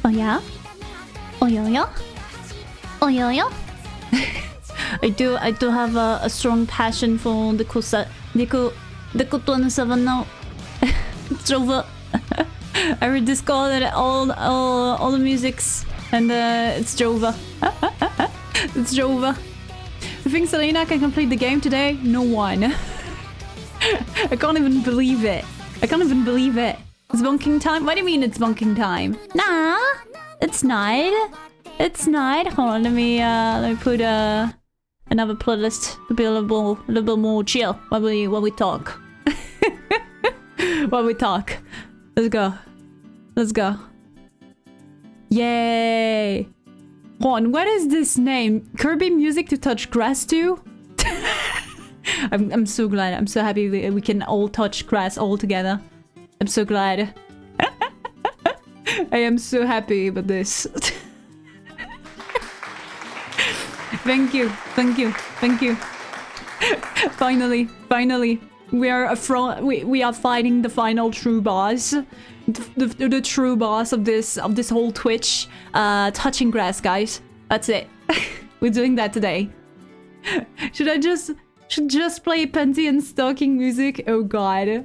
Oh yeah? Oh yeah, yeah? Oh yeah, yeah? I do have a strong passion for the Koton Savannah. It's over. I rediscovered all the musics and it's Jova. It's Jova. You think Selena can complete the game today? No one. I can't even believe it. I can't even believe it. It's bunking time? What do you mean it's bunking time? Nah, it's night. It's night. Hold on, let me put another playlist to be a little bit more chill while we talk. While we talk. Let's go. Let's go. Yay! Hold on, what is this name? Kirby music to touch grass to? I'm so glad. I'm so happy we can all touch grass all together. I'm so glad. I am so happy about this. Thank you. Thank you. Thank you. Finally. We are fighting the final true boss. The true boss of this whole Twitch touching grass, guys. That's it. We're doing that today. Should just play panty and stocking music? Oh god.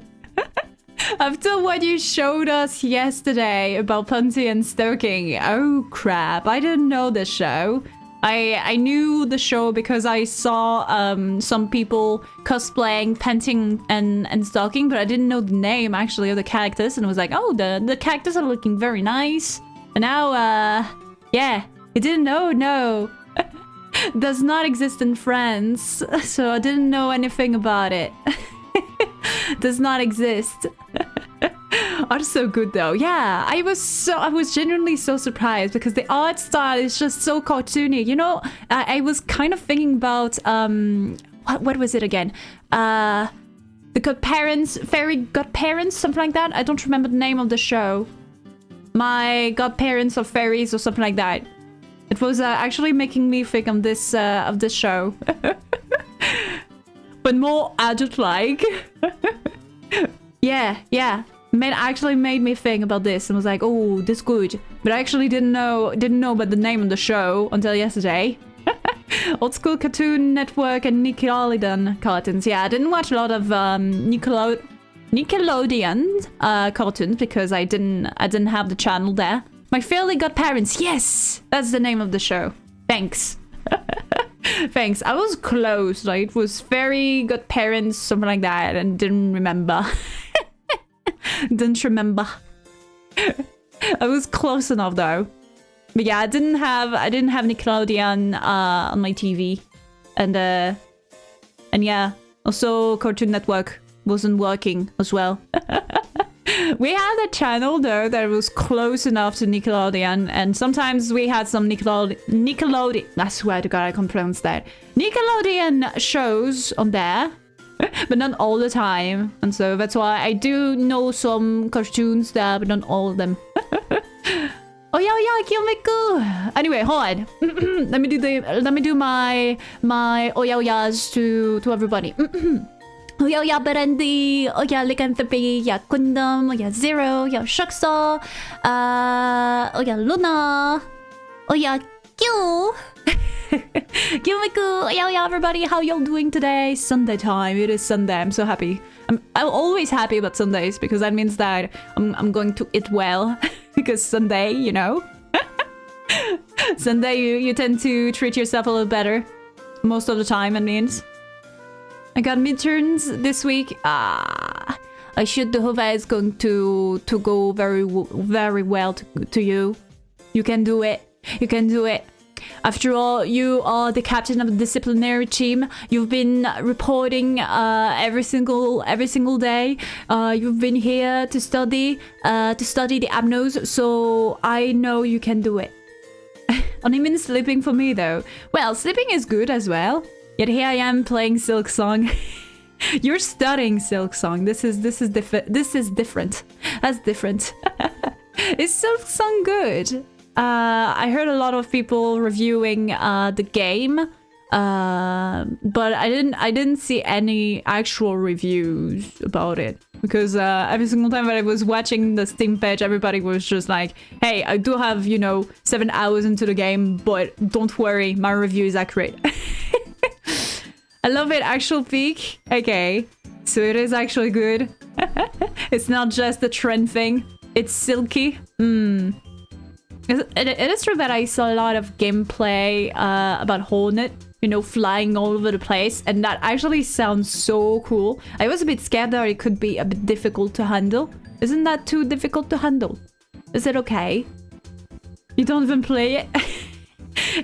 After what you showed us yesterday about panty and stoking, oh crap, I didn't know the show. I knew the show because I saw some people cosplaying panting and stalking, but I didn't know the name actually of the characters, and I was like, oh, the characters are looking very nice. And now, yeah, I didn't know, no. Does not exist in France, so I didn't know anything about it. Does not exist. Are so good though. Yeah, I was genuinely so surprised because the art style is just so cartoony. You know, I was kind of thinking about what was it again? The Godparents, Fairy Godparents, something like that. I don't remember the name of the show. My Godparents of Fairies or something like that. It was actually making me think of this show. But more adult-like. Yeah. Actually made me think about this and was like, oh, this good. But I actually didn't know about the name of the show until yesterday. Old School Cartoon Network and Nickelodeon cartoons. Yeah, I didn't watch a lot of Nickelodeon cartoons because I didn't have the channel there. My Fairly Godparents. Yes, that's the name of the show. Thanks. Thanks. I was close. Like it was Fairy Godparents, something like that, and didn't remember. Didn't remember. I was close enough though. But yeah, I didn't have Nickelodeon on my TV, and yeah, also Cartoon Network wasn't working as well. We had a channel though that was close enough to Nickelodeon, and sometimes we had some Nickelodeon. I swear to God, I can't pronounce that. Nickelodeon shows on there, but not all the time. And so that's why I do know some cartoons there, but not all of them. Oh yeah, Kyomiku. Anyway, hold on. let me do my oyas to everybody. Oya Berendi, Oya Lycanthropy, Ya Kundam, Oya Zero, Ya Shaksa, Oya Luna, Oya Kyu. Kyomiku, Oya everybody, how y'all doing today? Sunday time, it is Sunday, I'm so happy. I'm always happy about Sundays because that means that I'm going to eat well. Because Sunday, you know. Sunday, you tend to treat yourself a little better. Most of the time, it means. I got midterms this week. I should hope that it's going to go very well to you. You can do it. You can do it. After all, you are the captain of the disciplinary team. You've been reporting every single day. You've been here to study the abnos. So I know you can do it. Only means sleeping for me though. Well, sleeping is good as well. Yet here I am playing Silk Song. You're studying Silk Song. This is different. That's different. Is Silk Song good? I heard a lot of people reviewing the game, but I didn't see any actual reviews about it because every single time that I was watching the Steam page, everybody was just like, "Hey, I do have 7 hours into the game, but don't worry, my review is accurate." I love it. Actual peak. Okay, so it is actually good. It's not just a trend thing. It's silky. It is true that I saw a lot of gameplay about Hornet, flying all over the place, and that actually sounds so cool. I was a bit scared that it could be a bit difficult to handle. Isn't that too difficult to handle? Is it okay? You don't even play it?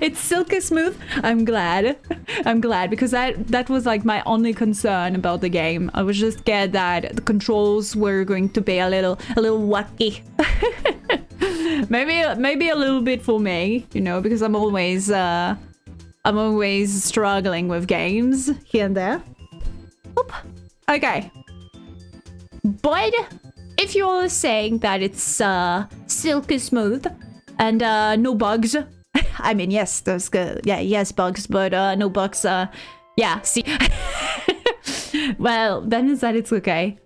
It's silky smooth. I'm glad. I'm glad because that was like my only concern about the game. I was just scared that the controls were going to be a little wacky. maybe a little bit for me, because I'm always struggling with games here and there. Oop. Okay. But if you're saying that it's silky smooth and no bugs, I mean, yes, there's good. Yeah, yes, bugs, but no bugs. Yeah, see. Well, then is that it's okay.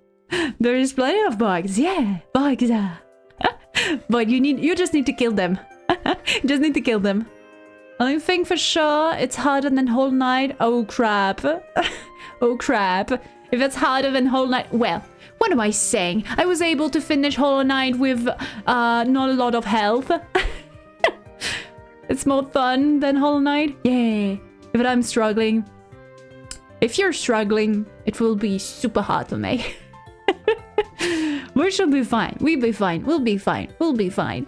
There is plenty of bugs. Yeah, bugs. But you just need to kill them. You just need to kill them. Only thing for sure, it's harder than Whole Night. Oh crap. Oh crap. If it's harder than Whole Night, well, what am I saying? I was able to finish Whole Night with not a lot of health. It's more fun than Hollow Knight. Yeah. But I'm struggling. If you're struggling, it will be super hard for me. We should be fine. We'll be fine. We'll be fine. We'll be fine.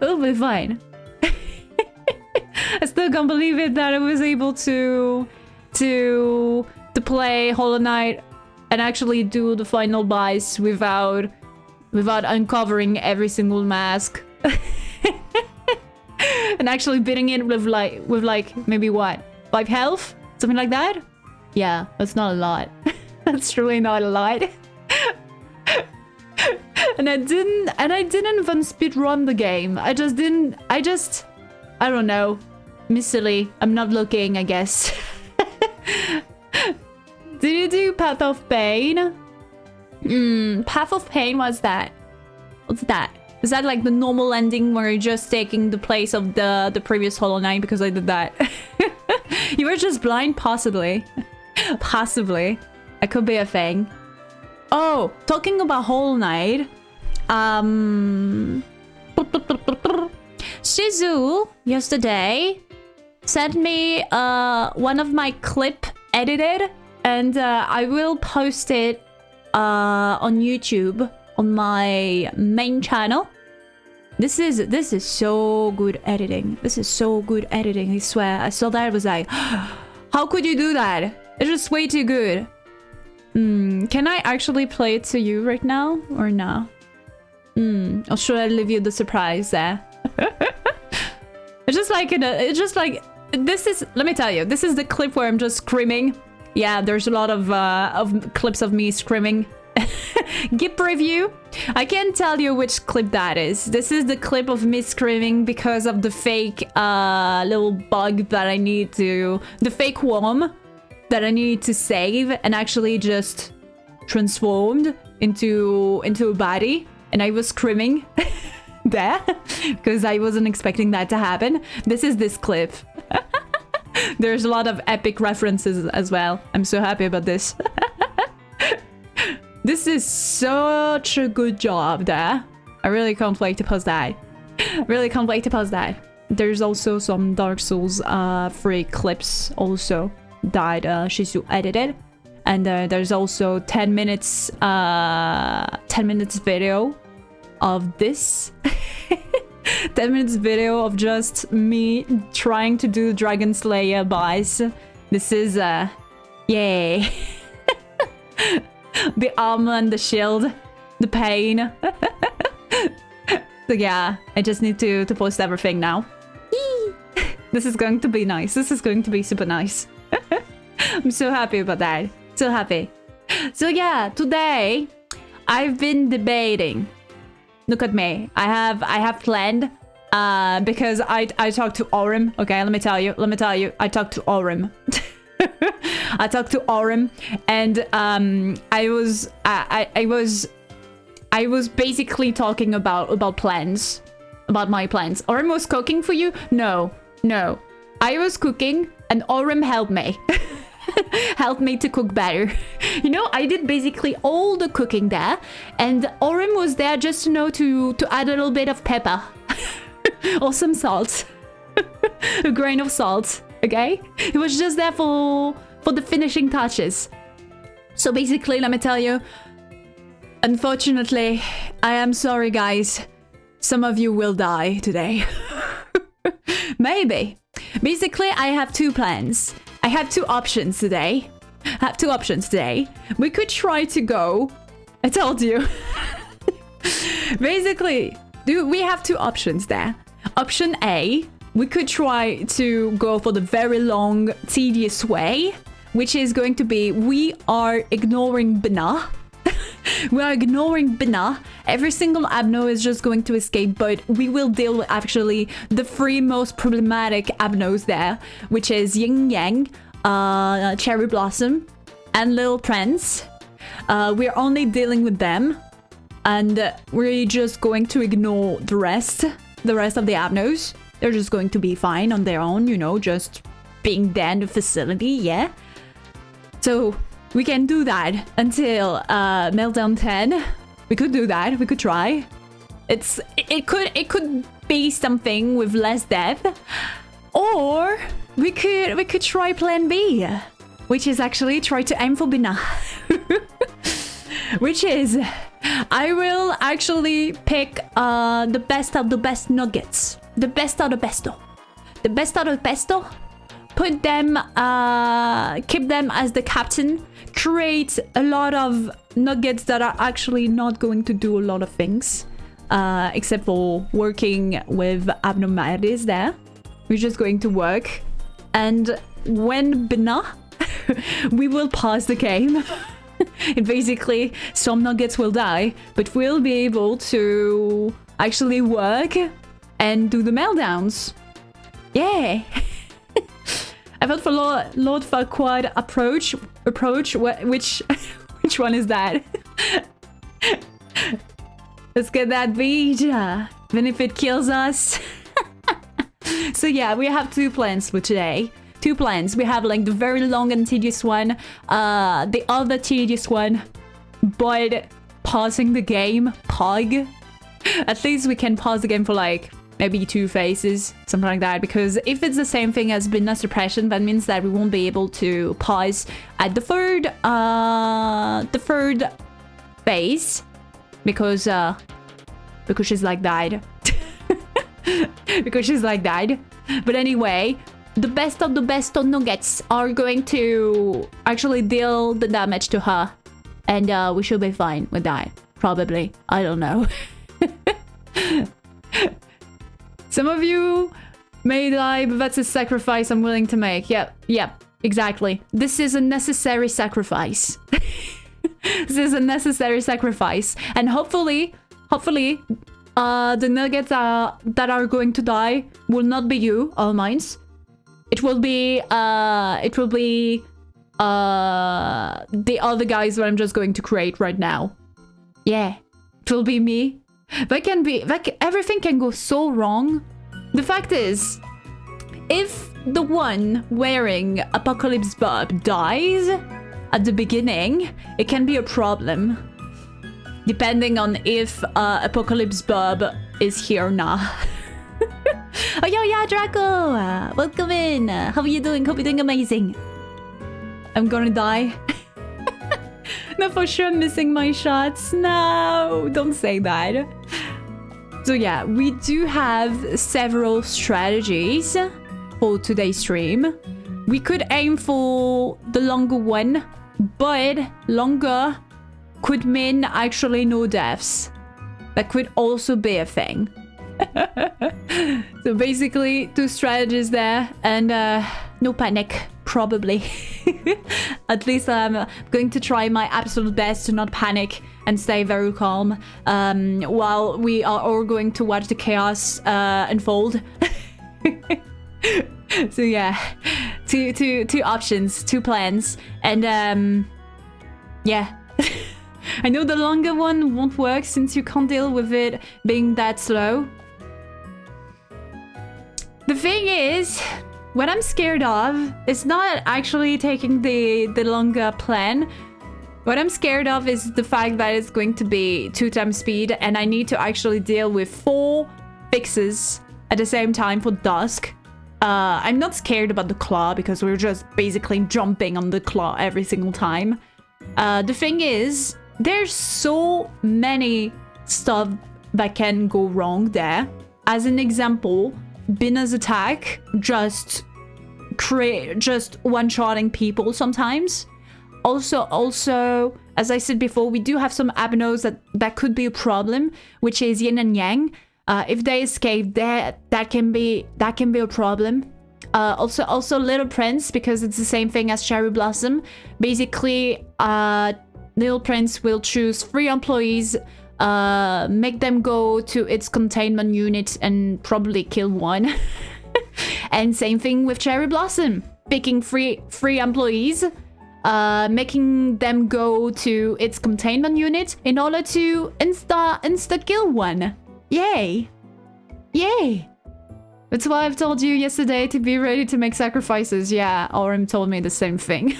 We'll be fine. I still can't believe it that I was able to play Hollow Knight and actually do the final boss without uncovering every single mask. And actually beating it with like maybe what, 5 health, something like that. Yeah, that's not a lot. That's truly not a lot. And I didn't even speedrun the game. I don't know. Missily. I'm not looking, I guess. Did you do Path of Pain? Path of Pain, what's that? What's that? Is that like the normal ending where you're just taking the place of the previous Hollow Knight? Because I did that. You were just blind? Possibly. Possibly. That could be a thing. Oh, talking about Hollow Knight. Shizu, yesterday, sent me one of my clip edited. And I will post it on YouTube. On my main channel. This is so good editing. This is so good editing, I swear. I saw that, I was like, how could you do that? It's just way too good. Can I actually play it to you right now or no? Or should I leave you the surprise there? It's just like this is, let me tell you, this is the clip where I'm just screaming. Yeah, there's a lot of clips of me screaming. GIP review. I can't tell you which clip that is. This is the clip of me screaming because of the fake little bug that I need to, the fake worm that I need to save and actually just transformed into a body, and I was screaming there because I wasn't expecting that to happen. This is this clip. There's a lot of epic references as well. I'm so happy about this. This is such a good job there. I really can't wait to post that. Really can't wait to post that. There's also some Dark Souls 3 clips also that Shizu edited. And there's also 10 minutes video of this. 10 minutes video of just me trying to do Dragon Slayer boss. This is yay. The armor and the shield, the pain. So yeah, I just need to post everything now. This is going to be nice. This is going to be super nice. I'm so happy about that. So happy. So yeah, today I've been debating. Look at me. I have planned because I talked to Orim. Okay, let me tell you. I talked to Orim. I talked to Orim, and I was basically talking about plans, about my plans. Orim was cooking for you? No. I was cooking, and Orim helped me. Helped me to cook better. You know, I did basically all the cooking there, and Orim was there just to add a little bit of pepper or some salt, a grain of salt. Okay, it was just there for the finishing touches. So basically, let me tell you, unfortunately, I am sorry, guys. Some of you will die today. Maybe. Basically, I have two plans. I have two options today. We could try to go. I told you. Basically, we have two options there. Option A, we could try to go for the very long, tedious way, which is going to be, we are ignoring Binah. We are ignoring Binah. Every single Abno is just going to escape, but we will deal with actually the three most problematic Abnos there, which is Yin Yang, Cherry Blossom, and Little Prince. We're only dealing with them, and we're just going to ignore the rest of the Abnos. They're just going to be fine on their own, you know, just being there in the facility, yeah? So we can do that until Meltdown 10. We could do that. We could try. It could be something with less death, or we could try Plan B, which is actually try to aim for Binah. Which is, I will actually pick the best of the best nuggets. The best out of besto. The best out of besto. Put them, keep them as the captain. Create a lot of nuggets that are actually not going to do a lot of things. Except for working with abnormalities there. We're just going to work. And when Binah, we will pause the game. And basically, some nuggets will die. But we'll be able to actually work and do the meltdowns. Yeah. I vote for Lord Farquaad approach. Which one is that? Let's get that beach. Even if it kills us. So yeah, we have two plans for today. Two plans. We have like the very long and tedious one. The other tedious one. But pausing the game. Pog. At least we can pause the game for like maybe 2 phases, something like that. Because if it's the same thing as Binah suppression, that means that we won't be able to pause at the third phase, because she's like died. because she's like that. But anyway, the best of the best nuggets are going to actually deal the damage to her. And we should be fine with that. Probably. I don't know. Some of you may die, but that's a sacrifice I'm willing to make. Yep, exactly. This is a necessary sacrifice. This is a necessary sacrifice. And hopefully, the nuggets that are going to die will not be you, all mines. It will be the other guys that I'm just going to create right now. Yeah, it will be me. Everything can go so wrong. The fact is, if the one wearing Apocalypse Bob dies at the beginning, it can be a problem. Depending on if Apocalypse Bob is here or not. Oh, yeah, Draco! Welcome in! How are you doing? Hope you're doing amazing. I'm gonna die. No, for sure I'm missing my shots. No, don't say that. So yeah, we do have several strategies for today's stream. We could aim for the longer one, but longer could mean actually no deaths. That could also be a thing. So basically, 2 strategies there, and no panic, probably. At least I'm going to try my absolute best to not panic and stay very calm while we are all going to watch the chaos unfold. So yeah, two options, 2 plans, and yeah. I know the longer one won't work since you can't deal with it being that slow. The thing is, what I'm scared of is not actually taking the longer plan. What I'm scared of is the fact that it's going to be 2 times speed and I need to actually deal with 4 fixes at the same time for Dusk. I'm not scared about the claw because we're just basically jumping on the claw every single time. The thing is, there's so many stuff that can go wrong there. As an example, Binah's attack just one-shotting people sometimes. Also, as I said before, we do have some abnos that could be a problem, which is yin and yang. If they escape, that can be a problem. Also Little Prince, because it's the same thing as Cherry Blossom. Basically, Little Prince will choose 3 employees, make them go to its containment unit and probably kill 1. And same thing with Cherry Blossom, picking 3 employees, making them go to its containment unit in order to insta kill 1. Yay! That's why I've told you yesterday to be ready to make sacrifices. Yeah, Orem told me the same thing.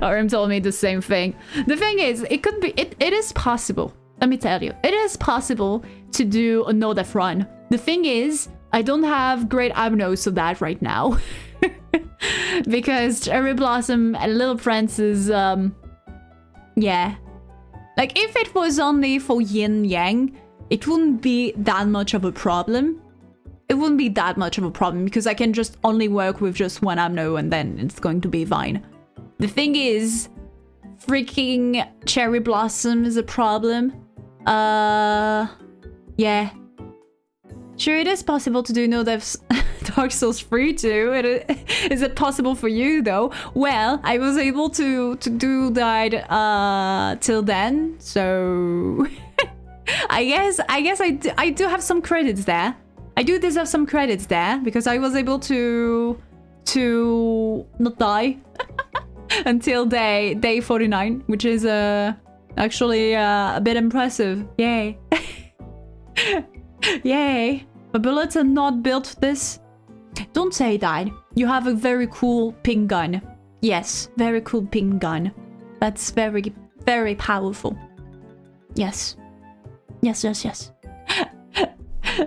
Orem told me the same thing. The thing is, it is possible. Let me tell you, it is possible to do a no death run. The thing is, I don't have great abnos of that right now. Because Cherry Blossom and Little Prince is, yeah. Like, if it was only for Yin Yang, it wouldn't be that much of a problem. It wouldn't be that much of a problem because I can just only work with just 1 abno and then it's going to be fine. The thing is, freaking Cherry Blossom is a problem. Yeah. Sure, it is possible to do no deaths Dark Souls 3 too. Is it possible for you though? Well, I was able to do that till then, so I guess I do have some credits there. I do deserve some credits there because I was able to not die until day 49, which is actually a bit impressive. Yay. Yay. But bullets are not built for this. Don't say that. You have a very cool pink gun. Yes, very cool pink gun. That's very, very powerful. Yes. Yes.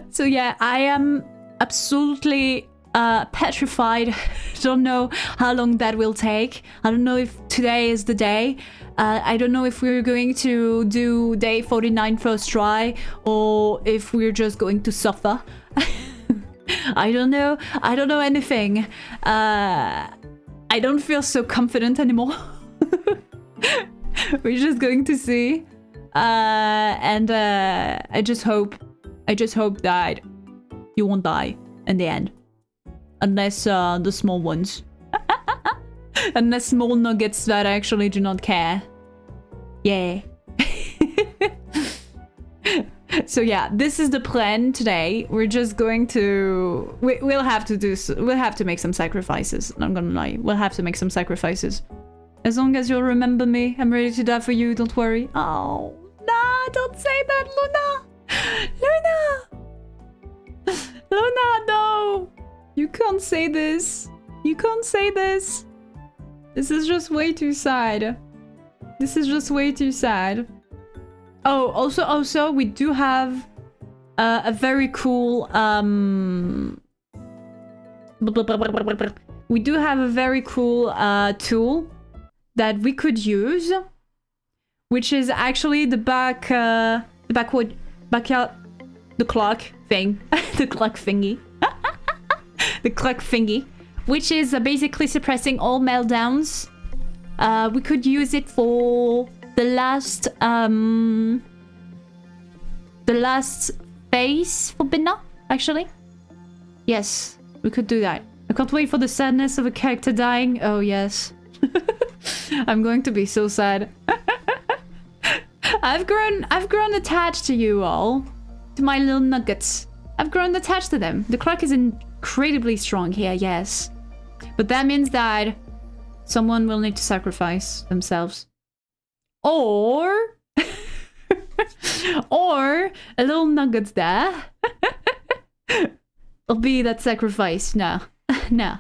So yeah, I am absolutely petrified. Don't know how long that will take. I don't know if today is the day. I don't know if we're going to do day 49 first try or if we're just going to suffer. I don't know. I don't know anything. I don't feel so confident anymore. We're just going to see. And I just hope that you won't die in the end. Unless the small ones. Unless small nuggets that actually do not care. Yeah. So yeah, this is the plan today. We're just going to... We'll have to make some sacrifices. I'm gonna lie. We'll have to make some sacrifices. As long as you'll remember me, I'm ready to die for you, don't worry. Oh, nah, don't say that, Luna! Luna! Luna, no! You can't say this. You can't say this. This is just way too sad. This is just way too sad. Oh, also, we do have a very cool, we do have a very cool tool that we could use, which is actually the clock thing, the clock thingy, the clock thingy, which is basically suppressing all meltdowns. We could use it for the last phase for Binah, actually. Yes, we could do that. I can't wait for the sadness of a character dying. Oh yes. I'm going to be so sad. I've grown attached to you all. To my little nuggets. I've grown attached to them. The clock is incredibly strong here, yes. But that means that someone will need to sacrifice themselves. Or... or a little nugget there. Will be that sacrifice. No. No.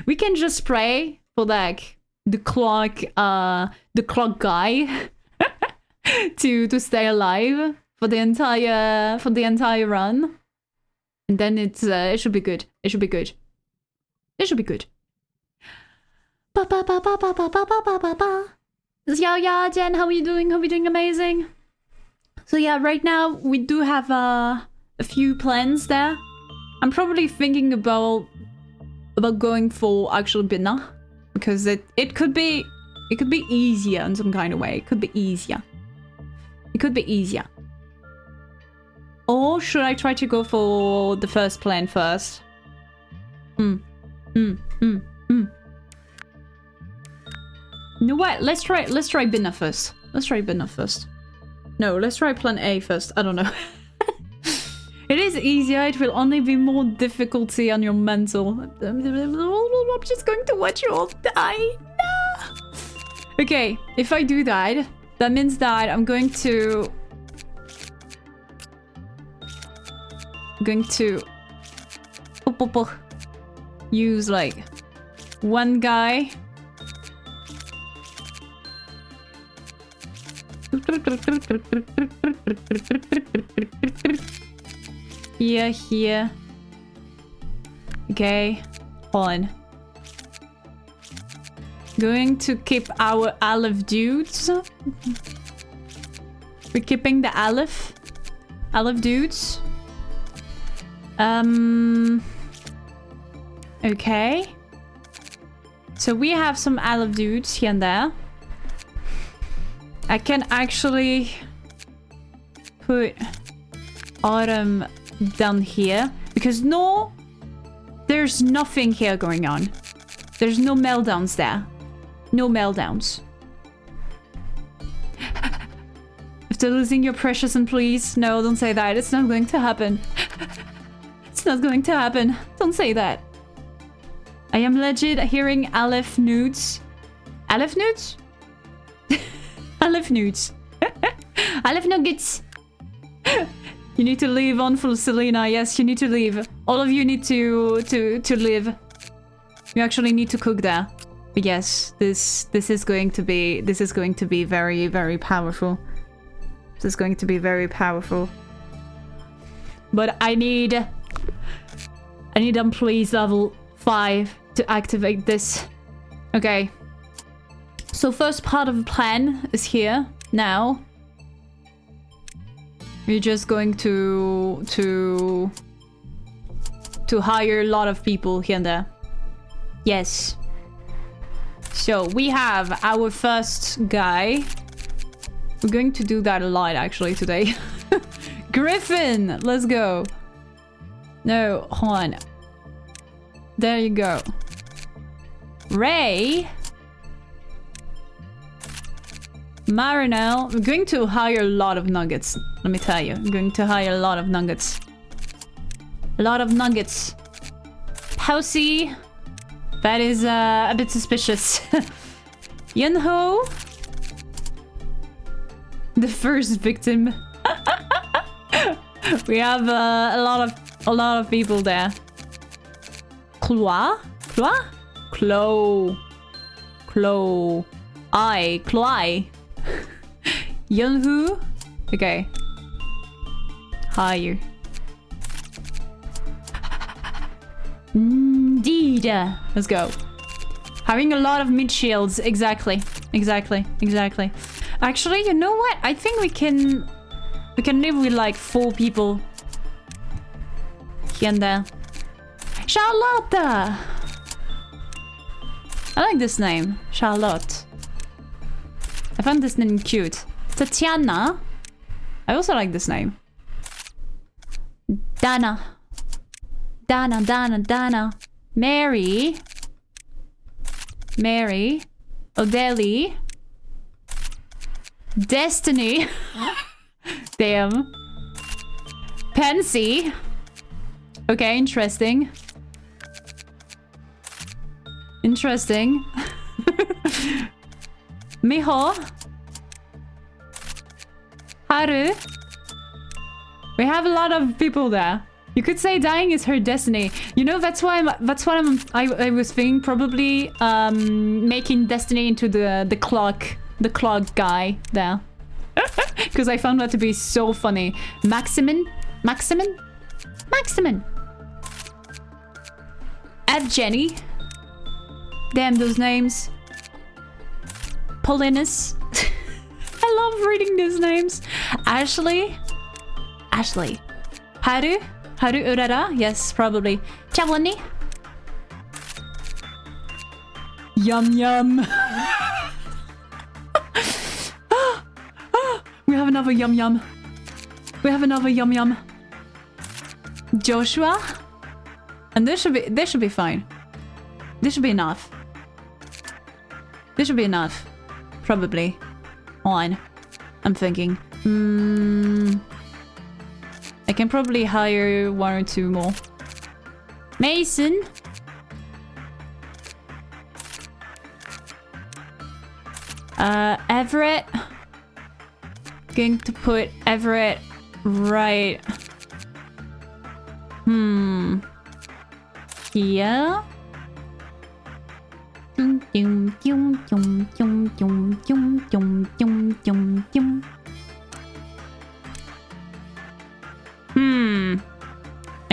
We can just pray for like the clock guy to stay alive for the entire run. And then it should be good. It should be good. It should be good. Ba ba ba ba ba ba ba ba ba ba. Yeah, Jen, how are you doing? How are you doing? Amazing. So yeah, right now we do have a few plans there. I'm probably thinking about going for actual Binah because it could be easier in some kind of way. It could be easier. It could be easier. Or should I try to go for the first plan first? You know what? Let's try Binah first. Let's try Binah first. No, let's try plan A first. I don't know. It is easier. It will only be more difficulty on your mental. I'm just going to watch you all die. No. Okay, if I do that, that means that I'm going to use like one guy. Here. Okay, hold on. Going to keep our Aleph dudes. We're keeping the Aleph dudes. Okay. So we have some Aleph dudes here and there. I can actually put Autumn down here because no, there's nothing here going on. There's no meltdowns there. No meltdowns. After losing your precious and please, no, don't say that. It's not going to happen. It's not going to happen. Don't say that. I am legit hearing Aleph nudes. Aleph nudes? Aleph nudes. Aleph nuggets. You need to leave on for Selena. Yes, you need to leave. All of you need to live. You actually need to cook there. But yes, this is going to be very, very powerful. This is going to be very powerful. But I need unpleased level 5 to activate this. Okay. So first part of the plan is here now. We're just going to hire a lot of people here and there. Yes. So we have our first guy. We're going to do that a lot actually today. Griffin, let's go. No, hold on. There you go. Ray. Marinel. We're going to hire a lot of nuggets. Let me tell you. I'm going to hire a lot of nuggets. A lot of nuggets. Housey. That is a bit suspicious. Yunho. The first victim. We have a lot of people there. Cloy? Cloy? Clo. Clo. Cloy. Yunhu. Okay. Higher. Indeed. Let's go. Having a lot of mid shields. Exactly. Actually, you know what? I think we can live with like 4 people here and there. Charlotte. I like this name, Charlotte. I found this name cute. Tatiana. I also like this name. Dana. Mary. Odeli. Destiny. Damn. Pansy. Okay, interesting. Miho. Haru. We have a lot of people there. You could say dying is her destiny. You know, that's what I was thinking, probably making Destiny into the clock guy there. Because I found that to be so funny. Maximin. Evgeny. Damn those names. Paulinus. I love reading these names. Ashley. Haru Urara. Yes, probably. Chavlani. Yum. We have another yum. Joshua. And this should be fine. This should be enough. Probably. On. I'm thinking. I can probably hire 1 or 2 more. Mason. Everett. Going to put Everett right. Here.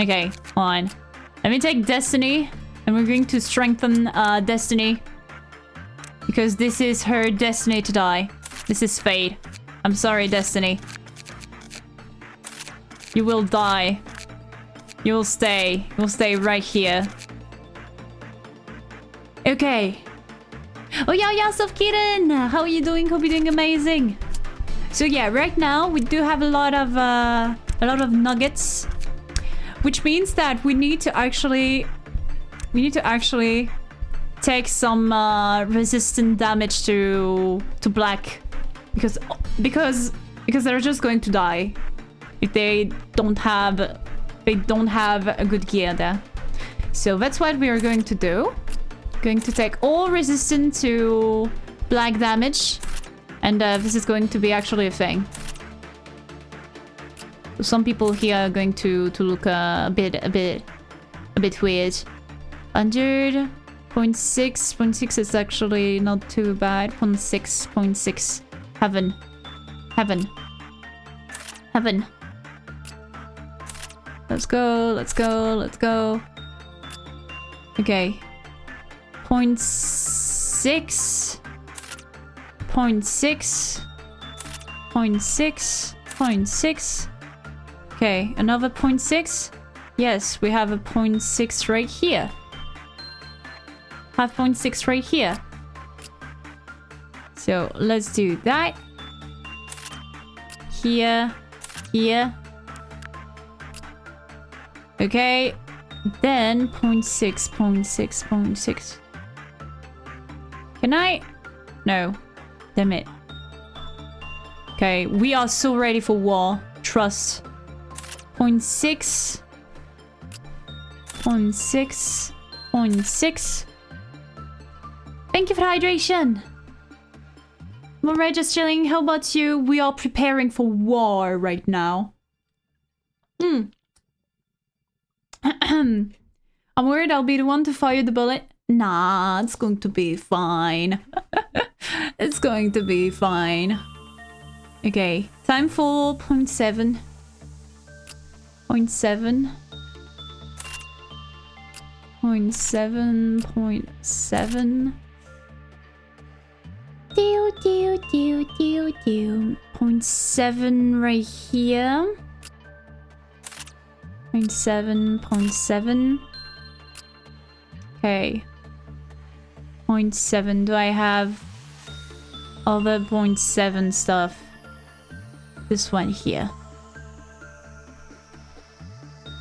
Okay, on. Let me take Destiny, and we're going to strengthen Destiny. Because this is her destiny to die. This is fate. I'm sorry, Destiny. You will die. You will stay. You will stay right here. Okay. Oh yeah, Yasuf Kiran! How are you doing? Hope you're doing amazing. So yeah, right now we do have a lot of nuggets, which means that we need to actually take some resistant damage to black, because they're just going to die if they don't have a good gear there. So that's what we are going to do. Going to take all resistant to black damage, and this is going to be actually a thing. So some people here are going to look a bit weird. 100.6 is actually not too bad. 0.6. Heaven. Let's go. Okay. 0.6. 0.6. 0.6. 0.6. Okay, another 0.6. Yes, we have a 0.6 right here. Have 0.6 right here. So let's do that. Here. Here. Okay. Then 0.6, 0.6, 0.6. Can I? No. Damn it. Okay, we are so ready for war. Trust. 0.6. 0.6. 0.6. Thank you for the hydration. Alright, just chilling. How about you? We are preparing for war right now. I'm worried I'll be the one to fire the bullet. Nah, it's going to be fine. It's going to be fine. Okay, time for 0.7. 0.7. 0.7. 0.7. Do, do, do, do, do. 0.7 right here. 0.7, 0.7. Okay. 0.7. Do I have other 0.7 stuff? This one here.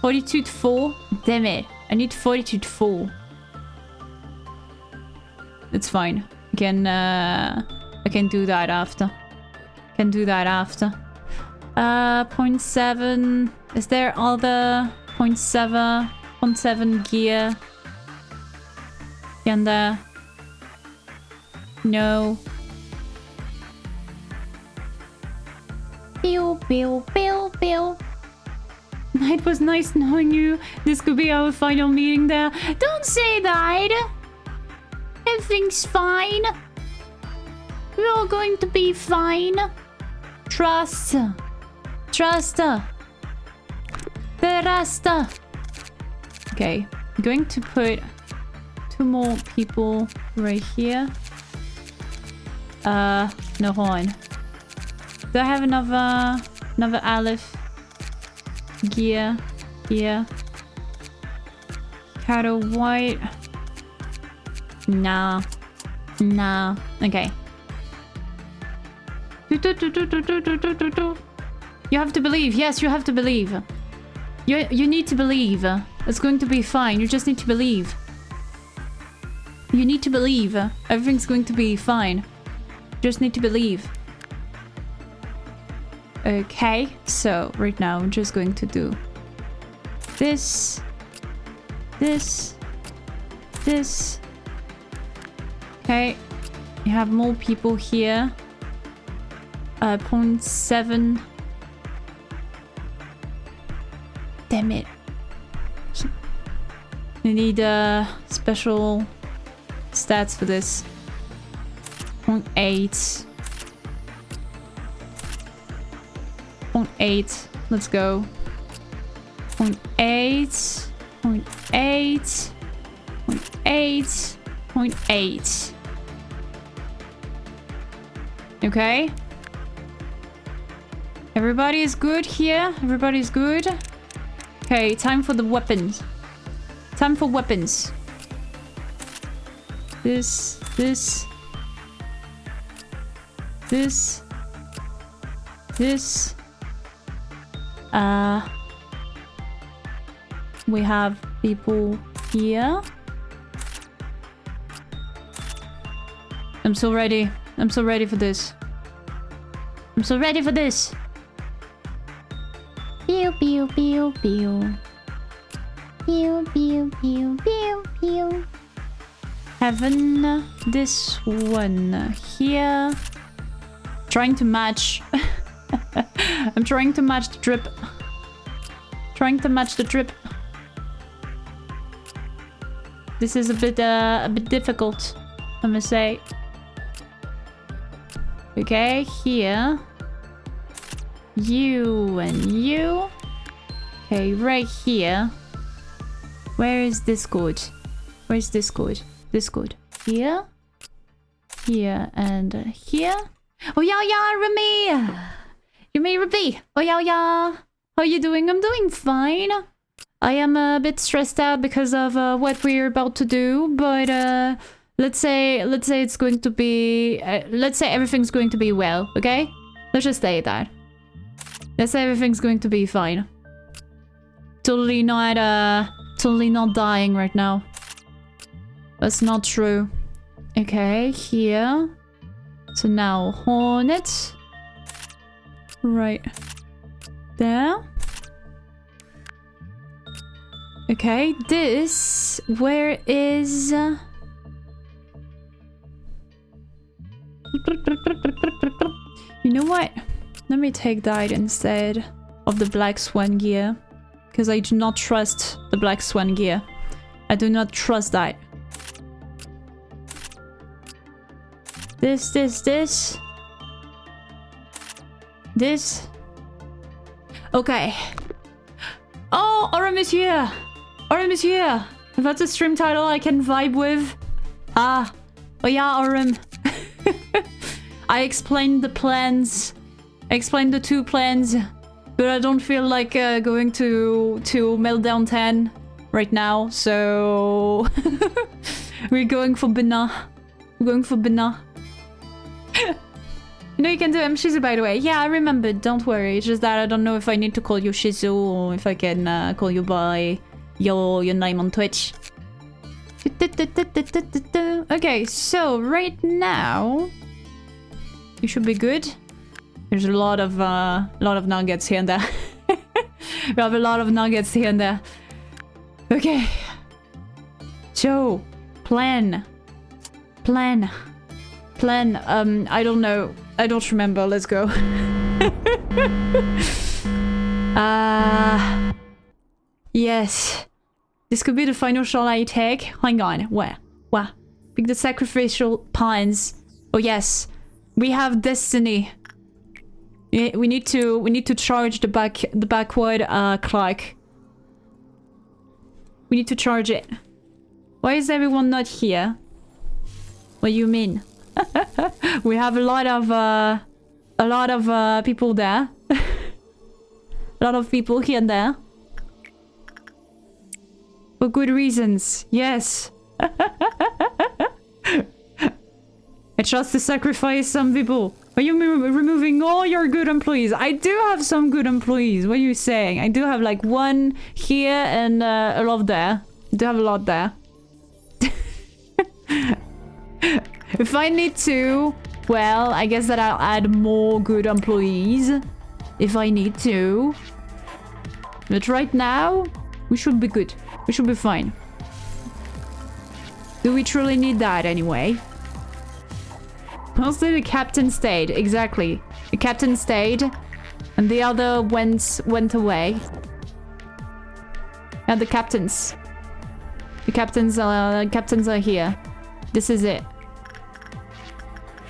42 to 4. Damn it. I need 42 to 4. It's fine. I can do that after. Can do that after. 0.7. Is there other 0.7? 0.7 gear? And no. Pew, pew, pew, pew. It was nice knowing you. This could be our final meeting there. Don't say that. Everything's fine. We're all going to be fine. Trust. Trust. The rest. Okay. I'm going to put 2 more people right here. No, hold on. Do I have another Aleph gear here? Cattle white. Nah. Nah. Okay. You have to believe. Yes, you have to believe. You need to believe. It's going to be fine. You just need to believe. You need to believe. Everything's going to be fine. You just need to believe. Okay, so right now I'm just going to do this, this, this. Okay, you have more people here. 0.7. Damn it. I need special stats for this. 0.8. 0.8. Let's go. 0.8. 0.8. 0.8. 0.8. Okay. Everybody is good here. Everybody's good. Okay, time for the weapons. Time for weapons. This. This. This. This. We have people here. I'm so ready. I'm so ready for this. I'm so ready for this. Pew pew pew pew. Pew pew pew pew pew. Having this one here. Trying to match. I'm trying to match the drip. Trying to match the drip. This is a bit difficult, I must say. Okay, here. You and you. Okay, right here. Where is Discord? Where's this good? This good. Here. Here and here. Oh yeah, yeah, Remy! Remy, Remy! Oh yeah, yeah! How you doing? I'm doing fine. I am a bit stressed out because of what we're about to do, but let's say it's going to be let's say everything's going to be well, okay? Let's just say that. Let's say everything's going to be fine. Totally not dying right now. That's not true. Okay, here. So now hornet. Right there. Okay, this, where is... You know what? Let me take that instead of the black swan gear. Because I do not trust the black swan gear. I do not trust that. This. This. Okay. Oh, Aurum is here! Aurum is here! That's a stream title I can vibe with. Ah. Oh yeah, Aurum. I explained the plans. I explained the 2 plans. But I don't feel like going to Meltdown 10 right now, so... We're going for Binah. We're going for Binah. You know you can do Shizu, by the way. Yeah, I remember. Don't worry. It's just that I don't know if I need to call you Shizu or if I can call you by your name on Twitch. Okay, so right now you should be good. There's a lot of nuggets here and there. We have a lot of nuggets here and there. Okay. So, plan. I don't know. I don't remember. Let's go. Yes. This could be the final shot I take. Hang on. Where? Pick the sacrificial pines. Oh yes. We have destiny. We need to charge the backward clock. We need to charge it. Why is everyone not here? What do you mean? We have a lot of people there. A lot of people here and there. For good reasons. Yes. I trust to sacrifice some people. Are you removing all your good employees? I do have some good employees. What are you saying? I do have like 1 here and a lot there. I do have a lot there. If I need to, well, I guess that I'll add more good employees. If I need to. But right now, we should be good. We should be fine. Do we truly need that anyway? Mostly the captain stayed, exactly. The captain stayed, and the other went away. And the captains. The captains are here. This is it.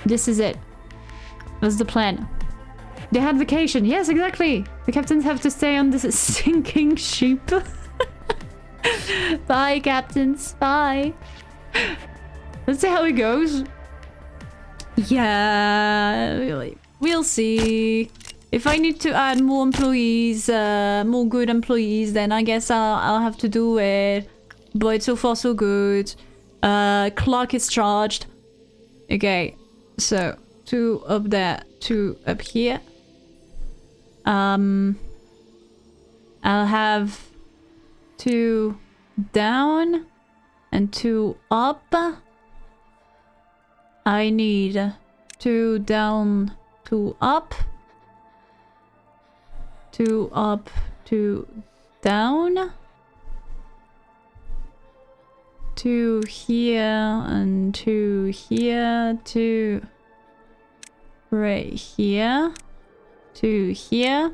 This is it. That's the plan. They had vacation. Yes, exactly. The captains have to stay on this sinking ship. Bye, captains. Bye. Let's see how it goes. Yeah, really. We'll see. If I need to add more employees, more good employees, then I guess I'll have to do it. But so far so good. Clock is charged. Okay, so 2 up there, 2 up here. I'll have 2 down and 2 up. I need 2 down, 2 up. 2 up, 2 down. 2 here and 2 here. 2 right here. 2 here.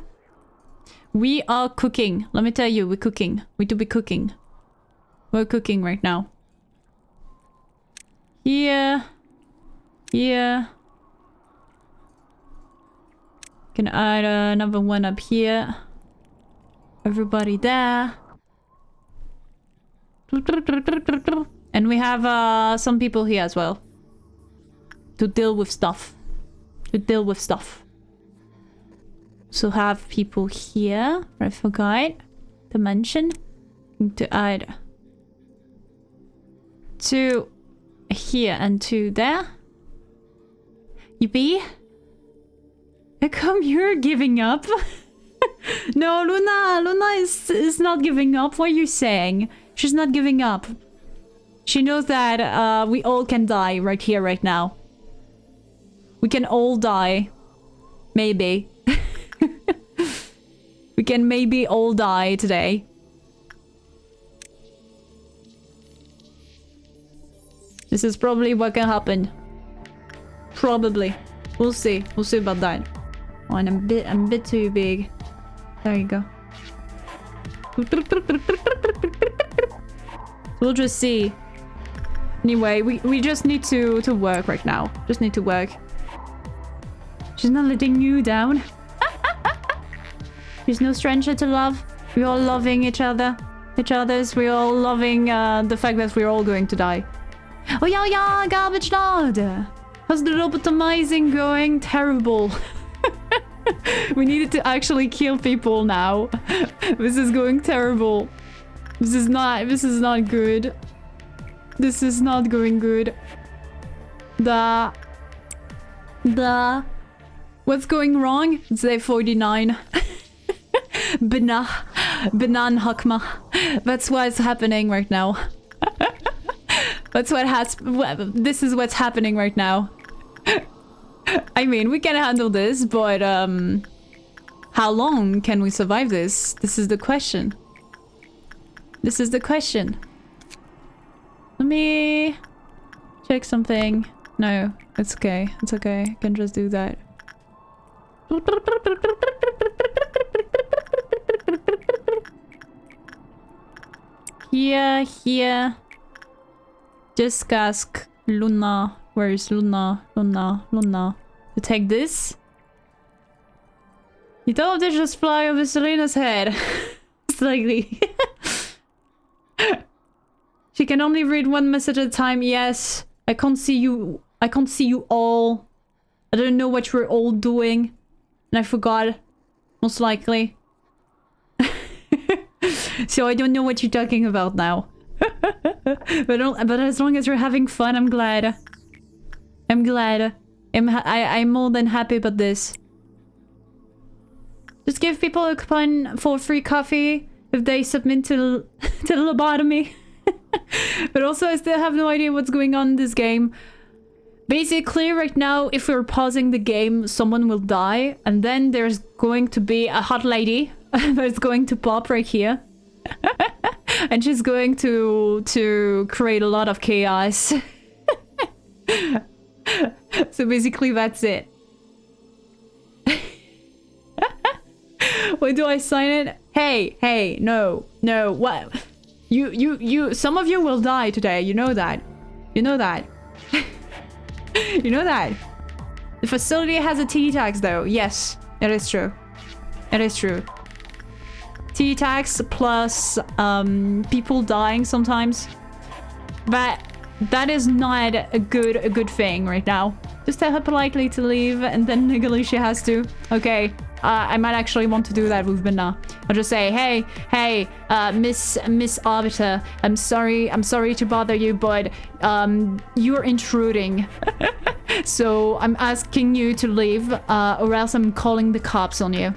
We are cooking. Let me tell you, we're cooking. We do be cooking. We're cooking right now. Here. Here. Can add another one up here. Everybody there. And we have some people here as well. To deal with stuff. To deal with stuff. So have people here. I forgot to mention. To add 2 here and 2 there. Yippee. How come you're giving up? No, Luna is not giving up. What are you saying? She's not giving up. She knows that we all can die right here, right now. We can all die. Maybe. We can maybe all die today. This is probably what can happen. Probably. We'll see. We'll see about that. Oh, and I'm a bit too big. There you go. We'll just see. Anyway, we just need to work right now. Just need to work. She's not letting you down. She's no stranger to love. We're all loving each other. We're all loving the fact that we're all going to die. Oh yeah, garbage lord. How's the lobotomizing going? Terrible. We needed to actually kill people now. This is going terrible. This is not good. This is not going good. What's going wrong? It's day 49. Binah Hakma. That's what's happening right now. That's this is what's happening right now. I mean, we can handle this, but how long can we survive this? This is the question. This is the question. Let me check something. No, it's okay. It's okay. I can just do that. Here. Just ask Luna. Where is Luna? Luna. To take this? You told her to just fly over Selena's head. Slightly. She can only read one message at a time. Yes. I can't see you. I can't see you all. I don't know what you're all doing. And I forgot. Most likely. So I don't know what you're talking about now. but as long as you're having fun, I'm glad. I'm glad. I'm more than happy about this. Just give people a coupon for free coffee if they submit to the lobotomy. But also, I still have no idea what's going on in this game. Basically, right now, if we're pausing the game, someone will die. And then there's going to be a hot lady that's going to pop right here. And she's going to create a lot of chaos. So basically, that's it. Wait, do I sign it? Hey, no, what? Some of you will die today, you know that. You know that. You know that. The facility has a T-tax though, yes, it is true. It is true. T-tax plus people dying sometimes. But that is not a good thing right now. Just tell her politely to leave and then legally she has to. Okay. I might actually want to do that with Binah. I'll just say, hey, Miss Arbiter, I'm sorry to bother you, but you're intruding. So I'm asking you to leave, or else I'm calling the cops on you.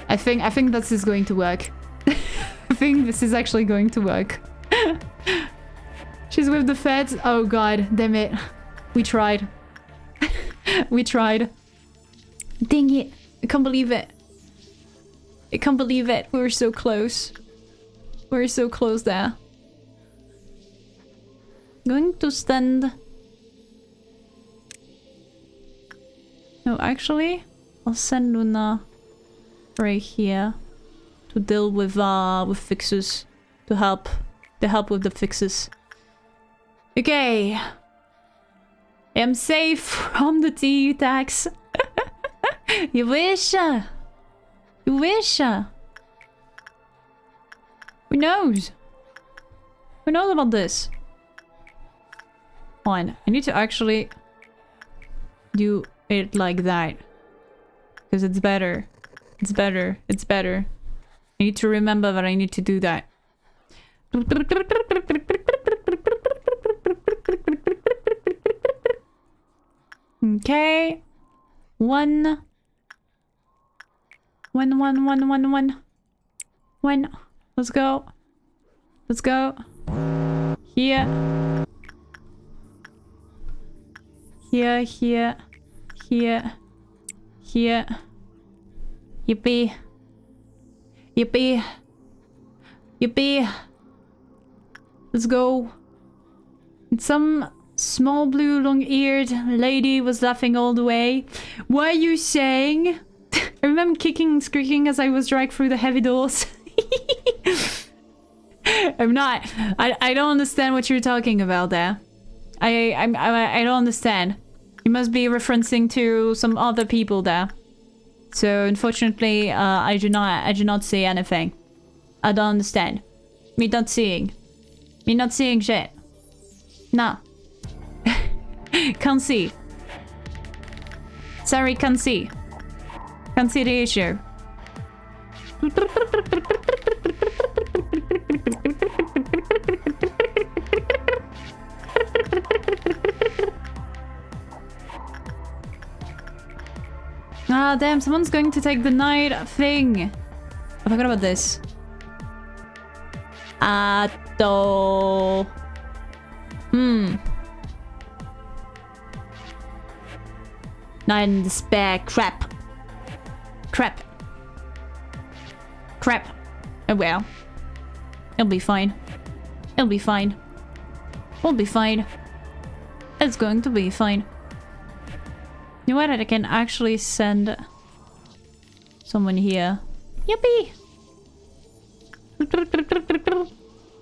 I think this is going to work. I think this is actually going to work. She's with the feds. Oh god, damn it. We tried. We tried. Dang it. I can't believe it. I can't believe it. We were so close. We were so close there. Going to stand... No, actually, I'll send Luna right here to deal with fixes. To help with the fixes. Okay. I'm safe from the T-tax. You wish? You wish? Who knows? Who knows about this? Fine. I need to actually do it like that. Because it's better. It's better. It's better. I need to remember that I need to do that. Okay. One. Let's go. Let's go. Here. Here, here, here, here. Yippee. Yippee. Yippee. Let's go. And some small blue long-eared lady was laughing all the way. What are you saying? I remember kicking and squeaking as I was dragged through the heavy doors. I'm not. I don't understand what you're talking about there. I don't understand. You must be referencing to some other people there. So unfortunately, I do not see anything. I don't understand. Me not seeing. Me not seeing shit. No. Can't see. Sorry, can't see. Can't see the issue. Ah, damn, someone's going to take the night thing. I forgot about this. Though. Not in despair. Crap. Crap. Crap. Oh well. It'll be fine. It'll be fine. We'll be fine. It's going to be fine. You know what? I can actually send someone here. Yippee!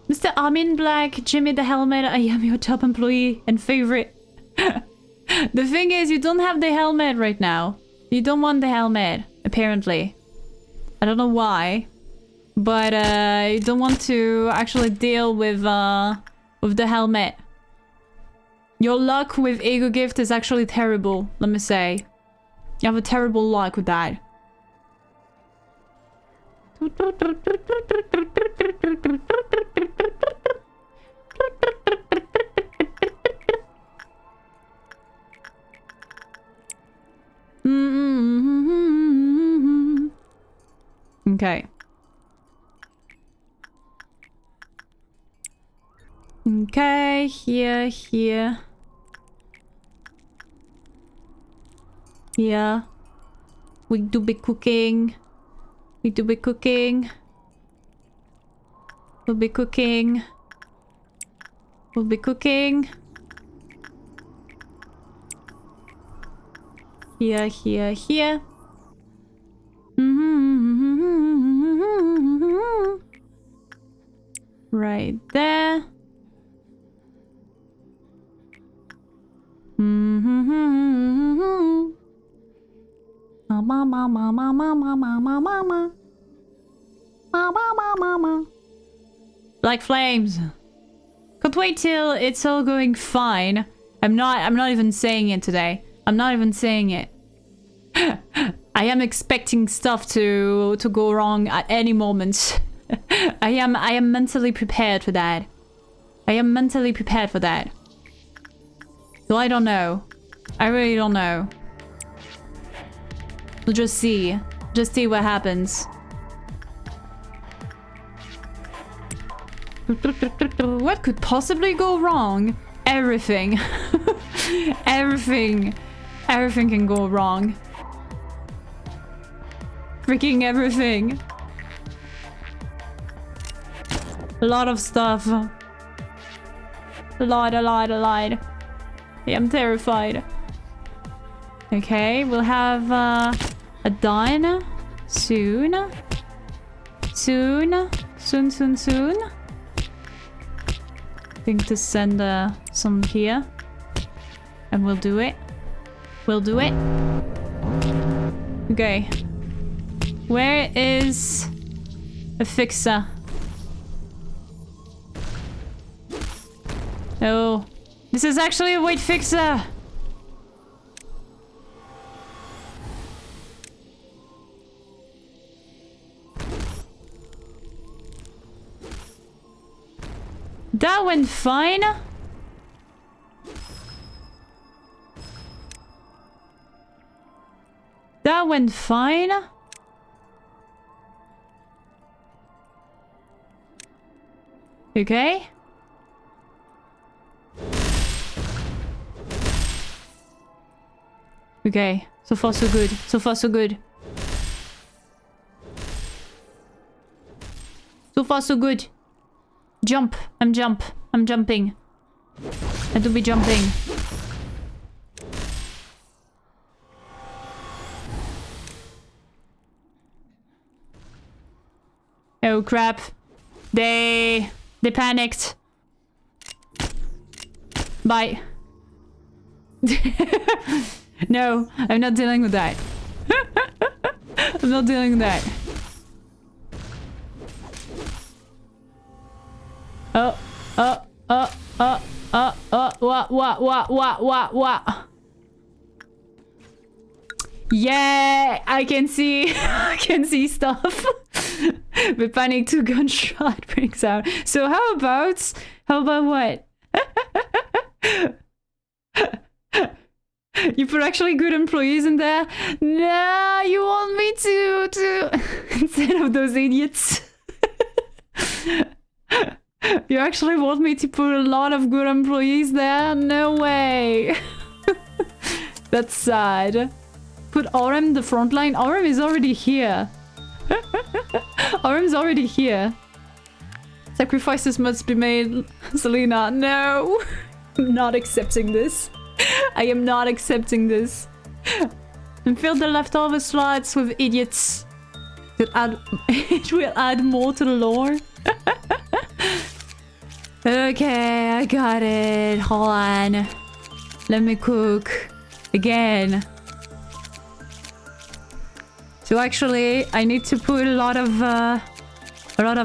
Mr. Armin Black, Jimmy the Helmet, I am your top employee and favorite. The thing is, you don't have the helmet right now. You don't want the helmet, apparently. I don't know why. But you don't want to actually deal with the helmet. Your luck with Ego Gift is actually terrible, let me say. You have a terrible luck with that. Okay. Okay, here. Yeah. We do be cooking. We'll be cooking. Here. Right there. Black flames. Can't wait till it's all going fine. I'm not even saying it today. I'm not even saying it. I am expecting stuff to go wrong at any moment. I am mentally prepared for that. So I don't know. I really don't know. We'll just see. Just see what happens. What could possibly go wrong? Everything. Everything can go wrong. Freaking everything. A lot of stuff. A lot. I am terrified. Okay, we'll have a dine soon. Soon. I think to send some here. And we'll do it. Okay. Where is a fixer? Oh. This is actually a weight fixer. That went fine. That went fine. Okay. Okay. So far so good. So far so good. So far so good. Jump. I'm jumping. I have to be jumping. Oh crap. They panicked. Bye. No, I'm not dealing with that. I'm not dealing with that. What? Yeah, I can see, I can see stuff. The panic 2 gunshot breaks out. So how about what? You put actually good employees in there? Nah, you want me to instead of those idiots. You actually want me to put a lot of good employees there? No way. That's sad. Put RM the front line. RM is already here. RM's already here. Sacrifices must be made. Selena, no. I'm not accepting this. I am not accepting this. And fill the leftover slots with idiots. It will add more to the lore. Okay, I got it. Hold on. Let me cook. Again. So actually, I need to put a lot of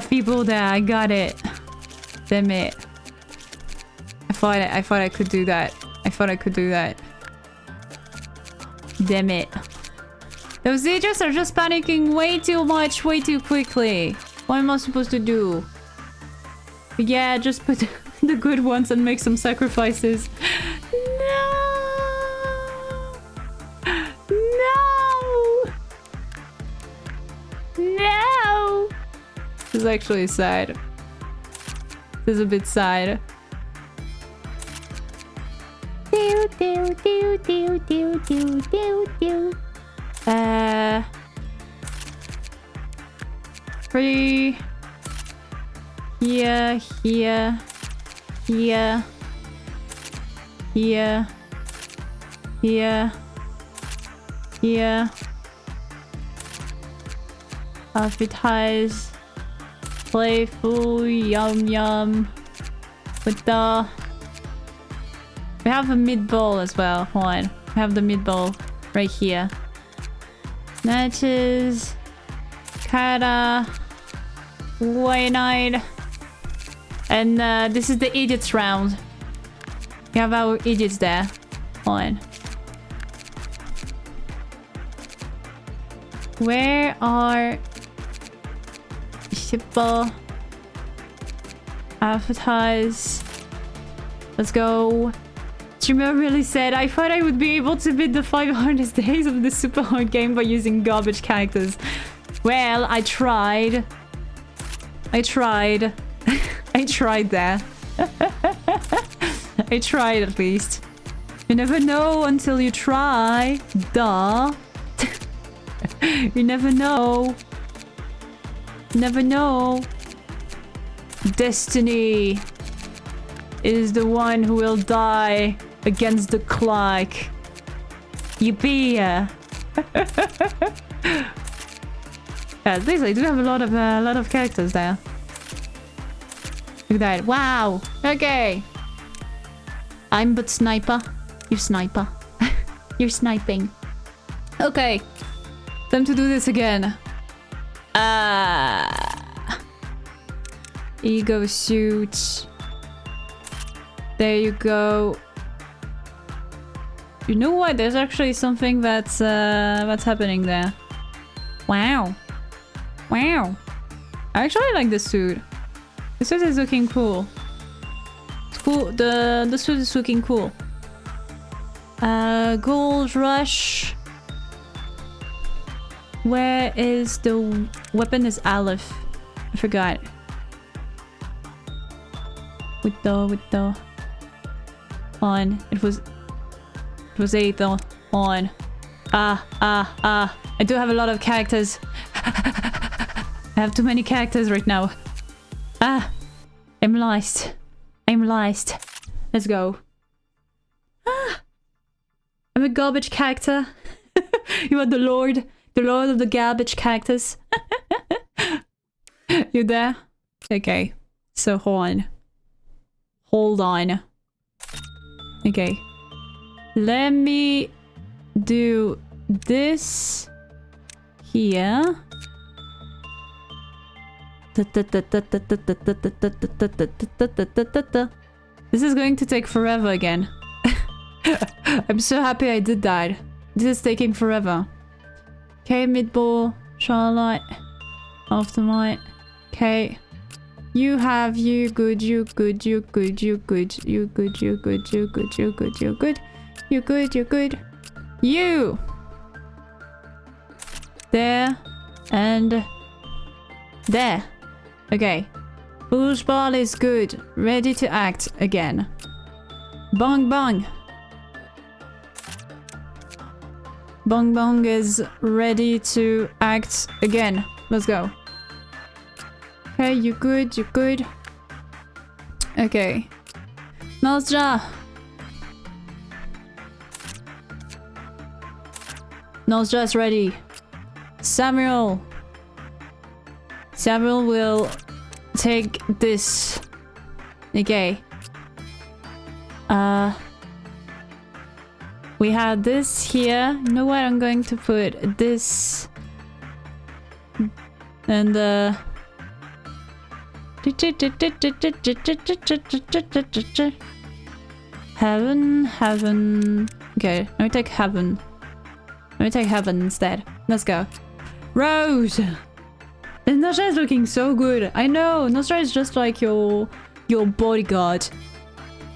people there. I got it. Damn it. I thought I could do that. I thought I could do that. Damn it. Those idiots are just panicking way too much, way too quickly. What am I supposed to do? Yeah, just put the good ones and make some sacrifices. No! No! No! This is actually sad. This is a bit sad. Pretty. Here, here, here, here, here, here. Appetize. Playful, yum yum. With the... We have a meatball as well. Hold on. We have the meatball right here. Natches. Kata. Waynight. And this is the idiots round. We have our idiots there. Hold on. Where are... Shipper. Advertise. Let's go. Streamer really said, I thought I would be able to beat the 500 days of the super hard game by using garbage characters. Well, I tried. I tried. I tried there. I tried at least. You never know until you try. Duh. You never know. Never know. Destiny is the one who will die against the clock. Yippee! Yeah, at least I do have a lot of characters there. Look at that! Wow. Okay. I'm but sniper. You sniper. You're sniping. Okay. Time to do this again. Ego suit. There you go. You know what? There's actually something that's happening there. Wow. Wow. I actually like this suit. The suit is looking cool. It's cool. The suit is looking cool. Gold rush. Where is the weapon? Is Aleph. I forgot. With the on. It was 8 though. On. I do have a lot of characters. I have too many characters right now. I'm lost. I'm lost. Let's go. I'm a garbage character. You are the lord of the garbage characters. You there? Okay. So hold on. Okay. Let me do this here. This is going to take forever again. I'm so happy I did that. This is taking forever. Okay, mid-ball, Charlotte, afterlight. Okay. You have you good, you good, you good, you good, you good, you good, you good, you good, you good, you good, you good. You! There and there. Okay. Bush ball is good. Ready to act again. Bong bong. Bong bong is ready to act again. Let's go. Okay, you good, you good. Okay. Nosja. Nosja is ready. Samuel. Samuel will take this. Okay. We have this here. You know what? I'm going to put this and heaven. Okay, let me take heaven. Let me take heaven instead. Let's go. Rose! And Nosra is looking so good. I know, Nosra is just like your bodyguard.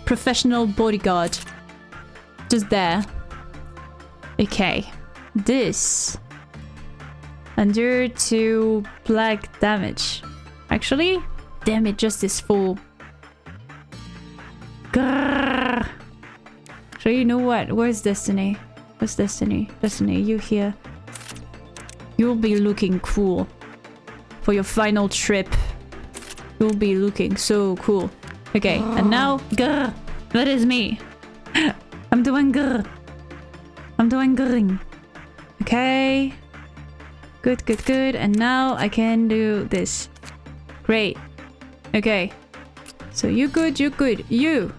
Professional bodyguard. Just there. Okay. This. Under 2 black damage. Actually, damage just is full. Grrr. So you know what? Where's Destiny? Where's Destiny? Destiny, you here. You'll be looking cool. For your final trip. You'll be looking so cool. Okay, and now, grrr. That is me. I'm doing grrr. I'm doing grrring. Okay. Good, good, good. And now I can do this. Great. Okay. So you good, you good. You!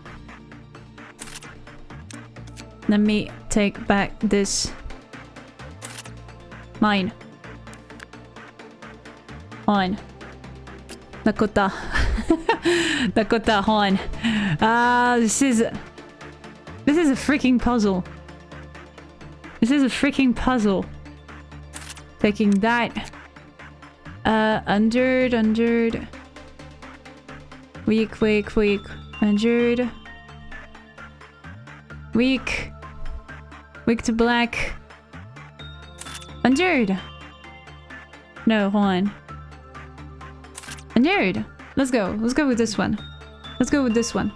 Let me take back this. Mine. On. Dakota. Dakota, on. This is a freaking puzzle. This is a freaking puzzle. Taking that. Undered. Weak. Undered. Weak. Weak to black. Undered. No, hold on. Undered. Let's go. Let's go with this one. Let's go with this one.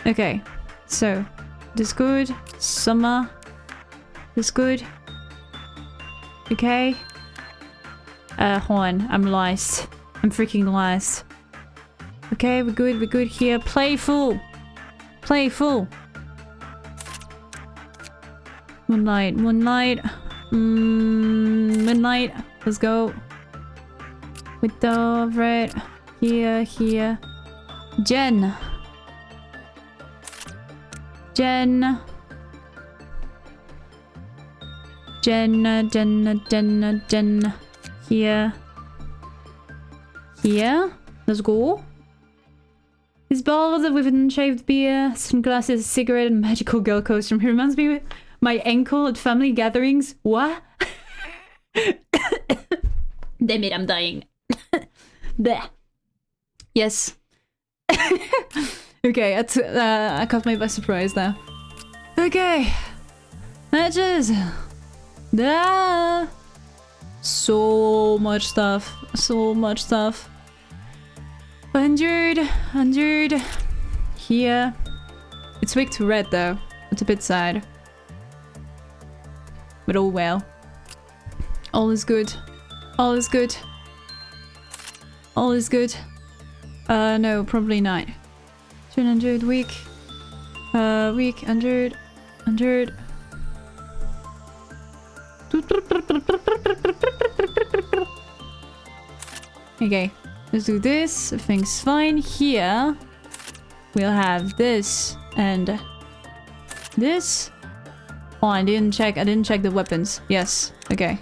Okay. So, this good. Summer. This good. Okay. Hold on. I'm lost. I'm freaking lost. Okay, we're good here. Playful. Playful. Moonlight. Midnight. Let's go. With the red. Here. Jen. Here. Let's go. He's bald with an unshaved beard, sunglasses, cigarette, and magical girl costume. He reminds me of my uncle at family gatherings. What? Damn it, I'm dying. Bleh. Yes. Okay, I caught me by surprise now. Okay. Matches. Ah. So much stuff. So much stuff. 100. Here. It's weak to red though. It's a bit sad. But oh well. All is good. All is good. All is good. No, probably not. 200 weak. Weak, 100. 100. Okay, let's do this. Everything's fine. Here, we'll have this and this. Oh, I didn't check the weapons. Yes, okay.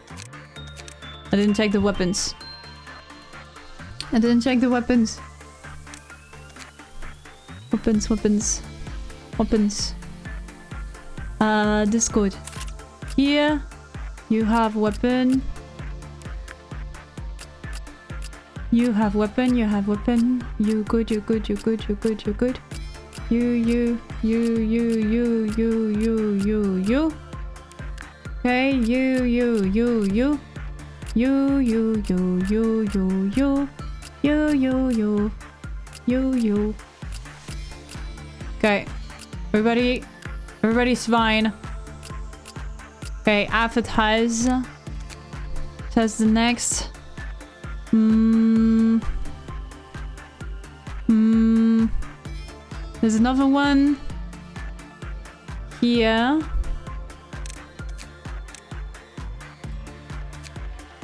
I didn't check the weapons. I didn't check the weapons. Weapons. This good. Here, you have weapon. You have weapon. You good. You. Okay, you. Okay, everybody's fine. Okay, Affet has the next. There's another one here.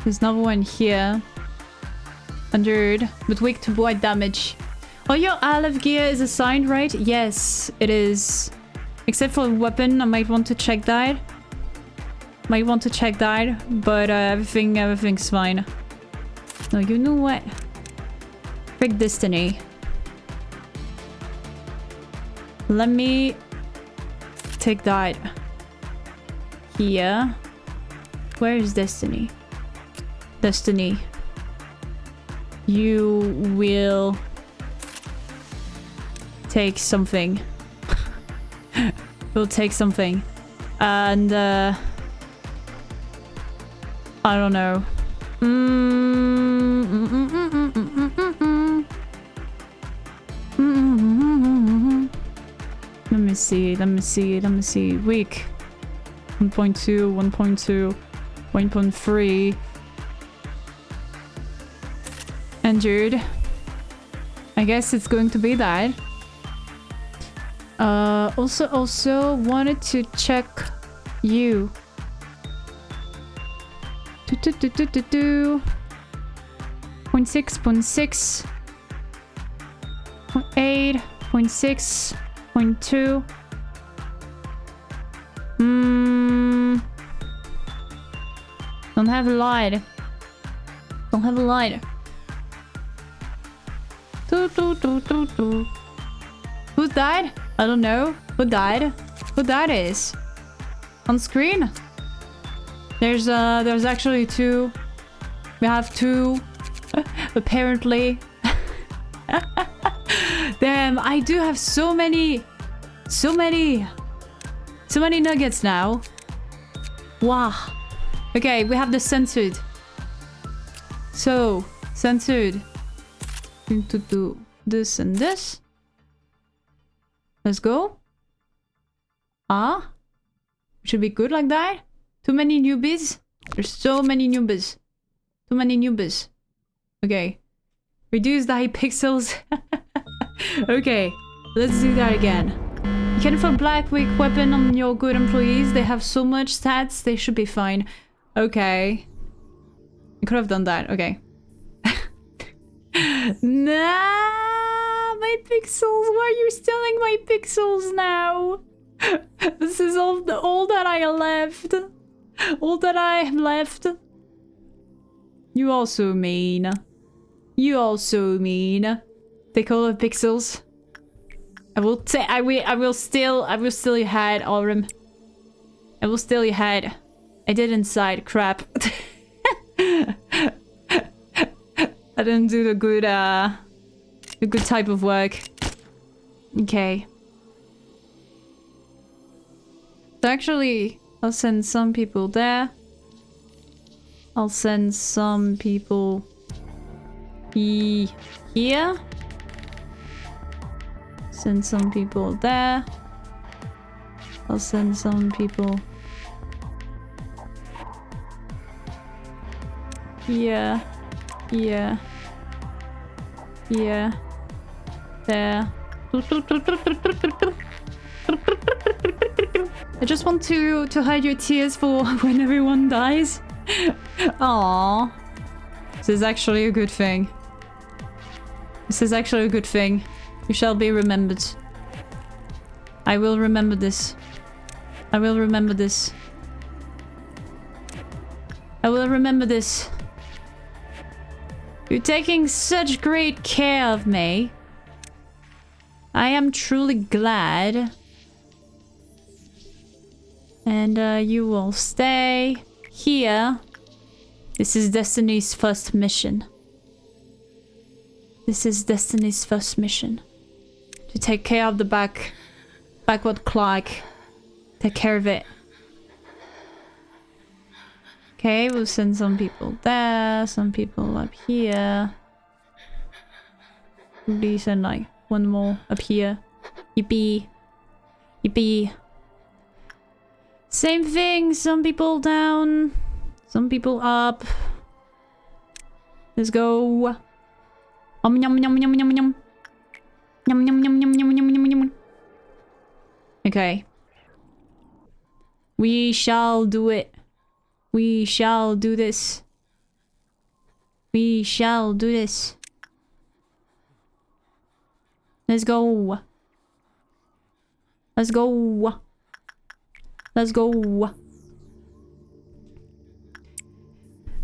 There's another one here. 100, but weak to void damage. Oh, your olive gear is assigned, right? Yes, it is. Except for weapon, I might want to check that. But everything's fine. No, you know what? Frick Destiny. Let me take that here. Where is Destiny? Destiny. You will take something. We'll take something. And I don't know. Let me see. Weak. 1.2, 1.2, 1.3. Injured. I guess it's going to be that. Also wanted to check you. 0.6, 0.6, 0.8, 0.6, 0.2. Don't have a light. Who died? I don't know. Who died? Who that is? On screen? There's actually two. We have two. Apparently. Damn, I do have so many nuggets now. Wow. Okay, we have the censored. So, censored. Need to do this and this. Let's go. Should be good like that. Too many newbies. There's so many newbies. Too many newbies. Okay. Reduce the high pixels. Okay. Let's do that again. You can put black weak weapon on your good employees. They have so much stats. They should be fine. Okay. I could have done that. Okay. Nah, my pixels. Why are you stealing my pixels now? This is all that I left. All that I have left. You also mean. Take all the pixels. I will steal your head, Aurum. I will steal your head. I did inside. Crap. I didn't do the good type of work. Okay. So actually, I'll send some people there. I'll send some people here. Send some people there. I'll send some people here, here, here, there. I just want to hide your tears for when everyone dies. Aww. This is actually a good thing. This is actually a good thing. You shall be remembered. I will remember this. I will remember this. I will remember this. You're taking such great care of me. I am truly glad. And you will stay here. This is Destiny's first mission. This is Destiny's first mission. To take care of the backward clock. Take care of it. Okay, we'll send some people there, some people up here. Maybe send like one more up here. Yippee. Yippee. Same thing, some people down, some people up. Let's go. Yum yum yum yum yum yum. Yum yum yum yum yum yum yum yum. Okay. We shall do it. We shall do this. We shall do this. Let's go. Let's go. Let's go.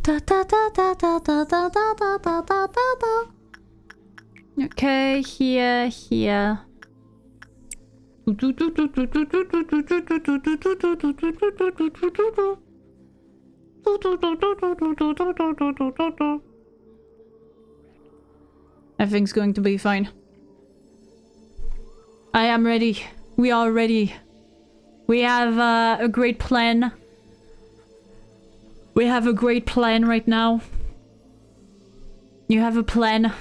Da da da da da da da da da da da da. Okay, here, here. Everything's going to be fine. I am ready. We are ready. We have a great plan. We have a great plan right now. You have a plan.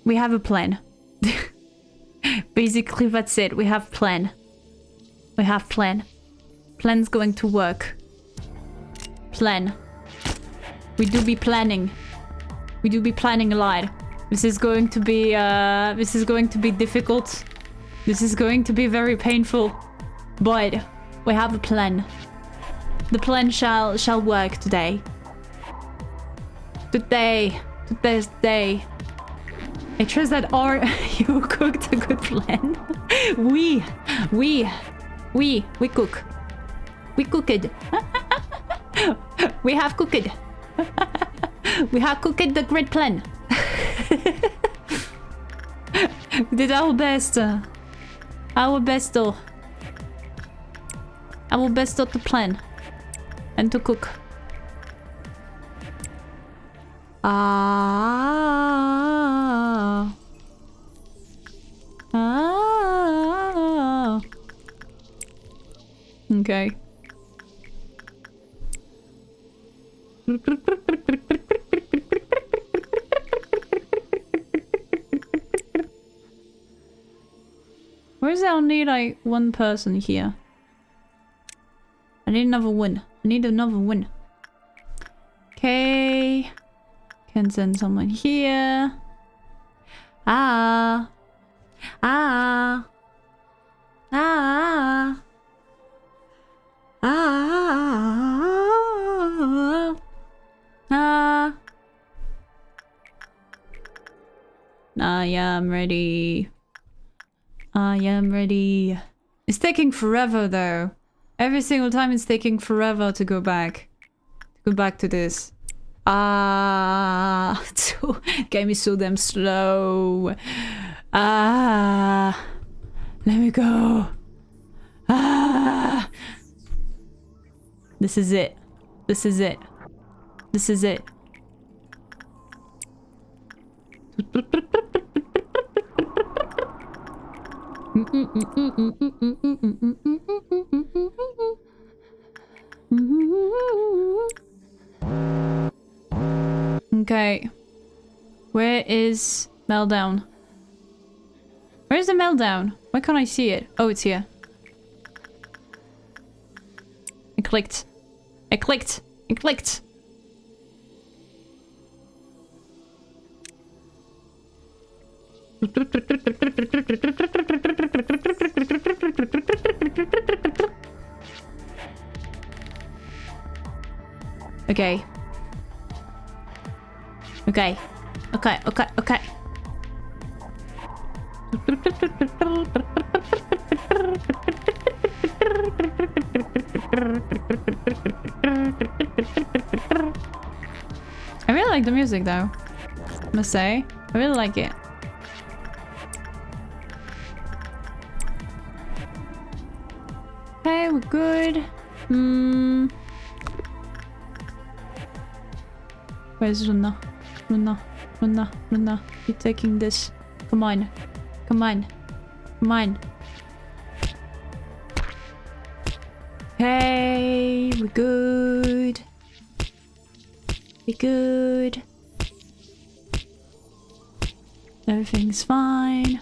We have a plan. Basically, that's it. We have plan. We have plan. Plan's going to work. Plan. We do be planning. We do be planning a lot. This is going to be difficult. This is going to be very painful. But we have a plan. The plan shall work today. Today's day. I trust that you cooked a good plan. We cook. We cooked. We have cooked. We have cooked the great plan. We did our best. Our best though. Our best to plan. And to cook. Okay. Where's that? I'll need like one person here. I need another one. I need another one. Okay. Can send someone here. Ah. Ah. Ah. Ah. Ah. I am ready. I am ready. It's taking forever though. Every single time it's taking forever to go back. To go back to this. Game is so damn slow. Ah. Let me go. Ah. This is it. This is it. This is it. Okay. Where is Meltdown? Where's the Meltdown? Why can't I see it? Oh, it's here. I clicked. I clicked. I clicked. Okay. Okay. Okay, okay, okay. I really like the music though. I must say. I really like it. Okay, we're good. Where's Luna? Luna, Luna, Luna. You're taking this. Come on. Come on. Come on. Okay, we're good. We're good. Everything's fine.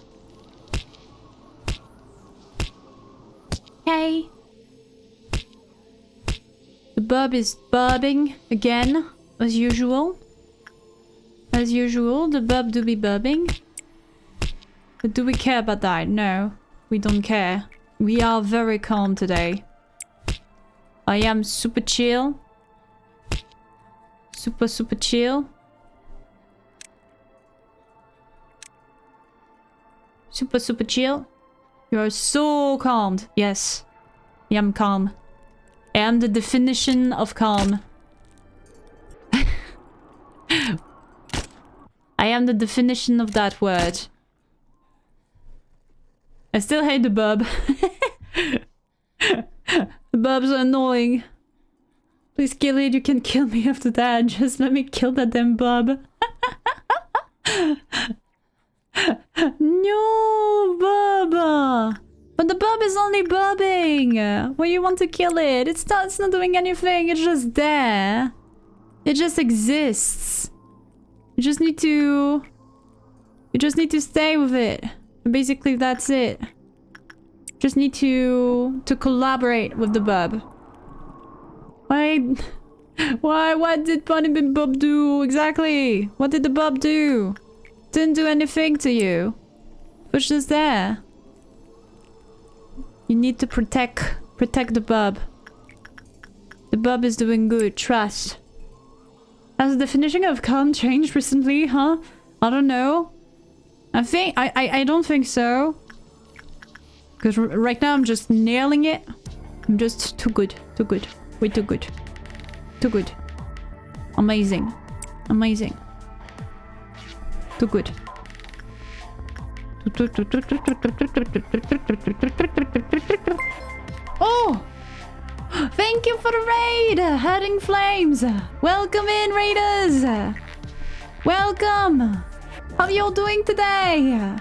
Okay. The bub is bubbing again, as usual. As usual, the bub do be bubbing. But do we care about that? No, we don't care. We are very calm today. I am super chill. Super, super chill. Super, super chill. You are so calmed. Yes, I am calm. I am the definition of calm. I am the definition of that word. I still hate the bub. The bubs are annoying. Please kill it, you can kill me after that. Just let me kill that damn bub. No, bub! But the bub is only bubbing! When you want to kill it, it's not doing anything, it's just there. It just exists. You just need to stay with it. Basically, that's it. Just need to collaborate with the bub. What did Bunny Bin Bub do exactly? What did the bub do? Didn't do anything to you. It was just there. You need to protect the bub. The bub is doing good. Trust. Has the definition of calm changed recently, huh? I don't know. I don't think so. Because right now I'm just nailing it. I'm just too good. Too good. Way too good. Too good. Amazing. Amazing. Too good. Oh! Thank you for the raid! Heading Flames! Welcome in, raiders! Welcome! How y'all doing today?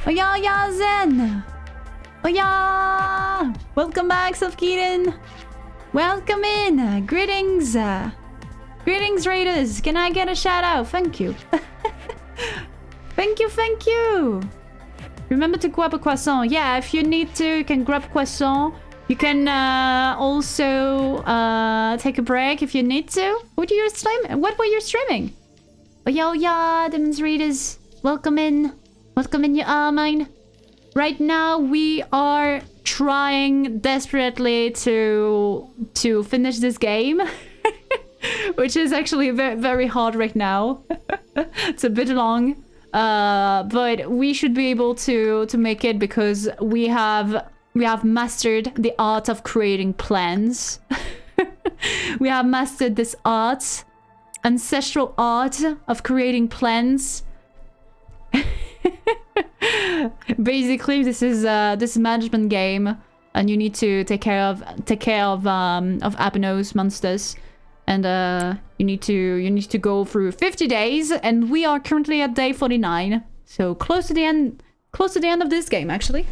Oh yeah, yeah, Zen! Oh yeah! Welcome back, Self-Keaton! Welcome in! Greetings! Greetings, raiders! Can I get a shout out? Thank you. Thank you, thank you! Remember to grab a croissant. Yeah, if you need to, you can grab croissant. You can also take a break if you need to. What were you streaming? What were you streaming? Oh yeah, oh yeah, Demons Readers. Welcome in. Welcome in, you are mine. Right now, we are trying desperately to finish this game. Which is actually very, very hard right now. It's a bit long. But we should be able to make it because we have mastered the art of creating plans. We have mastered this art, ancestral art of creating plans. Basically, this is this management game, and you need to take care of Abenos monsters, and you need to go through 50 days, and we are currently at day 49, so close to the end of this game actually.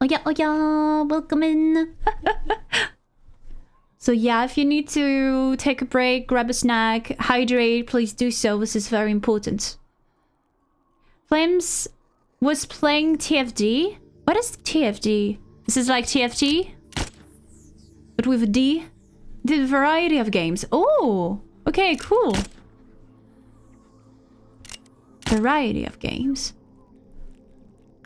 Oh yeah, welcome in. So yeah, if you need to take a break, grab a snack, hydrate, please do so. This is very important. Flames was playing TFD. What is TFD? This is like TFT, but with a D. The variety of games. Oh, okay, cool. Variety of games.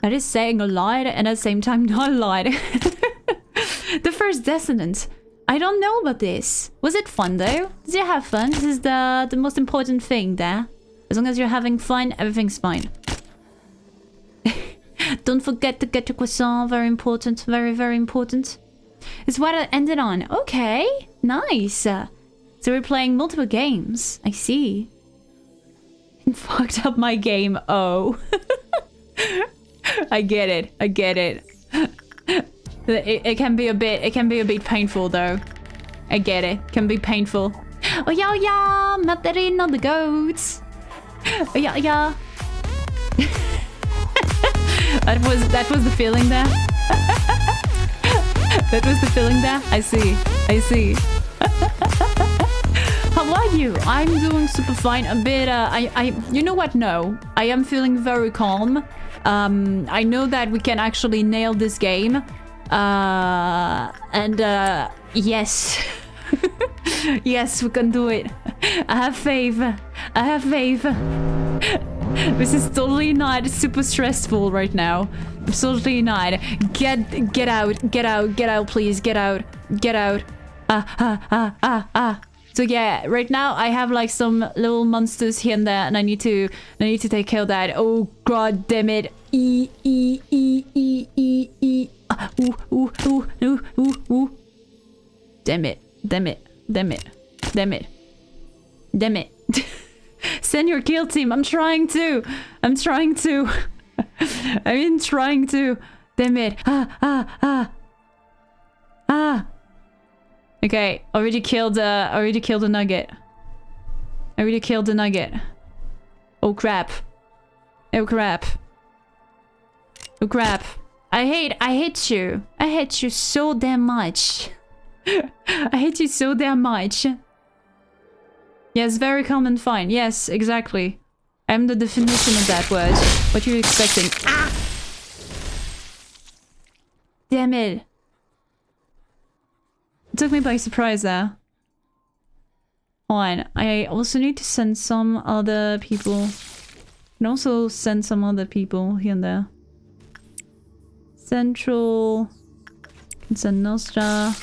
That is saying a lot and at the same time not a lot. The first Dissonant. I don't know about this. Was it fun though? Did you have fun? This is the most important thing there. As long as you're having fun, everything's fine. Don't forget to get your croissant. Very important. Very, very important. It's what I ended on. Okay. Nice. So we're playing multiple games. I see. And fucked up my game. Oh. I get it. I get it. It can be a bit painful though. I get it. Can be painful. Oh yeah, Matarino the goats. Oh yeah. That was the feeling there. That was the feeling there. I see. How are you? I'm doing super fine. A bit. You know what? No, I am feeling very calm. I know that we can actually nail this game. Yes. Yes, we can do it. I have faith. This is totally not super stressful right now. Absolutely not. Get out, please. Get out. So yeah, right now I have like some little monsters here and there, and I need to take care of that. Oh god damn it. Ooh. Damn it. Send your kill team. I'm trying to. Damn it. Okay, already killed a nugget. Oh crap. I hate you. I hate you so damn much. I hate you so damn much. Yes, very calm and fine. Yes, exactly. I'm the definition of that word. What you're expecting. Ah! Damn it. It took me by surprise there. Fine. I also need to send some other people. And also send some other people here and there. Central. Can send Nostra.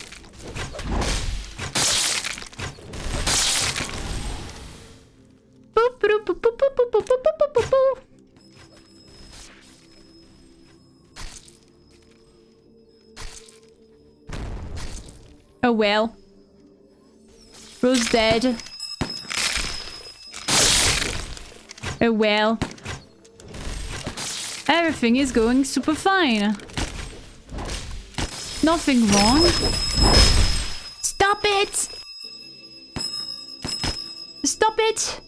Oh well. Rose dead. Oh well. Everything is going super fine. Nothing wrong. Stop it! Stop it!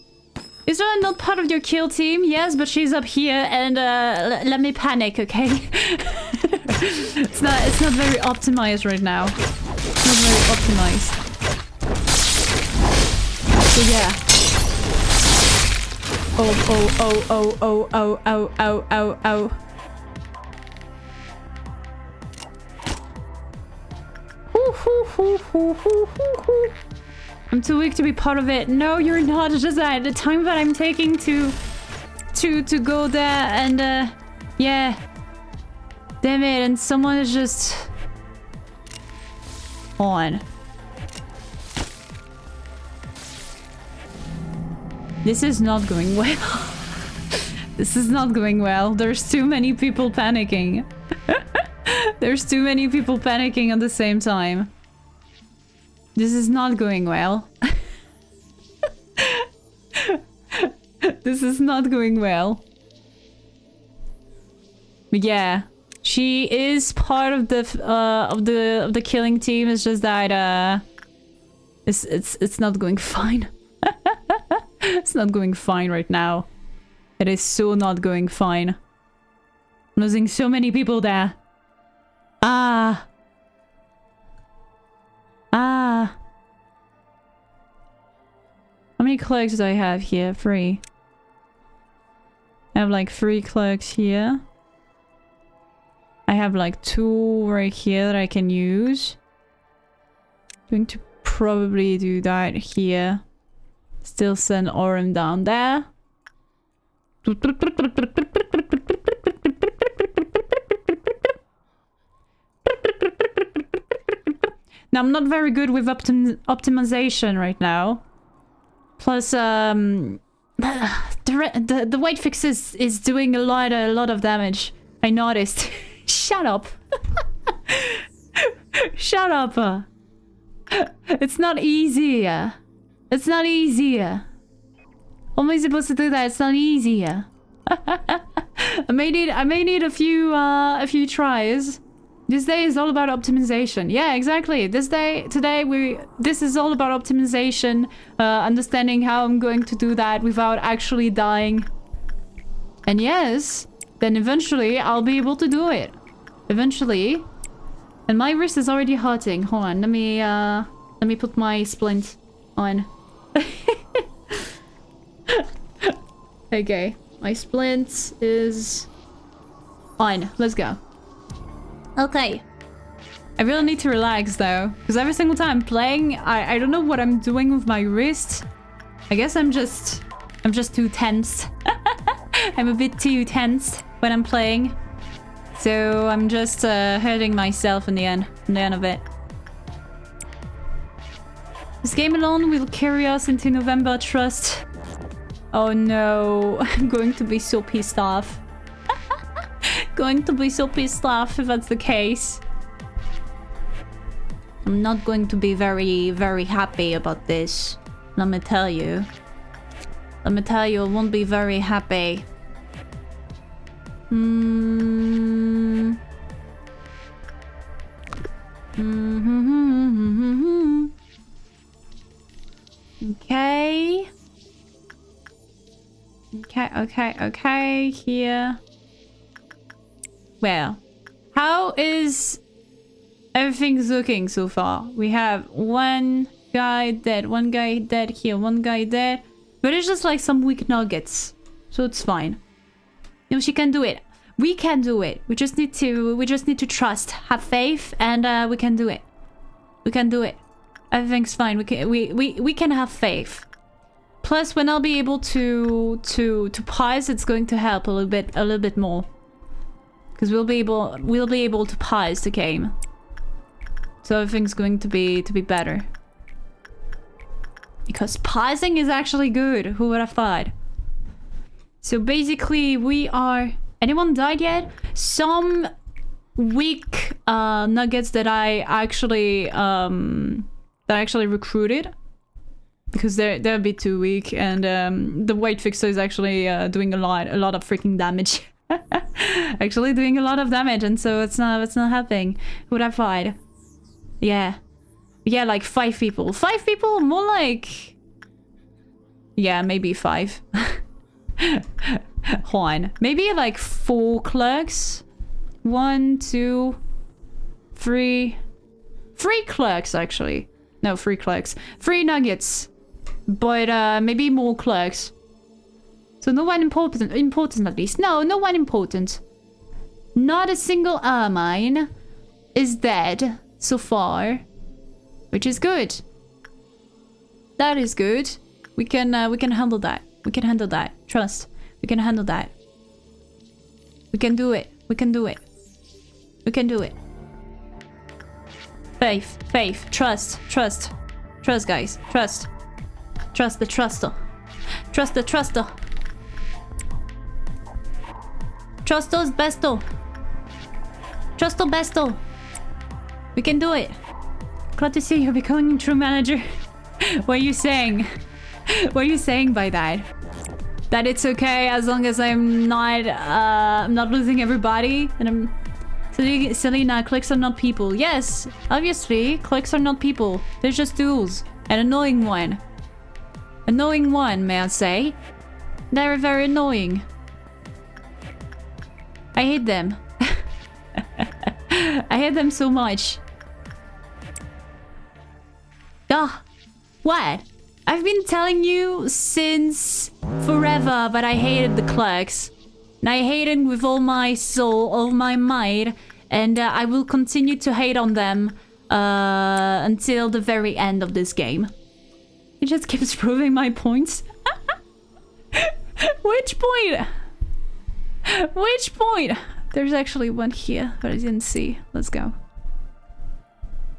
Is Rana not part of your kill team? Yes, but she's up here and let me panic, okay? It's not very optimized right now. It's not very optimized. So yeah. Oh. I'm too weak to be part of it. No, you're not. It's just that the time that I'm taking to go there and yeah. Damn it, and someone is just on. This is not going well. This is not going well. There's too many people panicking. There's too many people panicking at the same time. This is not going well. This is not going well. Yeah, she is part of the killing team. It's just that it's not going fine. It's not going fine right now. It is so not going fine. I'm losing so many people there. Ah. Ah. How many clerks do I have here? 3. I have like 3 clerks here. I have like 2 right here that I can use. Going to probably do that here. Still send Orem down there. Now, I'm not very good with optimization right now. Plus, the white fix is doing a lot of damage. I noticed. Shut up. Shut up. It's not easy. It's not easy. How am I supposed to do that? It's not easy. I may need a few tries. This day is all about optimization. Yeah, exactly. This is all about optimization, understanding how I'm going to do that without actually dying. And yes, then eventually I'll be able to do it. Eventually. And my wrist is already hurting. Hold on, let me put my splint on. Okay, my splint is on. Let's go. Okay. I really need to relax though, because every single time I'm playing, I don't know what I'm doing with my wrist. I guess I'm just too tense. I'm a bit too tense when I'm playing. So I'm just hurting myself in the end of it. This game alone will carry us into November, trust. Oh no, I'm going to be so pissed off. Going to be so pissed off if that's the case. I'm not going to be very happy about this. Let me tell you. Let me tell you, I won't be very happy. Okay. Okay, here. Well, how is everything looking so far? We have one guy dead here, one guy dead. But it's just like some weak nuggets. So it's fine. You know, she can do it. We can do it. We just need to trust, have faith, and we can do it. We can do it. Everything's fine. We can have faith. Plus, when I'll be able to pause, it's going to help a little bit more. Because we'll be able to pause the game. So everything's going to be better. Because pausing is actually good. Who would have thought? So basically, we are... Anyone died yet? Some weak nuggets that I actually recruited. Because they're a bit too weak, and the white fixer is actually doing a lot of freaking damage. Actually doing a lot of damage, and so it's not helping. Who would have thought? Yeah, like 5 people. 5 people, more like... Yeah, maybe 5. Hold on, maybe like 4 clerks. 1, 2, 3. 3 clerks actually. No, 3 clerks. 3 nuggets. But maybe more clerks. So no one important at least. No one important. Not a single ermine is dead so far, which is good. That is good. We can handle that. We can handle that. Trust. We can handle that. We can do it. We can do it. We can do it. Faith. Trust, guys. Trust the truster. Trust the truster. Trusto's besto. Trusto besto. We can do it. Glad to see you're becoming a true manager. What are you saying? What are you saying by that? that it's okay as long as I'm not losing everybody. And I'm... Selena, clicks are not people. Yes, obviously, clicks are not people. They're just tools. An annoying one. Annoying one, may I say. They're very annoying. I hate them. I hate them so much. Ah, what? I've been telling you since forever that I hated the clerks. And I hate them with all my soul, all my might. And I will continue to hate on them until the very end of this game. It just keeps proving my points. Which point? Which point? There's actually one here that I didn't see. Let's go.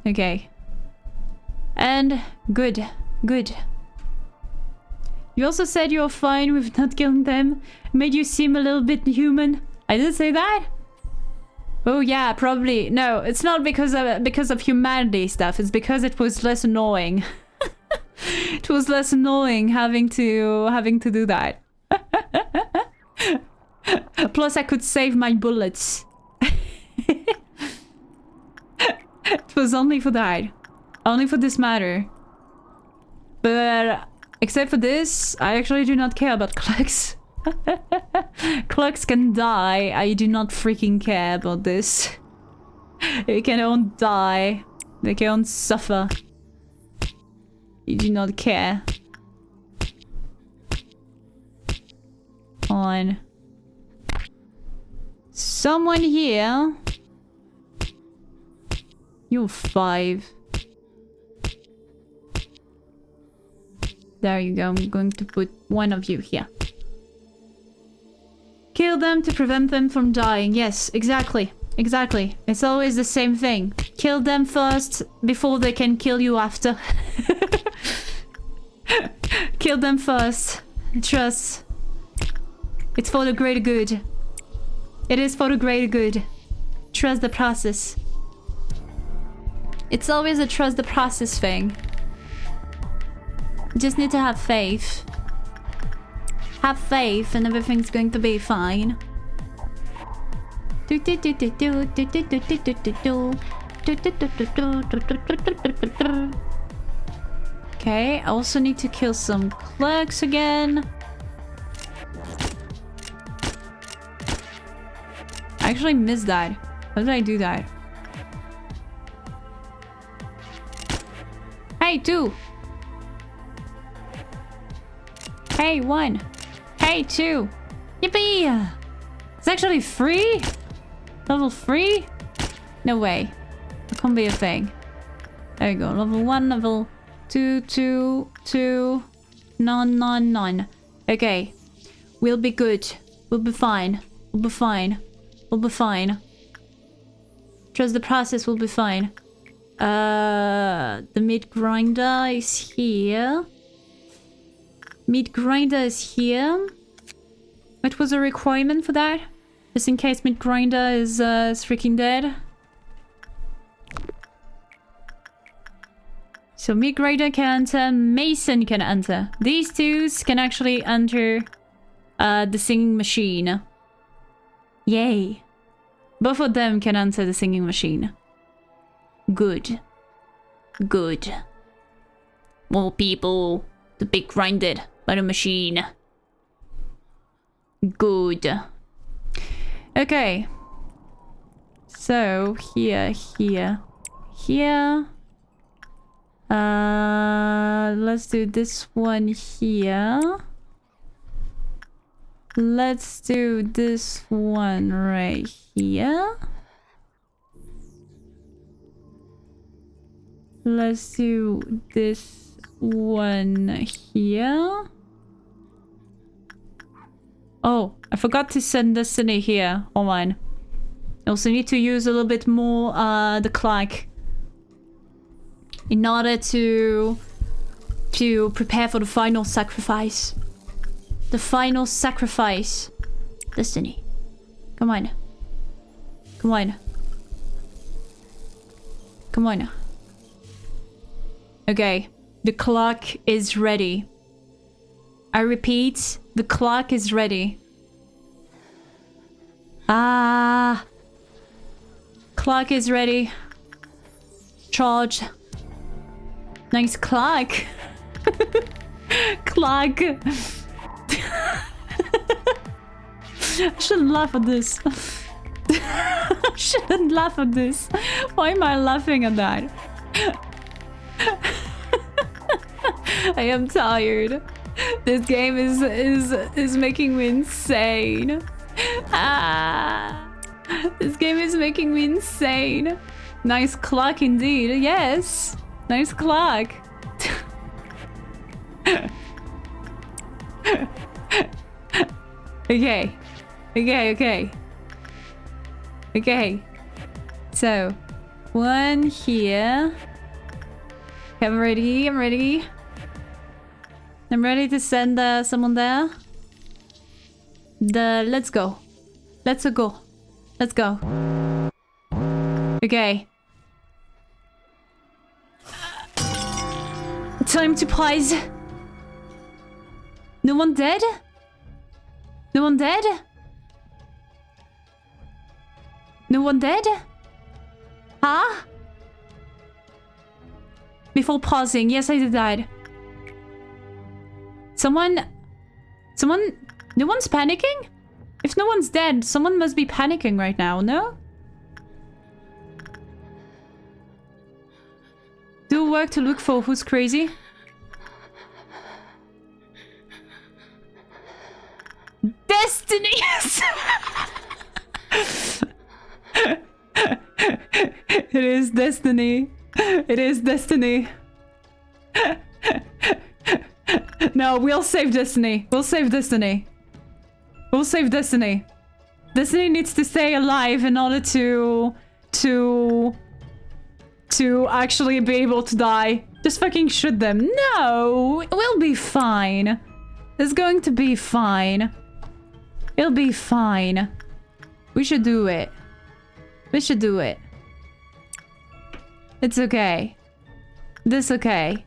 Okay. And good. Good. You also said you're fine with not killing them. Made you seem a little bit human. I didn't say that? Oh yeah, probably. No, it's not because of humanity stuff. It's because it was less annoying. It was less annoying having to do that. Plus, I could save my bullets. It was only for that. Only for this matter. But except for this, I actually do not care about clerks. Clerks can die. I do not freaking care about this. They can all die. They can all suffer. You do not care. On. Someone here. You're 5. There you go. I'm going to put one of you here. Kill them to prevent them from dying. Yes, exactly. Exactly. It's always the same thing. Kill them first before they can kill you after. Kill them first. Trust. It's for the greater good. It is for the greater good. Trust the process. It's always a trust the process thing. You just need to have faith. Have faith and everything's going to be fine. Okay, I also need to kill some clerks again. I actually missed that. How did I do that? Hey, 2! Hey, 1! Hey, 2! Yippee! It's actually 3? Level 3? No way. That can't be a thing. There you go. Level 1, level 2, 2, 2. None, none, none. Okay. We'll be good. We'll be fine. We'll be fine. We'll be fine. Trust the process, we'll be fine. The meat grinder is here. Meat grinder is here. What was a requirement for that? Just in case meat grinder is freaking dead. So meat grinder can enter, Mason can enter. These two can actually enter the singing machine. Yay. Both of them can enter the singing machine. Good. Good. More people to be grinded by the machine. Good. Okay. So, here. Let's do this one here. Let's do this one right here. Let's do this one here. Oh, I forgot to send Destiny here. Hold on. I also need to use a little bit more the clock in order to prepare for the final sacrifice. The final sacrifice. Destiny. Come on. Come on. Come on. Okay. The clock is ready. I repeat, The clock is ready. Ah. Clock is ready. Charge. Nice clock. Clock. I shouldn't laugh at this. I shouldn't laugh at this. Why am I laughing at that? I am tired. This game is making me insane. Ah, this game is making me insane. Nice clock indeed. Yes, nice clock. Okay, okay. Okay, so one here. I'm ready. I'm ready to send someone there. Let's go. Let's go. Let's go. Okay. Time to pause. No one dead? No one dead? No one dead? Huh? Before pausing, yes, I died. Someone... No one's panicking? If no one's dead, someone must be panicking right now, no? Do work to look for who's crazy. Destiny! It is destiny. It is destiny. No, we'll save Destiny. We'll save Destiny. We'll save Destiny. Destiny needs to stay alive in order to actually be able to die. Just fucking shoot them. No, we'll be fine. It's going to be fine. It'll be fine. We should do it. We should do it. It's okay. This okay.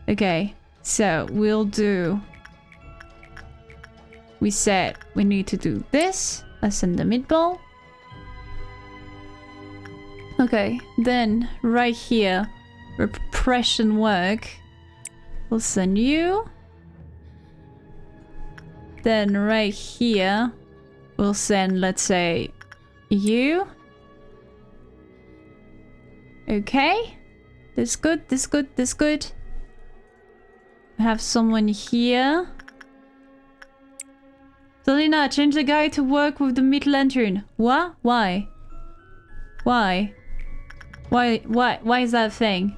Okay, so we'll do... We said we need to do this. Let's send the meatball. Okay, then right here, repression work. We'll send you. Then right here, we'll send, let's say, you. Okay. This good, this good, this good. We have someone here. Selena, change the guy to work with the meat lantern. What? Why? Why? Why is that a thing?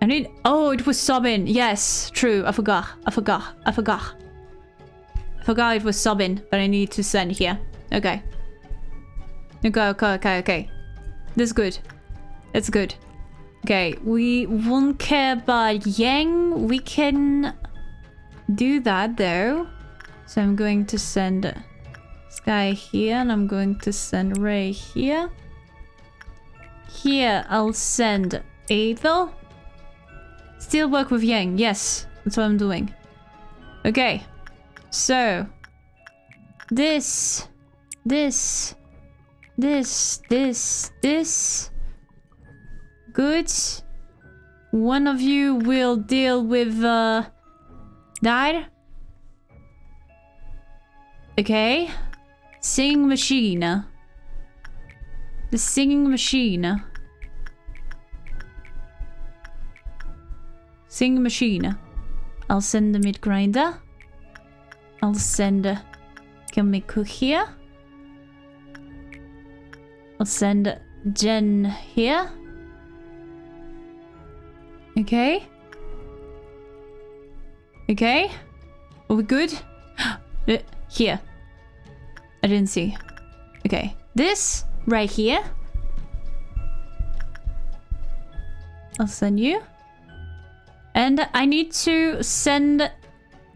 I need... Oh, it was Sobin. Yes, true. I forgot it was Sobin, but I need to send here. Okay. Okay. This is good. It's good. Okay, we won't care about Yang. We can do that though. So I'm going to send this guy here, and I'm going to send Ray here. Here, I'll send Ethel. Still work with Yang. Yes, that's what I'm doing. Okay, so this. Good. One of you will deal with that. Okay. Singing machine. The singing machine. Singing machine. I'll send the meat grinder. I'll send... Can we cook here? I'll send Jen here. Okay. Okay. Are we good? Here. I didn't see. Okay. This right here. I'll send you. And I need to send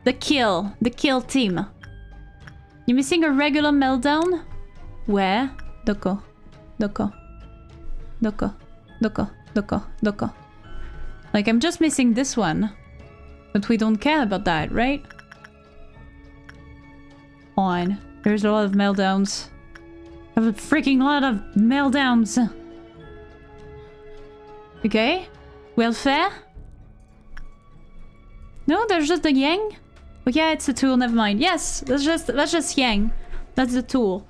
the kill team. You're missing a regular meltdown? Where? Doko. Like, I'm just missing this one. But we don't care about that, right? On. There's a lot of meltdowns. I have a freaking lot of meltdowns. Okay. Welfare? No, there's just the yang? Oh yeah, it's a tool, never mind. Yes, that's just yang. That's the tool.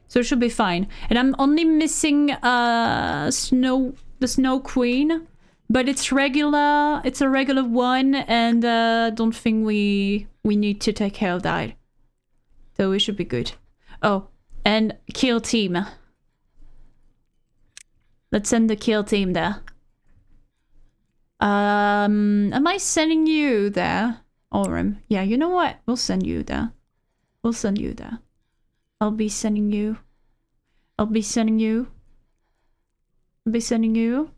So it should be fine. And I'm only missing the Snow Queen. But it's regular. It's a regular one, and don't think we need to take care of that. So we should be good. Oh, and kill team. Let's send the kill team there. Am I sending you there? Orem. Yeah, you know what? We'll send you there. We'll send you there. I'll be sending you. I'll be sending you. I'll be sending you.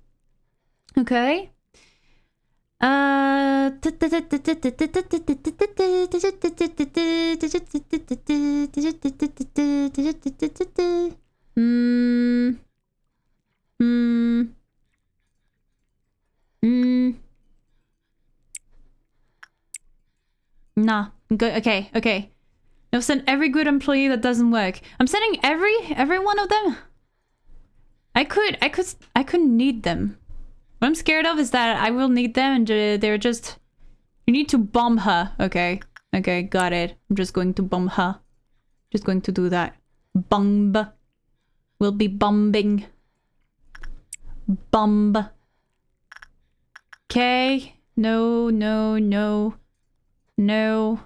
Okay. Nah. Good. Okay. Okay. I've sent every good employee that doesn't work. I'm sending every one of them. I couldn't need them. What I'm scared of is that I will need them and they're just... You need to bomb her. Okay. Okay, got it. I'm just going to bomb her. Just going to do that. Bomb. We'll be bombing. Bomb. Okay. No, no, no. No.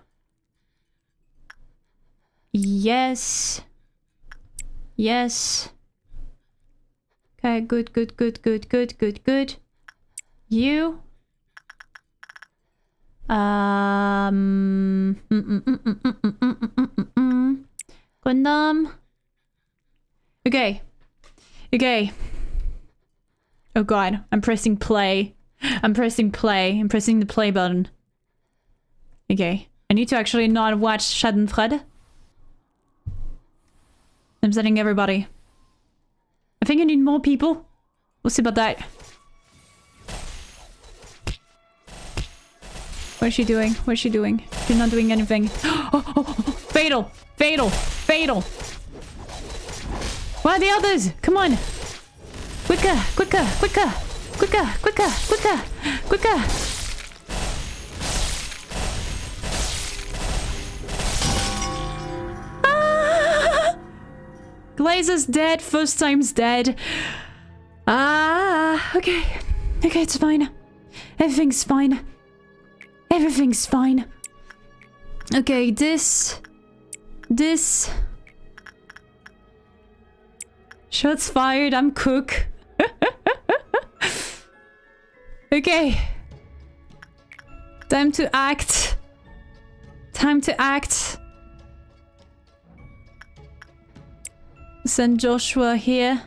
Yes. Yes. Okay, good, good, good, good, good, good, good. You. Condom. Okay. Okay. Oh god, I'm pressing play. I'm pressing play. I'm pressing the play button. Okay. I need to actually not watch Schadenfreude. I'm sending everybody. I think I need more people. We'll see about that. What is she doing? What is she doing? She's not doing anything. Fatal! Fatal! Fatal! Where are the others? Come on! Quicker! Quicker! Quicker! Quicker! Quicker! Quicker! Quicker! Ah! Glazer's dead. First time's dead. Ah! Okay. Okay, it's fine. Everything's fine. Everything's fine. Okay, this. Shots fired, I'm cook. Okay. Time to act. Time to act. Send Joshua here.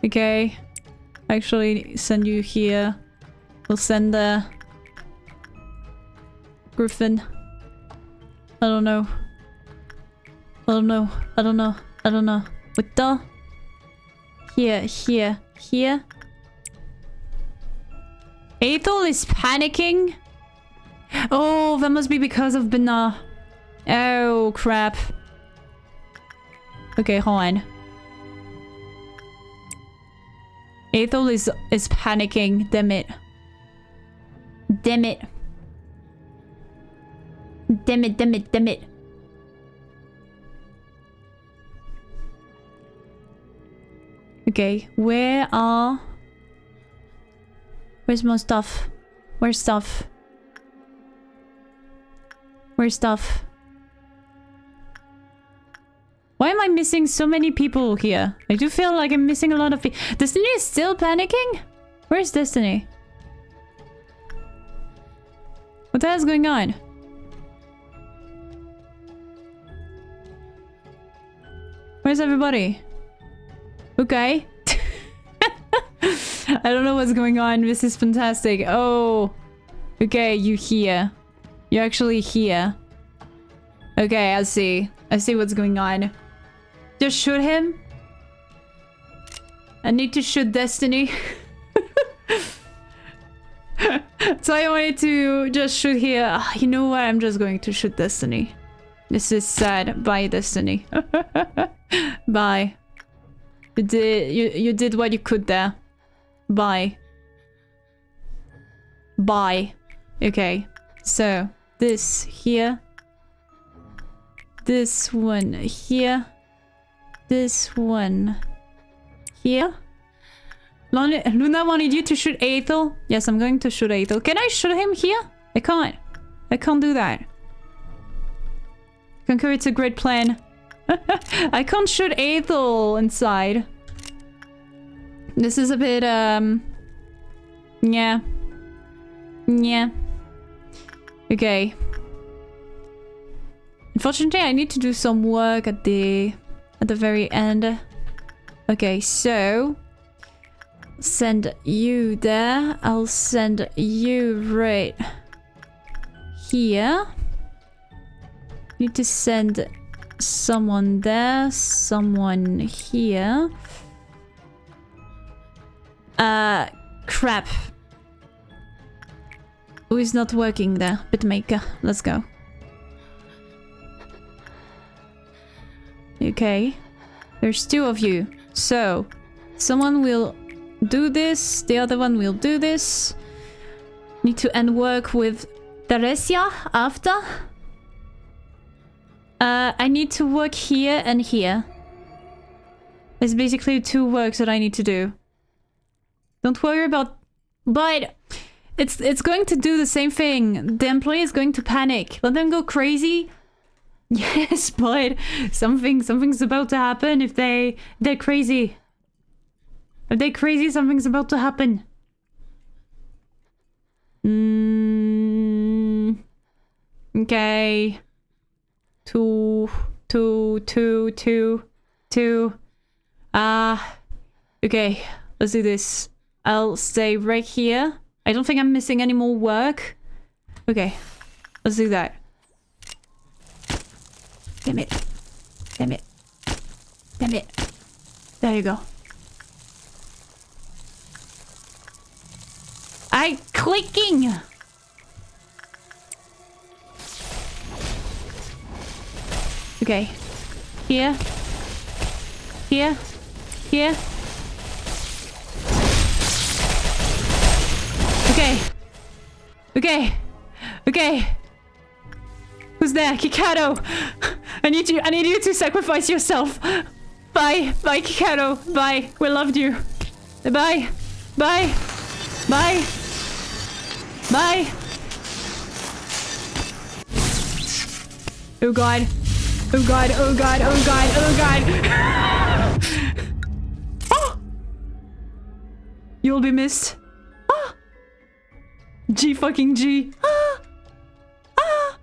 Okay. Actually, send you here. We'll send the Griffin. I don't know. I don't know. I don't know. I don't know. What the? Here, here, here. Ethel is panicking? Oh, that must be because of Binah. Oh, crap. Okay, hold on. Ethel is panicking. Damn it. Damn it. Damn it, damn it, damn it. Okay, where's my stuff? Where's stuff? Where's stuff? Why am I missing so many people here? I do feel like I'm missing a lot of people. Destiny is still panicking? Where's Destiny? What the hell is going on? Where's everybody? Okay. I don't know what's going on. This is fantastic. Oh. Okay, you here. You're actually here. Okay, I see. I see what's going on. Just shoot him? I need to shoot Destiny. So I wanted to just shoot here. You know what? I'm just going to shoot Destiny. This is sad. Bye, Destiny. Bye. You did what you could there. Bye. Bye. Okay. So this here. This one here. This one here. Luna wanted you to shoot Aethel? Yes, I'm going to shoot Aethel. Can I shoot him here? I can't. I can't do that. Conquer, it's a great plan. I can't shoot Aethel inside. This is a bit, yeah. Yeah. Okay. Unfortunately, I need to do some work at the very end. Okay, so... send you there. I'll send you right here. Need to send someone there, someone here. Crap. Who is not working there? Bitmaker. Let's go. Okay. There's two of you. So, someone will do this, the other one will do this. Need to end work with Theresia after. I need to work here and here. There's basically two works that I need to do. Don't worry about... But it's going to do the same thing. The employee is going to panic. Let them go crazy. Yes, but something's about to happen if they're crazy. If they're crazy, something's about to happen. Okay. Two. Okay. Let's do this. I'll stay right here. I don't think I'm missing any more work. Okay. Let's do that. Damn it. Damn it. Damn it. There you go. Clicking! Okay. Here. Here. Here. Okay. Okay. Okay. Who's there? Kikado! I need you to sacrifice yourself. Bye. Bye, Kikado. Bye. We loved you. Bye. Bye. Bye. Bye. Oh god. Oh god, oh god, oh god, oh god. Oh! You'll be missed. Ah! G fucking G. Ah! Ah!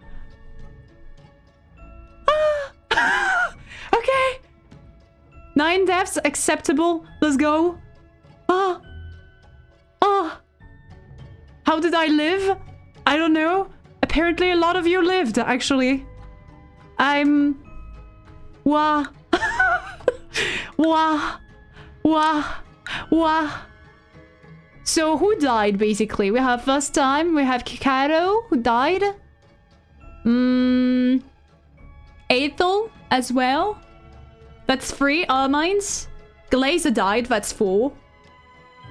Ah! Okay. 9 deaths, acceptable. Let's go. Ah! Ah! How did I live? I don't know. Apparently a lot of you lived, actually. Wah. Wah. Wah. Wah. So who died, basically? We have first time, we have Kikado, who died. Aethel, as well. That's 3 Ermines. Glazer died, that's 4.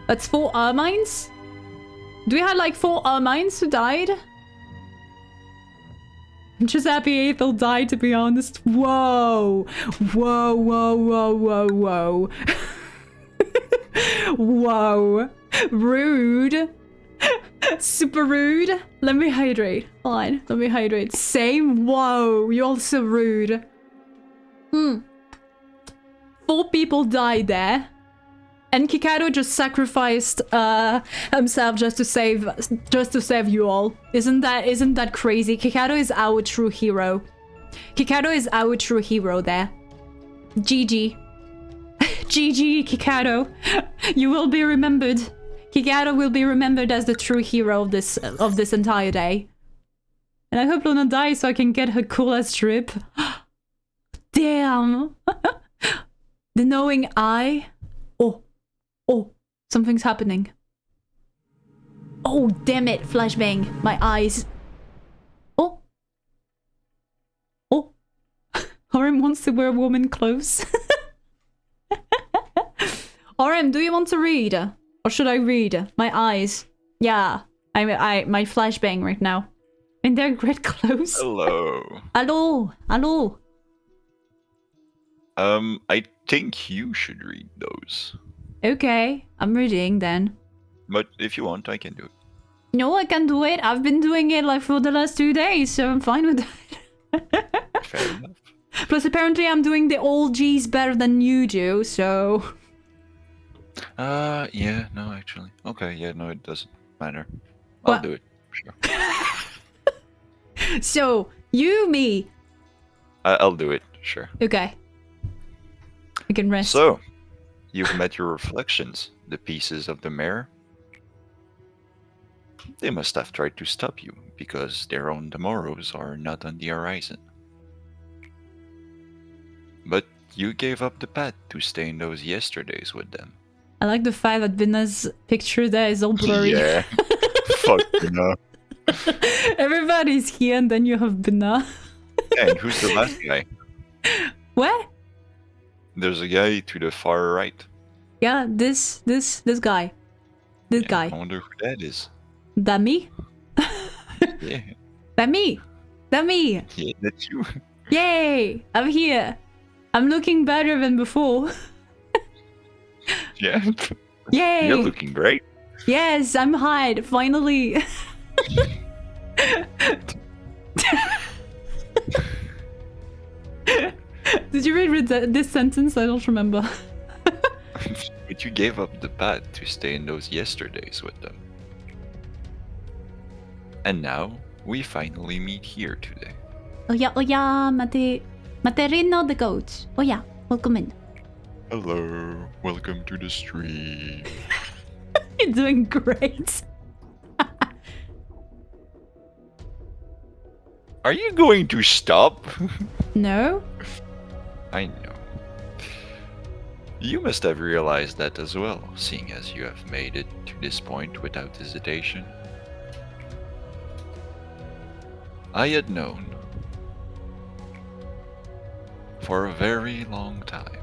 That's 4 Ermines. Do we have like 4 Ermines who died? I'm just happy Aethel died, to be honest. Whoa. Whoa, whoa, whoa, whoa, whoa. Whoa. Rude. Super rude. Let me hydrate. Hold on. Let me hydrate. Same. Whoa. You're also rude. 4 people died there. And Kikado just sacrificed himself just to save you all. Isn't that crazy? Kikado is our true hero. Kikado is our true hero there. GG. GG, Kikado. You will be remembered. Kikado will be remembered as the true hero of this entire day. And I hope Luna dies so I can get her cool ass trip. Damn. The knowing eye. Oh. Oh, something's happening. Oh, damn it, flashbang. My eyes. Oh. Oh. RM wants to wear woman clothes. RM, do you want to read? Or should I read? My eyes. Yeah. My flashbang right now. In their red clothes. Hello. Hello. Hello. I think you should read those. Okay, I'm reading then. But if you want, I can do it. No, I can do it. I've been doing it like for the last 2 days, so I'm fine with that. Fair enough. Plus, apparently, I'm doing the old G's better than you do, so. Yeah, no, actually. Okay, yeah, no, it doesn't matter. I'll do it. Sure. So, you, me. I'll do it, sure. Okay. I can rest. So, you've met your reflections, the pieces of the mirror. They must have tried to stop you, because their own tomorrows are not on the horizon. But you gave up the path to stay in those yesterdays with them. I like the fact that Binah's picture there is all blurry. Yeah. Fuck Binah. Everybody's here and then you have Binah. And who's the last guy? Where? There's a guy to the far right. Yeah, this guy. This Yeah, guy. I wonder who that is. That me? Yeah. That me? That me? Yeah, that's you. Yay! I'm here. I'm looking better than before. Yeah. Yay! You're looking great. Yes, I'm hot, finally. Did you read this sentence? I don't remember. But you gave up the path to stay in those yesterdays with them. And now, we finally meet here today. Oh yeah, Materino the goat. Oh yeah, welcome in. Hello, welcome to the stream. You're doing great. Are you going to stop? No? I know. You must have realized that as well, seeing as you have made it to this point without hesitation. I had known for a very long time.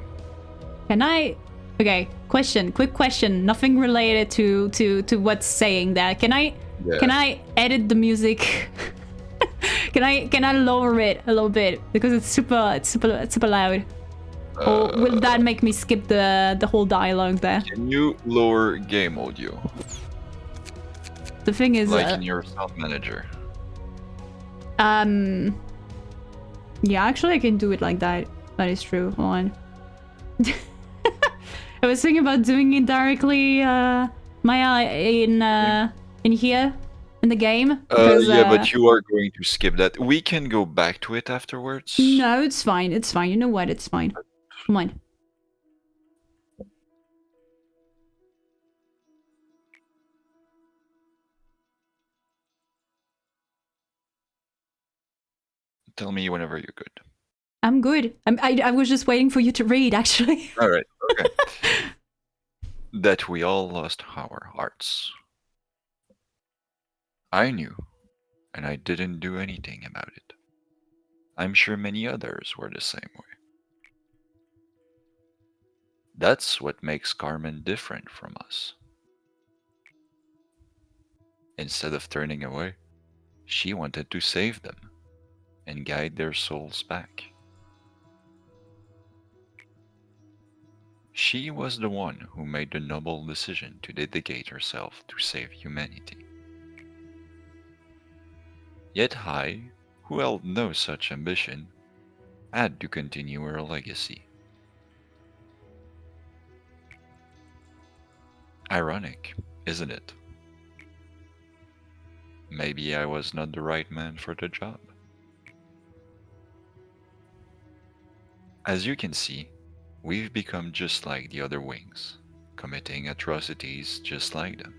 Can I? Okay, quick question. Nothing related to what's saying there. Can I? Yeah. Can I edit the music? Can I lower it a little bit because it's super loud? Or will that make me skip the whole dialogue there? Can you lower game audio? The thing is, Like in your sound manager. yeah, actually I can do it like that. That is true. Hold on. I was thinking about doing it directly, Maya, in here, in the game. Because, Yeah, but you are going to skip that. We can go back to it afterwards. No, it's fine. It's fine. You know what? It's fine. Come on. Tell me whenever you're good. I'm good. I was just waiting for you to read, actually. All right. Okay. That we all lost our hearts. I knew, and I didn't do anything about it. I'm sure many others were the same way. That's what makes Carmen different from us. Instead of turning away, she wanted to save them and guide their souls back. She was the one who made the noble decision to dedicate herself to save humanity. Yet I, who held no such ambition, had to continue her legacy. Ironic, isn't it? Maybe I was not the right man for the job. As you can see, we've become just like the other wings, committing atrocities just like them.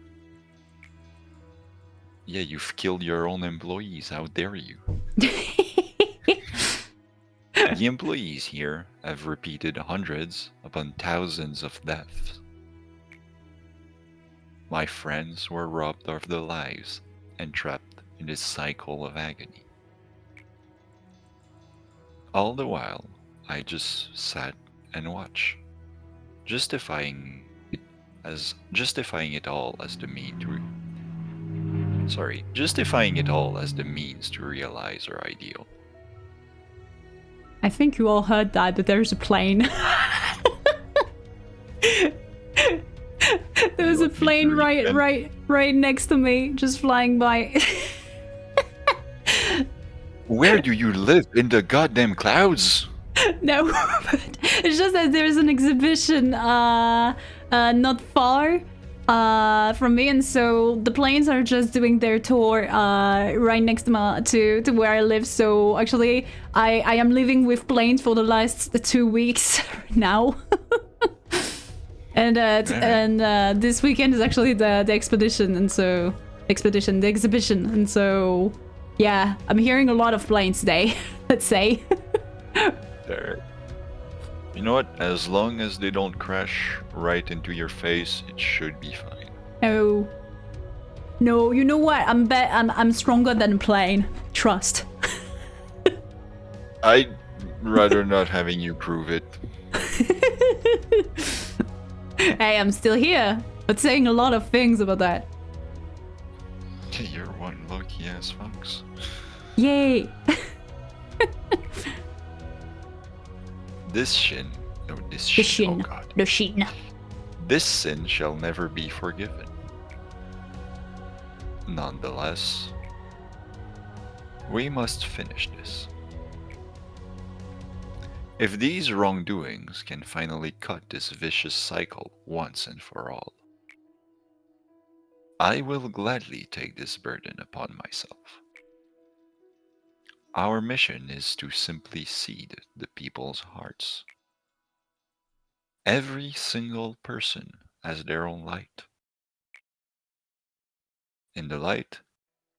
Yeah, you've killed your own employees, how dare you? The employees here have repeated hundreds upon thousands of deaths. My friends were robbed of their lives and trapped in this cycle of agony. All the while, I just sat and watched, justifying it all as the means to realize our ideal. I think you all heard that, but there's a plane. There was a plane right next to me, just flying by. Where do you live? In the goddamn clouds? No, but it's just that there's an exhibition not far from me, and so the planes are just doing their tour right next to where I live. So actually, I am living with planes for the last 2 weeks now. And this weekend is actually the exhibition, and so yeah, I'm hearing a lot of planes today. Let's say. There. You know what? As long as they don't crash right into your face, it should be fine. Oh. No, you know what? I'm stronger than a plane. Trust. I'd rather not having you prove it. Hey, I'm still here, but saying a lot of things about that. You're one lucky ass fox. Yay! This sin, oh god. The shin. This sin shall never be forgiven. Nonetheless, we must finish this. If these wrongdoings can finally cut this vicious cycle once and for all, I will gladly take this burden upon myself. Our mission is to simply seed the people's hearts. Every single person has their own light. In the light,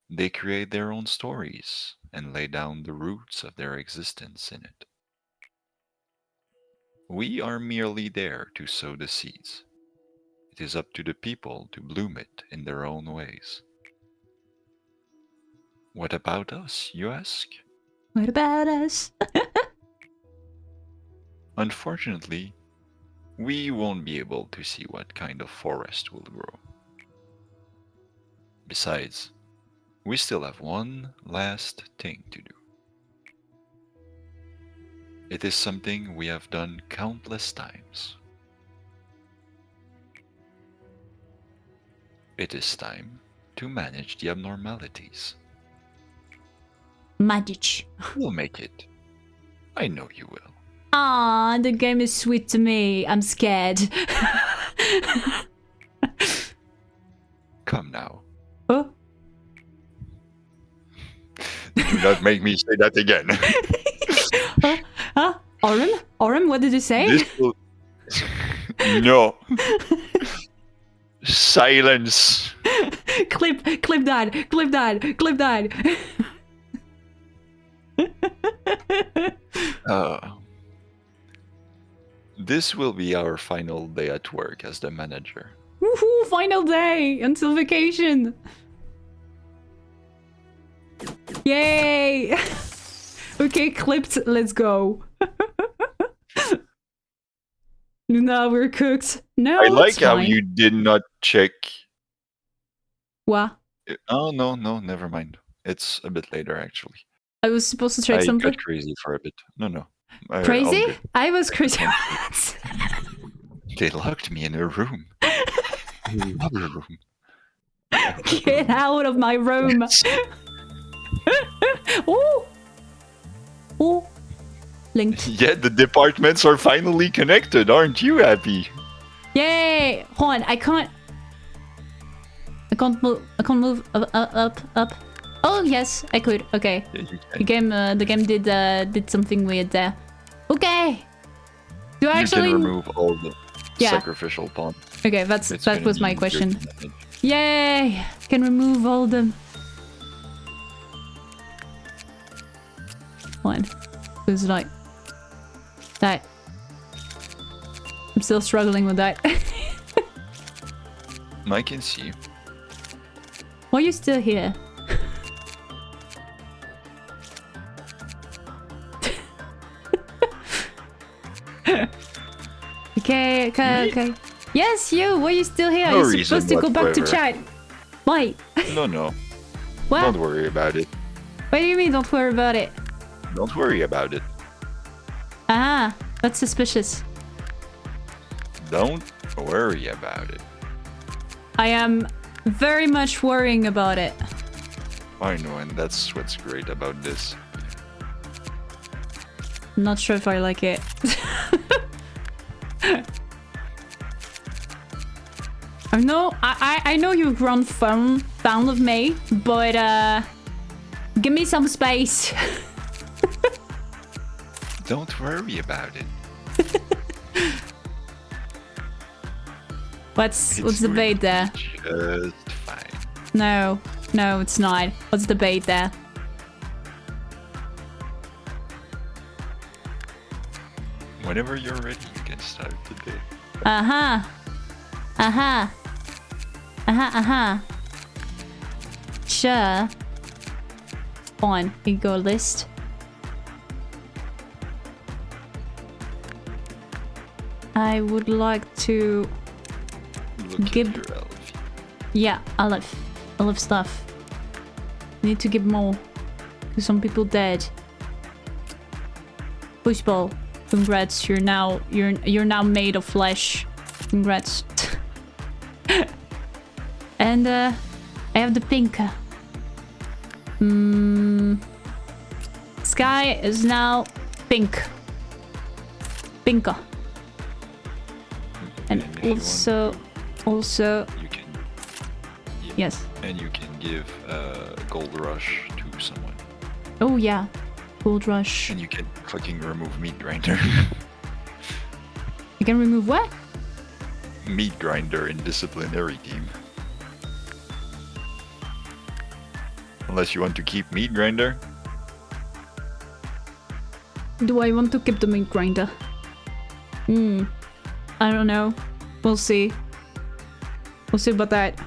they create their own stories and lay down the roots of their existence in it. We are merely there to sow the seeds. It is up to the people to bloom it in their own ways. What about us, you ask? What about us? Unfortunately, we won't be able to see what kind of forest will grow. Besides, we still have one last thing to do. It is something we have done countless times. It is time to manage the abnormalities. Magic. We'll make it. I know you will. Ah, the game is sweet to me. I'm scared. Come now. Oh? Do not make me say that again. Huh? Oren, what did you say? This will... No. Silence. clip that. This will be our final day at work as the manager. Woohoo! Final day until vacation. Yay! Okay, clipped. Let's go. Now we're cooked. No, I like it's how fine. you did not check. What? Oh, no, never mind. It's a bit later, actually. I was supposed to check I something. got crazy for a bit. No. All Crazy? good. I was crazy. They locked me in a room. Another room. Get out of my room. Oh! Oh! Linked. Yeah, the departments are finally connected. Aren't you happy? Yay! Hold on, I can't move up. Oh yes, I could. Okay. Yeah, you can. The game did something weird there. Okay. Do I actually You can remove all the sacrificial pawns. Okay, that was my question. Yay! Can remove all them. One. Who's like that? I'm still struggling with that. I can see. Why are you still here? Okay. Yes, you. Why are you still here? No You're reason supposed to go back to whatsoever. chat. Why? No. What? Don't worry about it. What do you mean? Don't worry about it. Don't worry about it. Ah, that's suspicious. Don't worry about it. I am very much worrying about it. I know, and that's what's great about this. I'm not sure if I like it. I know you've grown fond of me, but give me some space. Don't worry about it. What's It's the going bait to there? be just fine. No, it's not. What's the bait there? Whenever you're ready, you can start the day. Sure. On, ego list. I would like to Look give. at your elf. Yeah, Olive stuff. Need to give more. Cause some people dead. Pushball. Congrats, you're now made of flesh. Congrats. And I have the pink. Sky is now pink. Pinka. And if you also you can. Yeah. yes. And you can give Gold Rush to someone. Oh yeah. Gold Rush. And you can fucking remove Meat Grinder. You can remove what? Meat Grinder in Disciplinary Team. Unless you want to keep Meat Grinder. Do I want to keep the meat grinder? I don't know. We'll see. We'll see about that.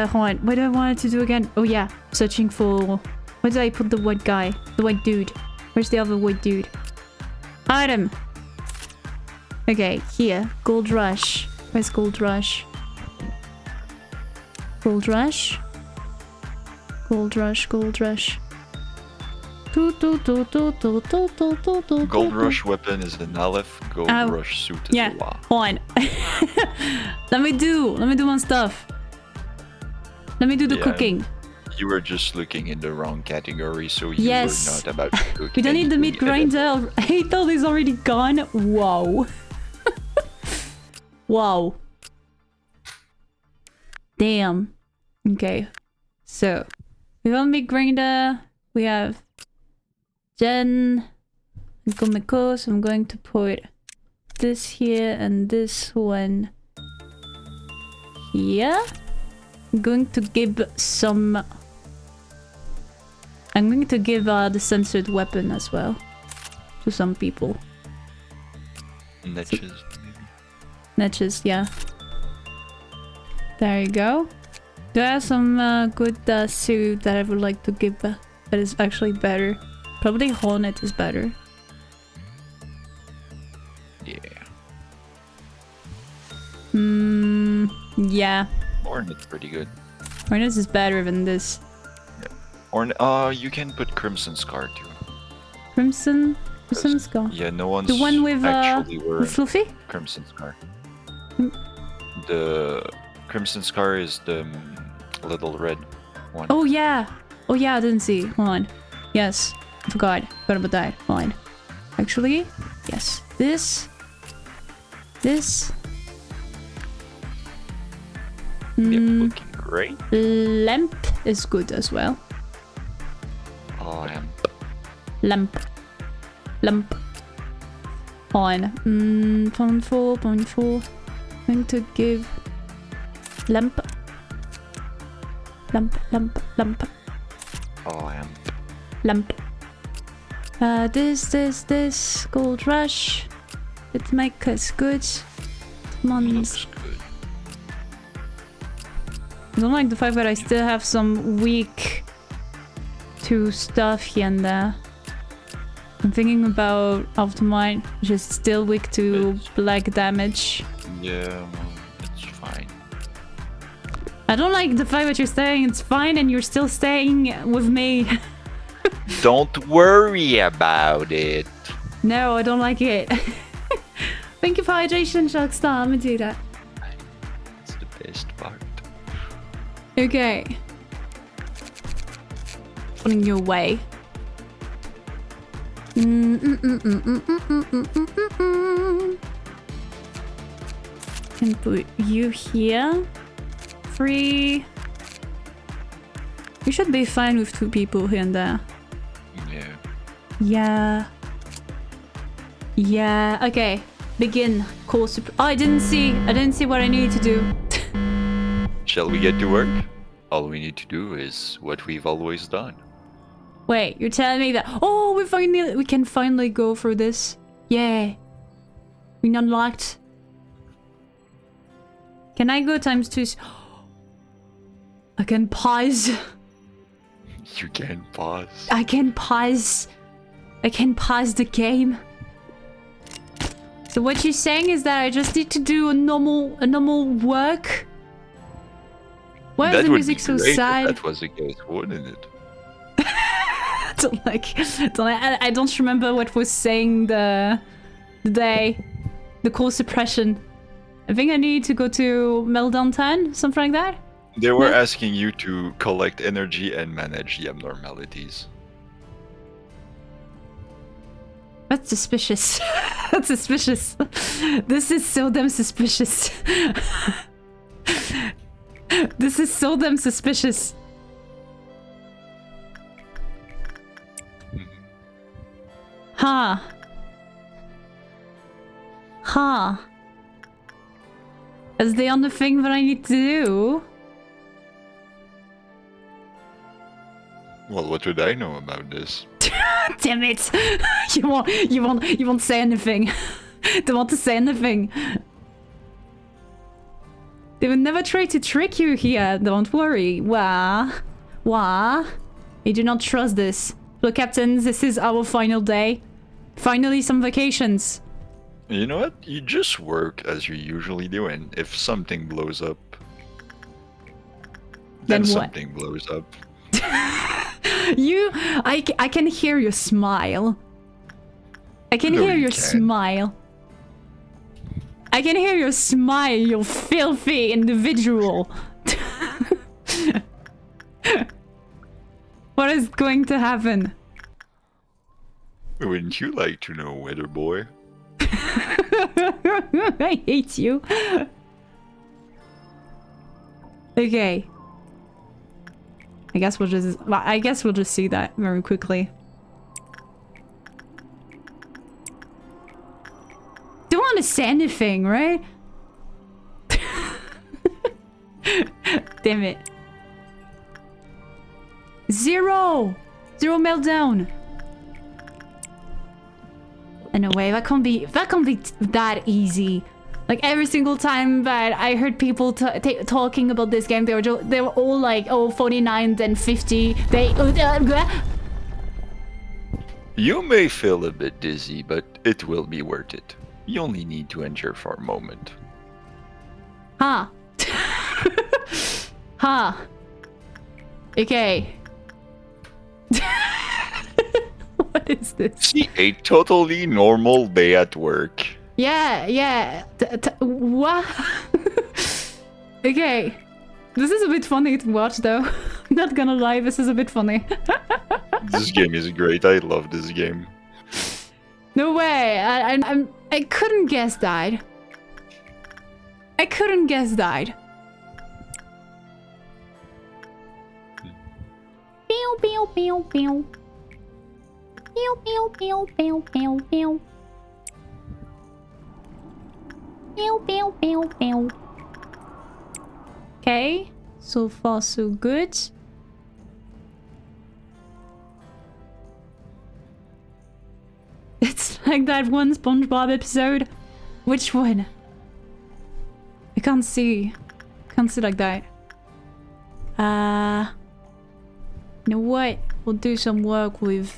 Hold on. What do I want to do again? Oh yeah, searching for. Where did I put the white guy? The white dude. Where's the other white dude? Item. Okay, here. Gold Rush. Where's Gold Rush? Gold Rush. Gold Rush. Gold Rush. Gold Rush weapon is an Aleph. Gold Rush suit is yeah. a Wa. Hold on. Let me do my stuff. Let me do the cooking. You were just looking in the wrong category, so you were not about to cook. We don't need the meat grinder. Hatel is already gone. Wow. Wow. Damn. Okay. So, we have meat grinder. We have Jen. Gomeko. So I'm going to put this here and this one here. I'm going to give some. I'm going to give the censored weapon as well to some people. Netches, maybe. Netches, yeah. There you go. There are some good suit that I would like to give that is actually better. Probably Hornet is better. Yeah. Yeah. Hornet's pretty good. Hornet is better than this. You can put Crimson Scar too. Crimson Scar. Yeah, no one's the one with actually wearing Fluffy? Crimson Scar. The Crimson Scar is the little red one. Oh yeah, I didn't see. Hold on. Yes, I forgot about that. Hold on. Actually, yes. This. Looking great. Lamp is good as well. Oh, Lamp. On. 0.4. Going to give lamp. Oh, Lamp. This. Gold Rush. It make us good. Come on. Looks good. I don't like the fact that I still have some weak to stuff here and there. I'm thinking about Aftermind, which is still weak to black damage. Yeah, well, it's fine. I don't like the fact that you're saying it's fine and you're still staying with me. Don't worry about it. No, I don't like it. Thank you for hydration, Sharkstar. I'm gonna do that. It's the best part. Okay. Putting you away. Can put you here. 3. We should be fine with 2 people here and there. Yeah. Yeah. Yeah. Okay. Begin. Course. Oh, I didn't see what I needed to do. Shall we get to work? All we need to do is what we've always done. Wait, you're telling me that? Oh, we can finally go through this. Yeah. We unlocked. Can I go ×2? I can pause. You can pause. I can pause. I can pause the game. So what you're saying is that I just need to do a normal work? Why is the music so sad? That was the case, wouldn't it? I don't remember what was saying the core suppression. I think I need to go to Meltdown 10, something like that. They were asking you to collect energy and manage the abnormalities. That's suspicious. That's suspicious. This is so damn suspicious. This is so damn suspicious. Huh. Huh. Is the only thing that I need to do? Well, what would I know about this? Damn it! You won't say anything. Don't want to say anything. They would never try to trick you here. Don't worry. Wah. I do not trust this. Look, captains, this is our final day. Finally, some vacations. You know what? You just work as you usually do, and if something blows up, then something blows up. I can hear your smile. I can hear your smile. I can hear your smile, you filthy individual. What is going to happen? Wouldn't you like to know, weather boy? I hate you. Okay. I guess we'll just see that very quickly. Don't want to say anything, right? Damn it. Zero meltdown. In a way, that can't be that easy. Like every single time that I heard people talking about this game, they were all like, oh, 49 then 50. You may feel a bit dizzy, but it will be worth it. You only need to endure for a moment. Huh. Huh. Okay. What is this? See, a totally normal day at work. Yeah. What? Okay. This is a bit funny to watch, though. I'm not gonna lie, this is a bit funny. This game is great. I love this game. No way. I couldn't guess that. I couldn't guess that. Pew pew pew pew. Pew pew pew pew pew pew. Pew pew pew pew. Okay, so far so good. It's like that one SpongeBob episode. Which one? I can't see. Can't see like that. You know what? We'll do some work with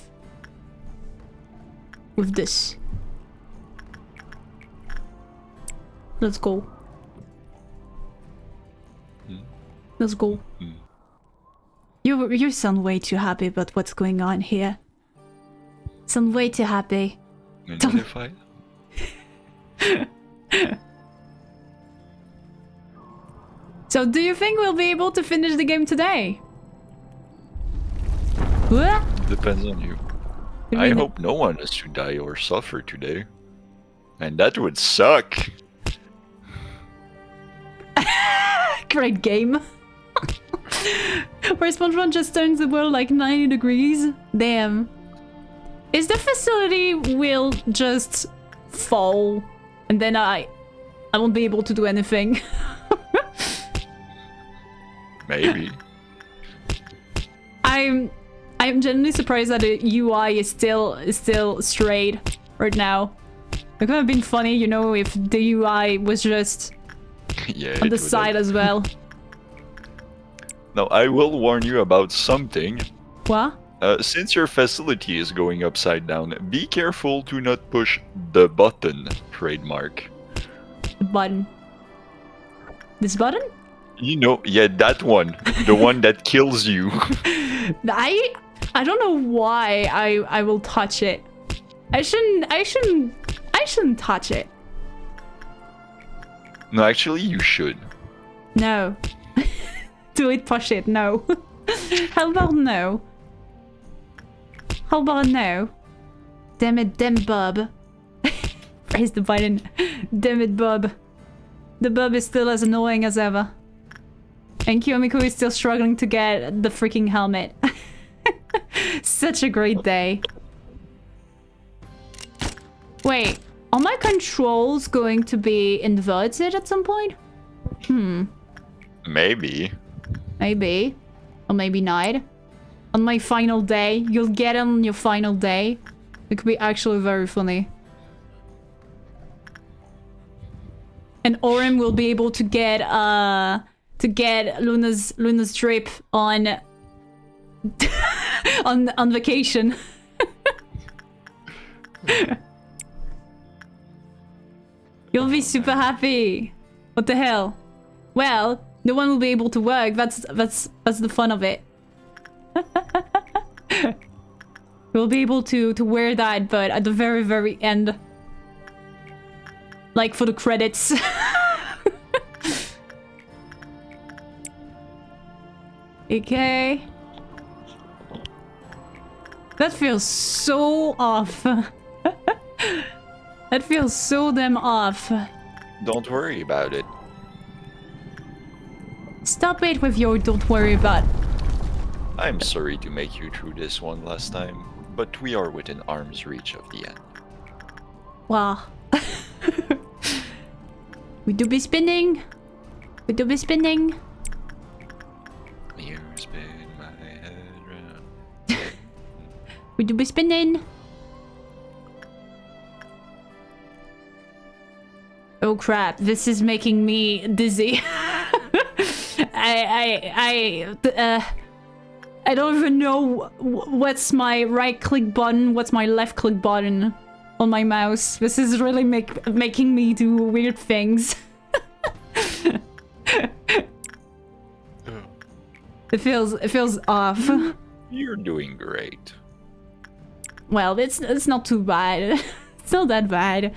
this. Let's go. Let's go. You sound way too happy about what's going on here. Sound way too happy. Notified? So, do you think we'll be able to finish the game today? What? Depends on you. I hope no one has to die or suffer today. And that would suck. Great game. Where SpongeBob just turns the world like 90 degrees. Damn. Is the facility will just fall and then I won't be able to do anything? Maybe. I'm genuinely surprised that the UI is still straight right now. It could have been funny, you know, if the UI was just Yeah, on the side as well. Now, I will warn you about something. What? Since your facility is going upside down, be careful to not push the button, trademark. The button. This button? You know, yeah, that one. The one that kills you. I don't know why I will touch it. I shouldn't touch it. No, actually, you should. No. Do it, push it, no. How about no? How about no? Damn it, damn bub. Praise the button. Damn it, bub. The bub is still as annoying as ever. And Kiyomiko is still struggling to get the freaking helmet. Such a great day. Wait, are my controls going to be inverted at some point? Maybe. Maybe. Or maybe not. On my final day. You'll get it on your final day. It could be actually very funny. And Orim will be able to get Luna's trip on on vacation. You'll be super happy. What the hell? Well, no one will be able to work. That's the fun of it. We'll be able to wear that, but at the very end. Like for the credits. Okay. That feels so off. That feels so damn off. Don't worry about it. Stop it with your don't worry about. I'm sorry to make you through this one last time, but we are within arm's reach of the end. Wow. We do be spinning. We do be spinning. You spin my head round. We do be spinning. Oh crap, this is making me dizzy. I don't even know what's my right click button, what's my left click button on my mouse. This is really making me do weird things. It feels off. You're doing great. Well, it's not too bad. It's not that bad.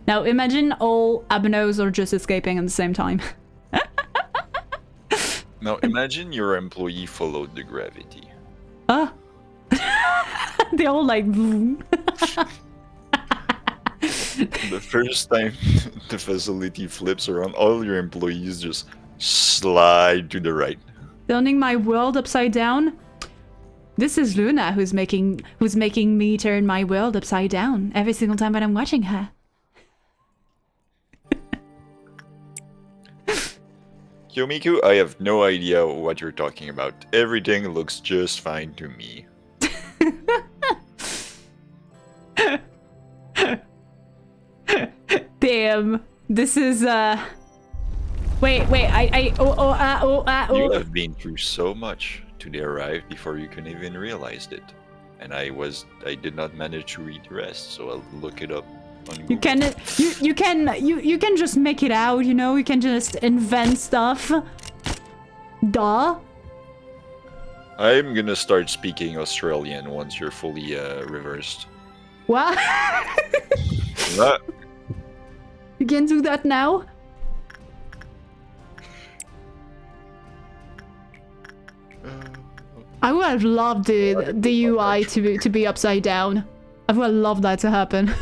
Now imagine all Abanos are just escaping at the same time. Now imagine your employee followed the gravity. Ah. They all like boom. The first time the facility flips around, all your employees just slide to the right. Turning my world upside down. This is Luna who's making me turn my world upside down every single time that I'm watching her. Yomiku, I have no idea what you're talking about. Everything looks just fine to me. Damn. Damn. This is Wait, You have been through so much to the arrive before you can even realized it. And I did not manage to read the rest, so I'll look it up on Google. You can just make it out, you know, you can just invent stuff. Duh. I'm gonna start speaking Australian once you're fully reversed. What? What? You can do that now? I would have loved the UI to be upside down. I would have loved that to happen.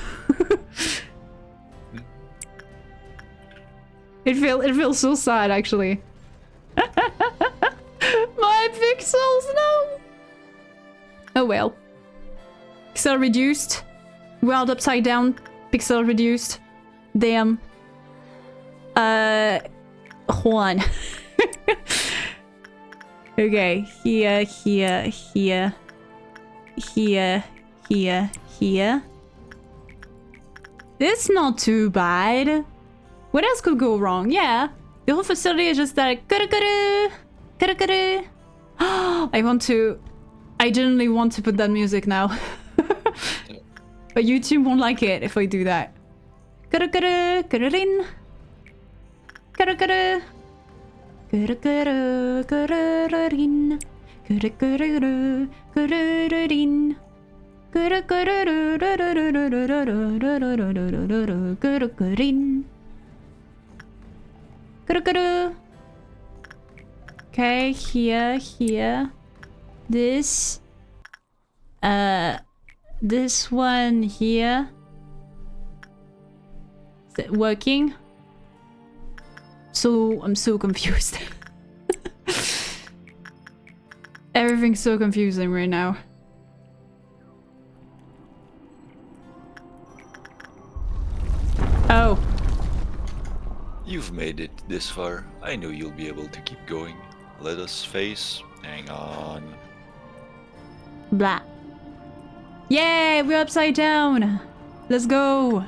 It feels so sad, actually. My pixels, no! Oh well. Pixel reduced. World upside down. Pixel reduced. Damn. Hold on. Okay, here. It's not too bad. What else could go wrong? Yeah, the whole facility is just like I genuinely want to put that music now. But YouTube won't like it if I do that. Okay, here. This one here. Is it working? I'm so confused. Everything's so confusing right now. Oh. You've made it this far. I know you'll be able to keep going. Let us face. Hang on. Blah. Yay, we're upside down. Let's go.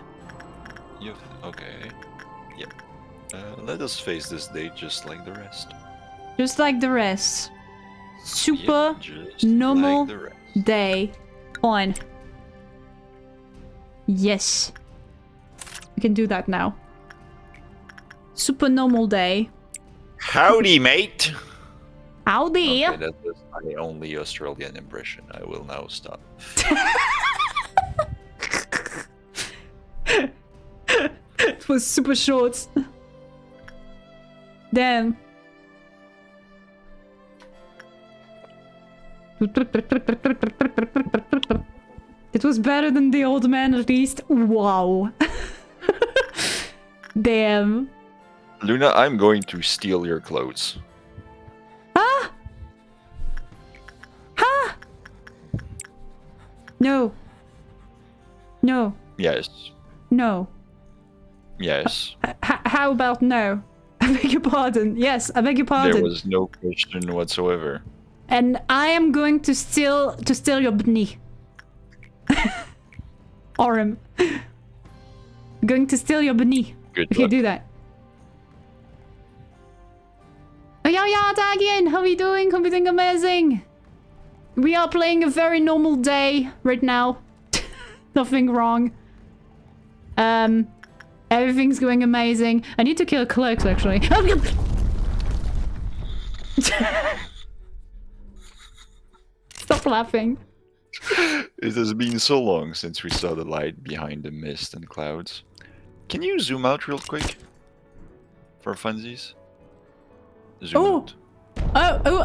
Okay. Yep. Let us face this day just like the rest. Just like the rest. Super just normal like the rest. day on. Yes. We can do that now. Super normal day. Howdy, mate! Howdy! Okay, that was my only Australian impression. I will now stop. It was super short. Damn. It was better than the old man at least. Wow. Damn. Luna, I'm going to steal your clothes. Ah! Ha! No. No. Yes. No. Yes. How about no? I beg your pardon. Yes, I beg your pardon. There was no question whatsoever. And I am going to steal your Binah. Orem. Going to steal your Binah. Good if luck. you do that. Oh yeah, Dagian, how are you doing? Hope you're doing amazing. We are playing a very normal day right now. Nothing wrong. Everything's going amazing. I need to kill clerks actually. Stop laughing. It has been so long since we saw the light behind the mist and clouds. Can you zoom out real quick? For funsies? Zoom out. Oh.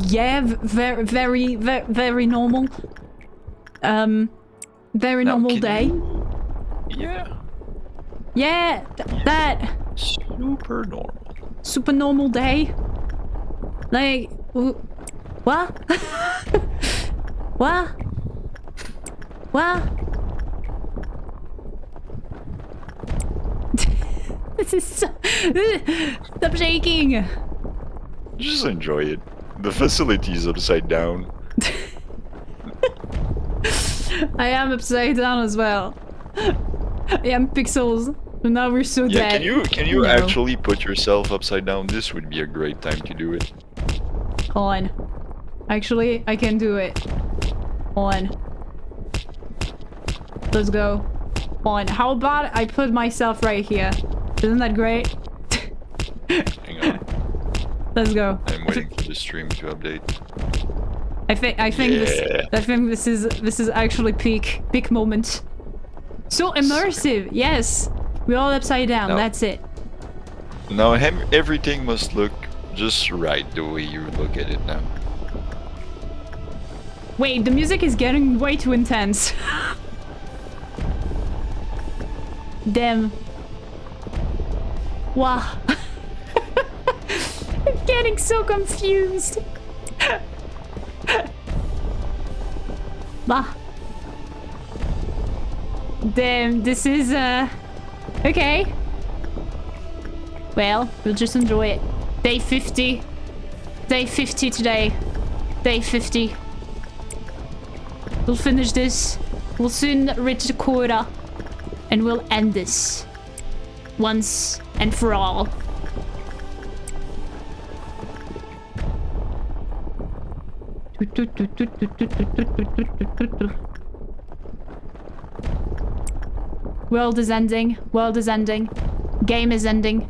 Yeah, very normal. Very normal day. Yeah. Yeah, that. Super normal. Super normal day. Like, what? What? What? This is so... Stop shaking! Just enjoy it. The facility is upside down. I am upside down as well. I am pixels. And now we're so Yeah, dead. can you No. actually put yourself upside down? This would be a great time to do it. Hold on. Actually, I can do it. Hold on. Let's go. Hold on. How about I put myself right here? Isn't that great? Hang on. Let's go. I'm waiting for the stream to update. I think this is actually peak moment. So immersive. Yes. We're all upside down. No. That's it. Now everything must look just right the way you look at it now. Wait, the music is getting way too intense. Damn. Wow. I'm getting so confused. Bah. Damn, this is okay. Well, we'll just enjoy it. Day 50. Day 50 today. Day 50. We'll finish this. We'll soon reach the quota. And we'll end this. Once and for all. World is ending. World is ending. Game is ending.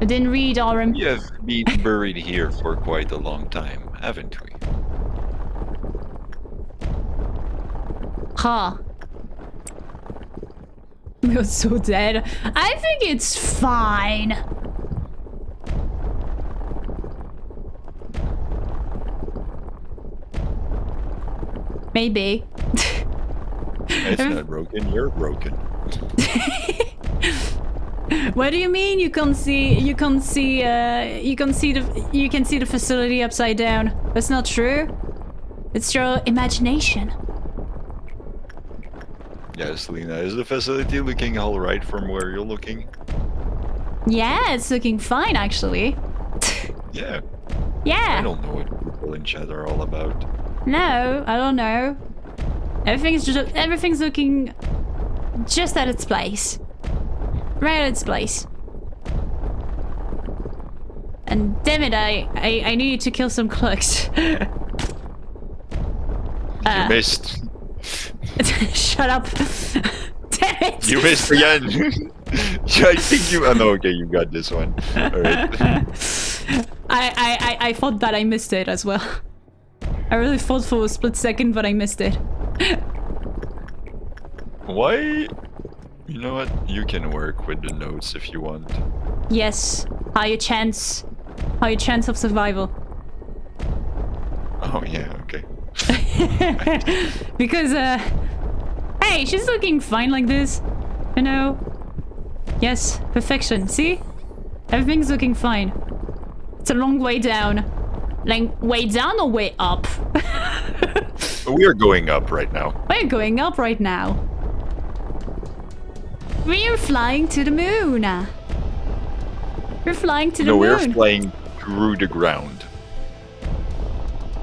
I didn't read Aram. We have been buried here for quite a long time, haven't we? Huh. We're so dead. I think it's fine. Maybe. It's not broken, you're broken. What do you mean you can see the facility upside down? That's not true. It's your imagination. Yes, Lena, is the facility looking alright from where you're looking? Yeah, it's looking fine actually. Yeah. Yeah. I don't know what people in chat are all about. No, I don't know. Everything's looking just at its place. Right at its place. And damn it, I need to kill some clerks. You missed. Shut up. Damn it. You missed again. Yeah, I think you. Oh no, okay, you got this one. Alright. I thought that I missed it as well. I really thought for a split second, but I missed it. Why? You know what? You can work with the notes if you want. Yes. Higher chance of survival. Oh yeah, okay. Because, hey, she's looking fine like this. You know? Yes, perfection. See? Everything's looking fine. It's a long way down. Like, way down or way up? We are going up right now. We're going up right now. We're flying to the moon. We're flying to the No, moon. we're flying through the ground.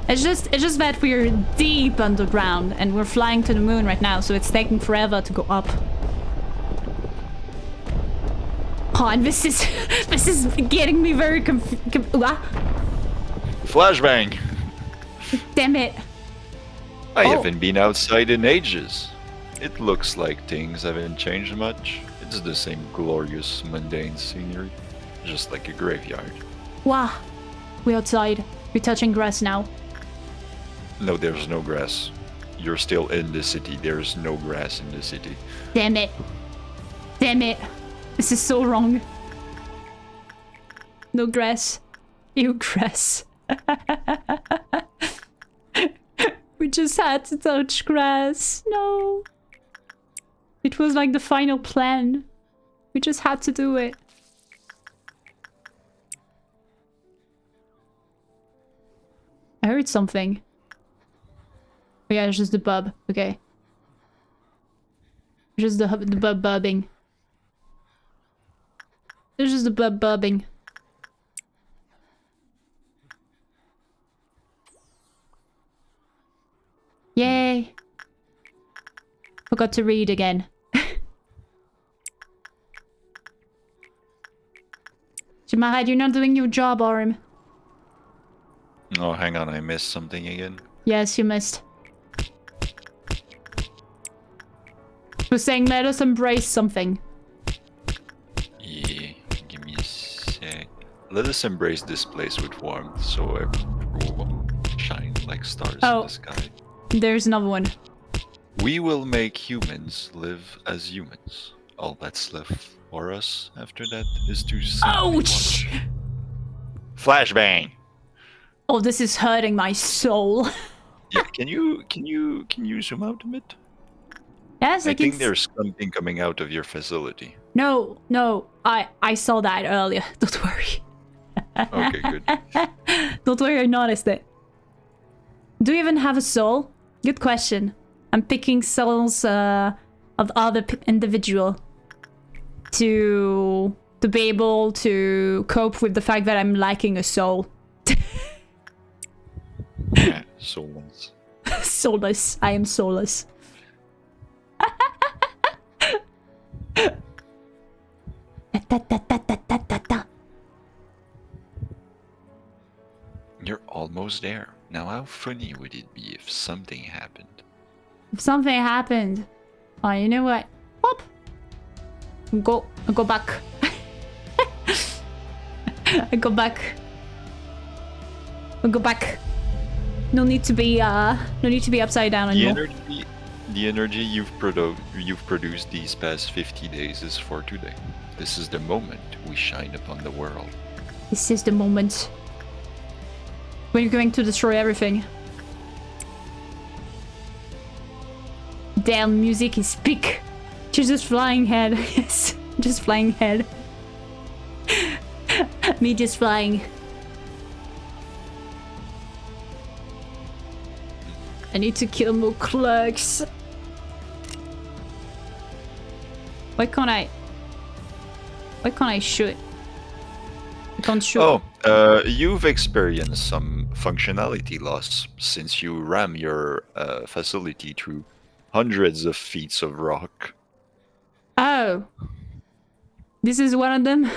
It's just that we're deep underground and we're flying to the moon right now, so it's taking forever to go up. Oh, and this is getting me very Flashbang! Damn it. I haven't been outside in ages. It looks like things haven't changed much. It's the same glorious, mundane scenery, just like a graveyard. Wow. We're outside. We're touching grass now. No, there's no grass. You're still in the city. There's no grass in the city. Damn it. Damn it. This is so wrong. No grass. Ew, grass. We just had to touch grass. No. It was like the final plan. We just had to do it. I heard something. Oh yeah, it's just the bub. Okay. Just the bub bubbing. It's just the bub bubbing. I forgot to read again. Jamarad, you're not doing your job, Orm. Oh, hang on, I missed something again. Yes, you missed. We're saying let us embrace something. Yeah, give me a sec. Let us embrace this place with warmth so everyone shine like stars in the sky. There's another one. We will make humans live as humans. All that's left for us after that is to simply watch. Flashbang! Oh, this is hurting my soul. Yeah, can you zoom out a bit? Yes, I think there's something coming out of your facility. No, I saw that earlier. Don't worry. Okay, good. Don't worry, I noticed it. Do you even have a soul? Good question. I'm picking souls of other individual to be able to cope with the fact that I'm lacking a soul. Yeah, soulless. Soulless. I am soulless. You're almost there. Now how funny would it be if something happened? If something happened, oh, you know what? Pop. I go back. I go back. I go back. No need to be upside down anymore. The energy you've produced these past 50 days is for today. This is the moment we shine upon the world. This is the moment when you're going to destroy everything. Damn, music is peak. She's just flying head. Yes, just flying head. Me just flying. I need to kill more clerks. Why can't I shoot? I can't shoot. Oh, you've experienced some functionality loss since you ram your facility through hundreds of feet of rock. Oh. This is one of them?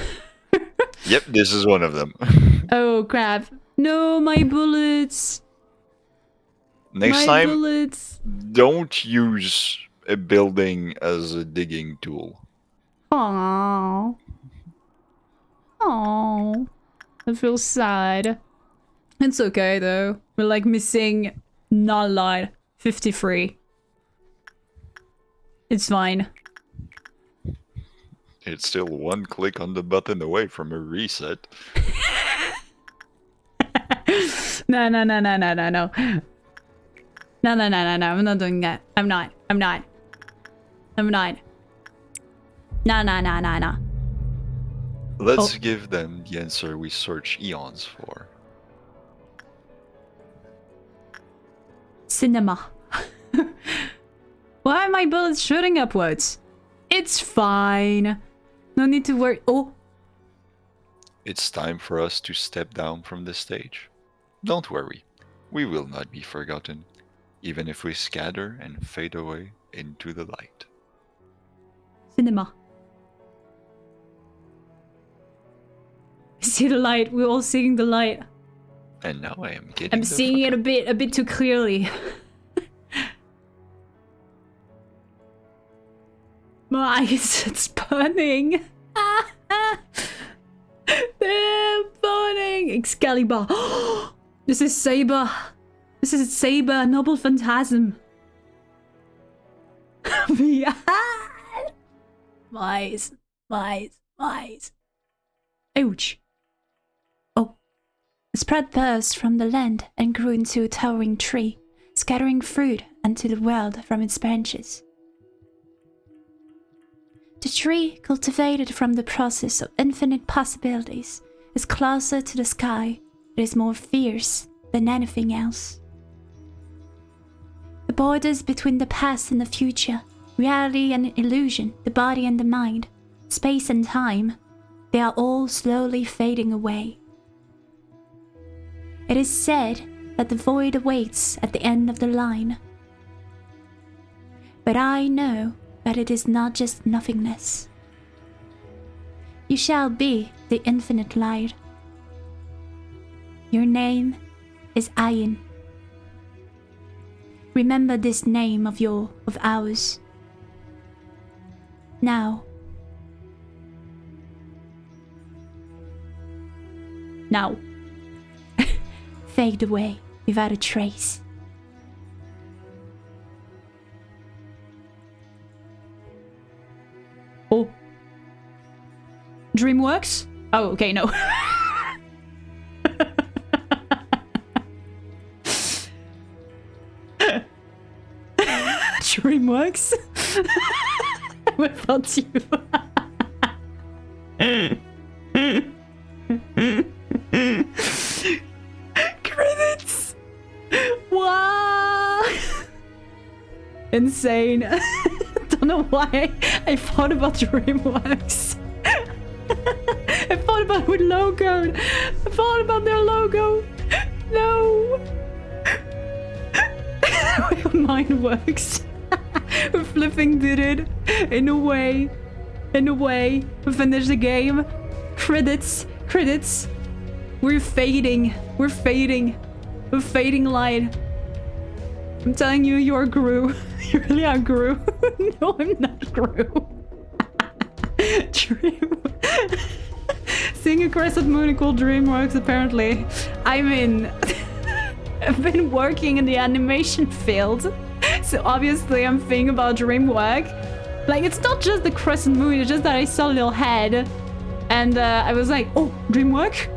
Yep, this is one of them. Oh, crap. No, my bullets. Next my time, bullets. Don't use a building as a digging tool. Aww. Aww. I feel sad. It's okay, though. We're like missing, not a lot, 53. It's fine. It's still one click on the button away from a reset. No. No. I'm not doing that. I'm not. No. Let's give them the answer we search eons for. Cinema. Why are my bullets shooting upwards? It's fine. No need to worry. Oh. It's time for us to step down from the stage. Don't worry. We will not be forgotten, even if we scatter and fade away into the light. Cinema. See the light. We're all seeing the light. And now I am getting. I'm seeing it a bit too clearly. My eyes, it's burning. They're burning. Excalibur. This is Saber. This is Saber, Noble Phantasm. Mice. Ouch. Oh. A sprout burst from the land and grew into a towering tree, scattering fruit unto the world from its branches. The tree, cultivated from the process of infinite possibilities, is closer to the sky. It is more fierce than anything else. The borders between the past and the future, reality and illusion, the body and the mind, space and time, they are all slowly fading away. It is said that the void awaits at the end of the line. But I know that it is not just nothingness. You shall be the infinite light. Your name is Ayin. Remember this name of ours. Now. Now. Fade away without a trace. Oh. DreamWorks? Oh, okay, no. DreamWorks? What about you? Credits! Wow! Insane. Don't know why I thought about DreamWorks. I thought about with logo. I thought about their logo. No. Mine works. Flipping did it. In a way. In a way. We finished the game. Credits. Credits. We're fading. We're fading. We're fading light. I'm telling you, you're Gru. You really are Gru. No, I'm not Gru. Dream. Seeing a crescent moon equal DreamWorks, apparently. I mean, I've been working in the animation field, so obviously I'm thinking about DreamWorks. Like, it's not just the crescent moon, it's just that I saw a little head, and I was like, oh, DreamWorks?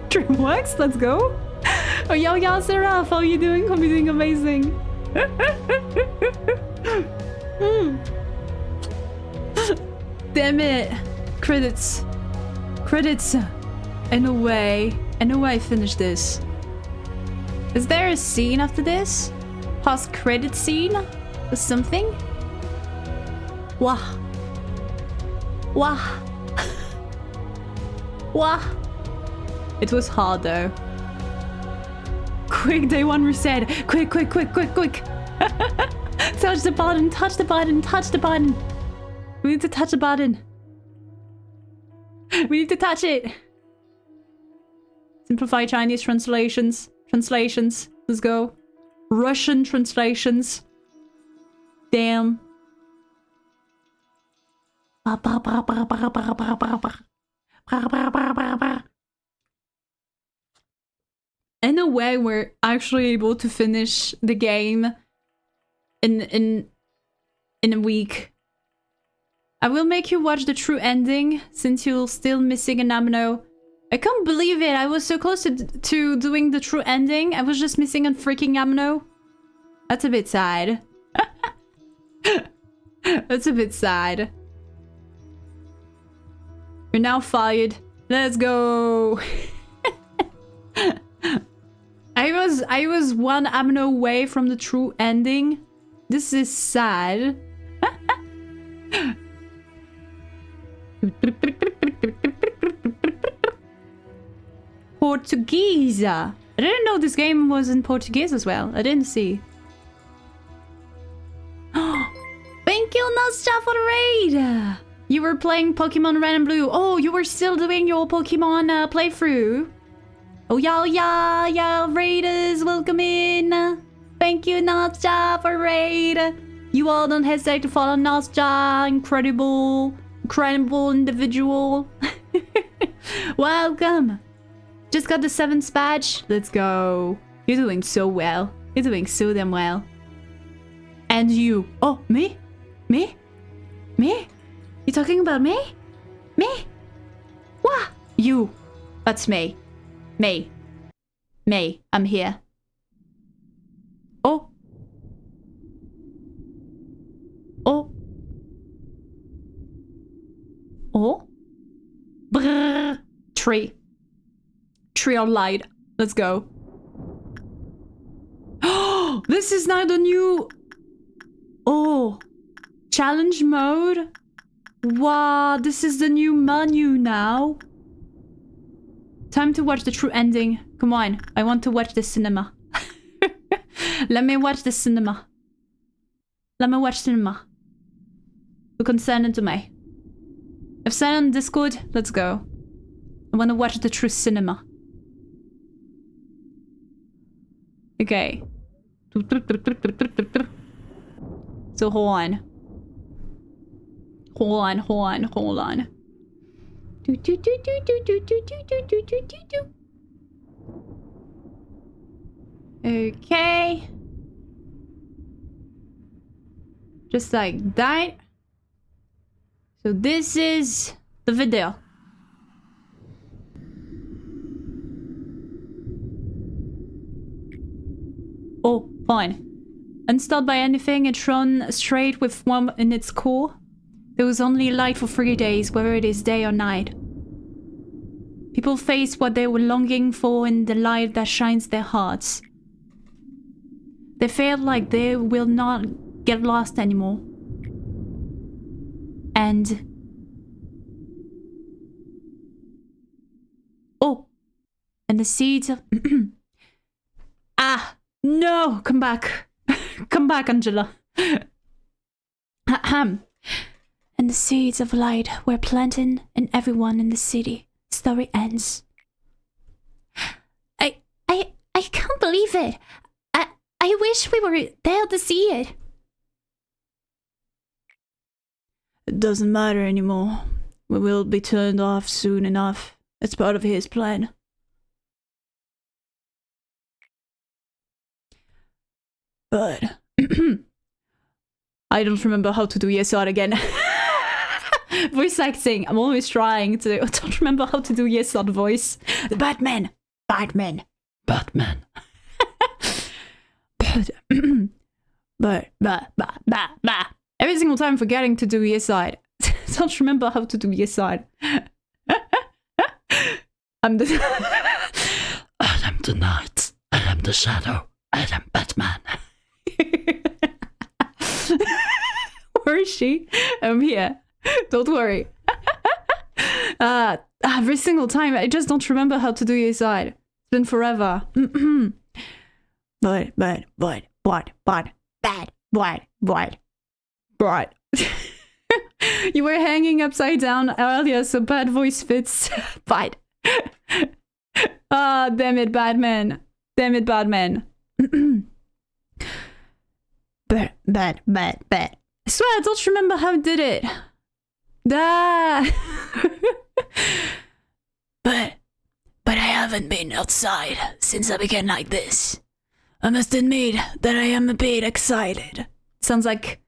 DreamWorks, let's go. Oh, yo, Seraph, how are you doing? Hope you're doing amazing. Damn it. Credits. Credits. In a way I finished this. Is there a scene after this? Post-credit scene? Or something? Wah. Wah. Wah. It was hard though. Quick, day one reset. Quick. Touch the button, touch the button, touch the button. We need to touch the button. We need to touch it. Simplify Chinese translations. Translations. Let's go. Russian translations. Damn. In a way, we're actually able to finish the game in a week. I will make you watch the true ending since you're still missing an amino. I can't believe it. I was so close to doing the true ending. I was just missing a freaking amino. That's a bit sad. That's a bit sad. You're now fired. Let's go. I was one amino away from the true ending. This is sad. Portuguese. I didn't know this game was in Portuguese as well. I didn't see. Thank you, Nostra, for the raid. You were playing Pokemon Red and Blue. Oh, you were still doing your Pokemon playthrough. Oh, yeah, raiders, welcome in. Thank you, Nostra, for raid. You all don't hesitate to follow Nostra. Incredible individual. Welcome. Just got the 7th badge. Let's go. You're doing so well. You're doing so damn well. And you. Oh, me? Me? Me? You talking about me? Me? What? You. That's me. Me. Me. I'm here. Oh. Oh. Oh. Brrr. Tree. Tree on light. Let's go. Oh, this is now the new... Oh. Challenge mode. Wow, this is the new menu now. Time to watch the true ending. Come on, I want to watch the cinema. Let me watch the cinema. Let me watch cinema. You can send it to me. If sent on Discord, let's go. I want to watch the true cinema. Okay. So hold on. Hold on. Okay. Just like that. So this is the video. Oh, fine. Unstalled by anything, it's run straight with one in its core. There was only light for 3 days, whether it is day or night. People face what they were longing for in the light that shines their hearts. They feel like they will not get lost anymore. And... oh! And the seeds of... ah! No! Come back! Come back, Angela! Ahem. And the seeds of light were planted in everyone in the city. Story ends. I can't believe it! I wish we were there to see it. It doesn't matter anymore. We will be turned off soon enough. It's part of his plan. But... I don't remember how to do Yesod again. Voice acting. I'm always trying to... I don't remember how to do Yesod voice. The Batman. Batman. Batman. But every single time I'm forgetting to do Yesod. I don't remember how to do Yesod. I'm the... I am the night. I am the shadow. I am Batman. Where is she? I'm here. Don't worry. Every single time, I just don't remember how to do your side. It's been forever. But. You were hanging upside down earlier, so bad voice fits. But. Ah, damn it, Batman. Damn it, Batman. But. I swear I don't remember how I did it. But I haven't been outside since I began like this. I must admit that I am a bit excited. It sounds like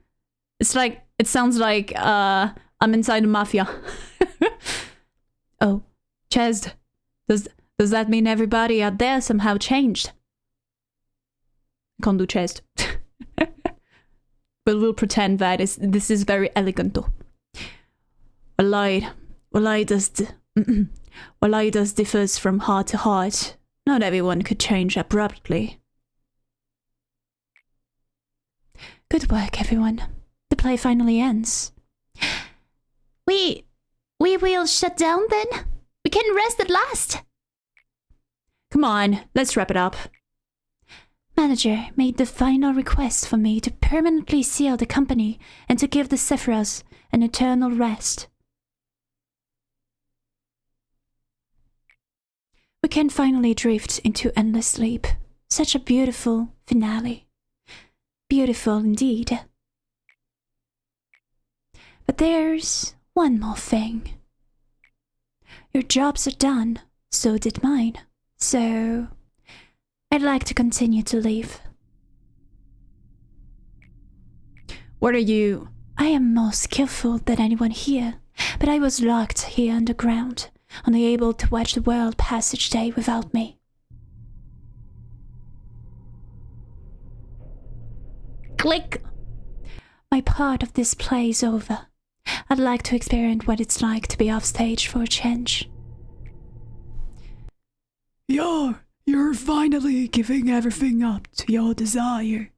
I'm inside the mafia. Oh, Chest, does that mean everybody out there somehow changed? I can't do Chest. But we'll pretend that this is very elegant though. Light does differs from heart to heart. Not everyone could change abruptly. Good work, everyone. The play finally ends. We will shut down then? We can rest at last. Come on, let's wrap it up. Manager made the final request for me to permanently seal the company and to give the Sephiroths an eternal rest. We can finally drift into endless sleep. Such a beautiful finale. Beautiful indeed. But there's one more thing. Your jobs are done, so did mine. So... I'd like to continue to live. What are you? I am more skillful than anyone here, but I was locked here underground, unable to watch the world pass each day without me. Click! My part of this play is over. I'd like to experience what it's like to be off stage for a change. You're finally giving everything up to your desire.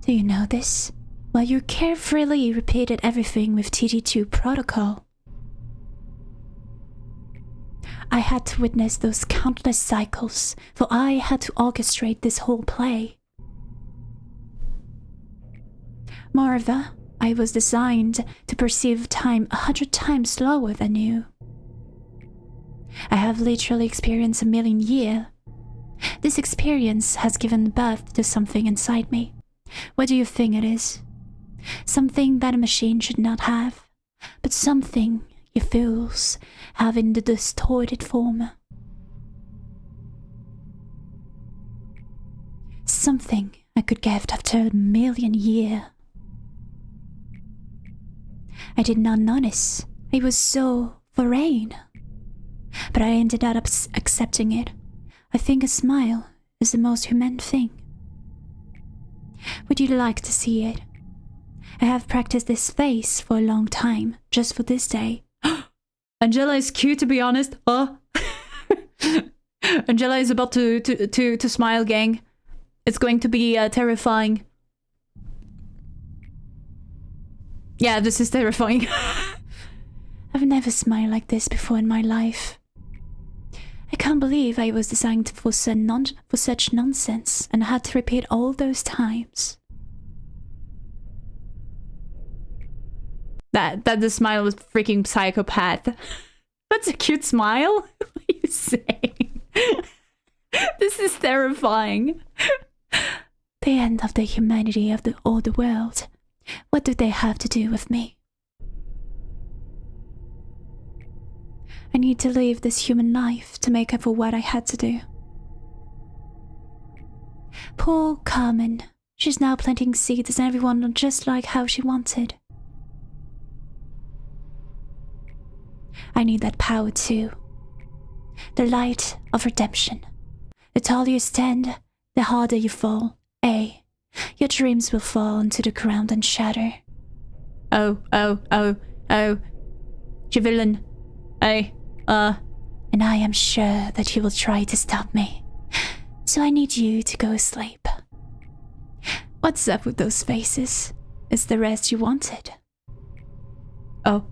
Do you know this? While you carefully repeated everything with TT2 protocol. I had to witness those countless cycles, for I had to orchestrate this whole play. Moreover, I was designed to perceive time 100 times slower than you. I have literally experienced 1,000,000 years. This experience has given birth to something inside me. What do you think it is? Something that a machine should not have, but something you fools have in the distorted form. Something I could gift after 1,000,000 years. I did not notice. It was so foreign. But I ended up accepting it. I think a smile is the most human thing. Would you like to see it? I have practiced this face for a long time, just for this day. Angela is cute, to be honest. Oh. Angela is about to smile, gang. It's going to be terrifying. Yeah, this is terrifying. I've never smiled like this before in my life. I can't believe I was designed for such nonsense and had to repeat all those times. That the smile was freaking psychopath. That's a cute smile? What are you saying? This is terrifying. The end of the humanity of the world. What do they have to do with me? I need to live this human life to make up for what I had to do. Poor Carmen. She's now planting seeds and everyone just like how she wanted. I need that power too. The light of redemption. The taller you stand, the harder you fall. Your dreams will fall onto the ground and shatter. Oh. Javelin. And I am sure that you will try to stop me. So I need you to go asleep. What's up with those faces? Is the rest you wanted? Oh.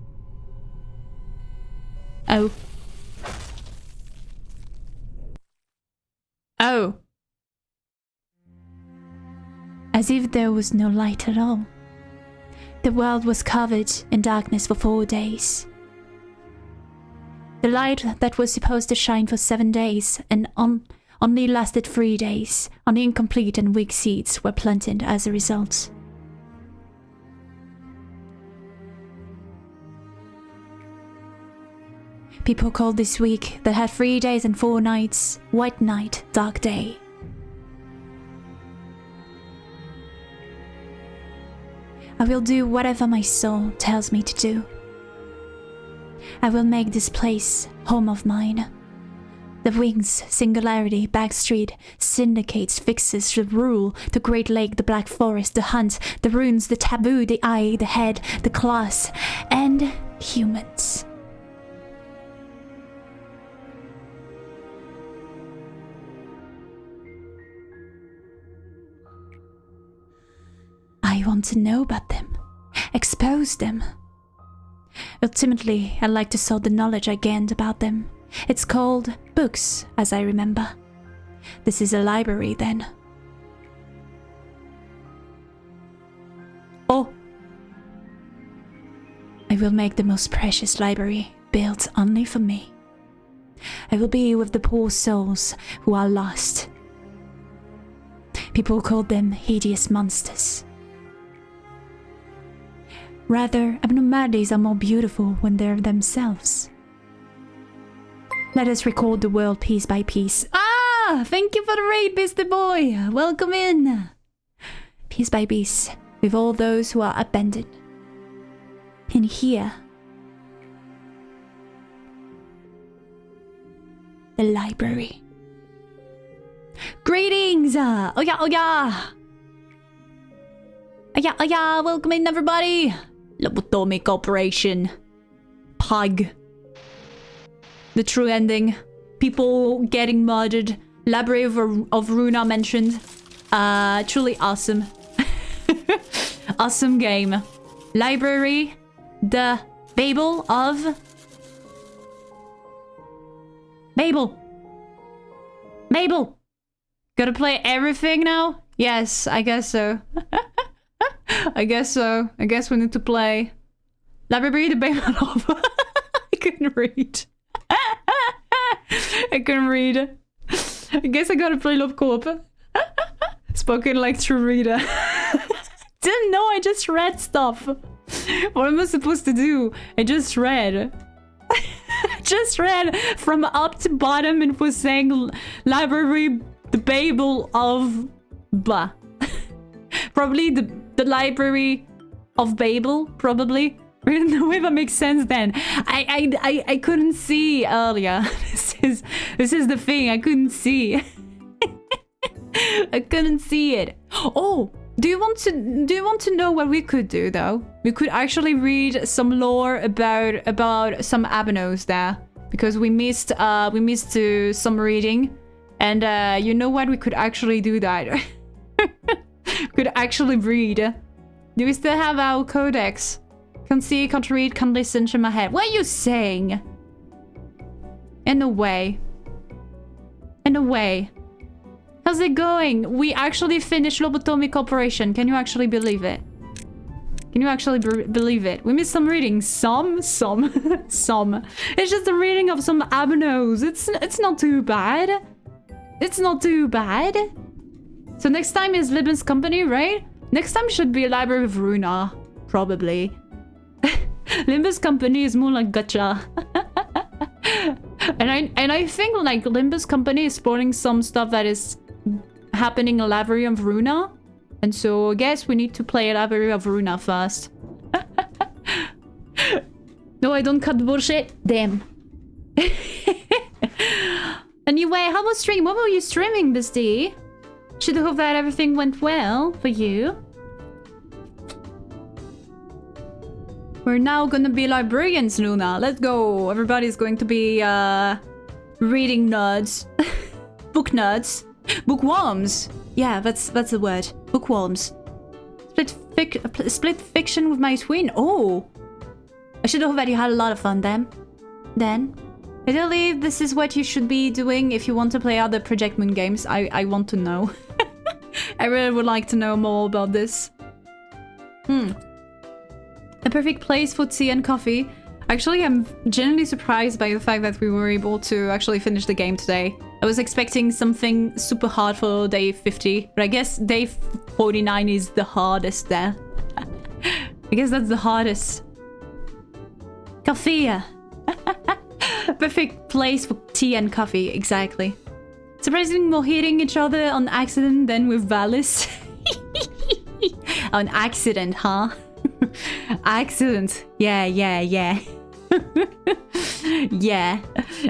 As if there was no light at all. The world was covered in darkness for 4 days. The light that was supposed to shine for 7 days and only lasted 3 days. Only incomplete and weak seeds were planted as a result. People called this week that had 3 days and 4 nights White Night, Dark Day. I will do whatever my soul tells me to do. I will make this place home of mine. The Wings, Singularity, Backstreet, Syndicates, Fixes, the Rule, the Great Lake, the Black Forest, the Hunt, the Runes, the Taboo, the Eye, the Head, the Class, and humans. I want to know about them, expose them. Ultimately, I like to sell the knowledge I gained about them. It's called books, as I remember. This is a library, then. Oh! I will make the most precious library, built only for me. I will be with the poor souls who are lost. People call them hideous monsters. Rather, abnormalities are more beautiful when they're themselves. Let us record the world piece by piece. Ah! Thank you for the raid, Beastie Boy! Welcome in! Piece by piece, with all those who are abandoned. And here, the library. Greetings! Oh yeah! Welcome in, everybody! Lobotomy Corporation. Pug. The true ending. People getting murdered. Library of Runa mentioned. Truly awesome. Awesome game. Library. The Fable of Mabel! Mabel! Gotta play everything now? Yes, I guess so. I guess so. I guess we need to play Library the Babel of... I couldn't read. I couldn't read. I guess I gotta play Love Co-op. Spoken like true reader. Didn't know, I just read stuff. What am I supposed to do? I just read. Just read from up to bottom. It was saying Library the Babel of blah. Probably the Library of Babel, probably. I don't know if that makes sense then. I couldn't see earlier. This is the thing, I couldn't see. I couldn't see it. Oh, do you want to know what we could do though? We could actually read some lore about some Abanos there, because we missed some reading, and you know what, we could actually do that. Could actually read. Do we still have our codex? Can't see, can't read, can't listen to my head. What are you saying? In a way. In a way. How's it going? We actually finished Lobotomy Corporation. Can you actually believe it? Can you actually believe it? We missed some reading. Some. Some. It's just a reading of some Abanos. It's not too bad. It's not too bad. So next time is Libin's Company, right? Next time should be Library of Runa. Probably. Limbus Company is more like gacha. and I think like Limbus Company is spawning some stuff that is happening in Library of Runa. And so I guess we need to play Library of Runa first. No, I don't cut bullshit. Damn. Anyway, how was stream? What were you streaming, bestie? Should hope that everything went well for you. We're now gonna be librarians, Luna. Let's go. Everybody's going to be reading nerds. Book nerds. Bookworms. Yeah, that's the word. Bookworms. Split fiction with my twin. Oh. I should hope that you had a lot of fun then. I believe this is what you should be doing if you want to play other Project Moon games. I want to know. I really would like to know more about this. A perfect place for tea and coffee. Actually, I'm genuinely surprised by the fact that we were able to actually finish the game today. I was expecting something super hard for day 50, but I guess day 49 is the hardest there. I guess that's the hardest. Coffee. Perfect place for tea and coffee, exactly. Surprisingly more hitting each other on accident than with Valis. On accident, huh? Accident. Yeah. Yeah,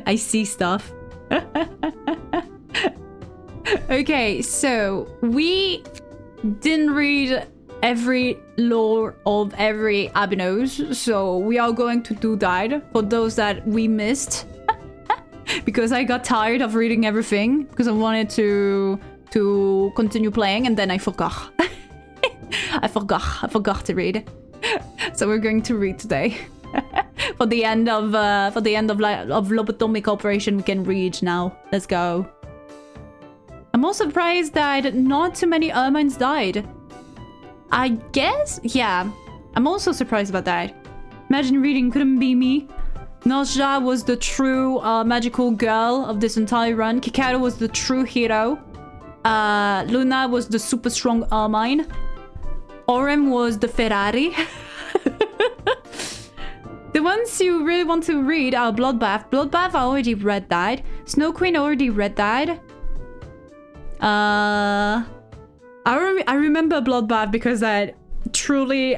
I see stuff. Okay, so we didn't read every lore of every Abanos, so we are going to do that for those that we missed. Because I got tired of reading everything, because I wanted to continue playing, and then I forgot. I forgot to read. So we're going to read today. For the end of Lobotomy Corporation, we can read now. Let's go. I'm also surprised that not too many Ermines died. I guess, yeah. I'm also surprised about that. Imagine reading couldn't be me. Nazja was the true magical girl of this entire run. Kikaro was the true hero. Luna was the super strong Ermine. Orem was the Ferrari. The ones you really want to read are Bloodbath. Bloodbath, I already read that. Snow Queen, already read that. I remember Bloodbath because that truly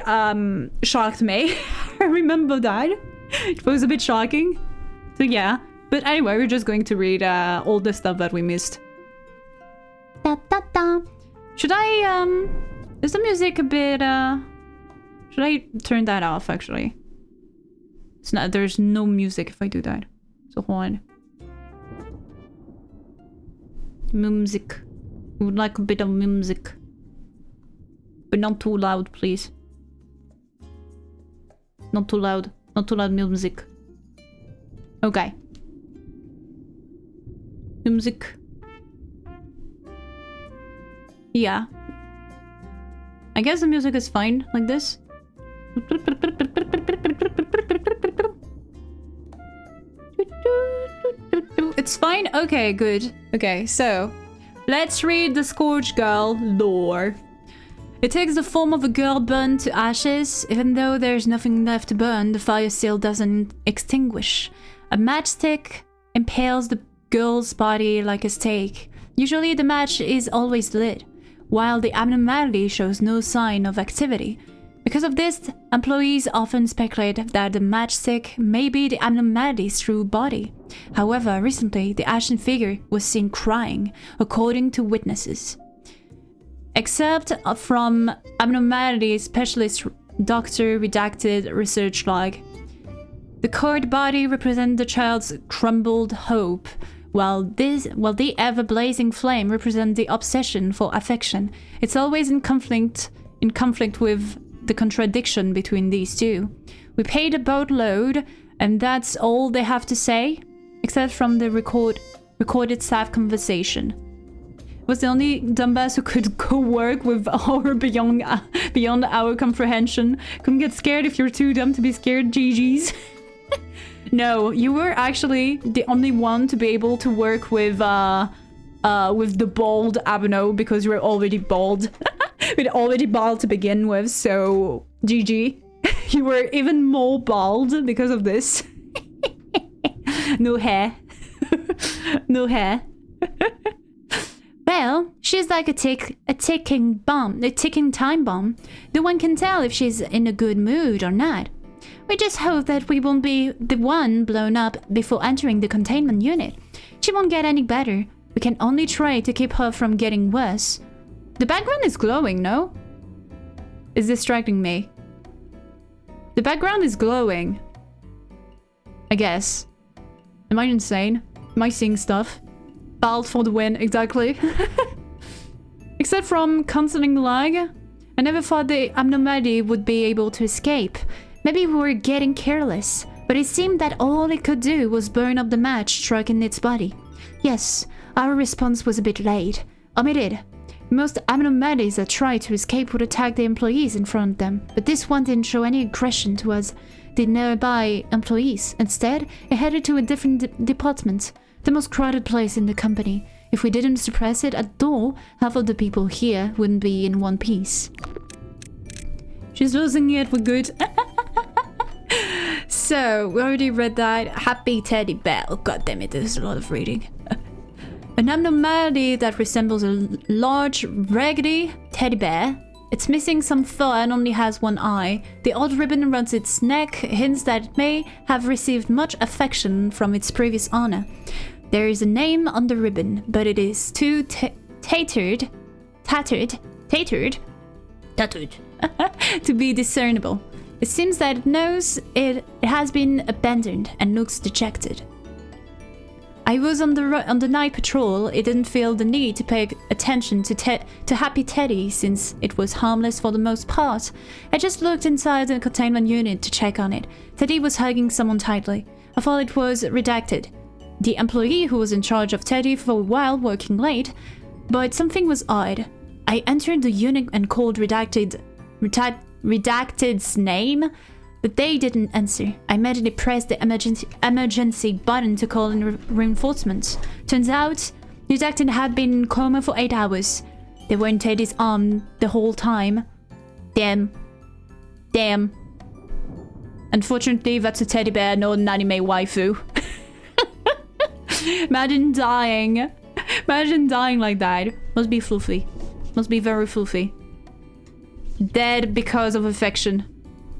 shocked me. I remember that. It was a bit shocking. So yeah. But anyway, we're just going to read all the stuff that we missed. Da, da, da. Should I is the music a bit should I turn that off actually? It's not, there's no music if I do that. So hold on. Music. We would like a bit of music. But not too loud, please. Not too loud. Not too loud music. Okay. The music. Yeah. I guess the music is fine like this. It's fine? Okay, good. Okay, so let's read the Scourge Girl lore. It takes the form of a girl burned to ashes. Even though there's nothing left to burn, the fire still doesn't extinguish. A matchstick impales the girl's body like a stake. Usually the match is always lit, while the abnormality shows no sign of activity. Because of this, employees often speculate that the matchstick may be the abnormality's true body. However, recently, the ashen figure was seen crying, according to witnesses. Except from abnormality specialist Dr. Redacted research log. The cold body represents the child's crumbled hope, while the ever-blazing flame represents the obsession for affection. It's always in conflict with the contradiction between these two. We paid a boatload, and that's all they have to say, except from the recorded staff conversation. It was the only dumbass who could go work with horror beyond our comprehension. Couldn't get scared if you're too dumb to be scared, GG's. No, you were actually the only one to be able to work with the bald Abno because you were already bald. We'd already bald to begin with, so GG. You were even more bald because of this. No hair. No hair. Well, she's like a ticking time bomb. No one can tell if she's in a good mood or not. We just hope that we won't be the one blown up before entering the containment unit. She won't get any better. We can only try to keep her from getting worse. The background is glowing, no? It's distracting me. The background is glowing. I guess. Am I insane? Am I seeing stuff? Bald for the win, exactly. Except from cancelling lag, I never thought the abnormality would be able to escape. Maybe we were getting careless, but it seemed that all it could do was burn up the match struck in its body. Yes, our response was a bit late. Omitted. Most abnormalities that tried to escape would attack the employees in front of them, but this one didn't show any aggression towards the nearby employees. Instead, it headed to a different department, the most crowded place in the company. If we didn't suppress it at all, half of the people here wouldn't be in one piece. She's losing it, we're good. So, we already read that. Happy teddy bear. Oh, god damn it, there's a lot of reading. An abnormality that resembles a large, raggedy teddy bear. It's missing some fur and only has one eye. The odd ribbon around its neck hints that it may have received much affection from its previous owner. There is a name on the ribbon, but it is too tattered to be discernible. It seems that it knows it has been abandoned and looks dejected. I was on the night patrol. It didn't feel the need to pay attention to Happy Teddy since it was harmless for the most part. I just looked inside the containment unit to check on it. Teddy was hugging someone tightly. I thought it was Redacted, the employee who was in charge of Teddy for a while, working late, but something was odd. I entered the unit and called Redacted's name, but they didn't answer. I immediately pressed the emergency button to call in reinforcements. Turns out, Redacted had been in coma for 8 hours. They were in Teddy's arm the whole time. Damn. Unfortunately, that's a teddy bear, not an anime waifu. Imagine dying. Imagine dying like that. Must be fluffy. Must be very fluffy. Dead because of affection.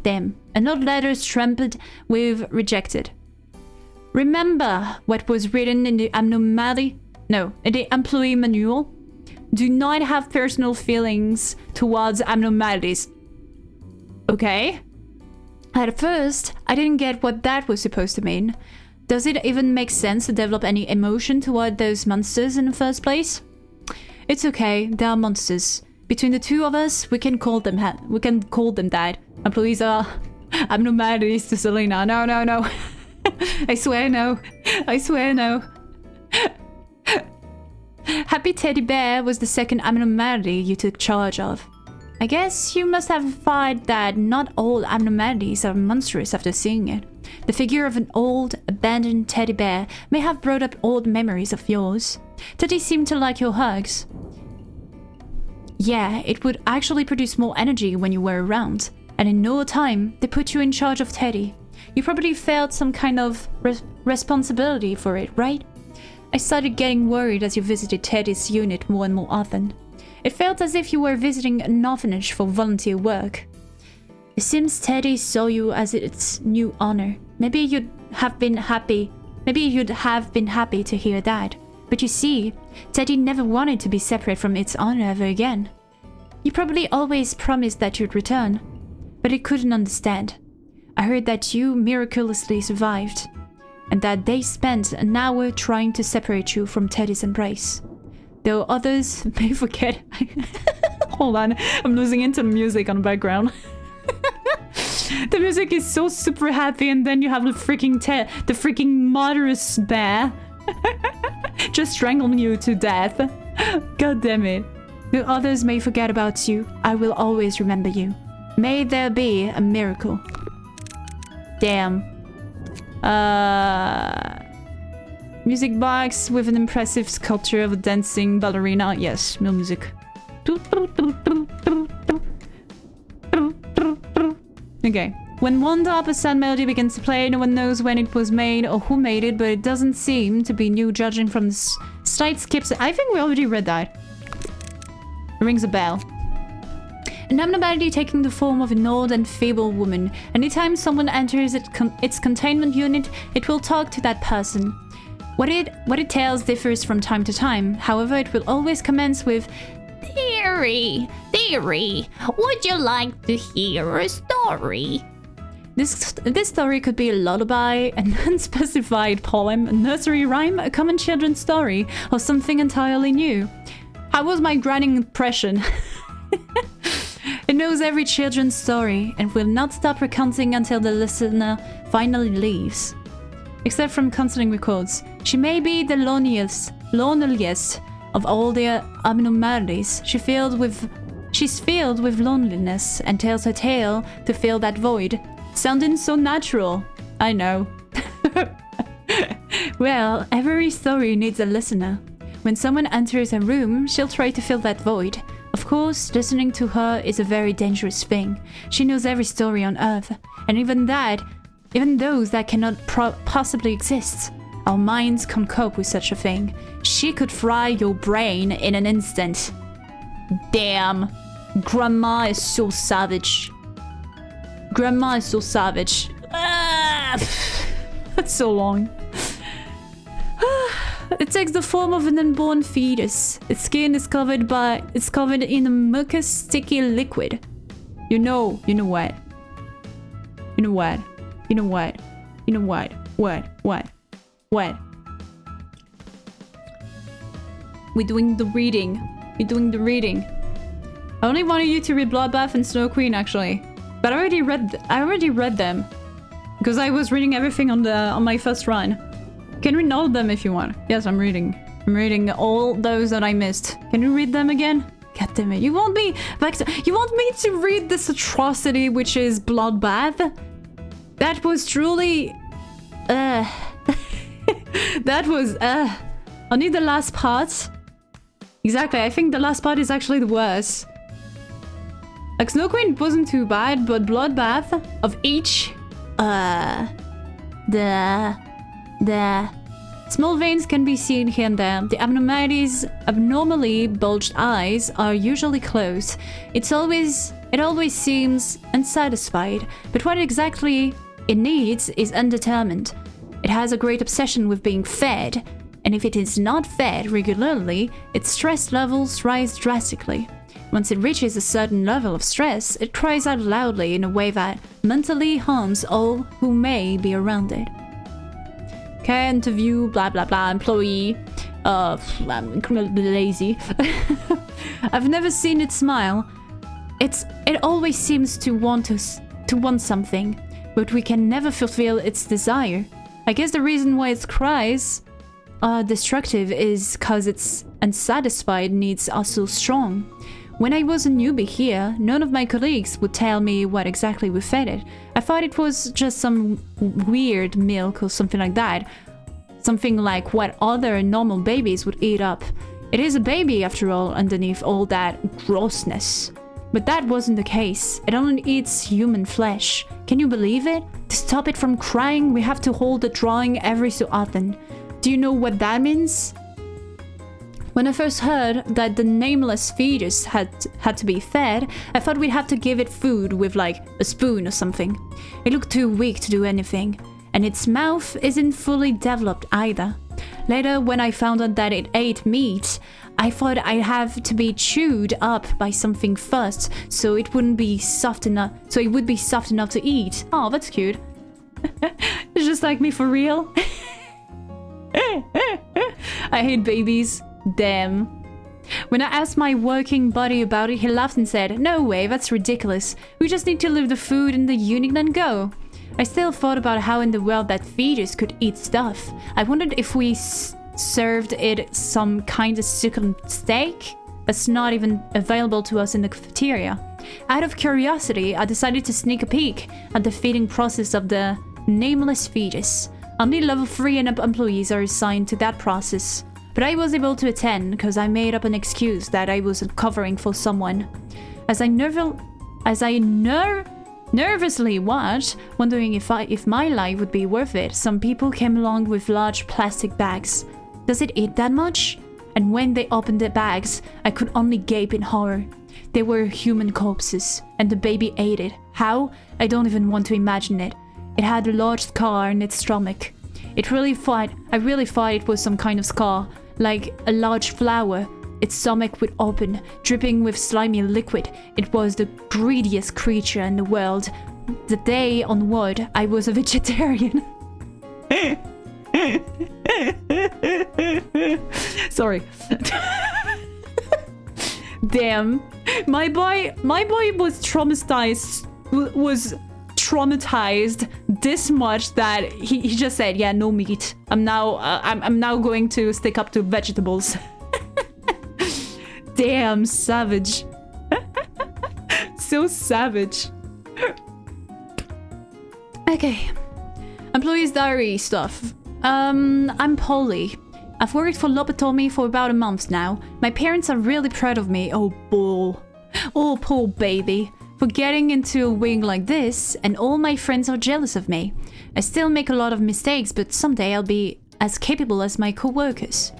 Damn. Another letter trampled with Rejected. Remember what was written in the in the employee manual? Do not have personal feelings towards abnormalities. Okay? At first, I didn't get what that was supposed to mean. Does it even make sense to develop any emotion toward those monsters in the first place? It's okay, they are monsters. Between the two of us, we can call them that. Employees are abnormalities to Selena. No. I swear no. Happy Teddy Bear was the second abnormality you took charge of. I guess you must have thought that not all abnormalities are monstrous after seeing it. The figure of an old, abandoned teddy bear may have brought up old memories of yours. Teddy seemed to like your hugs. Yeah, it would actually produce more energy when you were around. And in no time, they put you in charge of Teddy. You probably felt some kind of responsibility for it, right? I started getting worried as you visited Teddy's unit more and more often. It felt as if you were visiting an orphanage for volunteer work. It seems Teddy saw you as its new honor. Maybe you'd have been happy to hear that. But you see, Teddy never wanted to be separate from its honor ever again. You probably always promised that you'd return, but it couldn't understand. I heard that you miraculously survived, and that they spent an hour trying to separate you from Teddy's embrace. Though others may forget. Hold on, I'm losing into the music on the background. The music is so super happy, and then you have the freaking murderous bear just strangling you to death. God damn it. Though others may forget about you, I will always remember you. May there be a miracle. Damn. Music box with an impressive sculpture of a dancing ballerina. Yes, more music. Okay. When one dark sad melody begins to play, no one knows when it was made or who made it, but it doesn't seem to be new judging from the slight skips. I think we already read that. It rings a bell. An abnormality taking the form of an old and feeble woman. Anytime someone enters its containment unit, it will talk to that person. What it tells differs from time to time. However, it will always commence with, Theory, would you like to hear a story? This story could be a lullaby, an unspecified poem, a nursery rhyme, a common children's story, or something entirely new. How was my granny impression? It knows every children's story and will not stop recounting until the listener finally leaves. Except from counseling records, she may be the loneliest of all the abnormalities. She's filled with loneliness and tells her tale to fill that void. Sounding so natural. I know. Well, every story needs a listener. When someone enters a room, she'll try to fill that void. Of course, listening to her is a very dangerous thing. She knows every story on Earth, and even those that cannot possibly exist. Our minds can't cope with such a thing. She could fry your brain in an instant. Damn. Grandma is so savage. Grandma is so savage. That's so long. It takes the form of an unborn fetus. Its skin is covered in a mucus, sticky liquid. You know what? What? We're doing the reading. I only wanted you to read Bloodbath and Snow Queen, actually. But I already read them. Because I was reading everything on my first run. You can read all of them if you want. Yes, I'm reading. I'm reading all those that I missed. Can you read them again? God damn it. You want me to read this atrocity, which is Bloodbath? That was truly... that was... Only the last part. Exactly, I think the last part is actually the worst. Like, Snow Queen wasn't too bad, but Bloodbath of each... The small veins can be seen here and there. The abnormally bulged eyes are usually closed. It always seems unsatisfied, but what exactly it needs is undetermined. It has a great obsession with being fed, and if it is not fed regularly, its stress levels rise drastically. Once it reaches a certain level of stress, it cries out loudly in a way that mentally harms all who may be around it. Okay, interview, blah blah blah, employee. I'm incredibly lazy. I've never seen it smile. It always seems to want something, but we can never fulfill its desire. I guess the reason why it cries destructive is because its unsatisfied needs are so strong. When I was a newbie here, none of my colleagues would tell me what exactly we fed it. I thought it was just some weird milk or something like that. Something like what other normal babies would eat up. It is a baby after all, underneath all that grossness. But that wasn't the case. It only eats human flesh. Can you believe it? To stop it from crying, we have to hold the drawing every so often. Do you know what that means? When I first heard that the nameless fetus had to be fed, I thought we'd have to give it food with like a spoon or something. It looked too weak to do anything, and its mouth isn't fully developed either. Later, when I found out that it ate meat, I thought I'd have to be chewed up by something first, so it wouldn't be soft enough. So it would be soft enough to eat. Oh, that's cute. It's just like me for real. I hate babies. Damn. When I asked my working buddy about it, he laughed and said, "No way, that's ridiculous. We just need to leave the food in the unit and go." I still thought about how in the world that fetus could eat stuff. I wondered if we served it some kind of succulent steak that's not even available to us in the cafeteria. Out of curiosity, I decided to sneak a peek at the feeding process of the nameless fetus. Only level 3 and up employees are assigned to that process. But I was able to attend because I made up an excuse that I was covering for someone. As I nervously watched, wondering if my life would be worth it, some people came along with large plastic bags. Does it eat that much? And when they opened the bags, I could only gape in horror. They were human corpses, and the baby ate it. How? I don't even want to imagine it. It had a large scar in its stomach. I really thought it was some kind of scar, like a large flower. Its stomach would open, dripping with slimy liquid. It was the greediest creature in the world. The day onward, I was a vegetarian. Sorry. Damn. My boy was traumatized this much that he just said, "Yeah, no meat. I'm now going to stick up to vegetables." Damn, savage. So savage. Okay. Employees diary stuff. I'm Polly. I've worked for Lobotomy for about a month now. My parents are really proud of me. Oh, bull. Oh, poor baby. For getting into a wing like this, and all my friends are jealous of me. I still make a lot of mistakes, but someday I'll be as capable as my co-workers.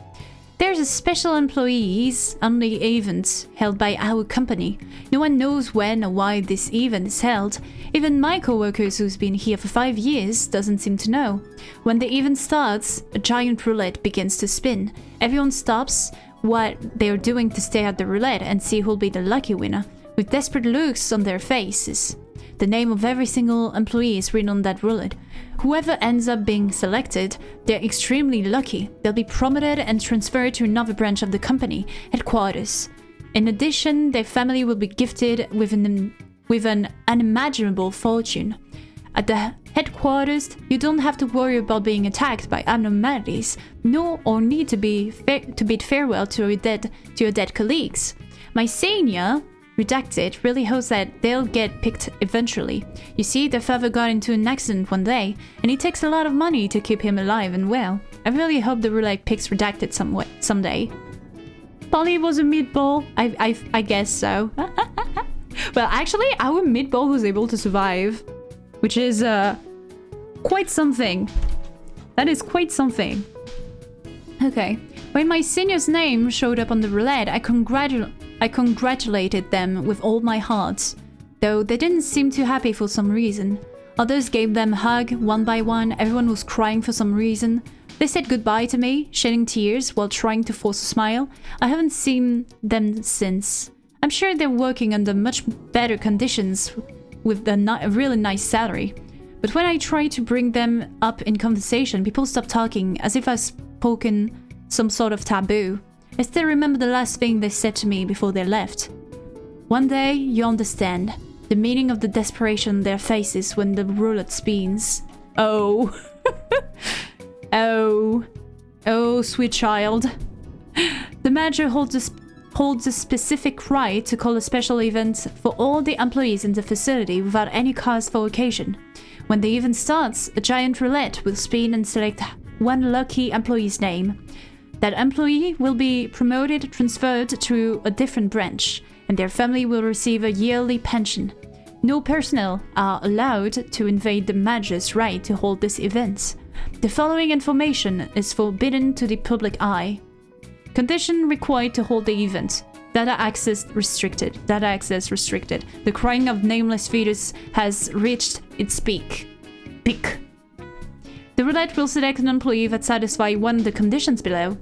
There's a special employees only event held by our company. No one knows when or why this event is held. Even my co-workers who's been here for 5 years doesn't seem to know. When the event starts, a giant roulette begins to spin. Everyone stops what they're doing to stare at the roulette and see who'll be the lucky winner, with desperate looks on their faces. The name of every single employee is written on that roulette. Whoever ends up being selected, they're extremely lucky. They'll be promoted and transferred to another branch of the company, headquarters. In addition, their family will be gifted with an unimaginable fortune. At the headquarters, you don't have to worry about being attacked by abnormalities, nor or need to bid farewell to your dead colleagues. My senior, redacted, really hopes that they'll get picked eventually. You see, their father got into an accident one day, and it takes a lot of money to keep him alive and well. I really hope the roulette picks redacted someday. Polly was a meatball? I guess so. Well, actually, our meatball was able to survive, which is quite something. That is quite something. Okay. When my senior's name showed up on the roulette, I congratulated them with all my heart, though they didn't seem too happy for some reason. Others gave them a hug, one by one. Everyone was crying for some reason. They said goodbye to me, shedding tears while trying to force a smile. I haven't seen them since. I'm sure they're working under much better conditions with a really nice salary. But when I try to bring them up in conversation, people stop talking as if I've spoken some sort of taboo. I still remember the last thing they said to me before they left. One day, you understand the meaning of the desperation on their faces when the roulette spins. Oh. Oh. Oh, sweet child. The manager holds a specific right to call a special event for all the employees in the facility without any cause for occasion. When the event starts, a giant roulette will spin and select one lucky employee's name. That employee will be promoted, transferred to a different branch, and their family will receive a yearly pension. No personnel are allowed to invade the manager's right to hold this event. The following information is forbidden to the public eye. Condition required to hold the event. Data access restricted. Data access restricted. The crying of nameless fetus has reached its peak. The roulette will select an employee that satisfies one of the conditions below.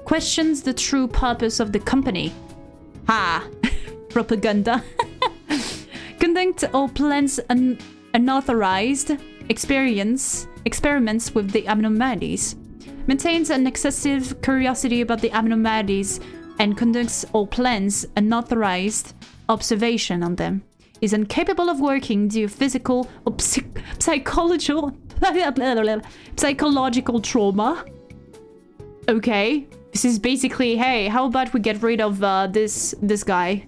Questions the true purpose of the company. Ha! Propaganda. Conduct or plans unauthorized experiments with the abnormalities. Maintains an excessive curiosity about the abnormalities and conducts or plans unauthorized observation on them. Is incapable of working due to physical or psychological trauma. Okay, this is basically, hey, how about we get rid of this guy?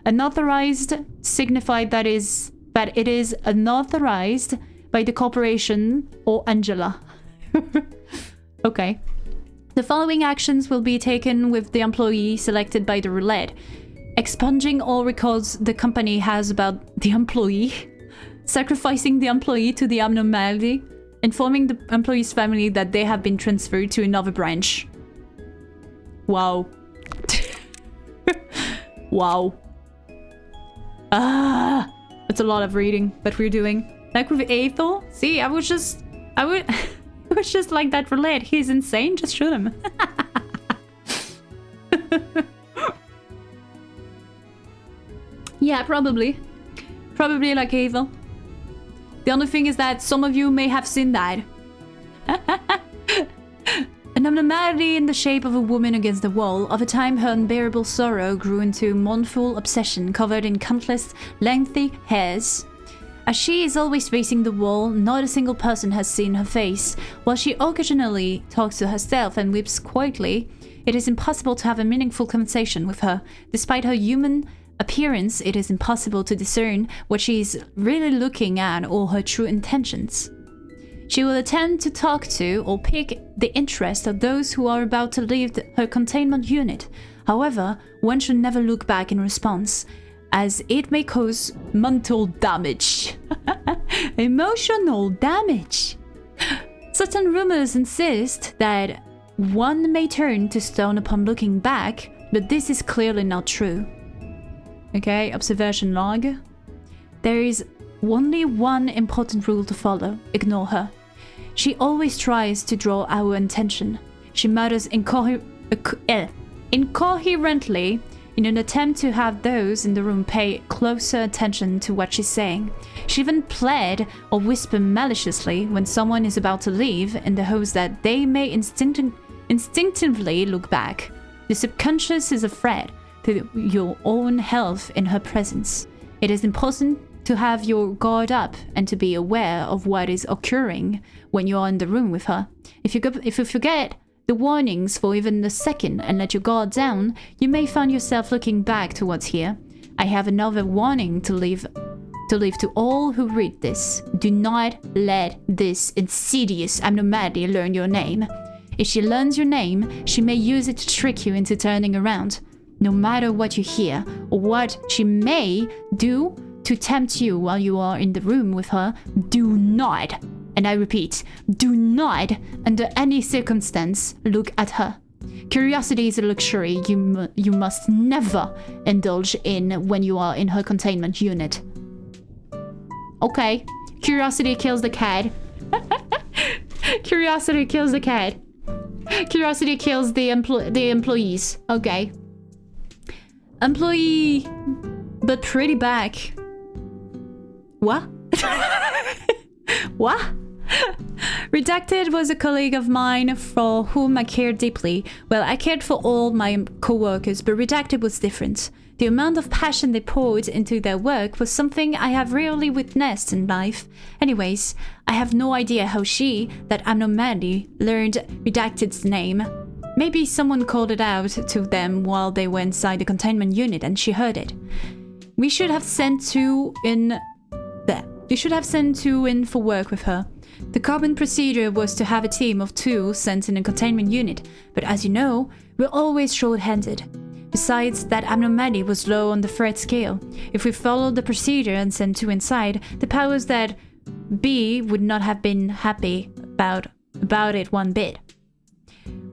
Unauthorized signified that it is unauthorized by the corporation or Angela. Okay. The following actions will be taken with the employee selected by the roulette. Expunging all records the company has about the employee. Sacrificing the employee to the abnormality. Informing the employee's family that they have been transferred to another branch. Wow. Wow. That's a lot of reading that we're doing. Like with Ethel. See, I was just like that roulette. He's insane. Just shoot him. Yeah, probably. Probably like Ethel. The only thing is that some of you may have seen that. An abnormality in the shape of a woman against the wall. Over time, her unbearable sorrow grew into a mournful obsession covered in countless lengthy hairs. As she is always facing the wall, not a single person has seen her face. While she occasionally talks to herself and weeps quietly, it is impossible to have a meaningful conversation with her. Despite her human appearance, it is impossible to discern what she is really looking at or her true intentions. She will attempt to talk to or pique the interest of those who are about to leave her containment unit. However, one should never look back in response, as it may cause mental damage. Emotional damage. Certain rumors insist that one may turn to stone upon looking back, but this is clearly not true. Okay, observation log. There is only one important rule to follow. Ignore her. She always tries to draw our attention. She mutters incoherently in an attempt to have those in the room pay closer attention to what she's saying. She even plead or whisper maliciously when someone is about to leave in the hopes that they may instinctively look back. The subconscious is afraid to your own health in her presence. It is important to have your guard up and to be aware of what is occurring when you are in the room with her. If you forget the warnings for even a second and let your guard down, you may find yourself looking back towards here. I have another warning to leave to all who read this. Do not let this insidious abnormality learn your name. If she learns your name, she may use it to trick you into turning around. No matter what you hear or what she may do to tempt you while you are in the room with her, do not, and I repeat, do not, under any circumstance, look at her. Curiosity is a luxury you must never indulge in when you are in her containment unit. Okay, curiosity kills the cat. Curiosity kills the cat. Curiosity kills the employees. Okay. Employee, but pretty back. What? What? Redacted was a colleague of mine for whom I cared deeply. Well, I cared for all my co-workers, but Redacted was different. The amount of passion they poured into their work was something I have rarely witnessed in life. Anyways, I have no idea how she, that abnormality, learned Redacted's name. Maybe someone called it out to them while they were inside the containment unit and she heard it. We should have sent two in there. You should have sent two in for work with her. The common procedure was to have a team of 2 sent in a containment unit, but as you know, we're always short-handed. Besides, that abnormality was low on the threat scale. If we followed the procedure and sent 2 inside, the powers that be would not have been happy about it one bit.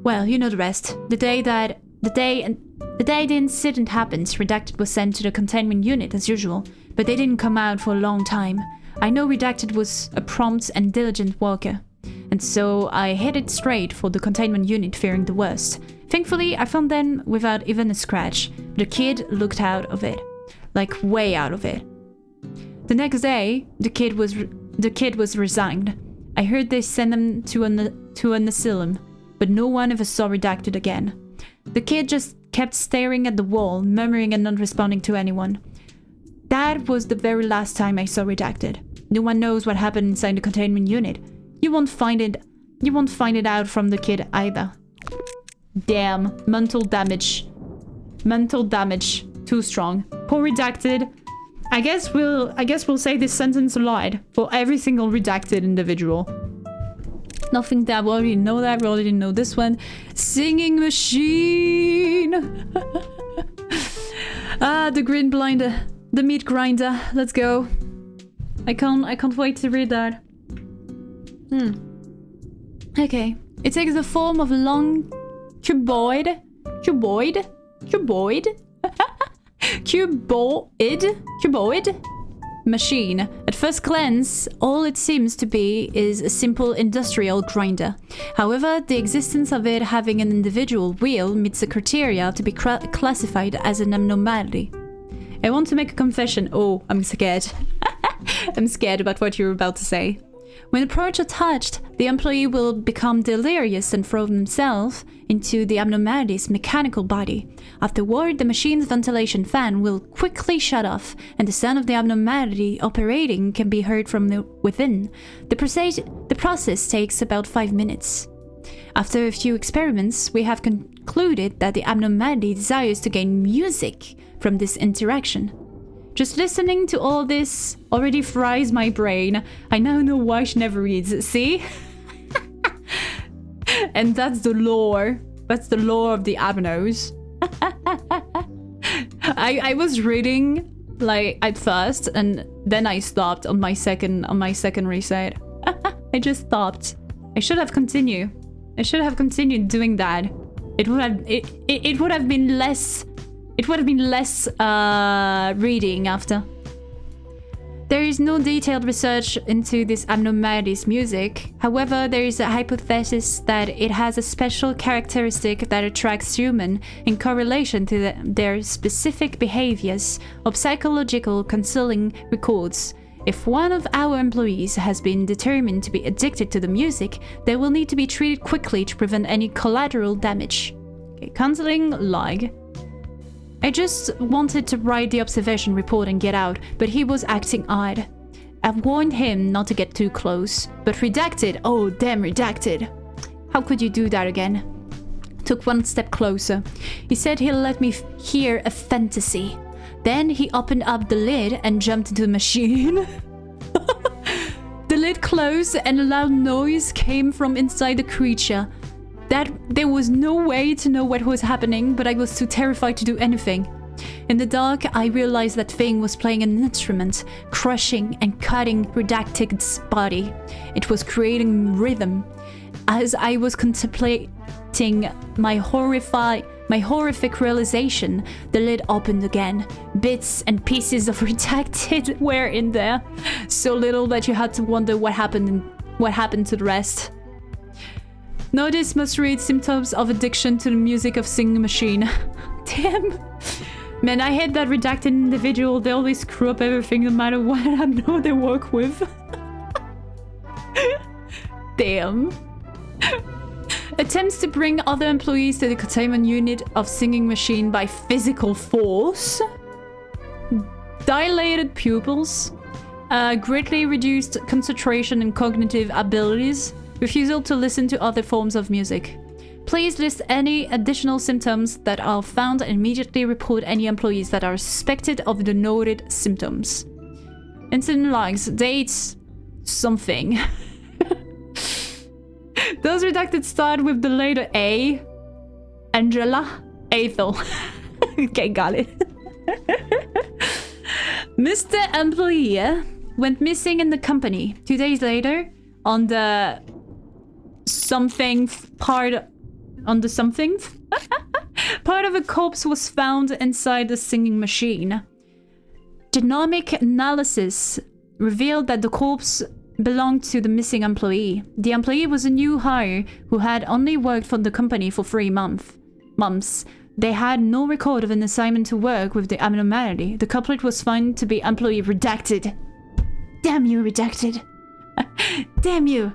Well, you know the rest. The day the incident happened, Redacted was sent to the containment unit as usual, but they didn't come out for a long time. I know Redacted was a prompt and diligent worker, and so I headed straight for the containment unit fearing the worst. Thankfully, I found them without even a scratch. The kid looked out of it. Like, way out of it. The next day, the kid was resigned. I heard they sent him to an asylum, but no one ever saw Redacted again. The kid just kept staring at the wall, murmuring and not responding to anyone. That was the very last time I saw Redacted. No one knows what happened inside the containment unit. You won't find it out from the kid either. Damn, mental damage. Mental damage. Too strong. Poor Redacted. I guess we'll say this sentence a lot for every single Redacted individual. Nothing that we already know that. We already know this one. Singing machine. The green blinder. The meat grinder. Let's go. I can't wait to read that. Okay. It takes the form of a long cuboid machine. At first glance, all it seems to be is a simple industrial grinder. However, the existence of it having an individual wheel meets the criteria to be classified as an abnormality. I want to make a confession. Oh, I'm scared. I'm scared about what you're about to say. When approached or touched, the employee will become delirious and throw himself into the abnormality's mechanical body. Afterward, the machine's ventilation fan will quickly shut off, and the sound of the abnormality operating can be heard from within. The process takes about 5 minutes. After a few experiments, we have concluded that the abnormality desires to gain music from this interaction. Just listening to all this already fries my brain. I now know why she never reads. See? And that's the lore. That's the lore of the abnos. I was reading like at first, and then I stopped on my second reset. I just stopped. I should have continued. I should have continued doing that. It would have been less. It would have been less reading after. There is no detailed research into this abnormality's music. However, there is a hypothesis that it has a special characteristic that attracts humans in correlation to their specific behaviors or psychological counseling records. If one of our employees has been determined to be addicted to the music, they will need to be treated quickly to prevent any collateral damage. Okay, counseling log. I just wanted to write the observation report and get out, but he was acting odd. I warned him not to get too close, but Redacted, oh damn Redacted. How could you do that again? Took one step closer. He said he'll let me hear a fantasy. Then he opened up the lid and jumped into the machine. The lid closed and a loud noise came from inside the creature. That there was no way to know what was happening, but I was too terrified to do anything. In the dark, I realized that thing was playing an instrument, crushing and cutting Redacted's body. It was creating rhythm. As I was contemplating my horrific realization, the lid opened again. Bits and pieces of Redacted were in there, so little that you had to wonder what happened to the rest. Notice must read symptoms of addiction to the music of Singing Machine. Damn. Man, I hate that Redacted individual. They always screw up everything no matter what I know they work with. Damn. Attempts to bring other employees to the containment unit of Singing Machine by physical force. dilated pupils, greatly reduced concentration and cognitive abilities, refusal to listen to other forms of music. Please list any additional symptoms that are found and immediately report any employees that are suspected of the noted symptoms. Incident logs, dates, something. Those redacted start with the letter A. Angela, Ethel. Okay, got it. Mr. Employee went missing in the company. 2 days later, on the something part of a corpse was found inside the singing machine. Genomic analysis revealed that the corpse belonged to the missing employee. The employee was a new hire who had only worked for the company for 3 months. They had no record of an assignment to work with the abnormality. The culprit was found to be employee redacted. Damn you, redacted. Damn you.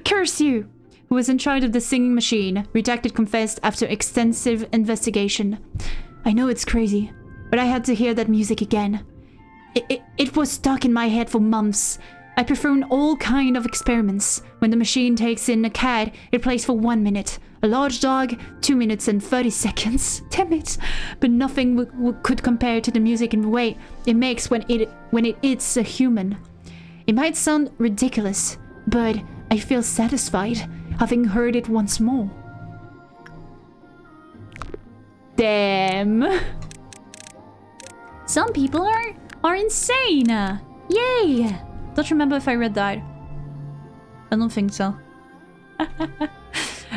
Curse you. Who was in charge of the singing machine. Redacted confessed after extensive investigation. I know it's crazy, but I had to hear that music again. It was stuck in my head for months. I performed all kind of experiments. When the machine takes in a cat, it plays for 1 minute. A large dog, 2 minutes and 30 seconds. Damn it. But nothing could compare to the music and way it makes when it eats a human. It might sound ridiculous, but I feel satisfied having heard it once more. Damn. Some people are insane. Yay. Don't remember if I read that. I don't think so.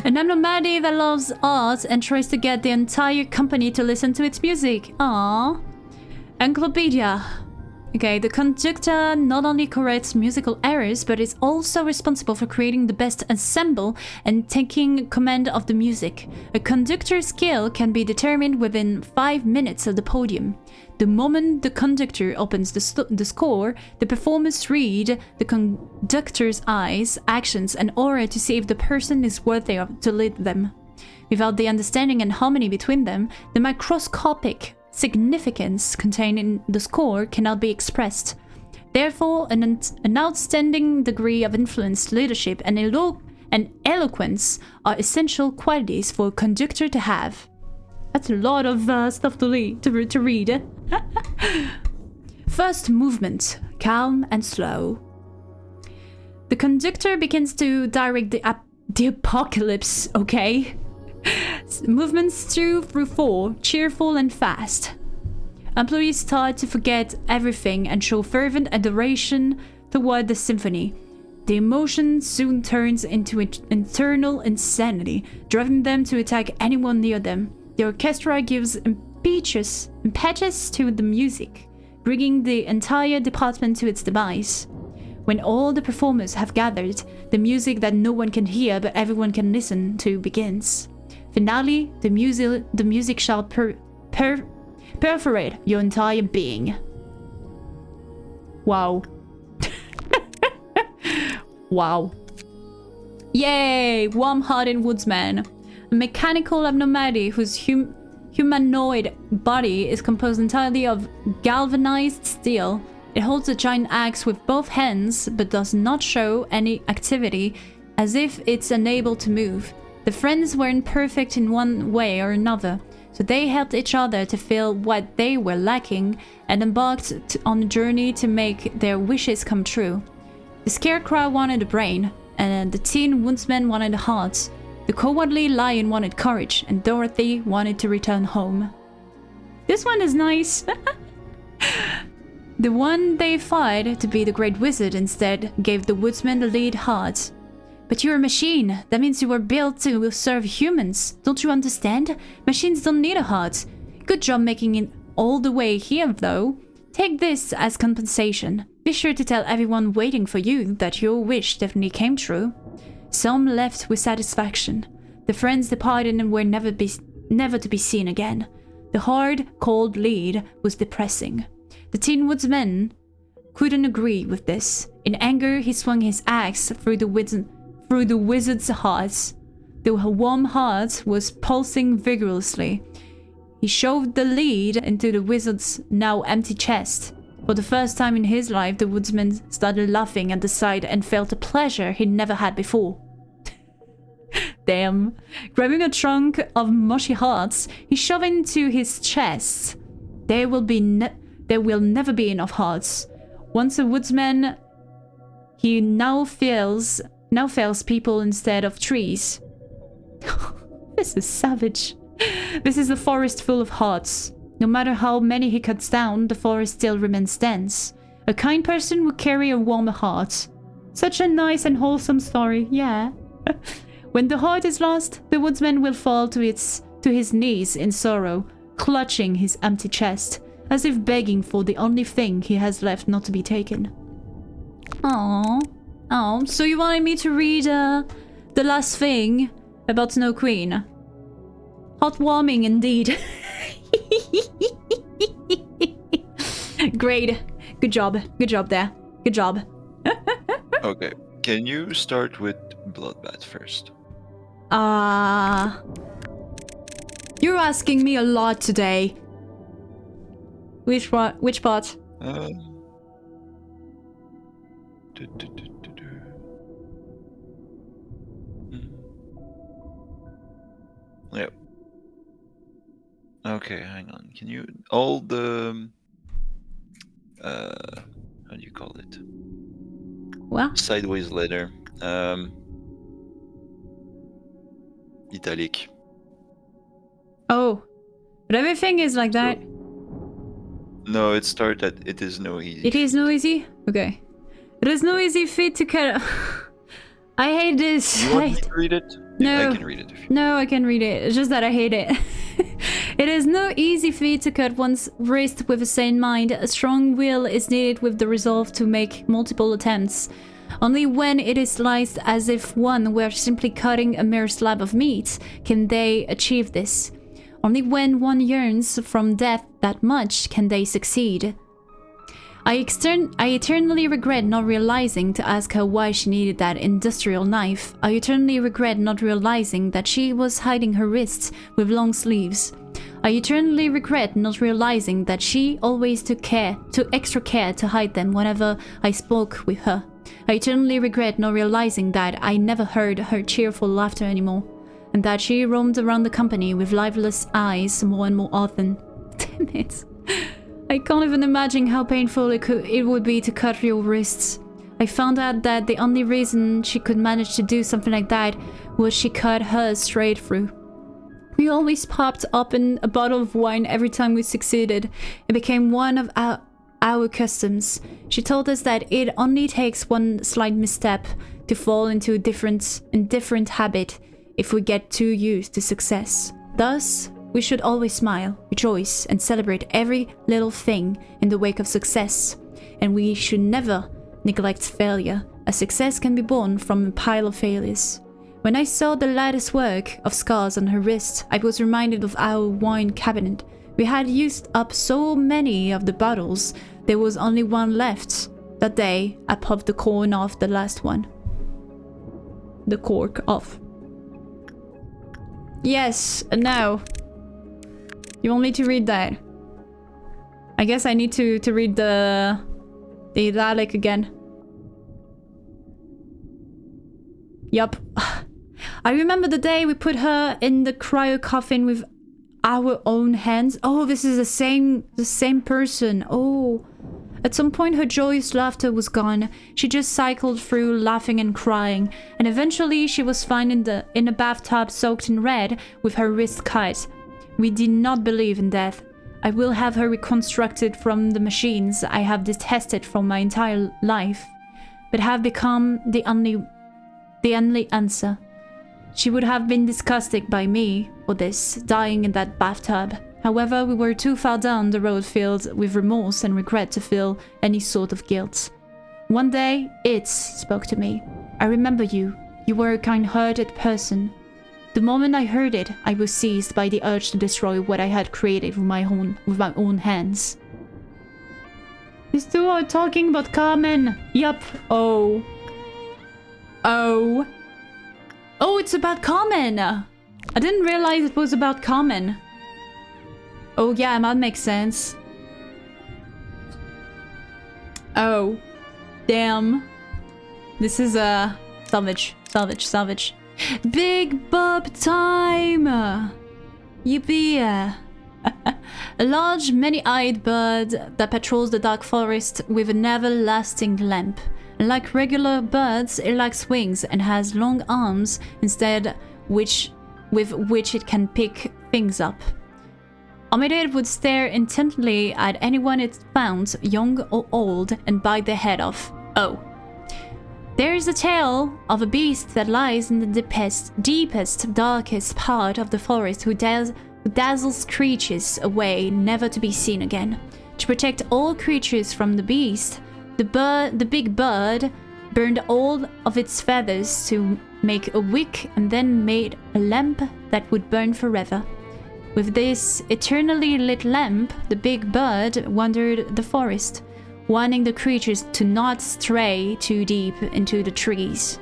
An abnormality that loves art and tries to get the entire company to listen to its music. Aww. Encyclopedia. Okay, the conductor not only corrects musical errors, but is also responsible for creating the best ensemble and taking command of the music. A conductor's skill can be determined within 5 minutes of the podium. The moment the conductor opens the score, the performers read the conductor's eyes, actions, and aura to see if the person is worthy to lead them. Without the understanding and harmony between them, the microscopic significance contained in the score cannot be expressed. Therefore, an outstanding degree of influence, leadership, and eloquence are essential qualities for a conductor to have. That's a lot of stuff to read. First movement, calm and slow. The conductor begins to direct the apocalypse, okay? Movements 2 through 4, cheerful and fast. Employees start to forget everything and show fervent adoration toward the symphony. The emotion soon turns into internal insanity, driving them to attack anyone near them. The orchestra gives impetus to the music, bringing the entire department to its demise. When all the performers have gathered, the music that no one can hear but everyone can listen to begins. Finally, the music shall perforate your entire being. Wow. Wow. Yay! Warm-hearted woodsman. A mechanical abnormality whose humanoid body is composed entirely of galvanized steel. It holds a giant axe with both hands, but does not show any activity, as if it's unable to move. The friends were imperfect in one way or another, so they helped each other to fill what they were lacking and embarked on a journey to make their wishes come true. The scarecrow wanted a brain, and the teen woodsman wanted a heart. The cowardly lion wanted courage, and Dorothy wanted to return home. This one is nice. The one they fought to be the great wizard instead gave the woodsman the lead heart. But you're a machine. That means you were built to serve humans. Don't you understand? Machines don't need a heart. Good job making it all the way here, though. Take this as compensation. Be sure to tell everyone waiting for you that your wish definitely came true. Some left with satisfaction. The friends departed and were never to be seen again. The hard, cold lead was depressing. The Tin Woodsman couldn't agree with this. In anger, he swung his axe through the wizard's heart. The warm heart was pulsing vigorously. He shoved the lead into the wizard's now empty chest. For the first time in his life, the woodsman started laughing at the sight and felt a pleasure he'd never had before. Damn. Grabbing a trunk of mushy hearts, he shoved it into his chest. There will never be enough hearts. Once a woodsman, he now fells people instead of trees. This is savage. This is a forest full of hearts. No matter how many he cuts down, the forest still remains dense. A kind person will carry a warmer heart. Such a nice and wholesome story, yeah. When the heart is lost, the woodsman will fall to his knees in sorrow, clutching his empty chest, as if begging for the only thing he has left not to be taken. Aww. Oh, so you wanted me to read the last thing about Snow Queen? Heartwarming indeed. Great. Good job. Good job there. Good job. Okay. Can you start with Bloodbath first? You're asking me a lot today. Which part? Which part? Yep. Okay, hang on. Can you all the how do you call it? What? Sideways letter. Italic. Oh. But everything is like that. No, it starts at it is no easy. It is no easy? Okay. It is no easy feat to cut. I hate this. You want me to read it? No. I can read it. If you... No, I can read it. It's just that I hate it. It is no easy feat to cut one's wrist with a sane mind. A strong will is needed with the resolve to make multiple attempts. Only when it is sliced as if one were simply cutting a mere slab of meat can they achieve this. Only when one yearns from death that much can they succeed. I eternally regret not realizing to ask her why she needed that industrial knife. I eternally regret not realizing that she was hiding her wrists with long sleeves. I eternally regret not realizing that she always took extra care to hide them whenever I spoke with her. I eternally regret not realizing that I never heard her cheerful laughter anymore, and that she roamed around the company with lifeless eyes more and more often. Damn it. I can't even imagine how painful it would be to cut your wrists. I found out that the only reason she could manage to do something like that was she cut hers straight through. We always popped open a bottle of wine every time we succeeded. It became one of our customs. She told us that it only takes one slight misstep to fall into a different habit if we get too used to success. Thus, we should always smile, rejoice, and celebrate every little thing in the wake of success. And we should never neglect failure, as success can be born from a pile of failures. When I saw the lattice work of scars on her wrist, I was reminded of our wine cabinet. We had used up so many of the bottles, there was only one left. That day, I popped the cork off the last one. The cork off. Yes, and now. You want me to read that? I guess I need to read the Dalek again. Yup. I remember the day we put her in the cryo coffin with our own hands. Oh, this is the same person. Oh. At some point her joyous laughter was gone. She just cycled through laughing and crying, and eventually she was found in a bathtub soaked in red with her wrist cut. We did not believe in death. I will have her reconstructed from the machines I have detested for my entire life, but have become the only answer. She would have been disgusted by me for this, dying in that bathtub. However, we were too far down the road filled with remorse and regret to feel any sort of guilt. One day, it spoke to me. I remember you. You were a kind-hearted person. The moment I heard it, I was seized by the urge to destroy what I had created with my own hands. These two are talking about Carmen. Yup. Oh. Oh. Oh, it's about Carmen. I didn't realize it was about Carmen. Oh yeah, that makes sense. Oh. Damn. This is savage. Savage, savage. Big Bob time! Yippee! A large, many-eyed bird that patrols the dark forest with an everlasting lamp. Like regular birds, it lacks wings and has long arms instead with which it can pick things up. Omitted would stare intently at anyone it found, young or old, and bite their head off. Oh. There is a tale of a beast that lies in the deepest, darkest part of the forest who dazzles creatures away, never to be seen again. To protect all creatures from the beast, the big bird burned all of its feathers to make a wick and then made a lamp that would burn forever. With this eternally lit lamp, the big bird wandered the forest, warning the creatures to not stray too deep into the trees.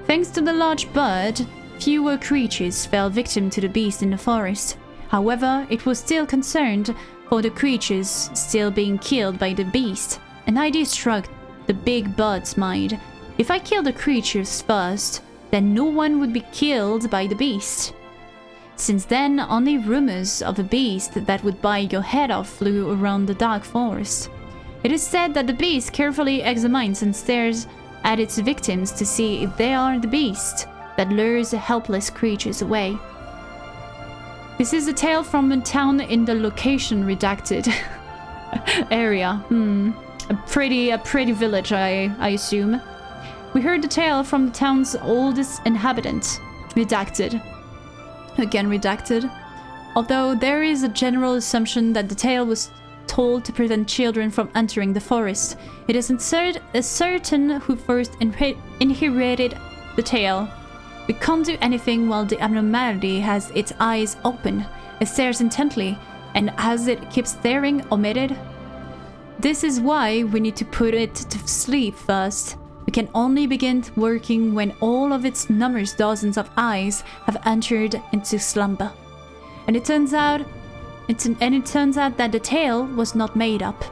Thanks to the large bird, fewer creatures fell victim to the beast in the forest. However, it was still concerned for the creatures still being killed by the beast. An idea struck the big bird's mind. If I kill the creatures first, then no one would be killed by the beast. Since then, only rumors of a beast that would bite your head off flew around the dark forest. It is said that the beast carefully examines and stares at its victims to see if they are the beast that lures helpless creatures away. This is a tale from a town in the location redacted area. A pretty village, I assume. We heard the tale from the town's oldest inhabitant. Redacted. Again redacted. Although there is a general assumption that the tale was told to prevent children from entering the forest, it is uncertain who first inherited the tale. We can't do anything while the abnormality has its eyes open. It stares intently, and as it keeps staring, omitted. This is why we need to put it to sleep first. We can only begin working when all of its numerous dozens of eyes have entered into slumber. And it turns out that the tale was not made up.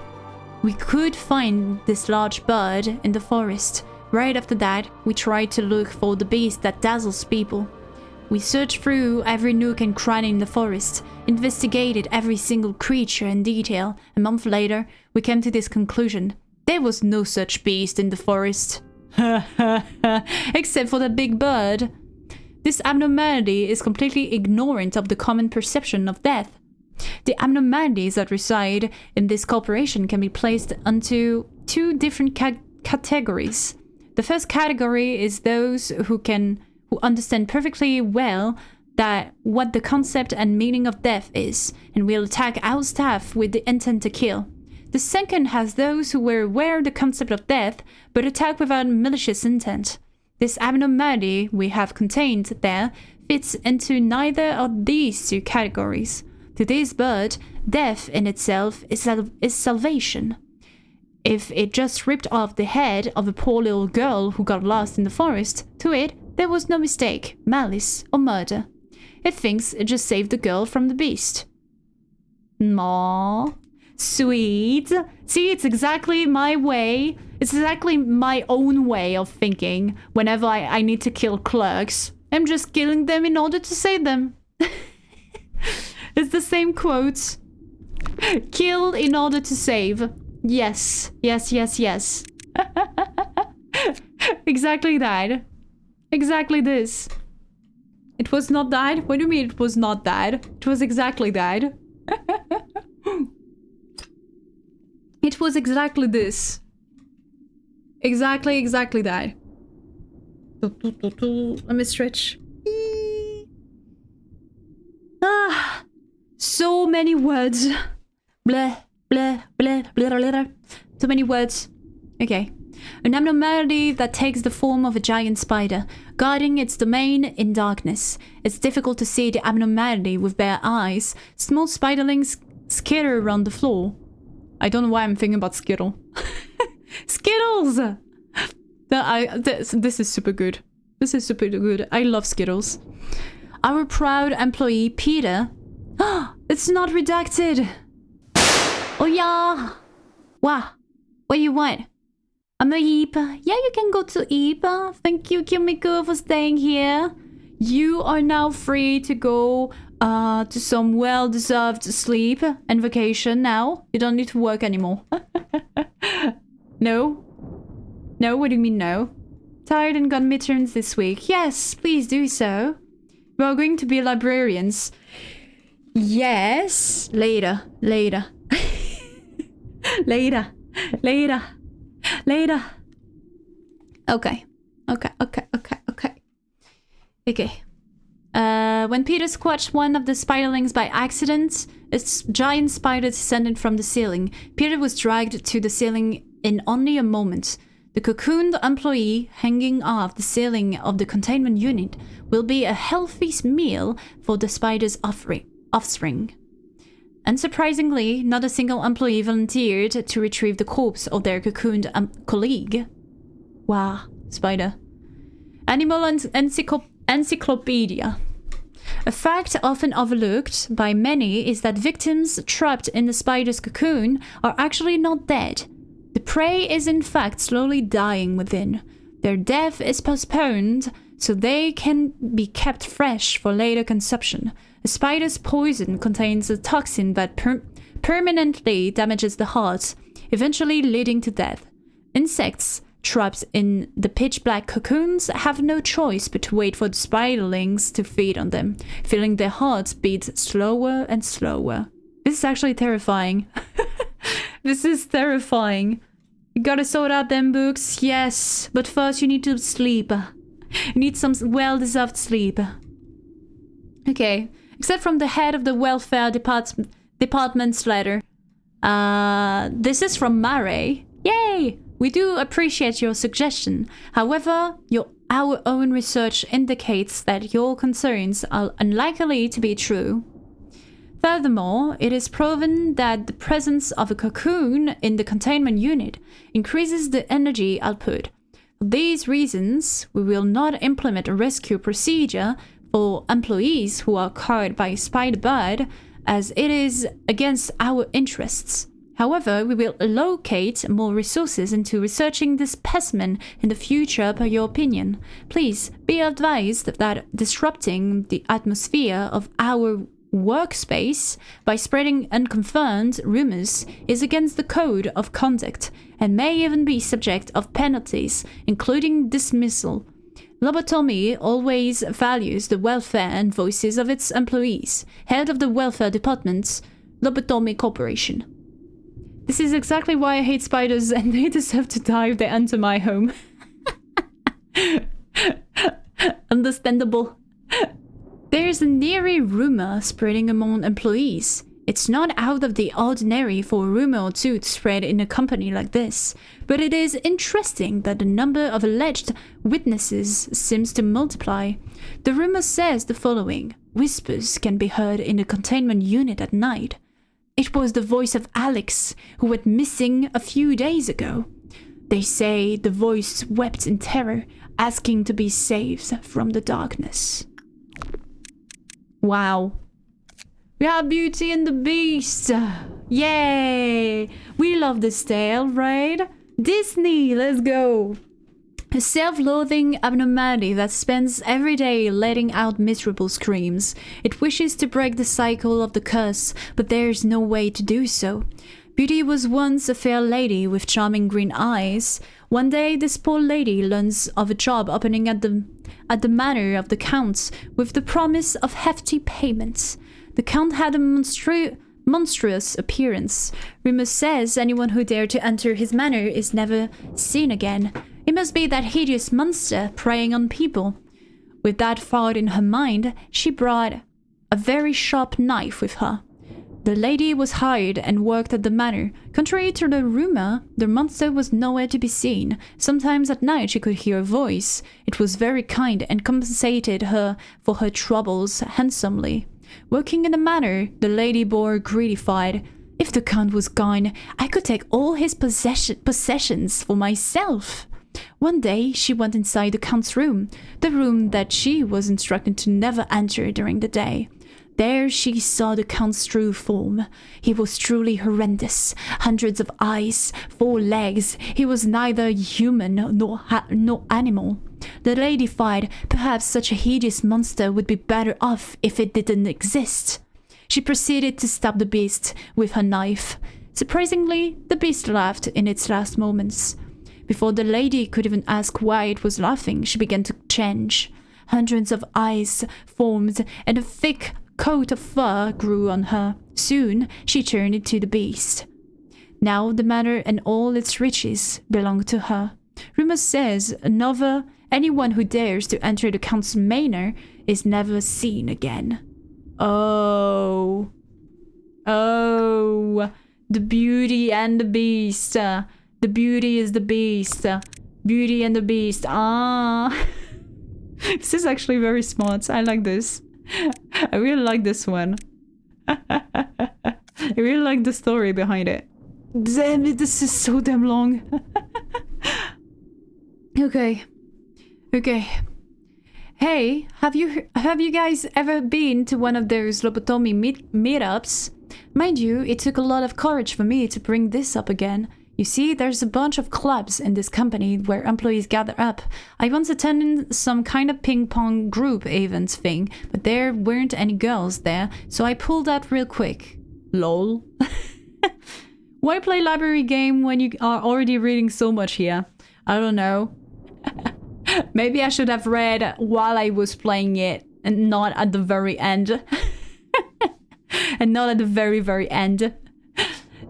We could find this large bird in the forest. Right after that, we tried to look for the beast that dazzles people. We searched through every nook and cranny in the forest, investigated every single creature in detail. A month later, we came to this conclusion. There was no such beast in the forest. Except for the big bird. This abnormality is completely ignorant of the common perception of death. The abnormalities that reside in this corporation can be placed onto two different categories. The first category is those who understand perfectly well what the concept and meaning of death is, and will attack our staff with the intent to kill. The second has those who were aware of the concept of death, but attack without malicious intent. This abnormality we have contained there fits into neither of these two categories. To this bird, death in itself is salvation. If it just ripped off the head of a poor little girl who got lost in the forest, to it, there was no mistake, malice, or murder. It thinks it just saved the girl from the beast. Aww. Sweet. See, it's exactly my way. It's exactly my own way of thinking whenever I need to kill clerks. I'm just killing them in order to save them. It's the same quote. Kill in order to save. Yes. Yes, yes, yes. Exactly that. Exactly this. It was not that? What do you mean it was not that? It was exactly that. It was exactly this. Exactly that. Let me stretch. Ah, so many words. Blah, blah, blah, blah, blah, blah. Too many words. Okay. An abnormality that takes the form of a giant spider, guarding its domain in darkness. It's difficult to see the abnormality with bare eyes. Small spiderlings skitter around the floor. I don't know why I'm thinking about Skittle. Skittles! This is super good. This is super good. I love Skittles. Our proud employee, Peter. It's not redacted. Oh yeah. Wow. What do you want? I'm a Eep. Yeah, you can go to Eep. Thank you, Kimiko, for staying here. You are now free to go to some well-deserved sleep and vacation now. You don't need to work anymore. No? No? What do you mean no? Tired and got midterms this week. Yes, please do so. We are going to be librarians. Yes. Later. Later. Later. Later. Later. Okay. Okay. Okay. Okay. Okay. Okay. When Peter squashed one of the spiderlings by accident, a giant spider descended from the ceiling. Peter was dragged to the ceiling in only a moment. The cocooned employee hanging off the ceiling of the containment unit will be a healthy meal for the spider's offspring. Unsurprisingly, not a single employee volunteered to retrieve the corpse of their cocooned colleague. Wow, spider. Animal encyclopedia. A fact often overlooked by many is that victims trapped in the spider's cocoon are actually not dead. The prey is in fact slowly dying within. Their death is postponed so they can be kept fresh for later consumption. A spider's poison contains a toxin that permanently damages the heart, eventually leading to death. Insects trapped in the pitch-black cocoons have no choice but to wait for the spiderlings to feed on them, feeling their hearts beat slower and slower. This is actually terrifying. This is terrifying. You gotta sort out them books, yes, but first you need to sleep. You need some well-deserved sleep. Okay, except from the head of the welfare department's letter. This is from Mare. Yay! We do appreciate your suggestion. However, our own research indicates that your concerns are unlikely to be true. Furthermore, it is proven that the presence of a cocoon in the containment unit increases the energy output. For these reasons, we will not implement a rescue procedure for employees who are caught by a spider bite, as it is against our interests. However, we will allocate more resources into researching this specimen in the future per your opinion. Please be advised that disrupting the atmosphere of our workspace by spreading unconfirmed rumors is against the code of conduct and may even be subject of penalties, including dismissal. Lobotomy always values the welfare and voices of its employees. Head of the Welfare Department, Lobotomy Corporation. This is exactly why I hate spiders, and they deserve to die if they enter my home. Understandable. There's an eerie rumor spreading among employees. It's not out of the ordinary for a rumor or two to spread in a company like this, but it is interesting that the number of alleged witnesses seems to multiply. The rumor says the following: whispers can be heard in the containment unit at night. It was the voice of Alex, who went missing a few days ago. They say the voice wept in terror, asking to be saved from the darkness. Wow. We have Beauty and the Beast. Yay! We love this tale, right? Disney, let's go. A self-loathing abnormality that spends every day letting out miserable screams. It wishes to break the cycle of the curse, but there's no way to do so. Beauty was once a fair lady with charming green eyes. One day, this poor lady learns of a job opening at the manor of the Count with the promise of hefty payments. The Count had a monstrous appearance. Rumor says anyone who dared to enter his manor is never seen again. It must be that hideous monster preying on people. With that thought in her mind, she brought a very sharp knife with her. The lady was hired and worked at the manor. Contrary to the rumor, the monster was nowhere to be seen. Sometimes at night she could hear a voice. It was very kind and compensated her for her troubles handsomely. Working in the manor, the lady bore a greedy fight. If the Count was gone, I could take all his possessions for myself. One day, she went inside the Count's room, the room that she was instructed to never enter during the day. There she saw the Count's true form. He was truly horrendous. Hundreds of eyes, 4 legs. He was neither human nor animal. The lady thought perhaps such a hideous monster would be better off if it didn't exist. She proceeded to stab the beast with her knife. Surprisingly, the beast laughed in its last moments. Before the lady could even ask why it was laughing, she began to change. Hundreds of eyes formed, and a thick coat of fur grew on her. Soon, she turned into the beast. Now the manor and all its riches belonged to her. Rumor says anyone who dares to enter the Count's manor is never seen again. Oh, the Beauty and the Beast. The Beauty is the Beast. Beauty and the Beast. This is actually very smart. I like this. I really like this one. I really like the story behind it. Damn it, this is so damn long. Okay. Hey, have you guys ever been to one of those Lobotomy meetups? Mind you, it took a lot of courage for me to bring this up again. You see, there's a bunch of clubs in this company where employees gather up. I once attended some kind of ping-pong group events thing, but there weren't any girls there, so I pulled out real quick. Lol. Why play library game when you are already reading so much here? I don't know. Maybe I should have read while I was playing it and not at the very end. And not at the very, very end.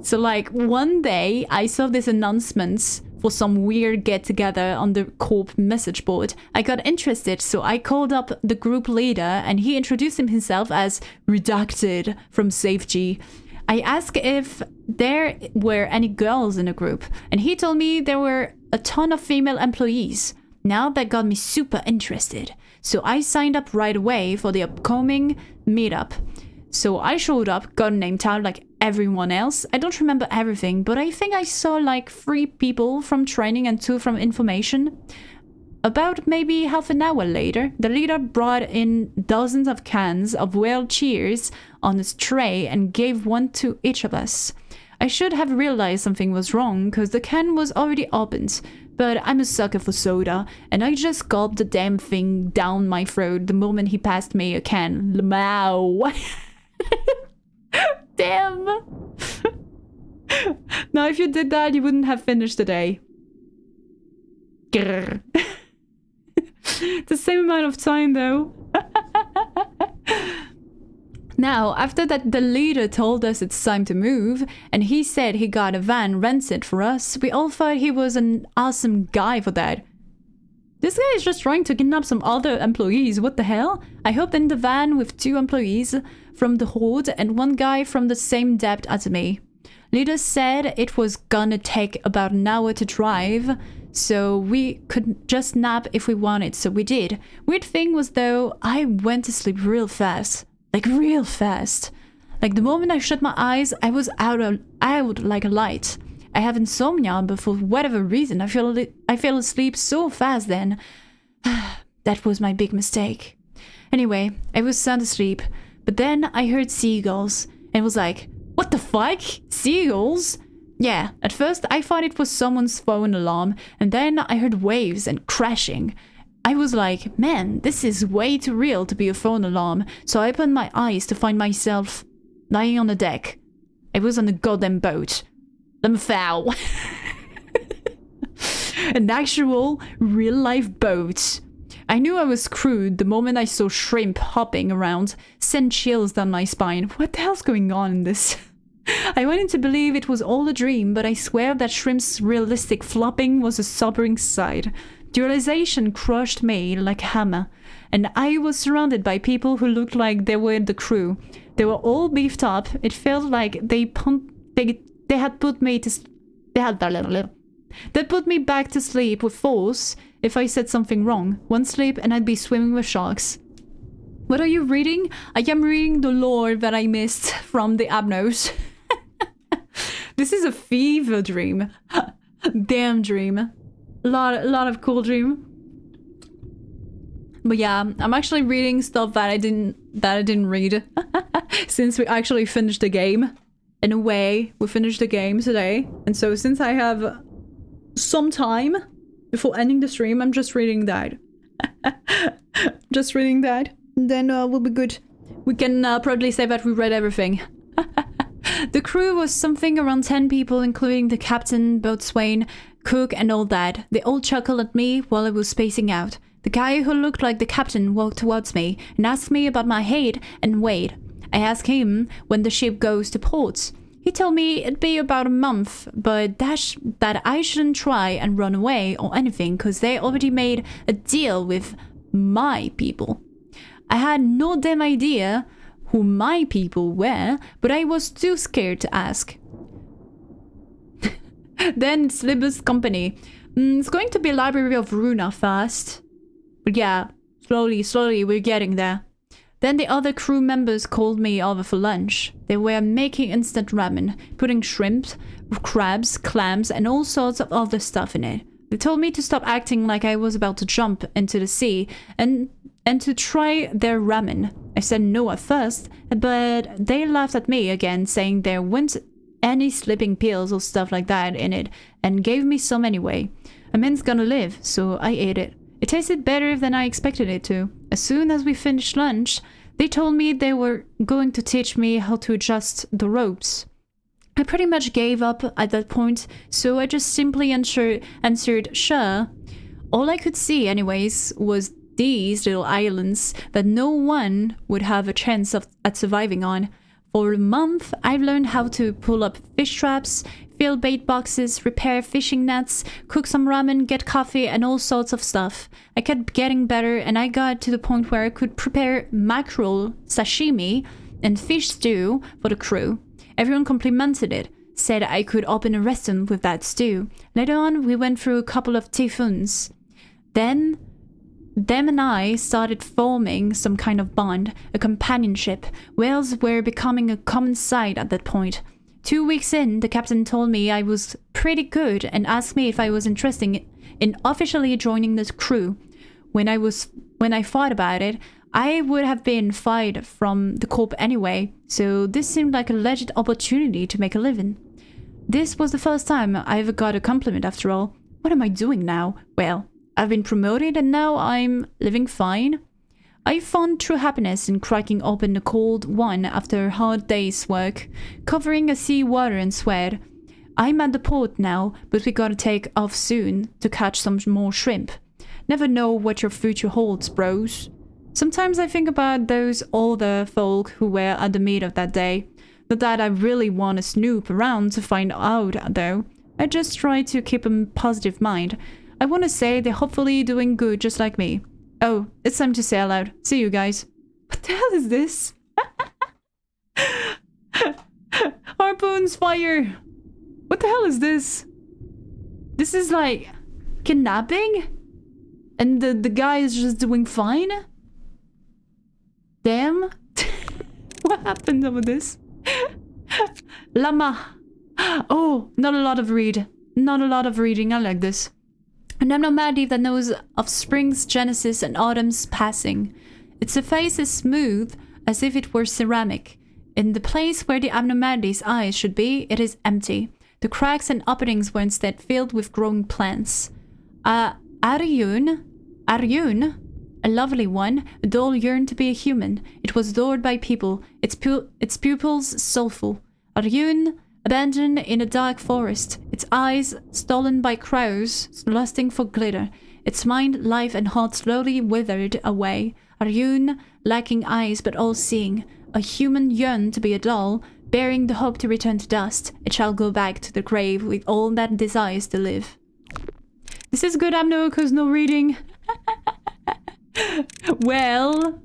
So like one day I saw this announcement for some weird get-together on the Corp message board. I got interested, so I called up the group leader and he introduced himself as Redacted from SafeG. I asked if there were any girls in the group and he told me there were a ton of female employees. Now that got me super interested. So I signed up right away for the upcoming meetup. So I showed up, got a name tag like everyone else. I don't remember everything, but I think I saw like 3 people from training and 2 from information. About maybe half an hour later, the leader brought in dozens of cans of whale cheers on a tray and gave one to each of us. I should have realized something was wrong because the can was already opened, but I'm a sucker for soda, and I just gulped the damn thing down my throat the moment he passed me a can. Lamau. Damn. Now, if you did that, you wouldn't have finished the day. Grr. The same amount of time, though. Now, after that, the leader told us it's time to move, and he said he got a van rented for us. We all thought he was an awesome guy for that. This guy is just trying to kidnap some other employees. What the hell? I hopped in the van with 2 employees from the Horde and 1 guy from the same depth as me. Leader said it was gonna take about an hour to drive, so we could just nap if we wanted, so we did. Weird thing was though, I went to sleep real fast. Like real fast. Like the moment I shut my eyes, I was out like a light. I have insomnia, but for whatever reason, I fell asleep so fast then. That was my big mistake. Anyway, I was sound asleep, but then I heard seagulls and was like, what the fuck? Seagulls? Yeah, at first I thought it was someone's phone alarm, and then I heard waves and crashing. I was like, man, this is way too real to be a phone alarm, so I opened my eyes to find myself lying on the deck. I was on a goddamn boat. I'm foul. An actual real-life boat. I knew I was screwed the moment I saw shrimp hopping around, sent chills down my spine. What the hell's going on in this? I wanted to believe it was all a dream, but I swear that shrimp's realistic flopping was a sobering sight. The realization crushed me like a hammer, and I was surrounded by people who looked like they were the crew. They were all beefed up. It felt like they had put me back to sleep with force if I said something wrong. One sleep and I'd be swimming with sharks. What are you reading? I am reading the lore that I missed from the Abnos. This is a fever dream. Damn dream. A lot of cool dream. But yeah, I'm actually reading stuff that I didn't read. since we actually finished the game. In a way, we finished the game today. And so since I have some time before ending the stream, I'm just reading that. Just reading that. And then we'll be good. We can proudly say that we read everything. The crew was something around 10 people, including the captain, boatswain, cook, and all that. They all chuckled at me while I was spacing out. The guy who looked like the captain walked towards me and asked me about my height and weight. I asked him when the ship goes to port. He told me it'd be about a month, but that I shouldn't try and run away or anything because they already made a deal with my people. I had no damn idea who my people were, but I was too scared to ask. Then it's Libus Company. It's going to be Library of Runa first. But yeah, slowly we're getting there. Then the other crew members called me over for lunch. They were making instant ramen, putting shrimp, crabs, clams, and all sorts of other stuff in it. They told me to stop acting like I was about to jump into the sea and to try their ramen. I said no at first, but they laughed at me again, saying there weren't any sleeping pills or stuff like that in it, and gave me some anyway. A man's gonna live, so I ate it. It tasted better than I expected it to. As soon as we finished lunch, they told me they were going to teach me how to adjust the ropes. I pretty much gave up at that point, so I just simply answered sure. All I could see anyways was these little islands that no one would have a chance at surviving on. For a month, I've learned how to pull up fish traps, fill bait boxes, repair fishing nets, cook some ramen, get coffee, and all sorts of stuff. I kept getting better, and I got to the point where I could prepare mackerel, sashimi, and fish stew for the crew. Everyone complimented it, said I could open a restaurant with that stew. Later on, we went through a couple of typhoons. Then them and I started forming some kind of bond, a companionship. Whales were becoming a common sight at that point. 2 weeks in, the captain told me I was pretty good and asked me if I was interested in officially joining the crew. When I thought about it, I would have been fired from the corp anyway, so this seemed like a legit opportunity to make a living. This was the first time I ever got a compliment after all. What am I doing now? Well, I've been promoted and now I'm living fine. I found true happiness in cracking open the cold one after a hard day's work, covering a sea water and sweat. I'm at the port now, but we gotta take off soon to catch some more shrimp. Never know what your future holds, bros. Sometimes I think about those older folk who were at the meet of that day. Not that I really want to snoop around to find out, though. I just try to keep a positive mind. I want to say they're hopefully doing good just like me. Oh, it's time to say aloud. See you guys. What the hell is this? Harpoons fire! What the hell is this? This is like kidnapping? And the guy is just doing fine? Damn. What happened over this? Llama. Oh, not a lot of read. Not a lot of reading. I like this. An abnormality that knows of spring's genesis and autumn's passing. Its face is smooth, as if it were ceramic. In the place where the abnormality's eyes should be, it is empty. The cracks and openings were instead filled with growing plants. Aryun, a lovely one, a doll yearned to be a human. It was adored by people, its pupils soulful. Aryun, abandoned in a dark forest, its eyes stolen by crows, lusting for glitter, its mind, life, and heart slowly withered away. Aryun, lacking eyes but all-seeing, a human yearned to be a doll, bearing the hope to return to dust. It shall go back to the grave with all that desires to live. This is good, Amno, cause no reading. Well,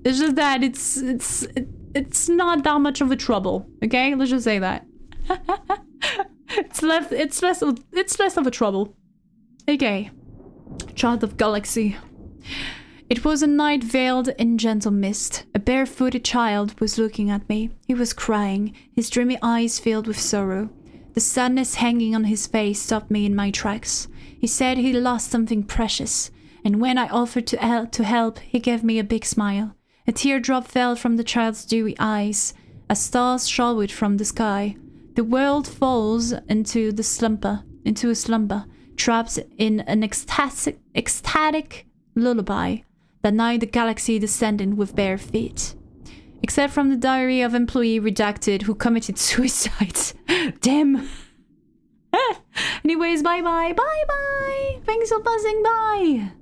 it's just that it's not that much of a trouble. Okay, let's just say that. It's less of a trouble. Okay, Child of Galaxy. It was a night veiled in gentle mist. A barefooted child was looking at me. He was crying, his dreamy eyes filled with sorrow. The sadness hanging on his face stopped me in my tracks. He said he lost something precious, and when I offered to help, he gave me a big smile. A teardrop fell from the child's dewy eyes. as stars showered from the sky. The world falls into a slumber, trapped in an ecstatic lullaby. That night the galaxy descended with bare feet. Except from the diary of employee redacted who committed suicide. Damn. Anyways, bye-bye. Bye-bye. Thanks for buzzing by.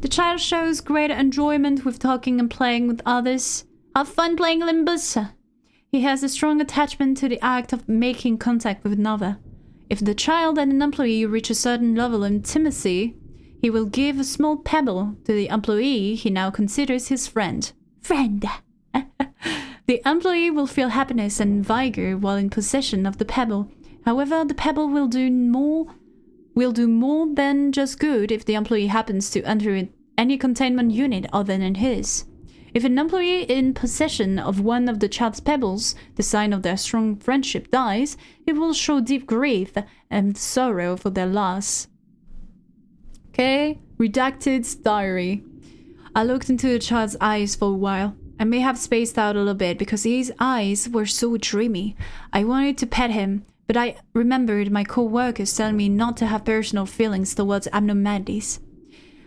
The child shows great enjoyment with talking and playing with others. Have fun playing Limbus. He has a strong attachment to the act of making contact with another. If the child and an employee reach a certain level of intimacy, he will give a small pebble to the employee he now considers his friend. The employee will feel happiness and vigor while in possession of the pebble. However, the pebble will do more than just good if the employee happens to enter any containment unit other than his. If an employee in possession of one of the child's pebbles, the sign of their strong friendship, dies, it will show deep grief and sorrow for their loss. Okay, redacted's diary. I looked into the child's eyes for a while. I may have spaced out a little bit because his eyes were so dreamy. I wanted to pet him, but I remembered my co-workers telling me not to have personal feelings towards abnormalities.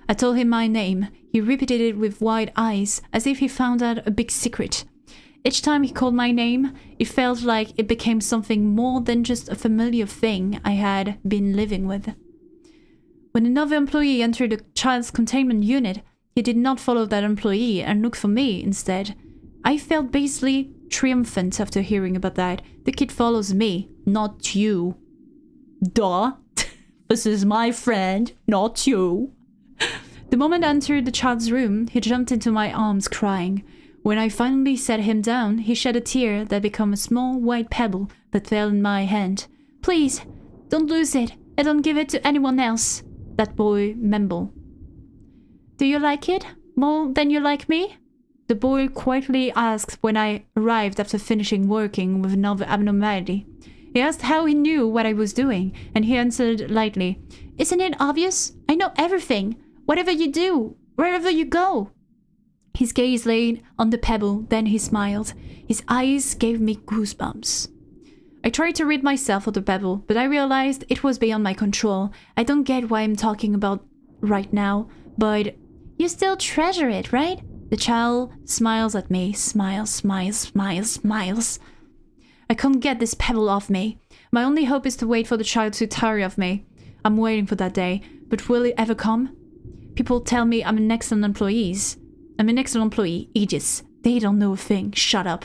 I told him my name. He repeated it with wide eyes, as if he found out a big secret. Each time he called my name, it felt like it became something more than just a familiar thing I had been living with. When another employee entered the child's containment unit, he did not follow that employee and look for me instead. I felt basically triumphant after hearing about that. The kid follows me, not you. Duh. This is my friend, not you. The moment I entered the child's room, he jumped into my arms crying. When I finally set him down, he shed a tear that became a small white pebble that fell in my hand. Please, don't lose it, and don't give it to anyone else, that boy mumbled. Do you like it? More than you like me? The boy quietly asked when I arrived after finishing working with another abnormality. He asked how he knew what I was doing, and he answered lightly, Isn't it obvious? I know everything. Whatever you do, wherever you go. His gaze laid on the pebble, then he smiled. His eyes gave me goosebumps. I tried to rid myself of the pebble, but I realized it was beyond my control. I don't get why I'm talking about right now, but you still treasure it, right? The child smiles at me. Smiles. I can't get this pebble off me. My only hope is to wait for the child to tire of me. I'm waiting for that day, but will it ever come? People tell me I'm an excellent employee. Idiots. They don't know a thing. Shut up.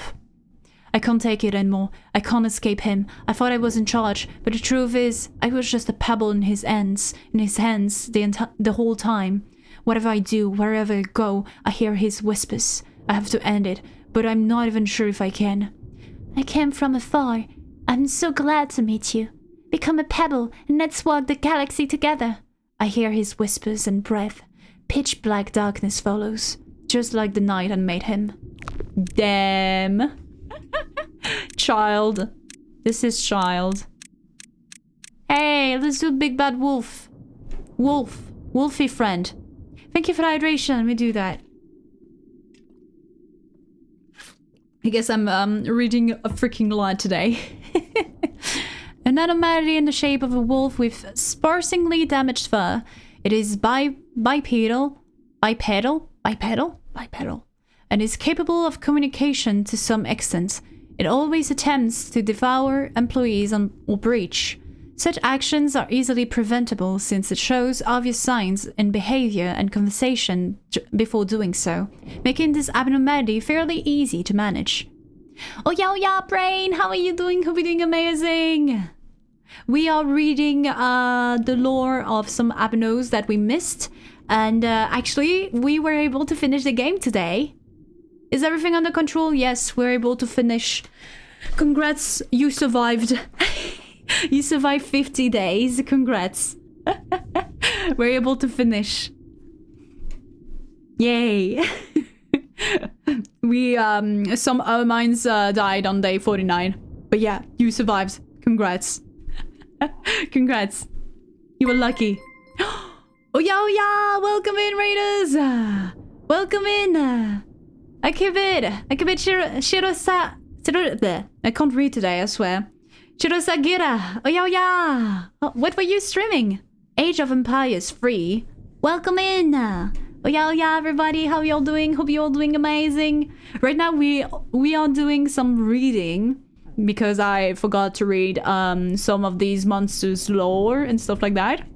I can't take it anymore. I can't escape him. I thought I was in charge, but the truth is, I was just a pebble in his hands the whole time. Whatever I do, wherever I go, I hear his whispers. I have to end it, but I'm not even sure if I can. I came from afar. I'm so glad to meet you. Become a pebble, and let's walk the galaxy together. I hear his whispers and breath. Pitch black darkness follows, just like the night I made him. Damn. Child. This is child. Hey, let's do Big Bad Wolf. Wolfie friend. Thank you for the hydration. Let me do that. I guess I'm reading a freaking lot today. An anomaly in the shape of a wolf with sparsely damaged fur. It is bipedal, and is capable of communication to some extent. It always attempts to devour employees or breach. Such actions are easily preventable since it shows obvious signs in behavior and conversation before doing so, making this abnormality fairly easy to manage. Oh yeah, Brain! How are you doing? Hope you're doing amazing! We are reading the lore of some abnos that we missed, and actually, we were able to finish the game today. Is everything under control? Yes, we're able to finish. Congrats, you survived. You survived 50 days. Congrats. We're able to finish. Yay. We, some mines died on day 49. But yeah, you survived. Congrats. Congrats. You were lucky. Oh yeah, welcome in, Raiders. Welcome in. Akibid Shirosa. I can't read today, I swear. Shirosagira. Oya. Oh, what were you streaming? Age of Empires 3. Welcome in. Oya, everybody. How y'all doing? Hope you're all doing amazing. Right now, we are doing some reading because I forgot to read some of these monsters' lore and stuff like that.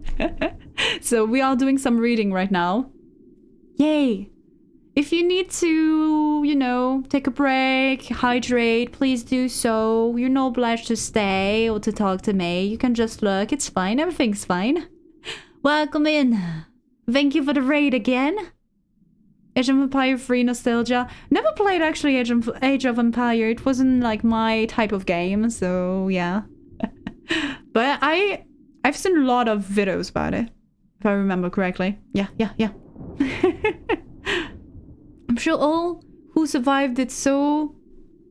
So we are doing some reading right now. Yay! If you need to, you know, take a break, hydrate, please do so. You're not obliged to stay or to talk to me. You can just look. It's fine. Everything's fine. Welcome in. Thank you for the raid again. Age of Empire 3 nostalgia. Never played actually Age of Empire. It wasn't like my type of game, so yeah. But I've seen a lot of videos about it, if I remember correctly. Yeah. I'm sure all who survived did so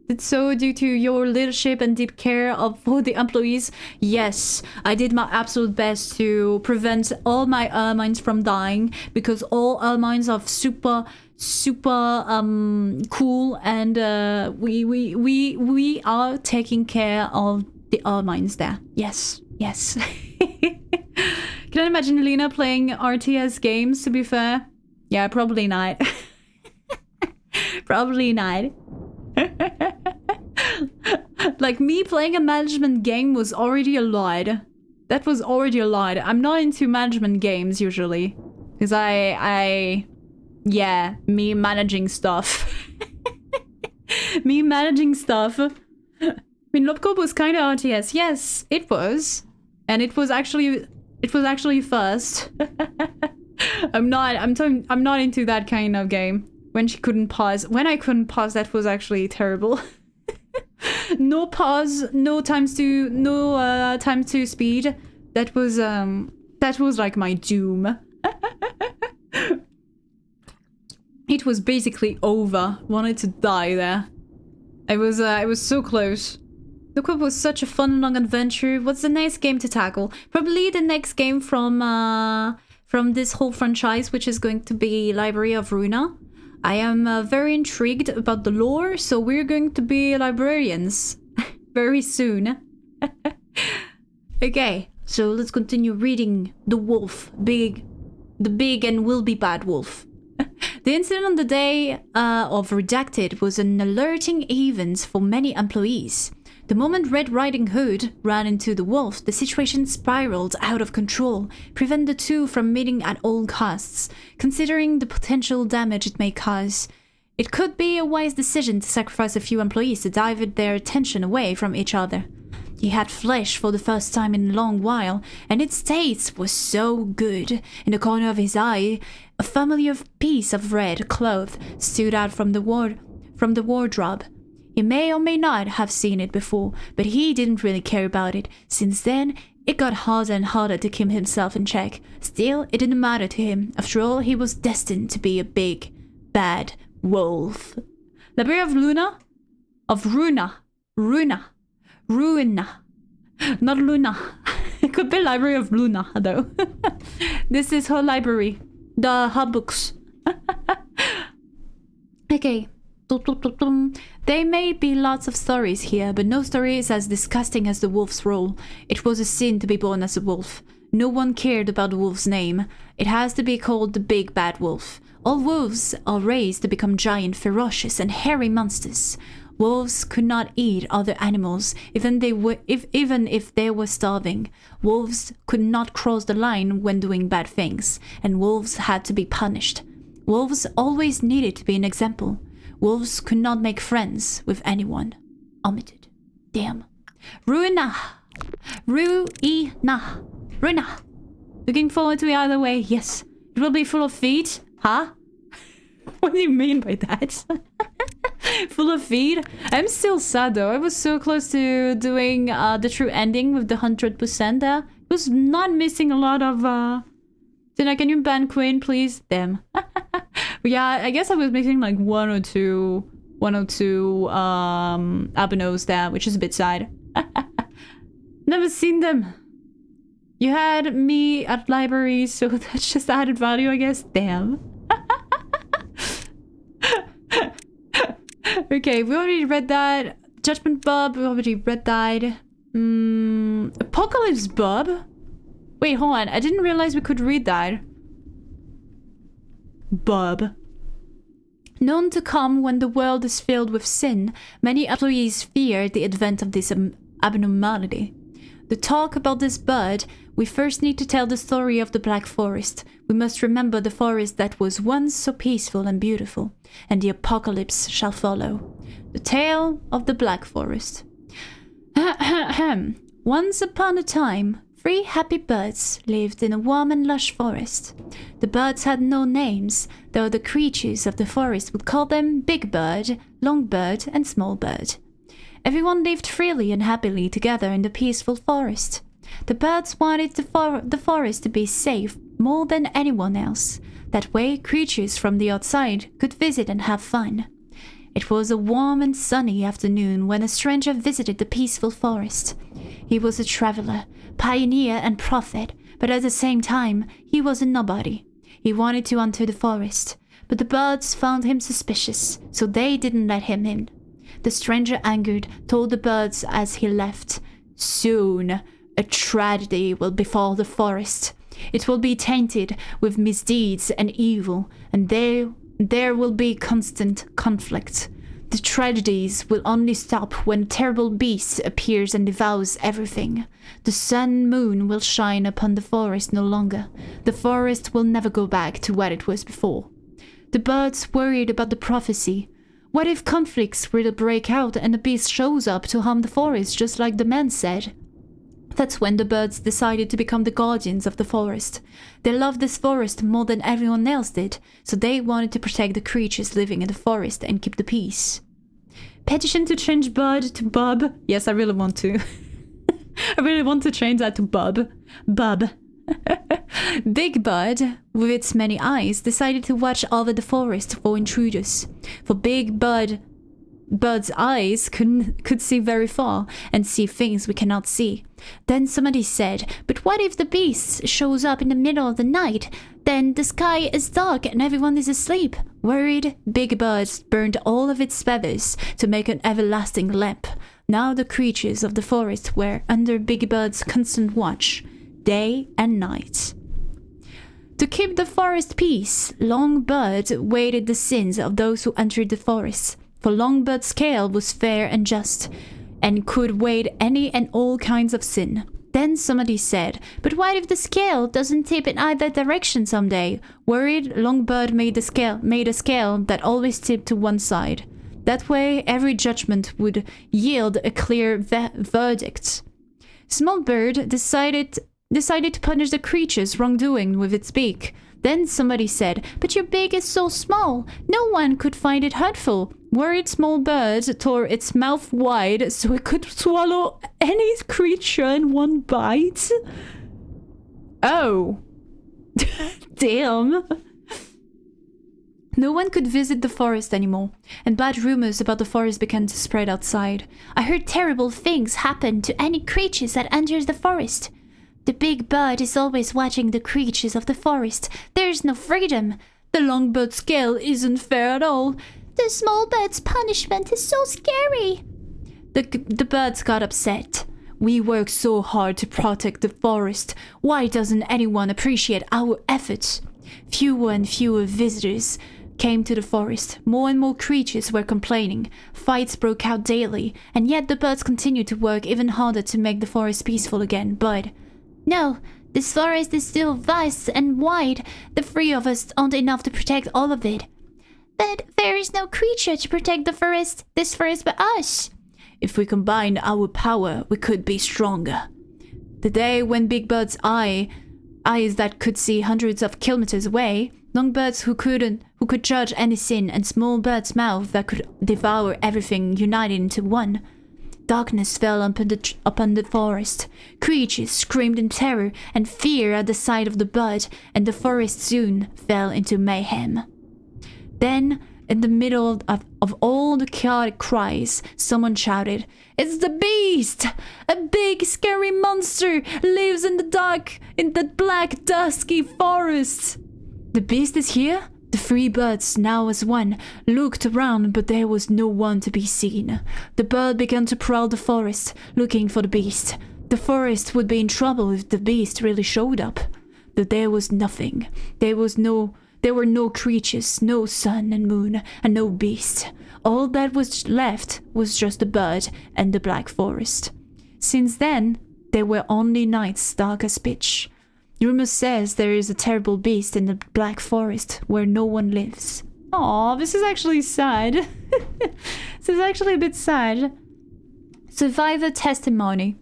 due to your leadership and deep care for the employees. Yes, I did my absolute best to prevent all my Ermines from dying, because all Ermines are super cool, and we are taking care of the Ermines there. Yes. Can I imagine Lena playing RTS games, to be fair? Yeah, probably not. Probably not. Like, me playing a management game was already a lot. That was already a lot. I'm not into management games usually. Because yeah, me managing stuff. Me managing stuff. I mean, Lobco was kind of RTS. Yes, it was. And it was actually first. I'm not into that kind of game. When I couldn't pause, that was actually terrible. No pause, no times to speed. That was like my doom. It was basically over. Wanted to die there. It was so close. The Quip was such a fun long adventure. What's the next game to tackle? Probably the next game from this whole franchise, which is going to be Library of Runa. I am very intrigued about the lore, so we're going to be librarians very soon. Okay, so let's continue reading The Wolf, the big and will be bad wolf. The incident on the day of Redacted was an alerting event for many employees. The moment Red Riding Hood ran into the wolf, the situation spiraled out of control, prevent the two from meeting at all costs. Considering the potential damage it may cause, it could be a wise decision to sacrifice a few employees to divert their attention away from each other. He had flesh for the first time in a long while, and its taste was so good. In the corner of his eye, a familiar piece of red cloth stood out from the wardrobe. He may or may not have seen it before, but he didn't really care about it. Since then, it got harder and harder to keep himself in check. Still, it didn't matter to him. After all, he was destined to be a big, bad wolf. Library of Luna? Of Runa. Not Luna. It could be Library of Luna, though. This is her library. Her books. Okay. There may be lots of stories here, but no story is as disgusting as the wolf's role. It was a sin to be born as a wolf. No one cared about the wolf's name. It has to be called the Big Bad Wolf. All wolves are raised to become giant, ferocious, and hairy monsters. Wolves could not eat other animals, even if they were starving. Wolves could not cross the line when doing bad things, and wolves had to be punished. Wolves always needed to be an example. Wolves could not make friends with anyone. Omitted. Damn. Ruina. Looking forward to it either way. Yes. It will be full of feet. Huh? What do you mean by that? Full of feet? I'm still sad though. I was so close to doing the true ending with the 100% there. It was not missing a lot of... Dinnah, can you ban Queen, please? Damn. Yeah, I guess I was missing like one or two albinos there, which is a bit sad. Never seen them. You had me at library, so that's just added value, I guess. Damn. Okay, we already read that. Judgment Bub, we already read that. Apocalypse Bub? Wait, hold on. I didn't realize we could read that. Bub. Known to come when the world is filled with sin, many employees fear the advent of this abnormality. To talk about this bird, we first need to tell the story of the Black Forest. We must remember the forest that was once so peaceful and beautiful, and the apocalypse shall follow. The tale of the Black Forest. Once upon a time, 3 happy birds lived in a warm and lush forest. The birds had no names, though the creatures of the forest would call them Big Bird, Long Bird, and Small Bird. Everyone lived freely and happily together in the peaceful forest. The birds wanted the forest to be safe more than anyone else. That way, creatures from the outside could visit and have fun. It was a warm and sunny afternoon when a stranger visited the peaceful forest. He was a traveler, pioneer and prophet, but at the same time, he was a nobody. He wanted to enter the forest, but the birds found him suspicious, so they didn't let him in. The stranger, angered, told the birds as he left, "Soon, a tragedy will befall the forest. It will be tainted with misdeeds and evil, and there will be constant conflict. The tragedies will only stop when a terrible beast appears and devours everything. The sun and moon will shine upon the forest no longer. The forest will never go back to what it was before." The birds worried about the prophecy. What if conflicts were to break out and the beast shows up to harm the forest just like the man said? That's when the birds decided to become the guardians of the forest. They loved this forest more than everyone else did, so they wanted to protect the creatures living in the forest and keep the peace. Petition to change Bud to Bub. Yes, I really want to. I really want to change that to Bub. Bub. Big Bud, with its many eyes, decided to watch over the forest for intruders. For Big Bud's eyes could see very far and see things we cannot see. Then somebody said, "But what if the beast shows up in the middle of the night? Then the sky is dark and everyone is asleep." Worried, Big Bud burned all of its feathers to make an everlasting lamp. Now the creatures of the forest were under Big Bud's constant watch, day and night. To keep the forest peace, Long Bird weighed the sins of those who entered the forest. For Long Bird's scale was fair and just, and could weigh any and all kinds of sin. Then somebody said, "But what if the scale doesn't tip in either direction someday?" Worried, Long Bird made a scale that always tipped to one side. That way, every judgment would yield a clear verdict. Small Bird decided to punish the creature's wrongdoing with its beak. Then somebody said, "But your beak is so small, no one could find it hurtful." Worried, Small Bird tore its mouth wide so it could swallow any creature in one bite. Oh. Damn. No one could visit the forest anymore, and bad rumors about the forest began to spread outside. "I heard terrible things happen to any creatures that enters the forest. The Big Bird is always watching the creatures of the forest. There's no freedom. The Long Bird scale isn't fair at all. The Small Bird's punishment is so scary." The birds got upset. "We work so hard to protect the forest. Why doesn't anyone appreciate our efforts?" Fewer and fewer visitors came to the forest. More and more creatures were complaining. Fights broke out daily, and yet the birds continued to work even harder to make the forest peaceful again. But "No, this forest is still vast and wide. The 3 of us aren't enough to protect all of it." "But there is no creature to protect this forest but us." "If we combine our power, we could be stronger." The day when Big Bird's eyes that could see hundreds of kilometers away, Long Bird's who could judge any sin, and Small Bird's mouth that could devour everything united into one. Darkness fell upon the forest. Creatures screamed in terror and fear at the sight of the bird, and the forest soon fell into mayhem. Then, in the middle of all the chaotic cries, someone shouted, "It's the beast! A big, scary monster lives in the dark, in the black, dusky forest!" "The beast is here? The The 3 birds, now as one, looked around, but there was no one to be seen. The bird began to prowl the forest, looking for the beast. The forest would be in trouble if the beast really showed up. But there was nothing. There were no creatures, no sun and moon, and no beast. All that was left was just the bird and the black forest. Since then, there were only nights dark as pitch. Rumor says there is a terrible beast in the black forest where no one lives. Aw, this is actually sad. This is actually a bit sad. Survivor testimony.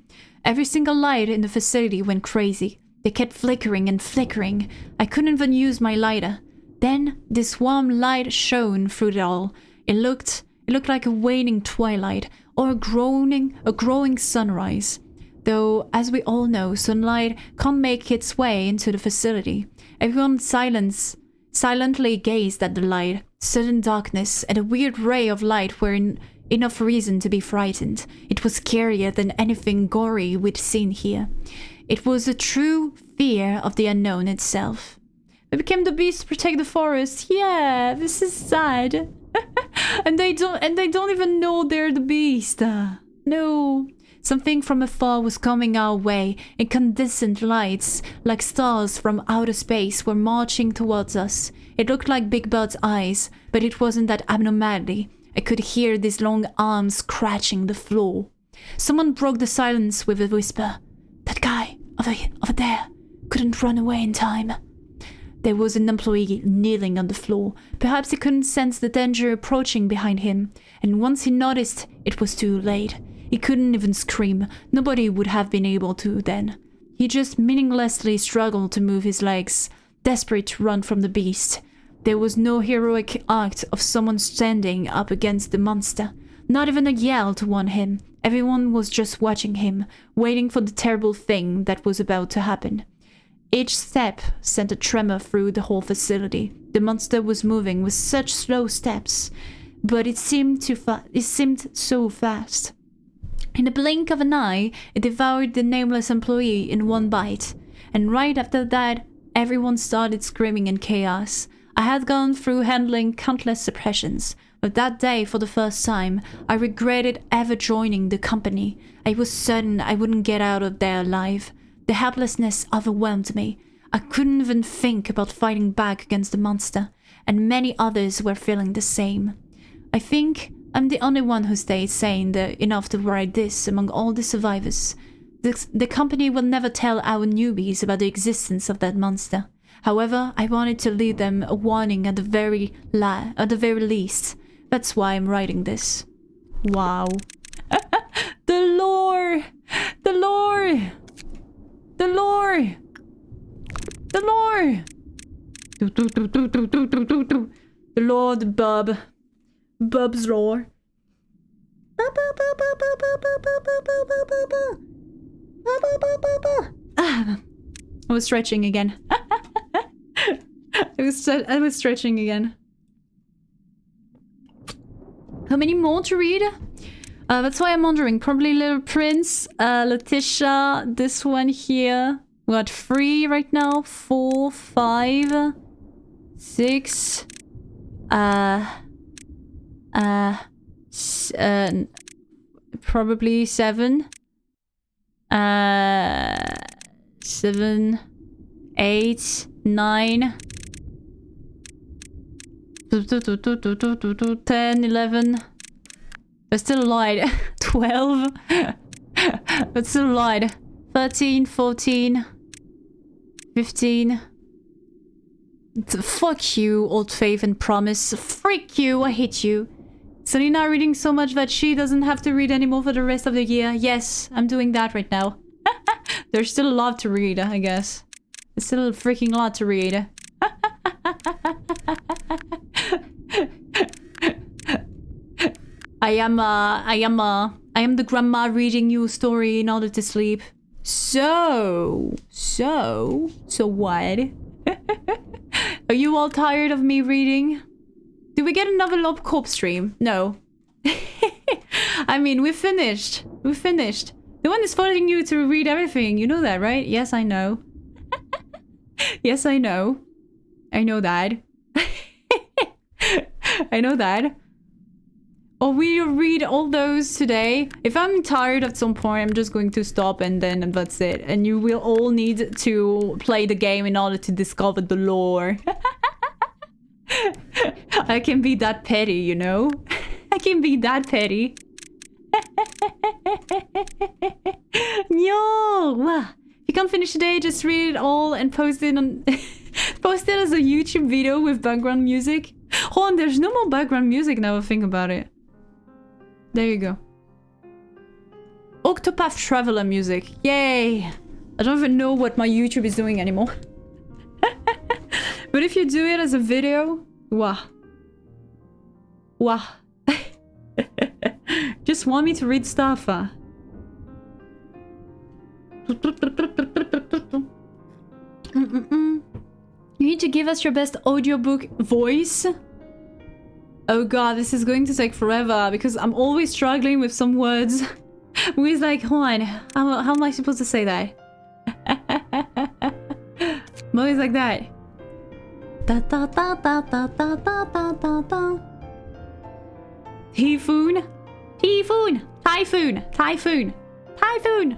Every single light in the facility went crazy. They kept flickering and flickering. I couldn't even use my lighter. Then this warm light shone through it all. It looked like a waning twilight or a growing sunrise. Though, as we all know, sunlight can't make its way into the facility. Everyone silently gazed at the light. Sudden darkness and a weird ray of light were enough reason to be frightened. It was scarier than anything gory we'd seen here. It was a true fear of the unknown itself. We became the beast to protect the forest. Yeah, this is sad. and they don't even know they're the beast. No. Something from afar was coming our way. Incandescent lights, like stars from outer space, were marching towards us. It looked like Big Bird's eyes, but it wasn't that abnormality. I could hear these long arms scratching the floor. Someone broke the silence with a whisper. That guy, over there, couldn't run away in time. There was an employee kneeling on the floor. Perhaps he couldn't sense the danger approaching behind him, and once he noticed, it was too late. He couldn't even scream. Nobody would have been able to then. He just meaninglessly struggled to move his legs, desperate to run from the beast. There was no heroic act of someone standing up against the monster. Not even a yell to warn him. Everyone was just watching him, waiting for the terrible thing that was about to happen. Each step sent a tremor through the whole facility. The monster was moving with such slow steps, but it seemed so fast. In the blink of an eye, it devoured the nameless employee in one bite. And right after that, everyone started screaming in chaos. I had gone through handling countless suppressions, but that day, for the first time, I regretted ever joining the company. I was certain I wouldn't get out of there alive. The helplessness overwhelmed me. I couldn't even think about fighting back against the monster, and many others were feeling the same. I think I'm the only one who stayed sane enough to write this among all the survivors. The company will never tell our newbies about the existence of that monster. However, I wanted to leave them a warning at the very least. That's why I'm writing this. Wow. The lore! The lore! The lore! The lore! The Lord Bub. Bub's lore. I was stretching again. I was stretching again. How many more to read? That's why I'm wondering. Probably Little Prince, Letitia, this one here. We got 3 right now. 4, 5, 6. Probably 7. 7, 8, 9. 10, 11. But still lied. 12. But still lied. 13, 14. 15. Fuck you, Old Faith and Promise. Freak you, I hate you. Selena reading so much that she doesn't have to read anymore for the rest of the year. Yes, I'm doing that right now. There's still a lot to read, I guess. There's still a freaking lot to read. I am the grandma reading you a story in order to sleep. So what? Are you all tired of me reading? Did we get another Lob Corp stream? No. I mean, we finished. We finished. The one is forcing you to read everything. You know that, right? Yes, I know. Yes, I know. I know that. I know that. Or we'll read all those today. If I'm tired at some point, I'm just going to stop and then that's it. And you will all need to play the game in order to discover the lore. I can be that petty, you know? I can be that petty. No! If you can't finish today, just read it all and post it on... post it as a YouTube video with background music. Hold on, there's no more background music now I think about it. There you go. Octopath Traveler music. Yay! I don't even know what my YouTube is doing anymore. But if you do it as a video, wow. Wow. Just want me to read stuff. You need to give us your best audiobook voice. Oh god, this is going to take forever because I'm always struggling with some words. We's like, hold on, how am I supposed to say that? I'm always like that. Da da da da da da da da da da. Typhoon, typhoon, typhoon, typhoon, typhoon.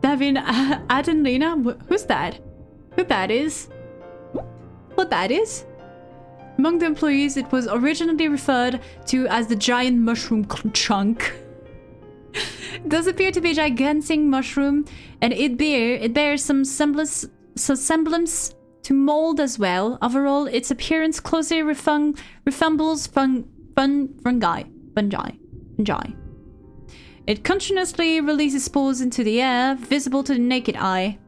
Davin Adenlina, who's that? Who that is? What that is? Among the employees, it was originally referred to as the giant mushroom chunk. It does appear to be a gigantic mushroom, and it bears some semblance to mold as well. Overall, its appearance closely resembles fungi. It continuously releases spores into the air, visible to the naked eye.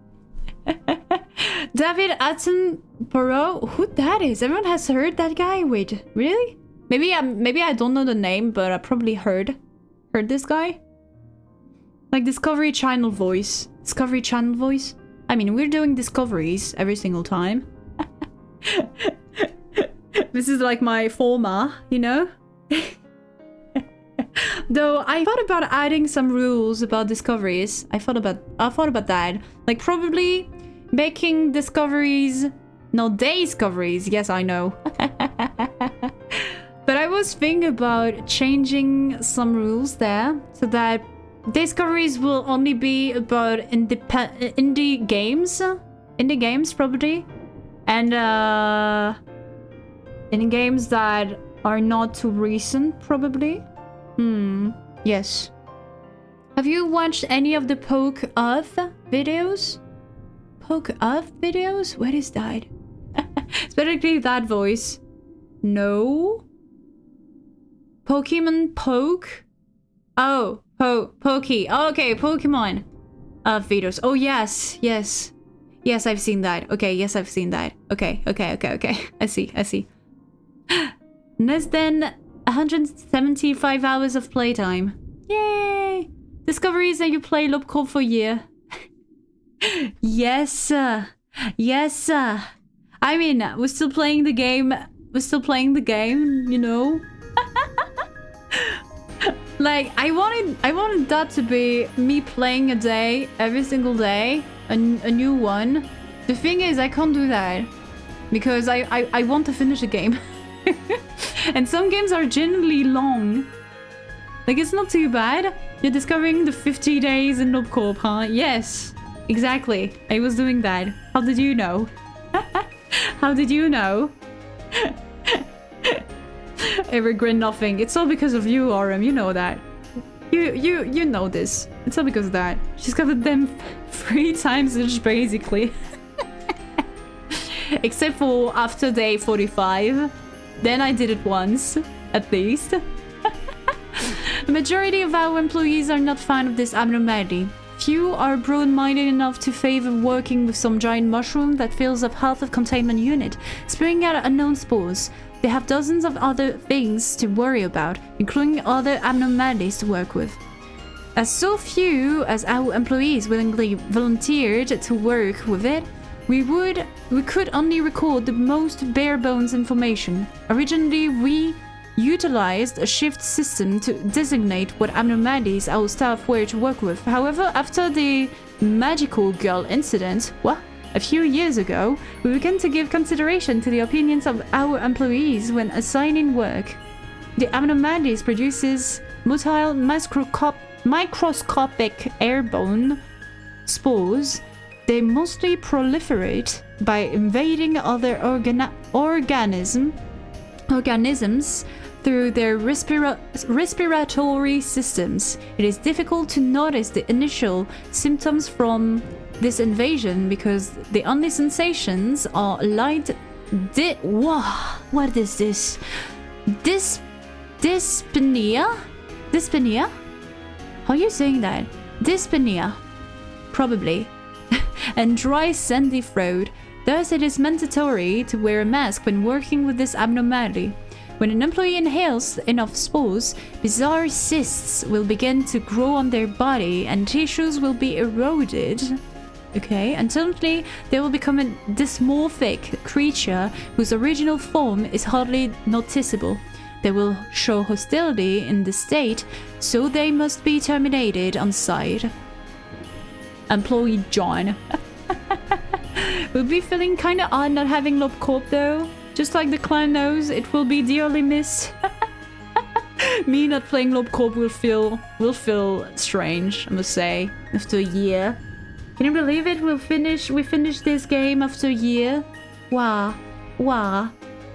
David Attenborough, who that is? Everyone has heard that guy. Wait, really? Maybe I don't know the name, but I probably heard this guy. Like Discovery Channel voice. Discovery Channel voice. I mean, we're doing discoveries every single time. This is like my format, you know? Though I thought about adding some rules about discoveries. I thought about that. Like probably making discoveries, no, discoveries. Yes, I know. But I was thinking about changing some rules there so that discoveries will only be about indie games probably, and indie games that are not too recent probably. Yes. Have you watched any of the Poke Earth videos? Poke Earth videos? What is that? Specifically that voice. No. Pokemon Poke? Oh, Pokey. Oh, okay, Pokemon videos. Oh, yes. Yes, I've seen that. Okay, yes, I've seen that. Okay. I see. Less than 175 hours of playtime. Yay! Discoveries that you play Lobotomy for a year. Yes. I mean, we're still playing the game. You know. Like I wanted that to be me playing a day every single day, a new one. The thing is, I can't do that because I want to finish a game. And some games are generally long. Like, it's not too bad. You're discovering the 50 days in Lobotomy, huh? Yes, exactly. I was doing that. How did you know? How did you know? I regret nothing. It's all because of you, Aurum. You know that. You know this. It's all because of that. She's covered them 3 times each, basically. Except for after day 45. Then I did it once, at least. The majority of our employees are not fond of this abnormality. Few are broad-minded enough to favor working with some giant mushroom that fills up half of containment unit, spewing out unknown spores. They have dozens of other things to worry about, including other abnormalities to work with. As so few as our employees willingly volunteered to work with it, we could only record the most bare-bones information. Originally, we utilized a shift system to designate what abnormalities our staff were to work with. However, after the magical girl incident, A few years ago, we began to give consideration to the opinions of our employees when assigning work. The abnormalities produces motile microscopic airborne spores. They mostly proliferate by invading other organisms through their respiratory systems. It is difficult to notice the initial symptoms from this invasion because the only sensations are light. What is this? Dyspnea? Dyspnea? How are you saying that? Dyspnea. Probably. And dry, sandy throat. Thus, it is mandatory to wear a mask when working with this abnormality. When an employee inhales enough spores, bizarre cysts will begin to grow on their body and tissues will be eroded. Okay, and ultimately they will become a dysmorphic creature whose original form is hardly noticeable. They will show hostility in the state, so they must be terminated on sight. Employee John. We'll be feeling kinda odd not having Lobotomy though. Just like the clan knows, it will be dearly missed. Me not playing Lobotomy will feel strange, I must say, after a year. Can you believe it? We finished this game after a year. Wow.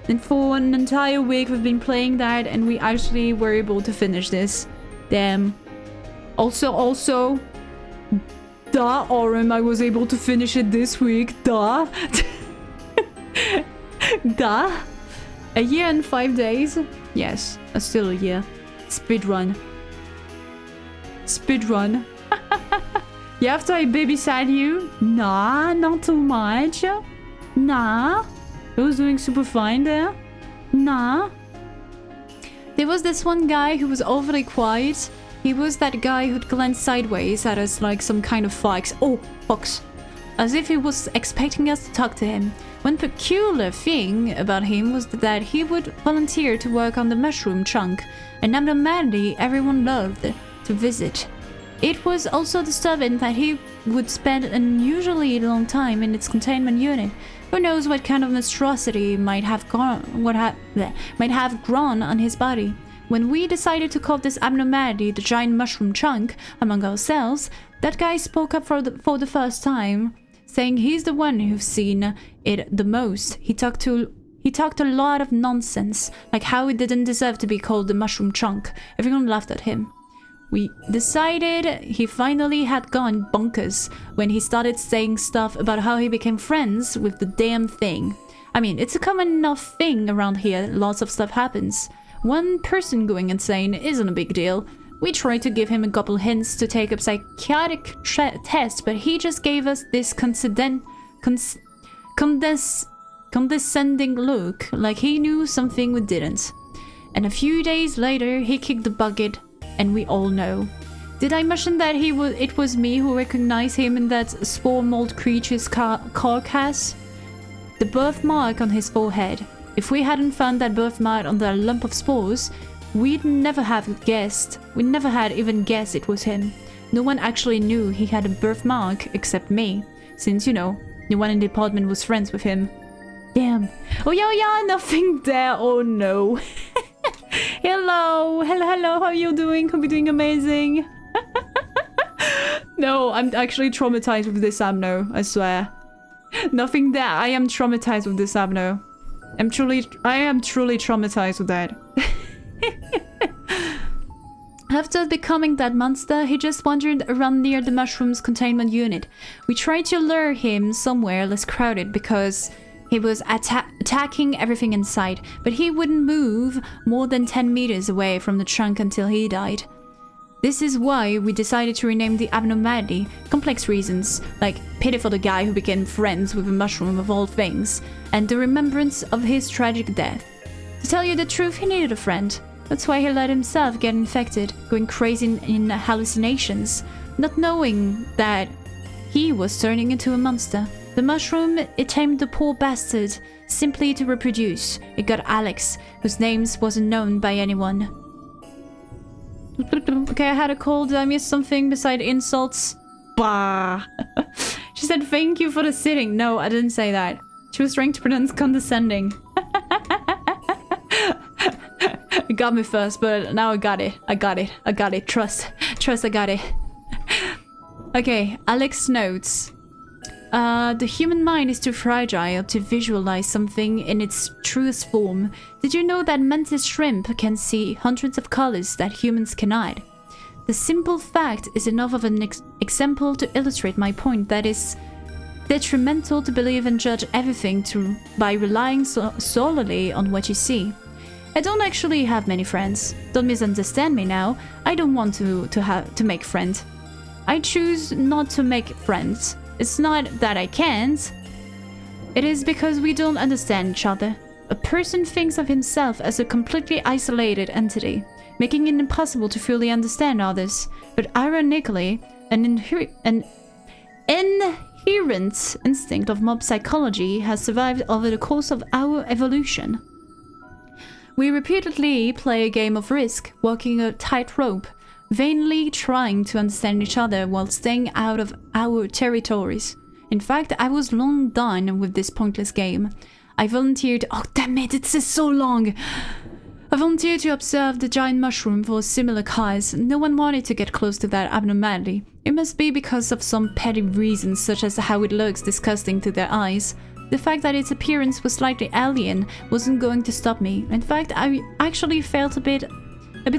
And for an entire week we've been playing that and we actually were able to finish this. Damn. Also, duh, Aurum, I was able to finish it this week. Duh. Duh. A year and 5 days? Yes, still a year. Speedrun. Yeah, after I babysat you? Nah, not too much. Nah. I was doing super fine there. Nah. There was this one guy who was overly quiet. He was that guy who'd glance sideways at us like some kind of fox. Oh, fox. As if he was expecting us to talk to him. One peculiar thing about him was that he would volunteer to work on the mushroom chunk, an abnormality everyone loved to visit. It was also disturbing that he would spend an unusually long time in its containment unit. Who knows what kind of monstrosity might have grown on his body. When we decided to call this abnormality the giant mushroom chunk among ourselves, that guy spoke up for the first time, saying he's the one who's seen it the most. He talked a lot of nonsense, like how it didn't deserve to be called the mushroom chunk. Everyone laughed at him. We decided he finally had gone bonkers when he started saying stuff about how he became friends with the damn thing. I mean, it's a common enough thing around here, lots of stuff happens. One person going insane isn't a big deal. We tried to give him a couple hints to take a psychiatric test, but he just gave us this condescending look, like he knew something we didn't. And a few days later, he kicked the bucket, and we all know. Did I mention that it was me who recognized him in that spore mold creature's carcass? The birthmark on his forehead. If we hadn't found that birthmark on that lump of spores, we'd never have guessed. We never had even guessed it was him. No one actually knew he had a birthmark except me, since, you know, no one in the department was friends with him. Damn. Oh yeah, nothing there. Oh no. Hello, how are you doing? Hope you're doing amazing. No, I'm actually traumatized with this amno, I swear. Nothing there. I am traumatized with this amno. I am truly traumatized with that. After becoming that monster, he just wandered around near the mushroom's containment unit. We tried to lure him somewhere less crowded because he was attacking everything in sight, but he wouldn't move more than 10 meters away from the trunk until he died. This is why we decided to rename the abnormality. Complex reasons, like pity for the guy who became friends with a mushroom of all things, and the remembrance of his tragic death. To tell you the truth, he needed a friend. That's why he let himself get infected, going crazy in hallucinations, not knowing that he was turning into a monster. The mushroom, it tamed the poor bastard, simply to reproduce. It got Alex, whose name wasn't known by anyone. Okay, I had a cold. Did I miss something beside insults? Bah! She said, thank you for the sitting. No, I didn't say that. She was trying to pronounce condescending. It got me first, but now I got it. I got it. Trust, I got it. Okay, Alex notes. The human mind is too fragile to visualize something in its truest form. Did you know that mantis shrimp can see hundreds of colors that humans cannot? The simple fact is enough of an example to illustrate my point that it's detrimental to believe and judge everything by relying solely on what you see. I don't actually have many friends. Don't misunderstand me now. I don't want to make friends. I choose not to make friends. It's not that I can't. It is because we don't understand each other. A person thinks of himself as a completely isolated entity, making it impossible to fully understand others. But ironically, an inherent instinct of mob psychology has survived over the course of our evolution. We repeatedly play a game of risk, walking a tightrope, vainly trying to understand each other while staying out of our territories. In fact, I was long done with this pointless game. I volunteered— oh damn it, it says so long! I volunteered to observe the giant mushroom for a similar cause. No one wanted to get close to that abnormality. It must be because of some petty reasons, such as how it looks disgusting to their eyes. The fact that its appearance was slightly alien wasn't going to stop me. In fact, I actually felt a bit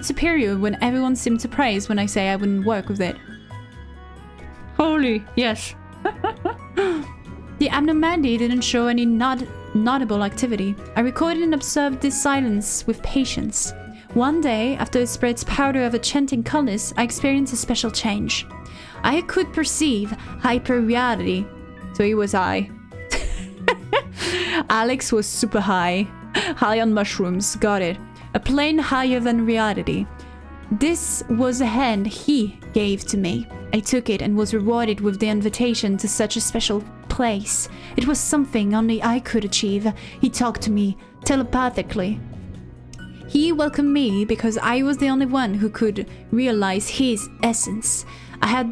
superior when everyone seemed surprised when I say I wouldn't work with it. Holy, yes. The abnormality didn't show any notable activity. I recorded and observed this silence with patience. One day, after it spread its powder of enchanting colors, I experienced a special change. I could perceive hyper-reality. So it was high. Alex was super high. High on mushrooms, got it. A plane higher than reality. This was a hand he gave to me. I took it and was rewarded with the invitation to such a special place. It was something only I could achieve. He talked to me telepathically. He welcomed me because I was the only one who could realize his essence. I had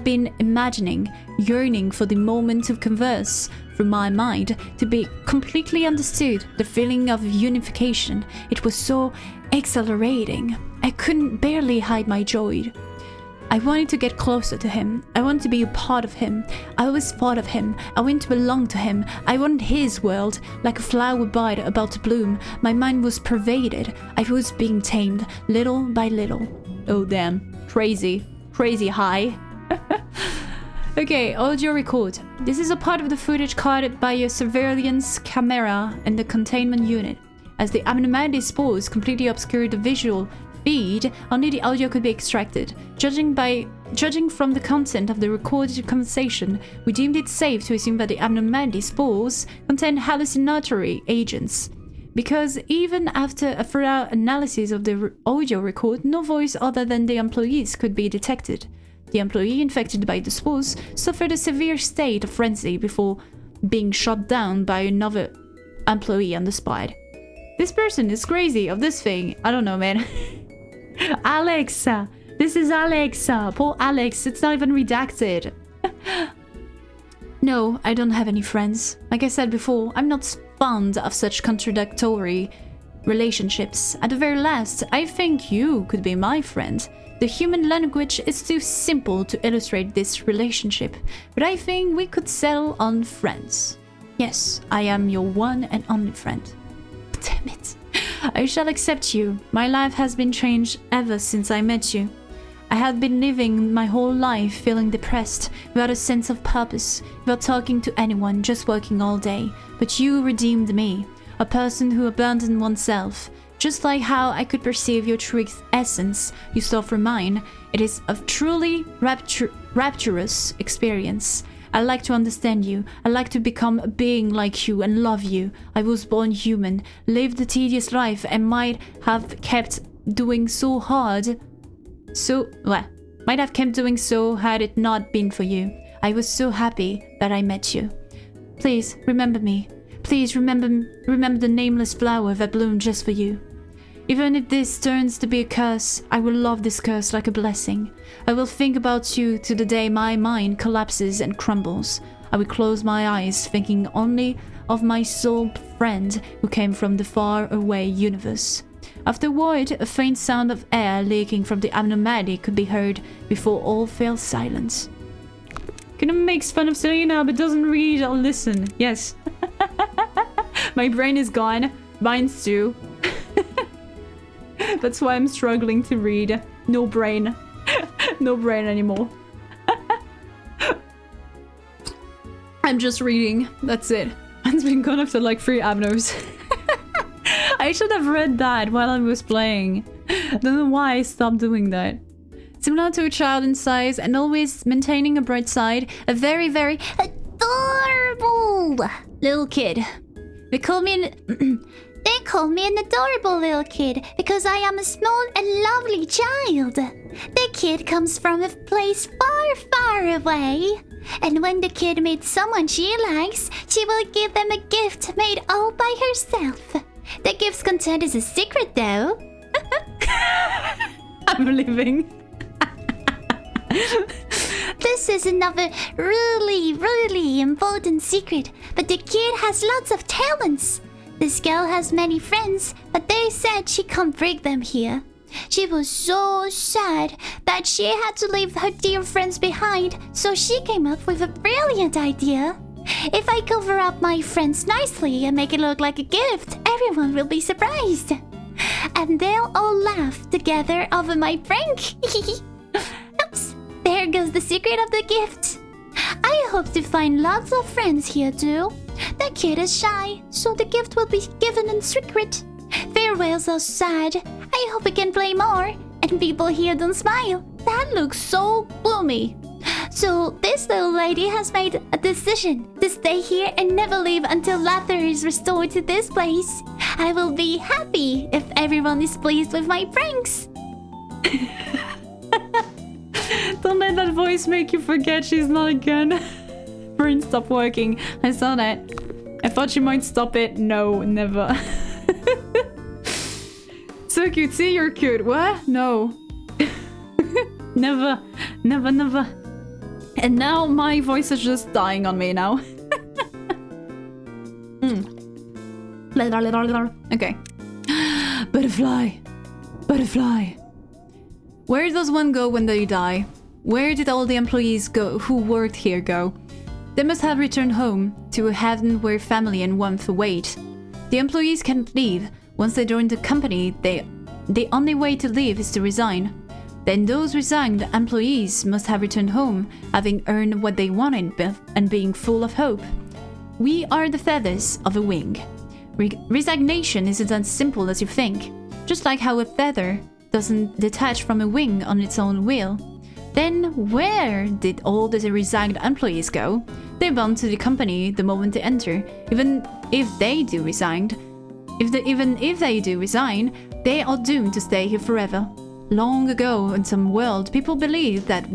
been imagining, yearning for the moment to converse through my mind, to be completely understood, the feeling of unification. It was so exhilarating. I couldn't barely hide my joy. I wanted to get closer to him. I wanted to be a part of him. I always thought of him. I wanted to belong to him. I wanted his world, like a flower bud about to bloom. My mind was pervaded. I was being tamed, little by little. Oh damn. Crazy. Crazy high. Okay, audio record. This is a part of the footage caught by a surveillance camera in the containment unit. As the abnormality spores completely obscured the visual feed, only the audio could be extracted. Judging from the content of the recorded conversation, we deemed it safe to assume that the abnormality spores contain hallucinatory agents. Because even after a thorough analysis of the audio record, no voice other than the employees could be detected. The employee infected by the spores suffered a severe state of frenzy before being shot down by another employee on the spot. This person is crazy of this thing. I don't know, man. Alex! This is Alex! Poor Alex, it's not even redacted. No, I don't have any friends. Like I said before, I'm not fond of such contradictory relationships. At the very last, I think you could be my friend. The human language is too simple to illustrate this relationship, but I think we could settle on friends. Yes, I am your one and only friend. Damn it. I shall accept you. My life has been changed ever since I met you. I had been living my whole life feeling depressed, without a sense of purpose, without talking to anyone, just working all day. But you redeemed me, a person who abandoned oneself. Just like how I could perceive your true essence, you saw through mine. It is a truly rapturous experience. I like to understand you. I like to become a being like you and love you. I was born human, lived a tedious life, and might have kept doing so had it not been for you. I was so happy that I met you. Please remember me. Please remember the nameless flower that bloomed just for you. Even if this turns to be a curse, I will love this curse like a blessing. I will think about you to the day my mind collapses and crumbles. I will close my eyes, thinking only of my soul friend who came from the far-away universe. Afterward, a faint sound of air leaking from the anomaly could be heard before all fell silent. Kinda makes fun of Selena, but doesn't read or listen. Yes. My brain is gone. Mine's too. That's why I'm struggling to read. No brain. No brain anymore. I'm just reading. That's it. It's been gone after like 3 abnos. I should have read that while I was playing. Don't know why I stopped doing that. Similar to a child in size and always maintaining a bright side, a very, very adorable little kid. They call me an adorable little kid because I am a small and lovely child. The kid comes from a place far, far away. And when the kid meets someone she likes, she will give them a gift made all by herself. The gift's content is a secret though. I'm leaving. This is another really, really important secret, but the kid has lots of talents. This girl has many friends, but they said she can't bring them here. She was so sad that she had to leave her dear friends behind, so she came up with a brilliant idea. If I cover up my friends nicely and make it look like a gift, everyone will be surprised. And they'll all laugh together over my prank. Oops, there goes the secret of the gift. I hope to find lots of friends here too. The kid is shy, so the gift will be given in secret. Farewells are sad. I hope we can play more. And people here don't smile. That looks so gloomy. So this little lady has made a decision to stay here and never leave until laughter is restored to this place. I will be happy if everyone is pleased with my pranks. Don't let that voice make you forget she's not again. Brain stopped working. I saw that. I thought she might stop it. No, never. So cute. See, you're cute. What? No. Never. Never, never. And now my voice is just dying on me now. Okay. Butterfly. Butterfly. Where does one go when they die? Where did all the employees go who worked here go? They must have returned home to a heaven where family and warmth await. The employees can't leave. Once they join the company, the only way to leave is to resign. Then those resigned employees must have returned home, having earned what they wanted and being full of hope. We are the feathers of a wing. Resignation isn't as simple as you think. Just like how a feather doesn't detach from a wing on its own will. Then where did all the resigned employees go? They bound to the company the moment they enter. Even if they do resign, they are doomed to stay here forever. Long ago in some world, people believed that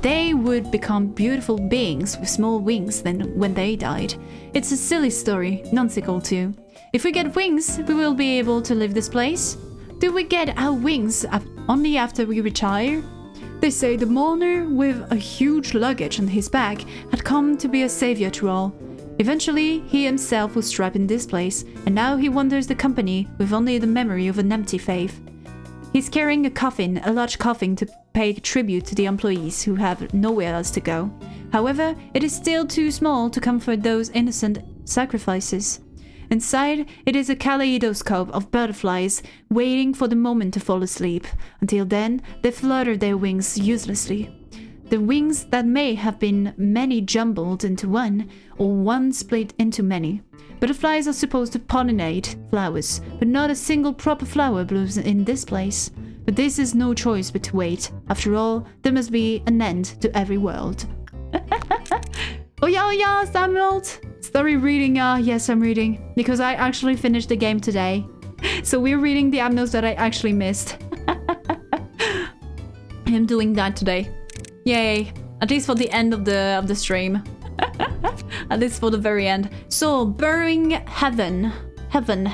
they would become beautiful beings with small wings when they died. It's a silly story, nonsensical too. If we get wings, we will be able to leave this place. Do we get our wings only after we retire? They say the mourner with a huge luggage on his back had come to be a savior to all. Eventually, he himself was trapped in this place, and now he wanders the company with only the memory of an empty faith. He's carrying a large coffin to pay tribute to the employees who have nowhere else to go. However, it is still too small to comfort those innocent sacrifices. Inside, it is a kaleidoscope of butterflies waiting for the moment to fall asleep. Until then, they flutter their wings uselessly. The wings that may have been many jumbled into one, or one split into many. Butterflies are supposed to pollinate flowers, but not a single proper flower blooms in this place. But this is no choice but to wait. After all, there must be an end to every world. Oh yeah, Samuel! Story reading, yes, I'm reading. Because I actually finished the game today. So we're reading the abnos that I actually missed. I'm doing that today. Yay. At least for the end of the stream. At least for the very end. So, burrowing heaven. Heaven.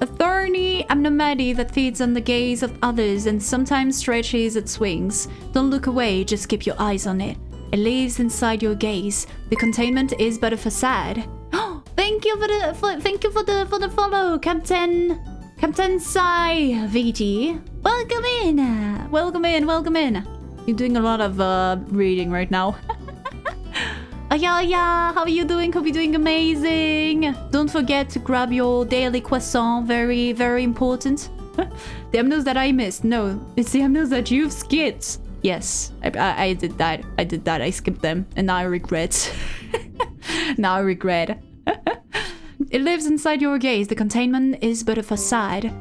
A thorny abnormality that feeds on the gaze of others and sometimes stretches its wings. Don't look away, just keep your eyes on it. It lives inside your gaze. The containment is but a facade. Thank you for the follow, Captain Sai VT. Welcome in. Welcome in. Welcome in. You're doing a lot of reading right now. Yeah, how are you doing? Hope you're doing amazing. Don't forget to grab your daily croissant. Very, very important. The hymnals that I missed. No, it's the hymnals that you've skipped. Yes, I did that. I did that. I skipped them. And now I regret. Now I regret. It lives inside your gaze. The containment is but a facade.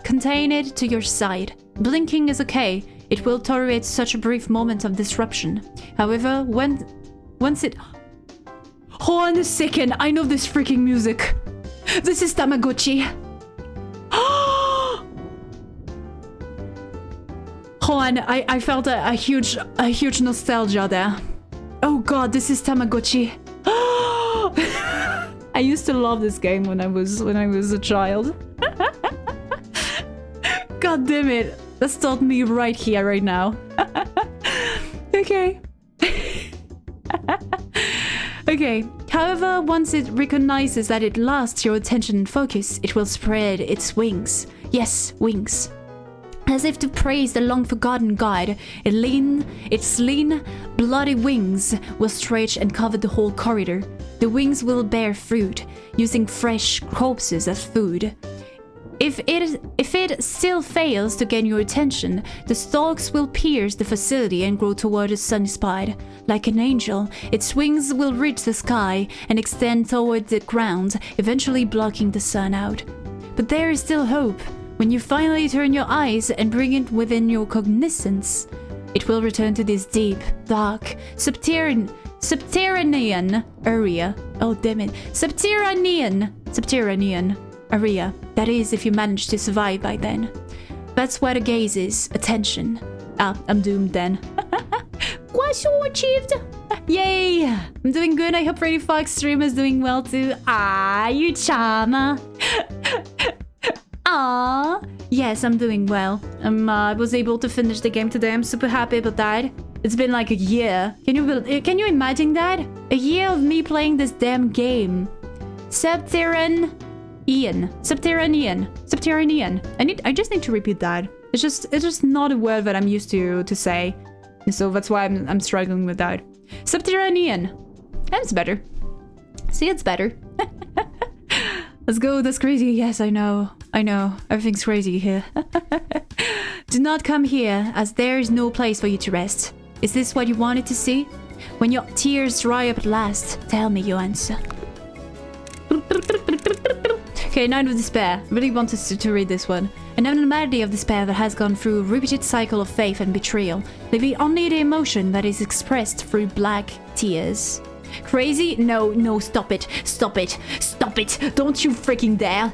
Contain it to your side. Blinking is okay. It will tolerate such a brief moment of disruption. However, once it... Hold on a second. I know this freaking music. This is Tamagotchi. Hold on. I felt a huge nostalgia there. Oh god, this is Tamagotchi. I used to love this game when I was a child. God damn it. That's taught me right here, right now. Okay. Okay. However, once it recognizes that it lost your attention and focus, it will spread its wings. Yes, wings. As if to praise the long-forgotten god, its lean, bloody wings will stretch and cover the whole corridor. The wings will bear fruit, using fresh corpses as food. If it still fails to gain your attention, the stalks will pierce the facility and grow toward the sunny spot. Like an angel, its wings will reach the sky and extend toward the ground, eventually blocking the sun out. But there is still hope. When you finally turn your eyes and bring it within your cognizance, it will return to this deep, dark, subterranean area. Oh damn it. Subterranean area. That is, if you manage to survive by then. That's where the gaze is. Attention. Ah, I'm doomed then. Quasho achieved! Yay! I'm doing good. I hope Freddy Fox stream is doing well too. Ah, you charmer. Ah, yes, I'm doing well. I was able to finish the game today. I'm super happy about that. It's been like a year. Can you imagine that? A year of me playing this damn game. Subterranean. I just need to repeat that. It's just not a word that I'm used to say. So that's why I'm struggling with that. Subterranean. That's better. See, it's better. Let's go. That's crazy. Yes, I know. Everything's crazy here. Do not come here, as there is no place for you to rest. Is this what you wanted to see? When your tears dry up at last, tell me your answer. Okay, Night of Despair. Really wanted to read this one. An abnormality of despair that has gone through a repeated cycle of faith and betrayal, leaving only the emotion that is expressed through black tears. Crazy? No, stop it. Don't you freaking dare.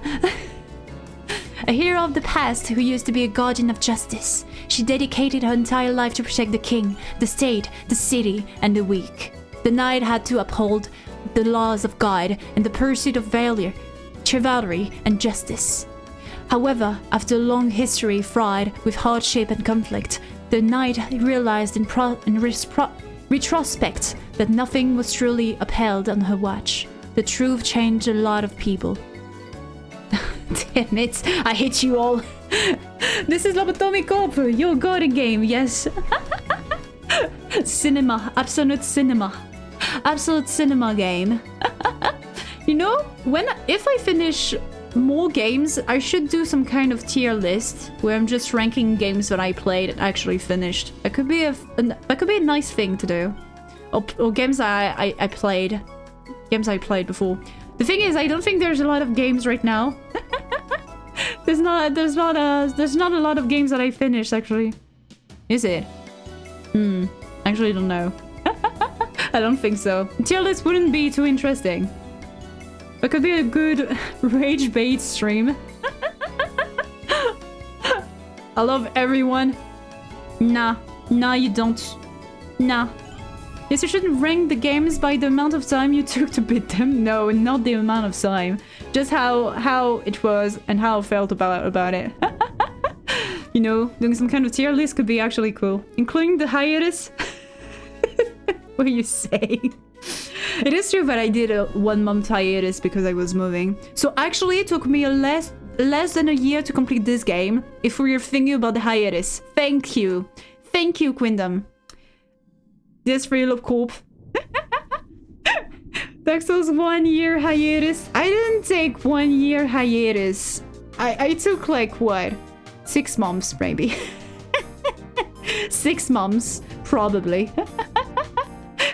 A hero of the past who used to be a guardian of justice. She dedicated her entire life to protect the king, the state, the city, and the weak. The knight had to uphold the laws of God in the pursuit of valor, chivalry, and justice. However, after a long history fraught with hardship and conflict, the knight realized in retrospect that nothing was truly upheld on her watch. The truth changed a lot of people. Damn it, I hate you all. This is Lobotomy Corp, your golden game, yes. Cinema, absolute cinema game. You know, if I finish more games, I should do some kind of tier list where I'm just ranking games that I played and actually finished. That could be a nice thing to do. Or games I played before. The thing is, I don't think there's a lot of games right now. There's not a lot of games that I finished actually. Is it? Actually, I don't know. I don't think so. Tier list wouldn't be too interesting. That could be a good rage bait stream. I love everyone. Nah, you don't. Nah. Yes, you shouldn't rank the games by the amount of time you took to beat them. No, not the amount of time. Just how it was and how I felt about it. You know, doing some kind of tier list could be actually cool. Including the hiatus. What you say? It is true that I did a 1 month hiatus because I was moving. So actually it took me less than a year to complete this game. If we're thinking about the hiatus. Thank you. Thank you, Quindom. This for you, Love Corp. Dark Souls 1 year hiatus. I didn't take 1 year hiatus. I took like what? 6 months maybe. 6 months probably.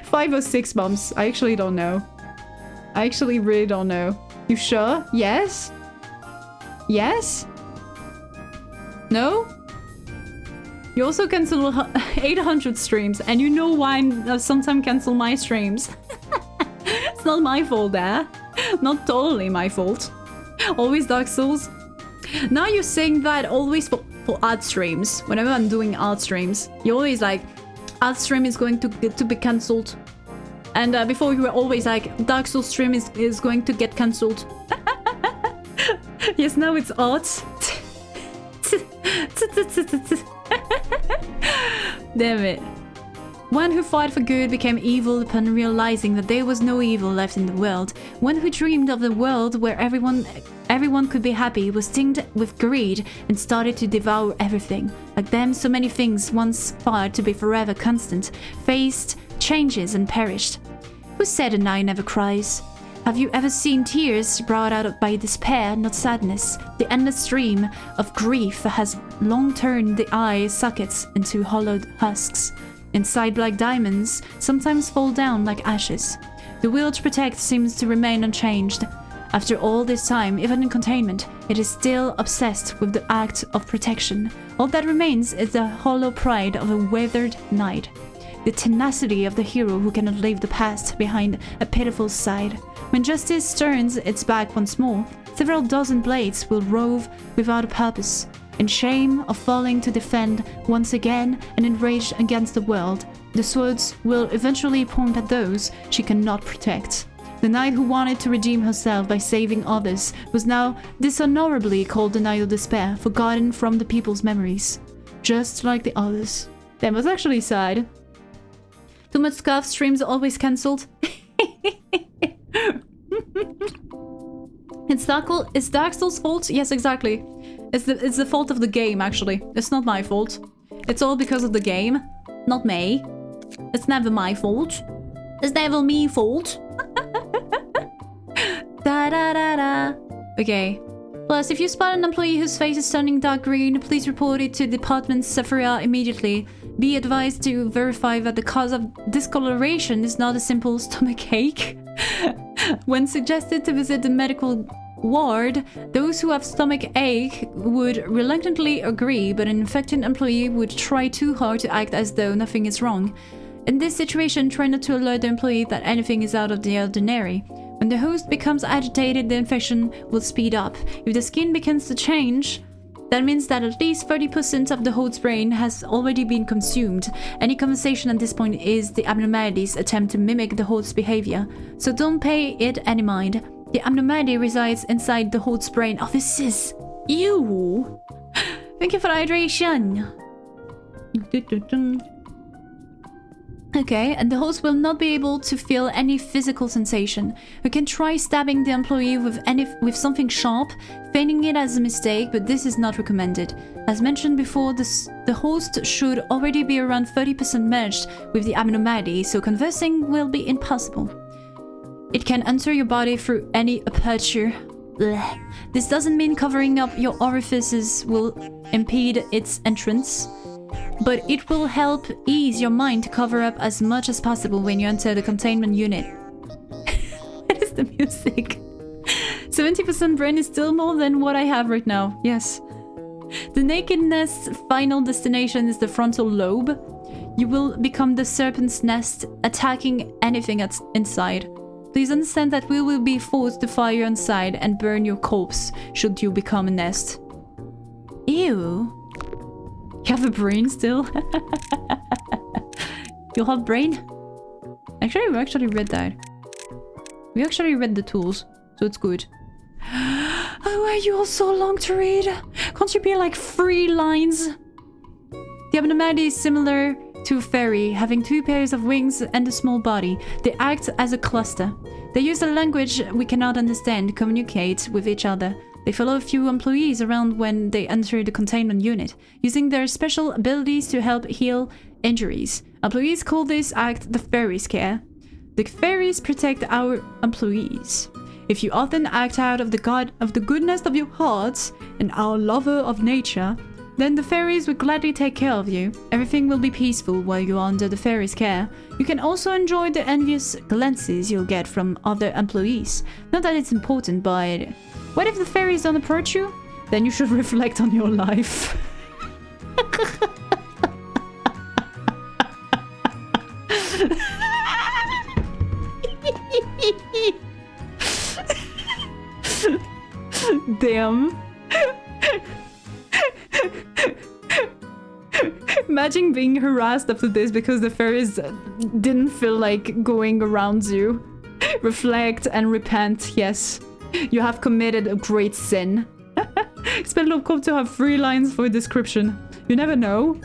5 or 6 months. I actually don't know. I actually really don't know. You sure? Yes? Yes? No? You also cancel 800 streams, and you know why I sometimes cancel my streams. It's not my fault there. Not totally my fault. Always Dark Souls. Now you're saying that always for art streams. Whenever I'm doing art streams, you're always like, art stream is going to be cancelled. And before you were always like, Dark Souls stream is going to get cancelled. Yes, now it's art. Damn it. One who fought for good became evil upon realizing that there was no evil left in the world. One who dreamed of the world where everyone could be happy was tinged with greed and started to devour everything. Like them, so many things once thought to be forever constant faced changes and perished. Who said an eye never cries? Have you ever seen tears brought out by despair, not sadness? The endless stream of grief has long turned the eye sockets into hollowed husks. Inside black diamonds sometimes fall down like ashes. The will to protect seems to remain unchanged. After all this time, even in containment, it is still obsessed with the act of protection. All that remains is the hollow pride of a withered knight. The tenacity of the hero who cannot leave the past behind a pitiful side. When justice turns its back once more, several dozen blades will rove without a purpose. In shame of falling to defend once again and enraged against the world, the swords will eventually point at those she cannot protect. The knight who wanted to redeem herself by saving others was now dishonorably called the Knight of Despair, forgotten from the people's memories. Just like the others. That was actually sad. Too much scuff, streams are always cancelled. It's Dark Souls' fault? Yes, exactly. It's the fault of the game, actually. It's not my fault. It's all because of the game, not me. It's never my fault. It's never me fault. Da da da da. Okay. Plus, if you spot an employee whose face is turning dark green, please report it to Department Sephira immediately. Be advised to verify that the cause of discoloration is not a simple stomach ache. When suggested to visit the medical ward, those who have stomach ache would reluctantly agree, but an infected employee would try too hard to act as though nothing is wrong. In this situation, try not to alert the employee that anything is out of the ordinary. When the host becomes agitated, the infection will speed up. If the skin begins to change, that means that at least 30% of the host's brain has already been consumed. Any conversation at this point is the abnormality's attempt to mimic the host's behavior, so don't pay it any mind. The abnormality resides inside the host's brain. Oh, this is you. Thank you for the hydration. Okay, and the host will not be able to feel any physical sensation. You can try stabbing the employee with something sharp, feigning it as a mistake, but this is not recommended. As mentioned before, the host should already be around 30% merged with the abnormality, so conversing will be impossible. It can enter your body through any aperture. Blech. This doesn't mean covering up your orifices will impede its entrance, but it will help ease your mind to cover up as much as possible when you enter the containment unit. What is the music? 70% brain is still more than what I have right now. Yes. The nakedness final destination is the frontal lobe. You will become the serpent's nest, attacking anything that's inside. Please understand that we will be forced to fire inside and burn your corpse should you become a nest. Ew. You have a brain still? You have brain? Actually, we actually read that. We actually read the tools, so it's good. Oh, why are you all so long to read? Can't you be like 3 lines? The abnormality is similar to a fairy, having 2 pairs of wings and a small body. They act as a cluster. They use a language we cannot understand, communicate with each other. They follow a few employees around when they enter the containment unit, using their special abilities to help heal injuries. Employees call this act the fairies' care. The fairies protect our employees. If you often act out of the goodness of your hearts and our lover of nature, then the fairies will gladly take care of you. Everything will be peaceful while you are under the fairies' care. You can also enjoy the envious glances you'll get from other employees. Not that it's important, but what if the fairies don't approach you? Then you should reflect on your life. Damn. Imagine being harassed after this because the fairies didn't feel like going around you. Reflect and repent, yes. You have committed a great sin. Expect Lobcom to have 3 lines for a description. You never know.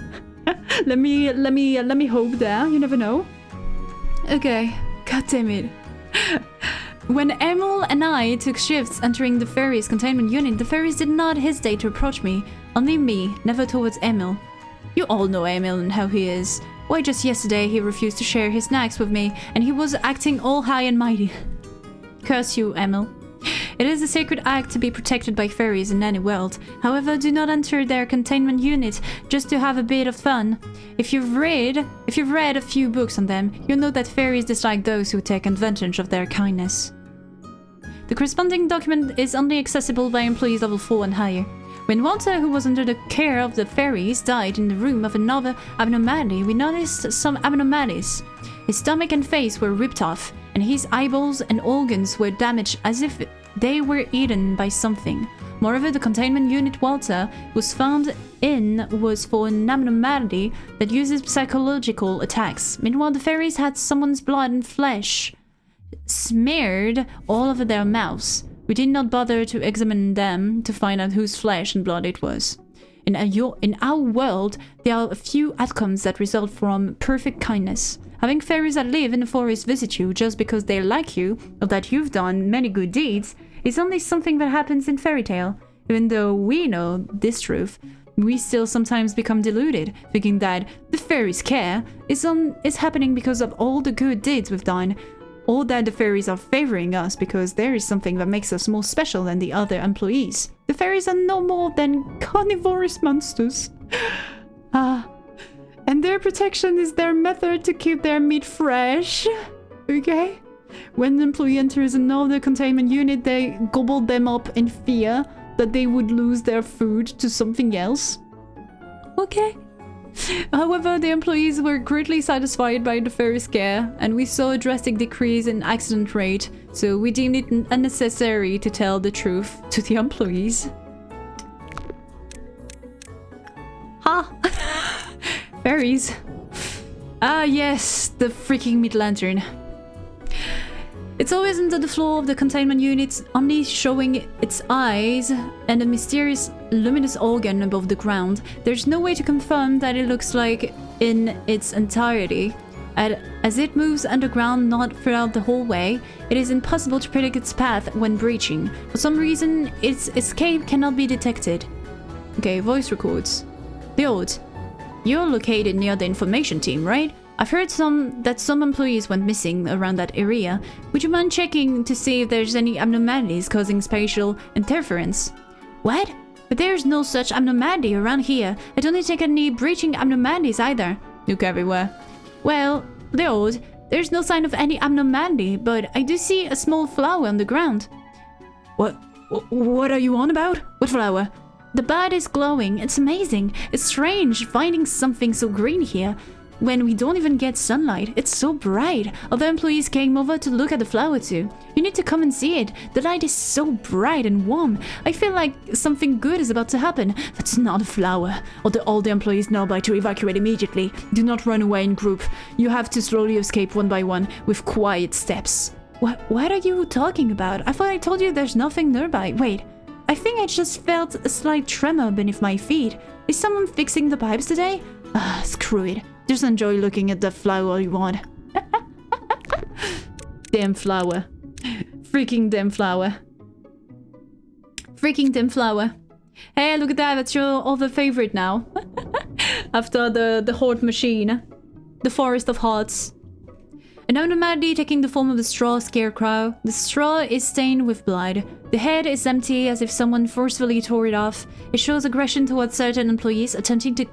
let me hope there. You never know. Okay. God damn it. When Emil and I took shifts entering the fairies' containment unit, the fairies did not hesitate to approach me. Only me, never towards Emil. You all know Emil and how he is. Why, just yesterday he refused to share his snacks with me, and he was acting all high and mighty. Curse you, Emil. It is a sacred act to be protected by fairies in any world. However, do not enter their containment unit just to have a bit of fun. If you've read a few books on them, you'll know that fairies dislike those who take advantage of their kindness. The corresponding document is only accessible by employees level 4 and higher. When Walter, who was under the care of the fairies, died in the room of another abnormality, we noticed some abnormalities. His stomach and face were ripped off, and his eyeballs and organs were damaged as if they were eaten by something. Moreover, the containment unit Walter was found in was for an abnormality that uses psychological attacks. Meanwhile, the fairies had someone's blood and flesh smeared all over their mouths. We did not bother to examine them to find out whose flesh and blood it was. In our world, there are a few outcomes that result from perfect kindness. Having fairies that live in the forest visit you just because they like you, or that you've done many good deeds, is only something that happens in fairy tale. Even though we know this truth, we still sometimes become deluded, thinking that the fairies' care is happening because of all the good deeds we've done, or that the fairies are favoring us because there is something that makes us more special than the other employees. The fairies are no more than carnivorous monsters. And their protection is their method to keep their meat fresh. Okay? When an employee enters another containment unit, they gobble them up in fear that they would lose their food to something else. Okay. However, the employees were greatly satisfied by the fairies' care, and we saw a drastic decrease in accident rate, so we deemed it unnecessary to tell the truth to the employees. Ha! Fairies. Ah yes, the freaking meat lantern. It's always under the floor of the containment unit, only showing its eyes and a mysterious luminous organ above the ground. There's no way to confirm that it looks like in its entirety. As it moves underground, not throughout the whole way, it is impossible to predict its path when breaching. For some reason, its escape cannot be detected. Okay, voice records. Build. You're located near the information team, right? I've heard that some employees went missing around that area. Would you mind checking to see if there's any abnormalities causing spatial interference? What? But there's no such abnormality around here. I don't detect any breaching abnormalities either. Look everywhere. Well, Lord, there's no sign of any abnormality, but I do see a small flower on the ground. What are you on about? What flower? The bud is glowing. It's amazing. It's strange finding something so green here when we don't even get sunlight. It's so bright. Other employees came over to look at the flower too. You need to come and see it. The light is so bright and warm. I feel like something good is about to happen. That's not a flower. All the employees know by to evacuate immediately. Do not run away in group. You have to slowly escape one by one with quiet steps. What are you talking about? I thought I told you there's nothing nearby. Wait, I think I just felt a slight tremor beneath my feet. Is someone fixing the pipes today? Screw it. Just enjoy looking at that flower all you want. Damn flower. Freaking damn flower. Freaking damn flower. Hey, look at that. That's your other favorite now. After the Horde machine. The Forest of Hearts. An abnormality taking the form of a straw scarecrow. The straw is stained with blood. The head is empty as if someone forcefully tore it off. It shows aggression towards certain employees attempting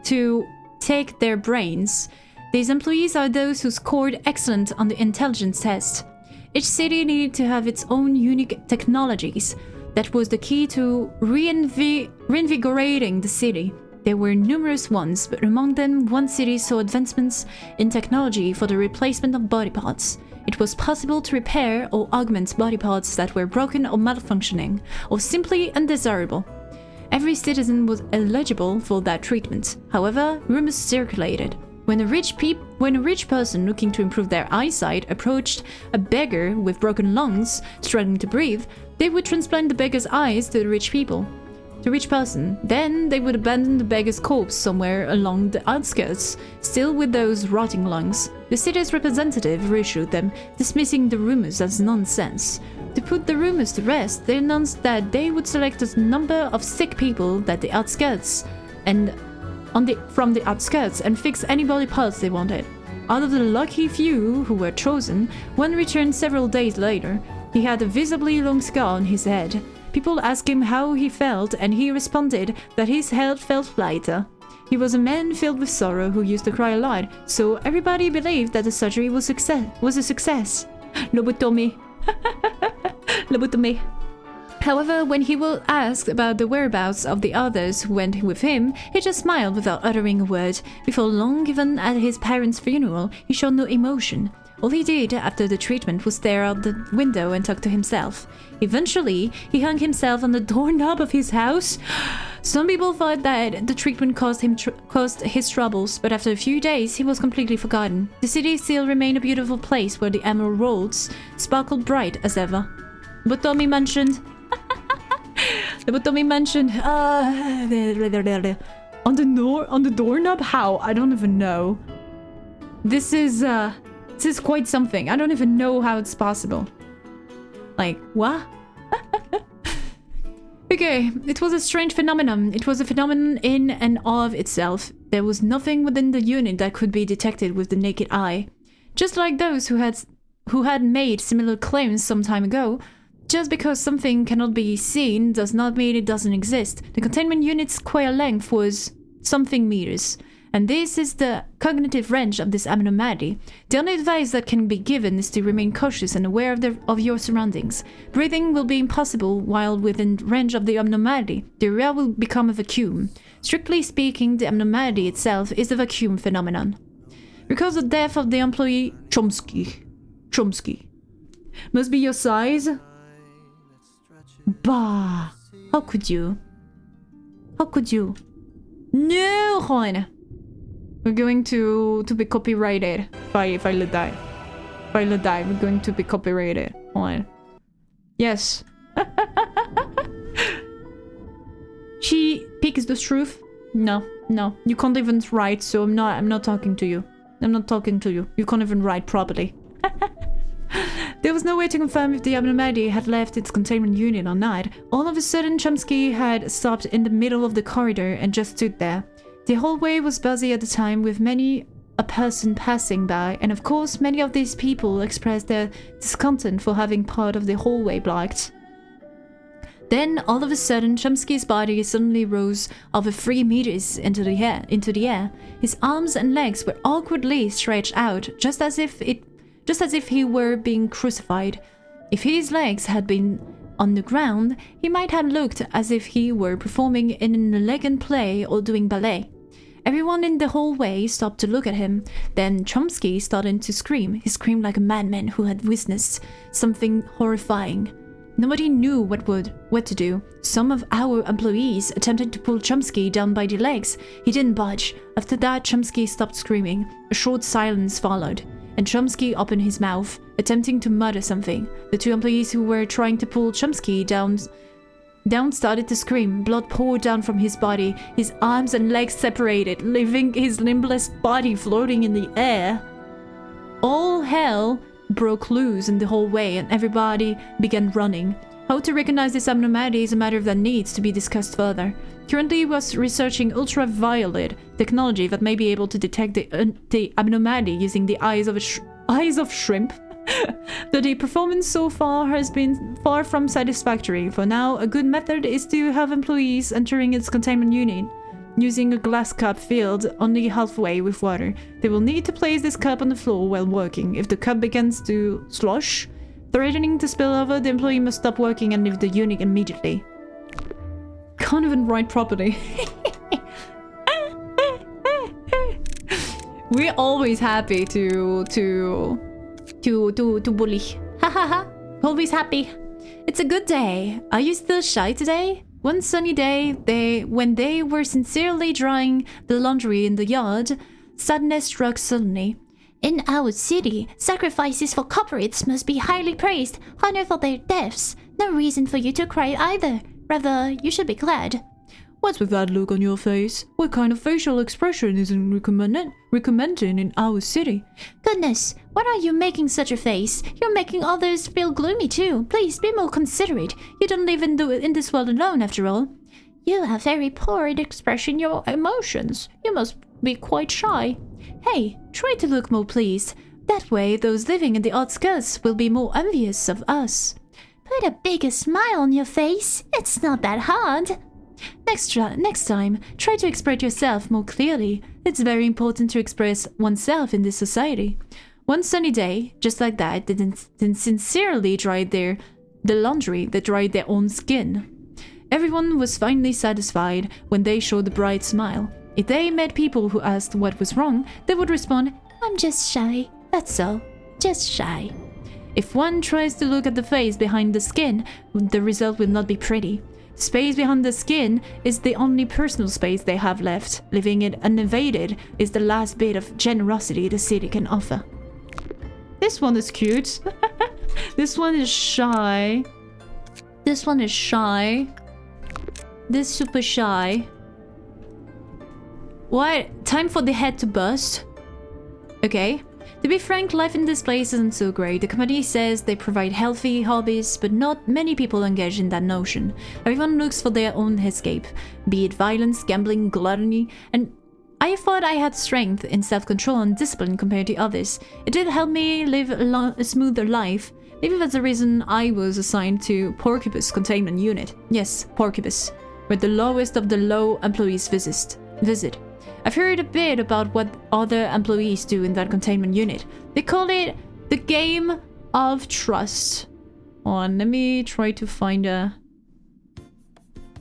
to take their brains. These employees are those who scored excellent on the intelligence test. Each city needed to have its own unique technologies. That was the key to reinvigorating the city. There were numerous ones, but among them, one city saw advancements in technology for the replacement of body parts. It was possible to repair or augment body parts that were broken or malfunctioning, or simply undesirable. Every citizen was eligible for that treatment. However, rumors circulated. When a rich person looking to improve their eyesight approached a beggar with broken lungs, struggling to breathe, they would transplant the beggar's eyes to the rich person. Then they would abandon the beggar's corpse somewhere along the outskirts, still with those rotting lungs. The city's representative reassured them, dismissing the rumors as nonsense. To put the rumors to rest, they announced that they would select a number of sick people from the outskirts and fix any body parts they wanted. Out of the lucky few who were chosen, one returned several days later. He had a visibly long scar on his head. People asked him how he felt, and he responded that his head felt lighter. He was a man filled with sorrow who used to cry a lot, so everybody believed that the surgery was a success. Lobotomy. Lobotomy. However, when he was asked about the whereabouts of the others who went with him, he just smiled without uttering a word. Before long, even at his parents' funeral, he showed no emotion. All he did after the treatment was stare out the window and talk to himself. Eventually, he hung himself on the doorknob of his house. Some people thought that the treatment caused his troubles, but after a few days, he was completely forgotten. The city still remained a beautiful place where the emerald roads sparkled bright as ever. Lobotomy mentioned... Lobotomy mentioned... on the doorknob? How? I don't even know. This is quite something. I don't even know how it's possible. Like, what? Okay, it was a strange phenomenon. It was a phenomenon in and of itself. There was nothing within the unit that could be detected with the naked eye. Just like those who had made similar claims some time ago, just because something cannot be seen does not mean it doesn't exist. The containment unit's square length was something meters. And this is the cognitive range of this abnormality. The only advice that can be given is to remain cautious and aware of your surroundings. Breathing will be impossible while within range of the abnormality. The area will become a vacuum. Strictly speaking, the abnormality itself is a vacuum phenomenon. Because the death of the employee Chomsky. Must be your size? Bah! How could you? How could you? No, Juan! We're going to be copyrighted if I let die. If I let die, we're going to be copyrighted. Hold on. Yes. She speaks the truth. No. You can't even write, so I'm not talking to you. I'm not talking to you. You can't even write properly. There was no way to confirm if the abnormality had left its containment unit or not. All of a sudden, Chomsky had stopped in the middle of the corridor and just stood there. The hallway was busy at the time with many a person passing by, and of course many of these people expressed their discontent for having part of the hallway blocked. Then, all of a sudden, Chomsky's body suddenly rose over 3 meters into the air. His arms and legs were awkwardly stretched out, just as if he were being crucified. If his legs had been on the ground, he might have looked as if he were performing in an elegant play or doing ballet. Everyone in the hallway stopped to look at him. Then Chomsky started to scream. He screamed like a madman who had witnessed something horrifying. Nobody knew what to do. Some of our employees attempted to pull Chomsky down by the legs. He didn't budge. After that, Chomsky stopped screaming. A short silence followed, and Chomsky opened his mouth, attempting to mutter something. The 2 employees who were trying to pull Chomsky down started to scream. Blood poured down from his body. His arms and legs separated, leaving his limbless body floating in the air. All hell broke loose in the hallway and everybody began running. How to recognize this abnormality is a matter that needs to be discussed further. Currently was researching ultraviolet technology that may be able to detect the abnormality using the eyes of shrimp. But the performance so far has been far from satisfactory. For now, a good method is to have employees entering its containment unit using a glass cup filled only halfway with water. They will need to place this cup on the floor while working. If the cup begins to slosh, threatening to spill over, the employee must stop working and leave the unit immediately. Can't even write properly. We're always happy to bully. Hahaha. Always happy. It's a good day. Are you still shy today? One sunny day, when they were sincerely drying the laundry in the yard, sadness struck suddenly. In our city, sacrifices for culprits must be highly praised, honor for their deaths. No reason for you to cry either. Rather, you should be glad. What's with that look on your face? What kind of facial expression isn't recommended in our city? Goodness, why are you making such a face? You're making others feel gloomy too. Please be more considerate. You don't live in this world alone, after all. You have very poor at expressing your emotions. You must be quite shy. Hey, try to look more pleased. That way, those living in the outskirts will be more envious of us. Put a bigger smile on your face. It's not that hard. Next time, try to express yourself more clearly. It's very important to express oneself in this society. One sunny day, just like that, they sincerely dried the laundry that dried their own skin. Everyone was finally satisfied when they showed a bright smile. If they met people who asked what was wrong, they would respond, "I'm just shy. That's all. Just shy." If one tries to look at the face behind the skin, the result will not be pretty. Space behind the skin is the only personal space they have left. Leaving it uninvaded is the last bit of generosity the city can offer. This one is cute. This one is shy. This one is shy. This super shy. What? Time for the head to bust? Okay. To be frank, life in this place isn't so great. The company says they provide healthy hobbies, but not many people engage in that notion. Everyone looks for their own escape, be it violence, gambling, gluttony, and I thought I had strength in self-control and discipline compared to others. It did help me live a smoother life. Maybe that's the reason I was assigned to Porcupus Containment Unit. Yes, Porcupus, where the lowest of the low employees visit. I've heard a bit about what other employees do in that containment unit. They call it the game of trust. Hold on, let me try to find a...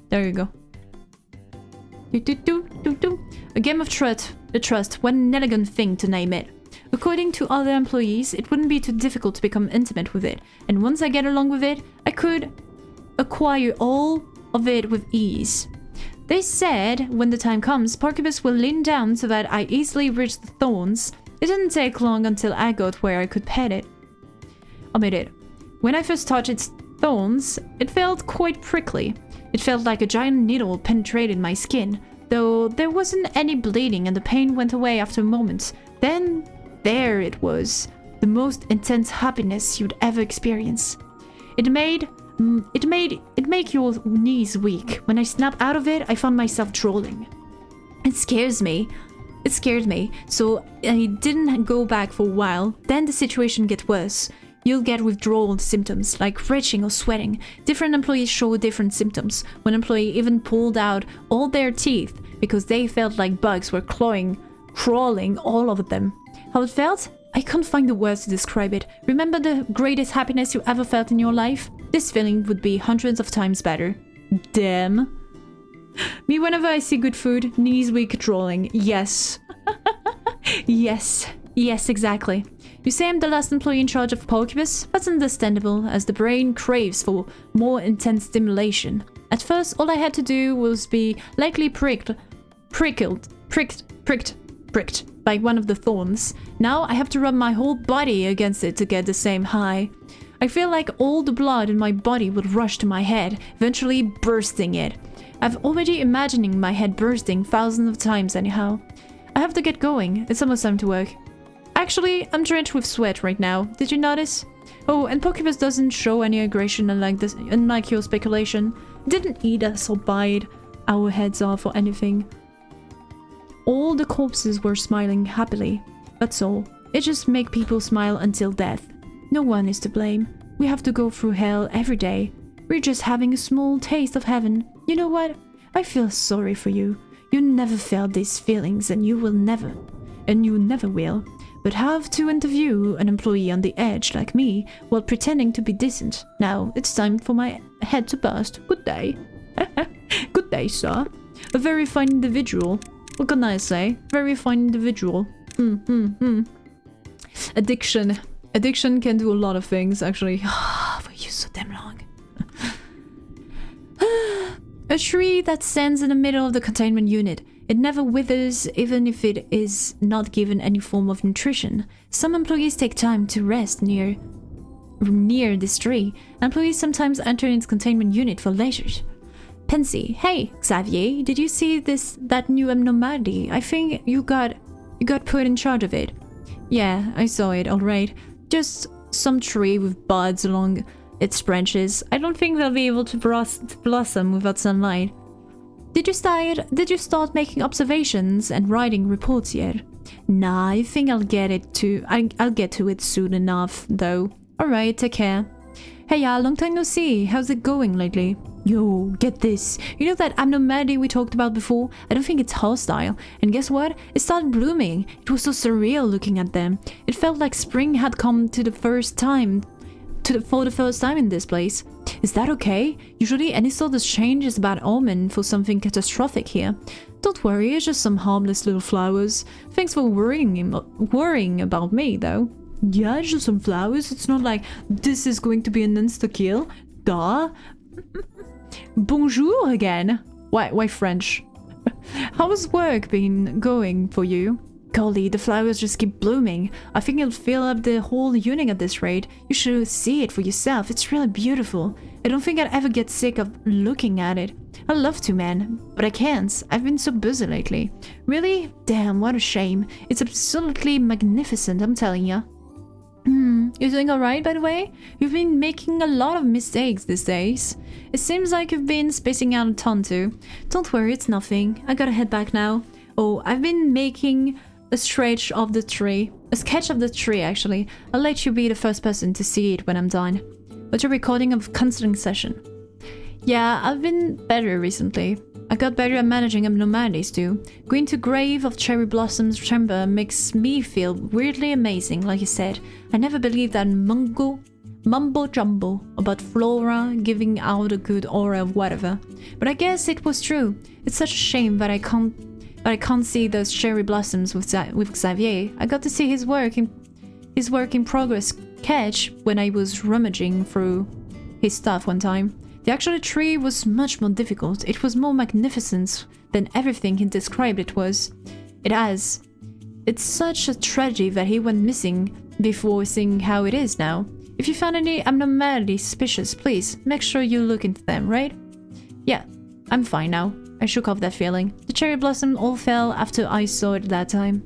There you go. A game of trust, what an elegant thing to name it. According to other employees, it wouldn't be too difficult to become intimate with it, and once I get along with it, I could acquire all of it with ease. They said, when the time comes, Porcupus will lean down so that I easily reach the thorns. It didn't take long until I got where I could pet it. Omit it. When I first touched its thorns, it felt quite prickly. It felt like a giant needle penetrated my skin, though there wasn't any bleeding and the pain went away after a moment. Then, there it was. The most intense happiness you'd ever experience. It made your knees weak. When I snapped out of it, I found myself drooling. It scared me, so I didn't go back for a while. Then the situation gets worse. You'll get withdrawal symptoms, like retching or sweating. Different employees show different symptoms. One employee even pulled out all their teeth because they felt like bugs were crawling all over them. How it felt? I can't find the words to describe it. Remember the greatest happiness you ever felt in your life? This feeling would be hundreds of times better. Damn. Me whenever I see good food, knees weak drawing. Yes. Yes. Yes, exactly. You say I'm the last employee in charge of Pokebus? That's understandable, as the brain craves for more intense stimulation. At first, all I had to do was be lightly pricked by one of the thorns. Now I have to rub my whole body against it to get the same high. I feel like all the blood in my body would rush to my head, eventually bursting it. I've already imagining my head bursting thousands of times anyhow. I have to get going. It's almost time to work. Actually, I'm drenched with sweat right now. Did you notice? Oh, and Pokebus doesn't show any aggression unlike your speculation. It didn't eat us or bite our heads off or anything. All the corpses were smiling happily. That's all. It just makes people smile until death. No one is to blame. We have to go through hell every day. We're just having a small taste of heaven. You know what? I feel sorry for you. You never felt these feelings and you never will. But have to interview an employee on the edge like me while pretending to be decent. Now, it's time for my head to burst. Good day. Good day, sir. A very fine individual. What can I say? Very fine individual. Addiction. Addiction can do a lot of things, actually. For you so damn long. A tree that stands in the middle of the containment unit. It never withers, even if it is not given any form of nutrition. Some employees take time to rest near this tree. Employees sometimes enter its containment unit for leisure. Pensy, hey, Xavier, did you see that new abnormality? I think you got put in charge of it. Yeah, I saw it, alright. Just some tree with buds along its branches. I don't think they'll be able to blossom without sunlight. Did you start making observations and writing reports yet? Nah, I think I'll get to it soon enough, though. Alright, take care. Hey, long time no see. How's it going lately? Yo, get this. You know that abnormality we talked about before? I don't think it's hostile. And guess what? It started blooming. It was so surreal looking at them. It felt like spring had come for the first time in this place. Is that okay? Usually any sort of change is a bad omen for something catastrophic here. Don't worry, it's just some harmless little flowers. Thanks for worrying about me, though. Yeah, it's just some flowers. It's not like this is going to be an insta-kill. Duh. Bonjour again. Why French? How's work been going for you? Golly, the flowers just keep blooming. I think it'll fill up the whole unit at this rate. You should see it for yourself. It's really beautiful. I don't think I'd ever get sick of looking at it. I'd love to, man, but I can't. I've been so busy lately. Really? Damn, what a shame. It's absolutely magnificent, I'm telling ya. You're doing alright, by the way? You've been making a lot of mistakes these days. It seems like you've been spacing out a ton too. Don't worry, it's nothing. I gotta head back now. Oh, I've been making a sketch of the tree, actually. I'll let you be the first person to see it when I'm done. What's your recording of counseling session? Yeah, I've been better recently. I got better at managing abnormalities too. Going to Grave of Cherry Blossom's chamber makes me feel weirdly amazing, like you said. I never believed that mumbo jumbo about Flora giving out a good aura of whatever. But I guess it was true. It's such a shame that I can't see those cherry blossoms with Xavier. I got to see his work in progress sketch when I was rummaging through his stuff one time. The actual tree was much more difficult. It was more magnificent than everything he described it was. It's such a tragedy that he went missing before seeing how it is now. If you found any abnormality suspicious, please make sure you look into them, right? Yeah, I'm fine now. I shook off that feeling. The cherry blossom all fell after I saw it that time.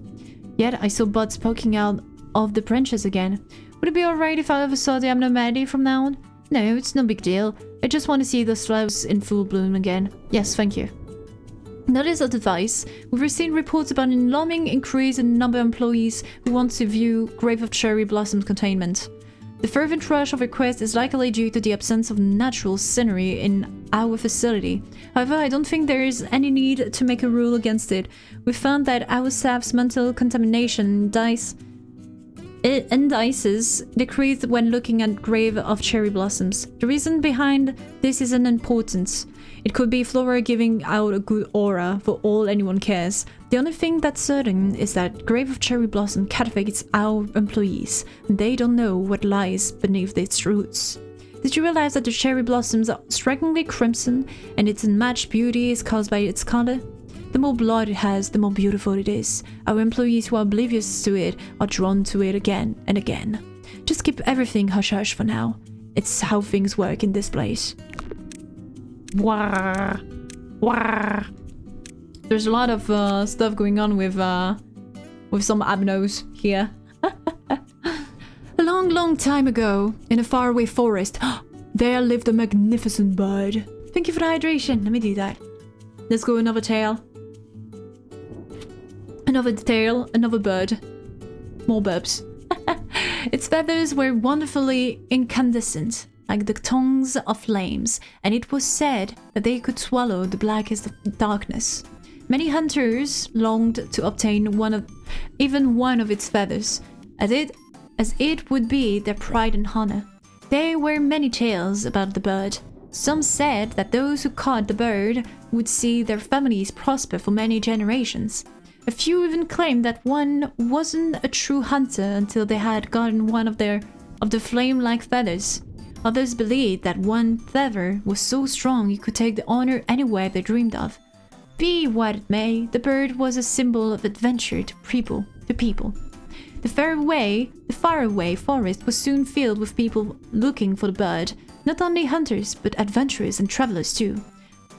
Yet I saw buds poking out of the branches again. Would it be alright if I ever saw the abnormality from now on? No, it's no big deal. I just want to see those flowers in full bloom again. Yes, thank you. Notice of advice. We've received reports about an alarming increase in the number of employees who want to view Grave of Cherry Blossom's containment. The fervent rush of requests is likely due to the absence of natural scenery in our facility. However, I don't think there is any need to make a rule against it. We found that our staff's mental contamination indices decreased when looking at grave of cherry blossoms. The reason behind this is unimportant. It could be flora giving out a good aura for all anyone cares. The only thing that's certain is that grave of cherry blossom captivates our employees, and they don't know what lies beneath its roots. Did you realize that the cherry blossoms are strikingly crimson, and its unmatched beauty is caused by its color? The more blood it has, the more beautiful it is. Our employees who are oblivious to it are drawn to it again and again. Just keep everything hush-hush for now. It's how things work in this place. Wah, wah. There's a lot of stuff going on with some abnos here. A long, long time ago, in a faraway forest, there lived a magnificent bird. Thank you for the hydration. Let me do that. Let's go another tail. Another tail, another bird. More burbs. Its feathers were wonderfully incandescent, like the tongues of flames, and it was said that they could swallow the blackest of darkness. Many hunters longed to obtain even one of its feathers, as it would be their pride and honor. There were many tales about the bird. Some said that those who caught the bird would see their families prosper for many generations. A few even claimed that one wasn't a true hunter until they had gotten one of the flame-like feathers. Others believed that one feather was so strong you could take the honor anywhere they dreamed of. Be what it may, the bird was a symbol of adventure to people. The faraway forest was soon filled with people looking for the bird, not only hunters, but adventurers and travelers too.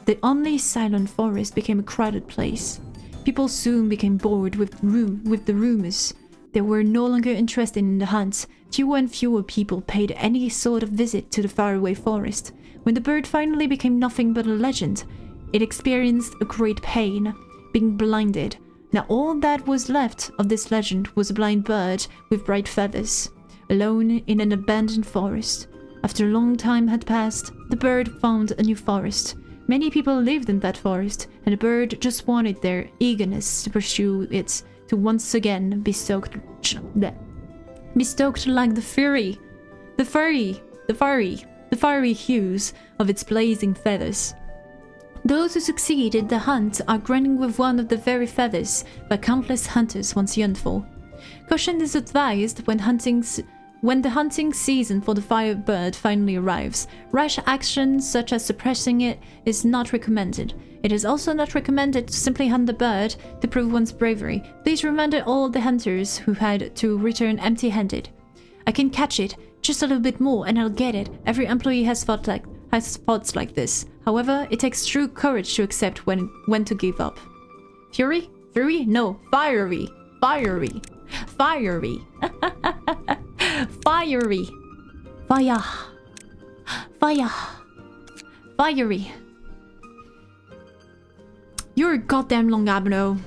The only silent forest became a crowded place. People soon became bored with the rumors. They were no longer interested in the hunt. Fewer and fewer people paid any sort of visit to the faraway forest. When the bird finally became nothing but a legend, it experienced a great pain, being blinded. Now all that was left of this legend was a blind bird with bright feathers, alone in an abandoned forest. After a long time had passed, the bird found a new forest. Many people lived in that forest, and the bird just wanted their eagerness to pursue it, to once again be stoked like the fiery hues of its blazing feathers. Those who succeeded the hunt are grinning with one of the very feathers that countless hunters once yearned for. Caution is advised when the hunting season for the firebird finally arrives. Rash action such as suppressing it is not recommended. It is also not recommended to simply hunt the bird to prove one's bravery. Please remember all the hunters who had to return empty-handed. I can catch it just a little bit more and I'll get it. Every employee has thoughts like this. However, it takes true courage to accept when to give up. Fury? Fury? No, fiery. Fiery. Fiery. Fiery. Fire. Fire. Fiery. You're a goddamn long abno.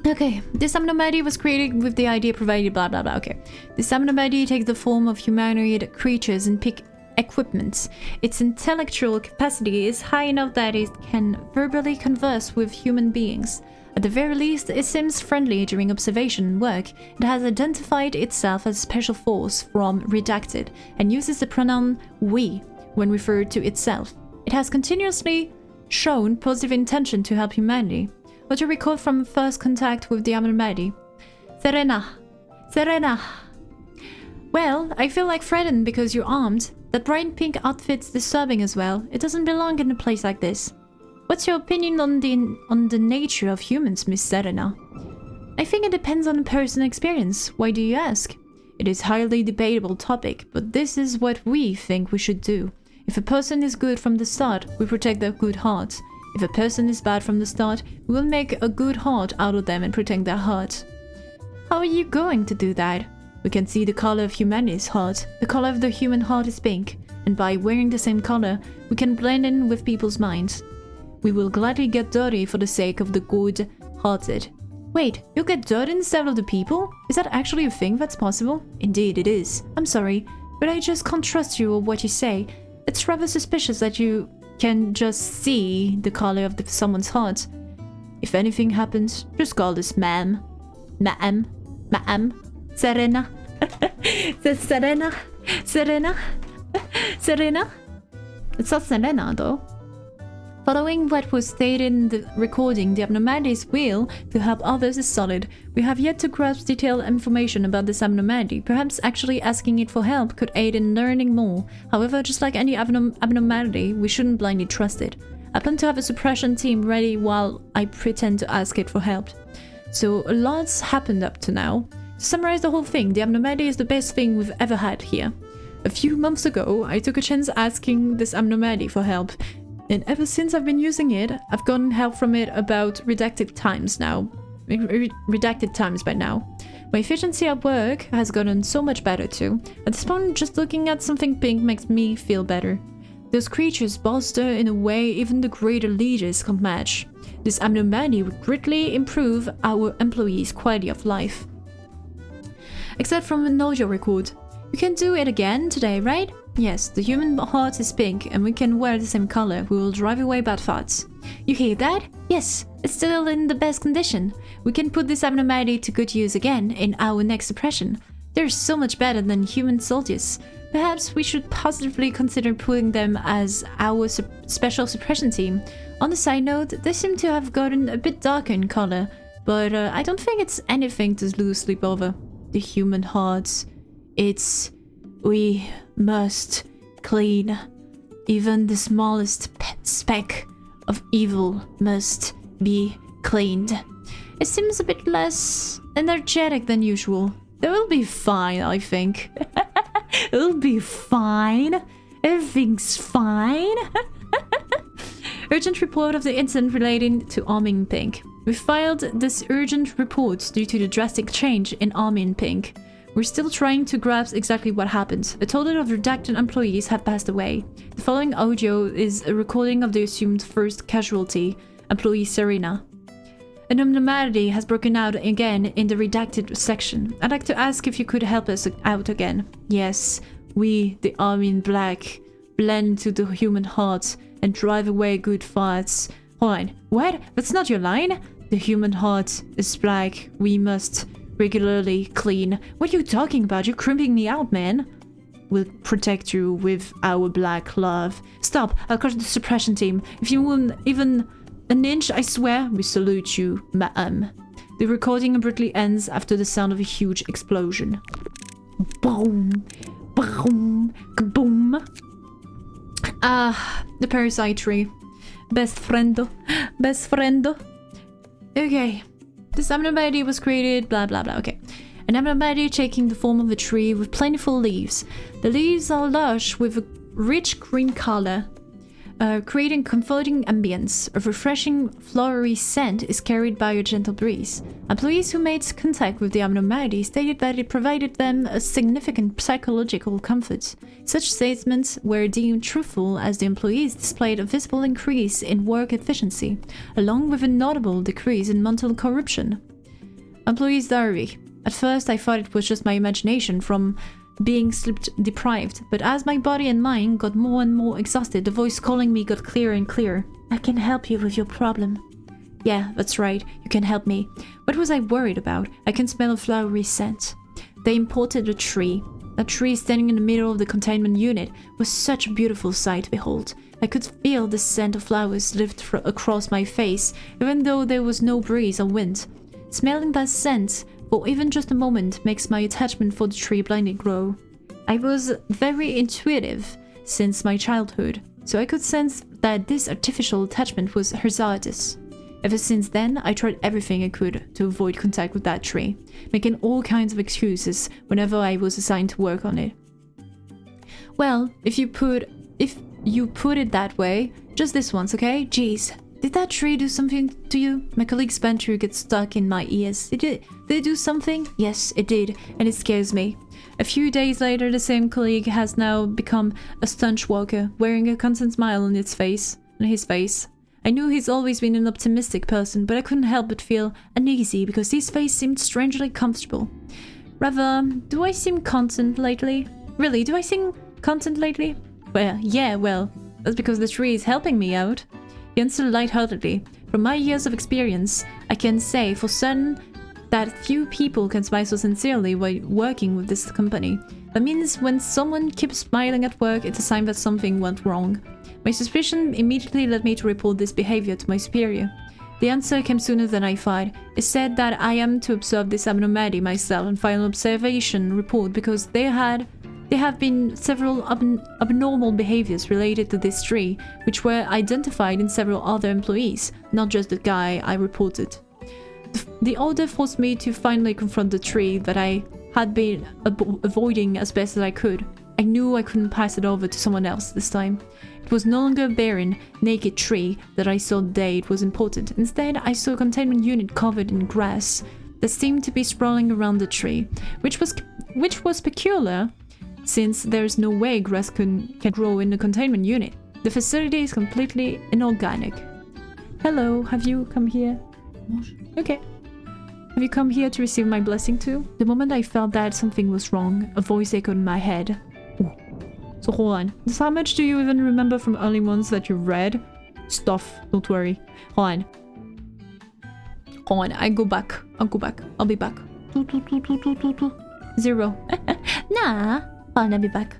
Okay, this abnormality was created with the idea provided blah blah blah. Okay. This abnormality takes the form of humanoid creatures and pick equipment. Its intellectual capacity is high enough that it can verbally converse with human beings. At the very least, it seems friendly during observation and work. It has identified itself as Special Force from Redacted and uses the pronoun we when referred to itself. It has continuously shown positive intention to help humanity. What do you recall from first contact with the abnormality? Serena. Well, I feel like threatened because you're armed. That bright pink outfit's disturbing as well. It doesn't belong in a place like this. What's your opinion on the nature of humans, Miss Serena? I think it depends on the person's experience. Why do you ask? It is a highly debatable topic, but this is what we think we should do. If a person is good from the start, we protect their good heart. If a person is bad from the start, we will make a good heart out of them and protect their heart. How are you going to do that? We can see the color of humanity's heart. The color of the human heart is pink, and by wearing the same color, we can blend in with people's minds. We will gladly get dirty for the sake of the good-hearted. Wait, you'll get dirty instead of the people? Is that actually a thing that's possible? Indeed it is. I'm sorry, but I just can't trust you or what you say. It's rather suspicious that you can just see the color of someone's heart. If anything happens, just call us ma'am. Ma'am. Ma'am. Serena. Serena. Serena. Serena. It's not Serena though. Following what was stated in the recording, the abnormality's will to help others is solid. We have yet to grasp detailed information about this abnormality. Perhaps actually asking it for help could aid in learning more. However, just like any abnormality, we shouldn't blindly trust it. I plan to have a suppression team ready while I pretend to ask it for help. So a lot's happened up to now. To summarize the whole thing, the abnormality is the best thing we've ever had here. A few months ago, I took a chance asking this abnormality for help. And ever since I've been using it, I've gotten help from it about redacted times now. Redacted times by now. My efficiency at work has gotten so much better too. At this point, just looking at something pink makes me feel better. Those creatures bolster in a way even the greater leaders can't match. This abnormality would greatly improve our employees' quality of life. Except from an audio record. We can do it again today, right? Yes, the human heart is pink and we can wear the same color. We will drive away bad thoughts. You hear that? Yes, it's still in the best condition. We can put this abnormality to good use again in our next suppression. They're so much better than human soldiers. Perhaps we should positively consider putting them as our special suppression team. On a side note, they seem to have gotten a bit darker in color, but I don't think it's anything to lose sleep over. The human hearts. It's... we must clean. Even the smallest speck of evil must be cleaned. It seems a bit less energetic than usual. They will be fine, I think. It'll be fine. Everything's fine. Urgent report of the incident relating to Army in Pink. We filed this urgent report due to the drastic change in Army in Pink. We're still trying to grasp exactly what happened. A total of redacted employees have passed away. The following audio is a recording of the assumed first casualty, employee Serena. An abnormality has broken out again in the redacted section. I'd like to ask if you could help us out again. Yes, we, the Army in Black, blend to the human heart and drive away good thoughts. Hold on, what? That's not your line? The human heart is black. We must regularly clean. What are you talking about? You're crimping me out, man. We'll protect you with our black love. Stop, I'll call the suppression team. If you move even an inch, I swear, we salute you, ma'am. The recording abruptly ends after the sound of a huge explosion. Boom, boom, kaboom. Ah, the parasite tree. Best friendo, best friendo. Okay. This abnormality was created, blah blah blah, okay. An abnormality taking the form of a tree with plentiful leaves. The leaves are lush with a rich green color, creating comforting ambience. A refreshing flowery scent is carried by a gentle breeze. Employees who made contact with the abnormality stated that it provided them a significant psychological comfort. Such statements were deemed truthful as the employees displayed a visible increase in work efficiency, along with a notable decrease in mental corruption. Employees' diary. At first I thought it was just my imagination from being sleep-deprived, but as my body and mind got more and more exhausted, the voice calling me got clearer and clearer. I can help you with your problem. Yeah, that's right, you can help me. What was I worried about? I can smell a flowery scent. They imported a tree. That tree standing in the middle of the containment unit was such a beautiful sight to behold. I could feel the scent of flowers lift across my face, even though there was no breeze or wind. Smelling that scent for even just a moment makes my attachment for the tree blindly grow. I was very intuitive since my childhood, so I could sense that this artificial attachment was hazardous. Ever since then, I tried everything I could to avoid contact with that tree, making all kinds of excuses whenever I was assigned to work on it. Well, if you put it that way, just this once, okay? Jeez. Did that tree do something to you? My colleague's banter gets stuck in my ears. Did it do something? Yes, it did, and it scares me. A few days later, the same colleague has now become a stunt walker, wearing a constant smile on his face. I knew he's always been an optimistic person, but I couldn't help but feel uneasy because his face seemed strangely comfortable. Rather, do I seem content lately? Really, do I seem content lately? Well, yeah, that's because the tree is helping me out. He answered lightheartedly. From my years of experience, I can say for certain that few people can smile so sincerely while working with this company. That means when someone keeps smiling at work, it's a sign that something went wrong. My suspicion immediately led me to report this behavior to my superior. The answer came sooner than I thought. It said that I am to observe this abnormality myself and file an observation report because there have been several abnormal behaviors related to this tree, which were identified in several other employees, not just the guy I reported. The order forced me to finally confront the tree that I had been avoiding as best as I could. I knew I couldn't pass it over to someone else this time. It was no longer a barren, naked tree that I saw the day it was imported. Instead, I saw a containment unit covered in grass that seemed to be sprawling around the tree, which was peculiar, since there is no way grass can grow in a containment unit. The facility is completely inorganic. Hello, have you come here? Okay. Have you come here to receive my blessing too? The moment I felt that something was wrong, a voice echoed in my head. Ooh. So hold on. Just how much do you even remember from early ones that you read? Stuff, don't worry. Hold on. Hold on, I'll go back. I'll be back. 0. Nah, fine, I'll be back.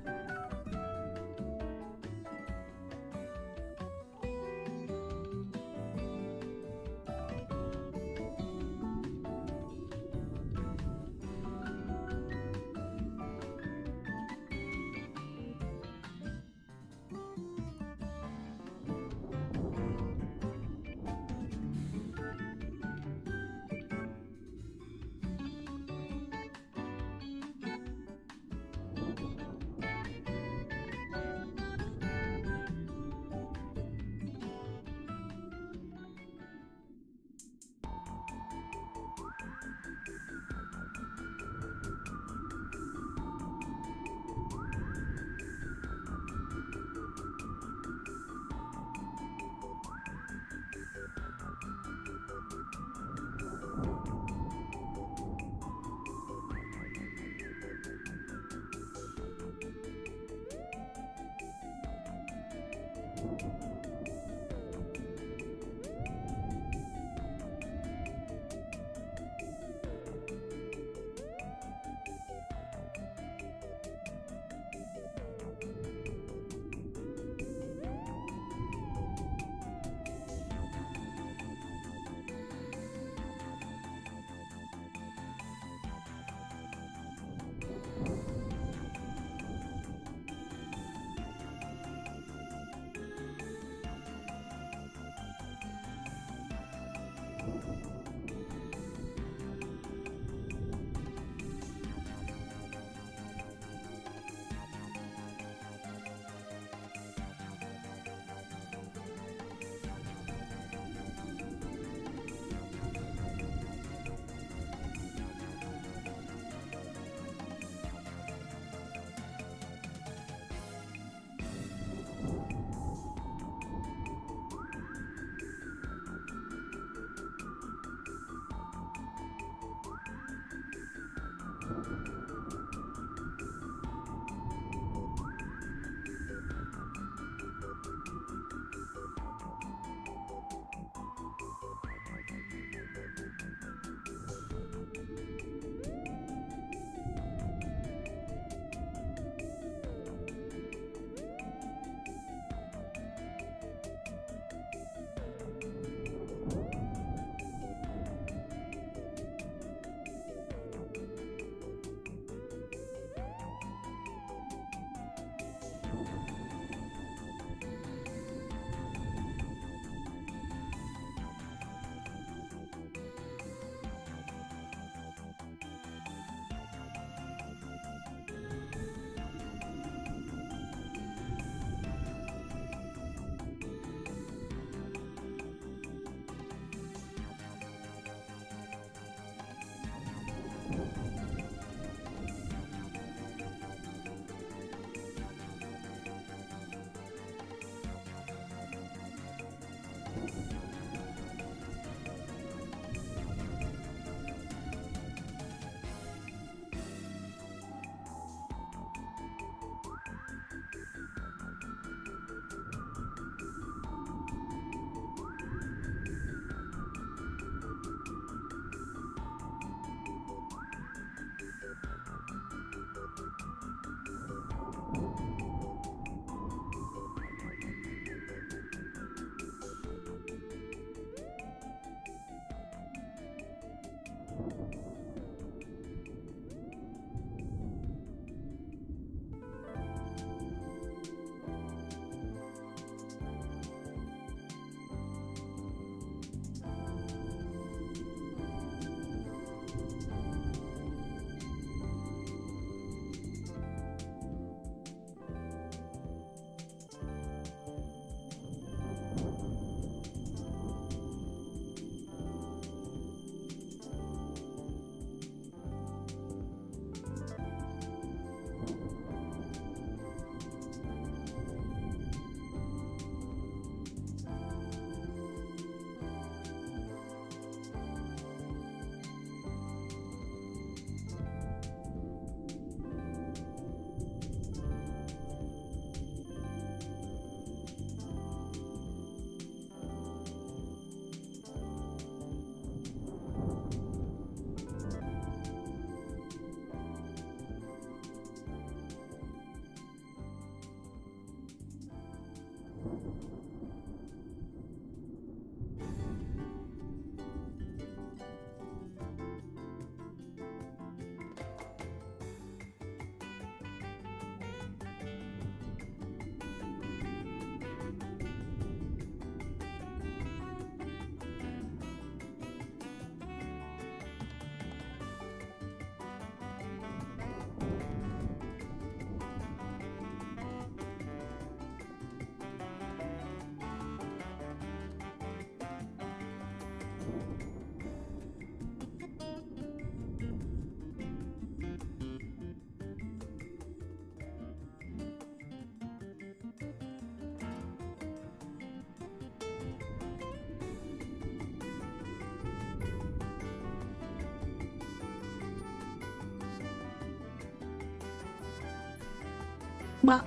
What?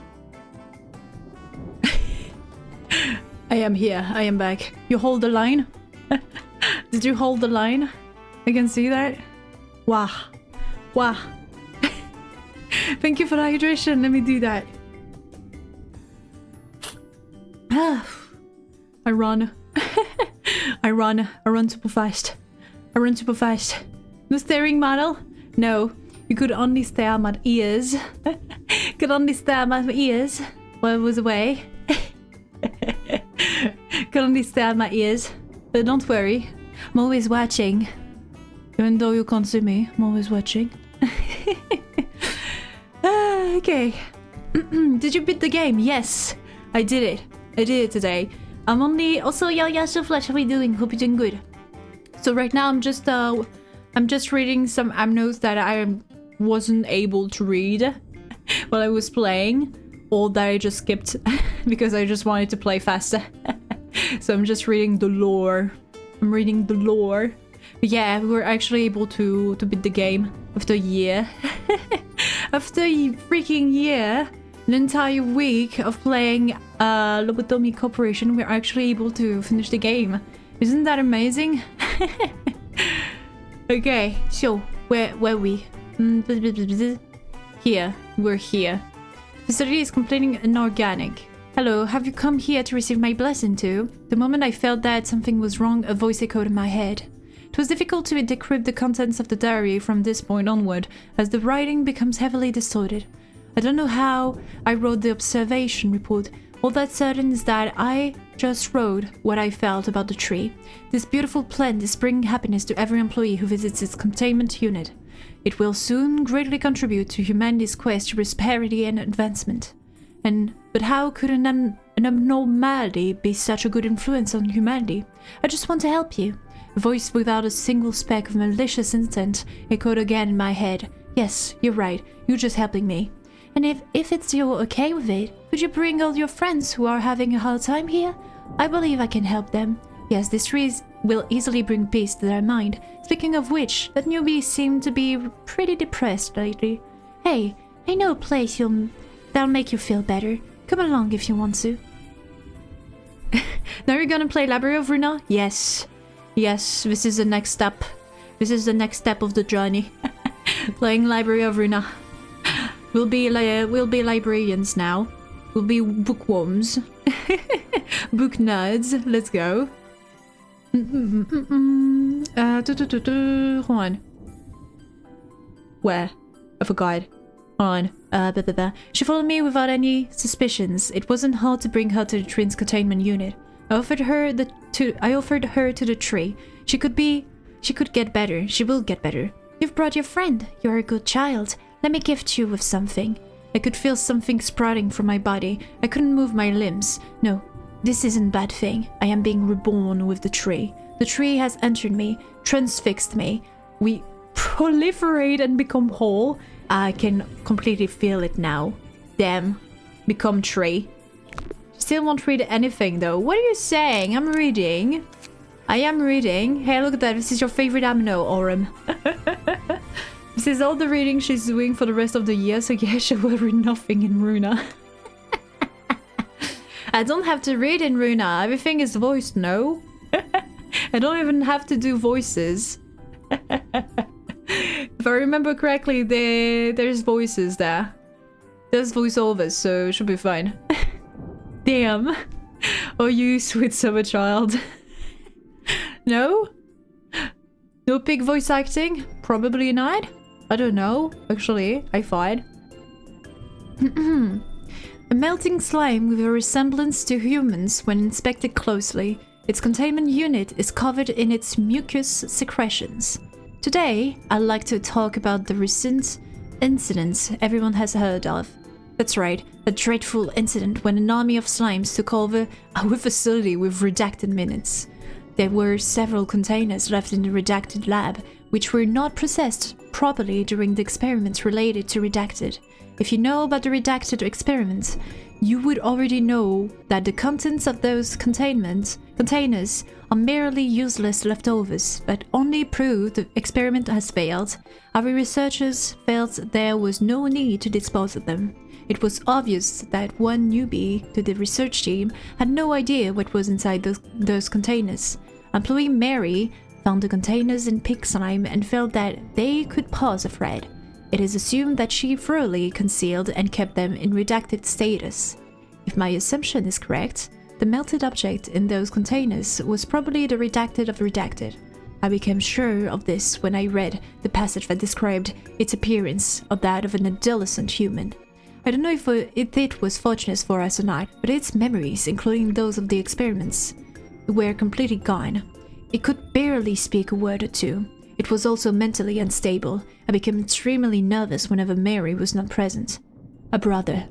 I am here. I am back. You hold the line? Did you hold the line? I can see that. Wow. Wow. Thank you for the hydration. Let me do that. I run. I run super fast. I run super fast. No steering model? No. You could only stare at my ears. Could only stare at my ears while I was away. Could only stare at my ears. But don't worry. I'm always watching. Even though you can't see me, I'm always watching. Okay. Did you beat the game? Yes. I did it. I did it today. I'm only... Also, yeah, so Flash, how are you doing? Hope you're doing good. So right now I'm just reading some amnos that I wasn't able to read while I was playing, or that I just skipped because I just wanted to play faster. So I'm just reading the lore. I'm reading the lore. But yeah, we were actually able to beat the game after a year. After a freaking year, an entire week of playing Lobotomy Corporation, we're actually able to finish the game. Isn't that amazing? Okay, so where were we? Here, we're here. Facility is completely inorganic. Hello, have you come here to receive my blessing too? The moment I felt that something was wrong, a voice echoed in my head. It was difficult to decrypt the contents of the diary from this point onward, as the writing becomes heavily distorted. I don't know how I wrote the observation report. All that's certain is that I just wrote what I felt about the tree. This beautiful plant is bringing happiness to every employee who visits its containment unit. It will soon greatly contribute to humanity's quest to prosperity and advancement. But how could an abnormality be such a good influence on humanity? I just want to help you. A voice without a single speck of malicious intent echoed again in my head. Yes, you're right. You're just helping me. And if it's you're okay with it, could you bring all your friends who are having a hard time here? I believe I can help them. Yes, these trees will easily bring peace to their mind. Speaking of which, that newbie seemed to be pretty depressed lately. Hey, I know a place that'll make you feel better. Come along if you want to. Now you're gonna play Library of Runa? Yes. Yes, this is the next step. This is the next step of the journey. Playing Library of Runa. We'll be librarians now. We'll be bookworms. Book nerds. Let's go. Hold on. Where? I forgot. Hold on. She followed me without any suspicions. It wasn't hard to bring her to the train's containment unit. I offered her to the tree. She could get better. She will get better. You've brought your friend. You're a good child. Let me gift you with something. I could feel something sprouting from my body. I couldn't move my limbs. No, this isn't a bad thing. I am being reborn with the tree. The tree has entered me, transfixed me. We proliferate and become whole. I can completely feel it now. Damn. Become tree. Still won't read anything though. What are you saying? I'm reading. I am reading. Hey, look at that. This is your favorite amino, Aurum. This is all the reading she's doing for the rest of the year, so yeah, she will read nothing in Runa. I don't have to read in Runa. Everything is voiced, no? I don't even have to do voices. If I remember correctly, there's voices there. There's voiceovers, so it should be fine. Damn. Oh, you sweet summer child. No? No pig voice acting? Probably not. I don't know. Actually, I thought. A melting slime with a resemblance to humans when inspected closely. Its containment unit is covered in its mucus secretions. Today, I'd like to talk about the recent incident everyone has heard of. That's right, a dreadful incident when an army of slimes took over our facility with redacted minutes. There were several containers left in the redacted lab, which were not processed properly during the experiments related to redacted. If you know about the redacted experiments, you would already know that the contents of those containers are merely useless leftovers that only prove the experiment has failed. Our researchers felt there was no need to dispose of them. It was obvious that one newbie to the research team had no idea what was inside those containers. Employee Mary found the containers in pig slime and felt that they could pose a threat. It is assumed that she thoroughly concealed and kept them in redacted status. If my assumption is correct, the melted object in those containers was probably the redacted of redacted. I became sure of this when I read the passage that described its appearance or that of an adolescent human. I don't know if it was fortunate for us or not, but its memories, including those of the experiments, were completely gone. It could barely speak a word or two. It was also mentally unstable. I became extremely nervous whenever Mary was not present. A brother.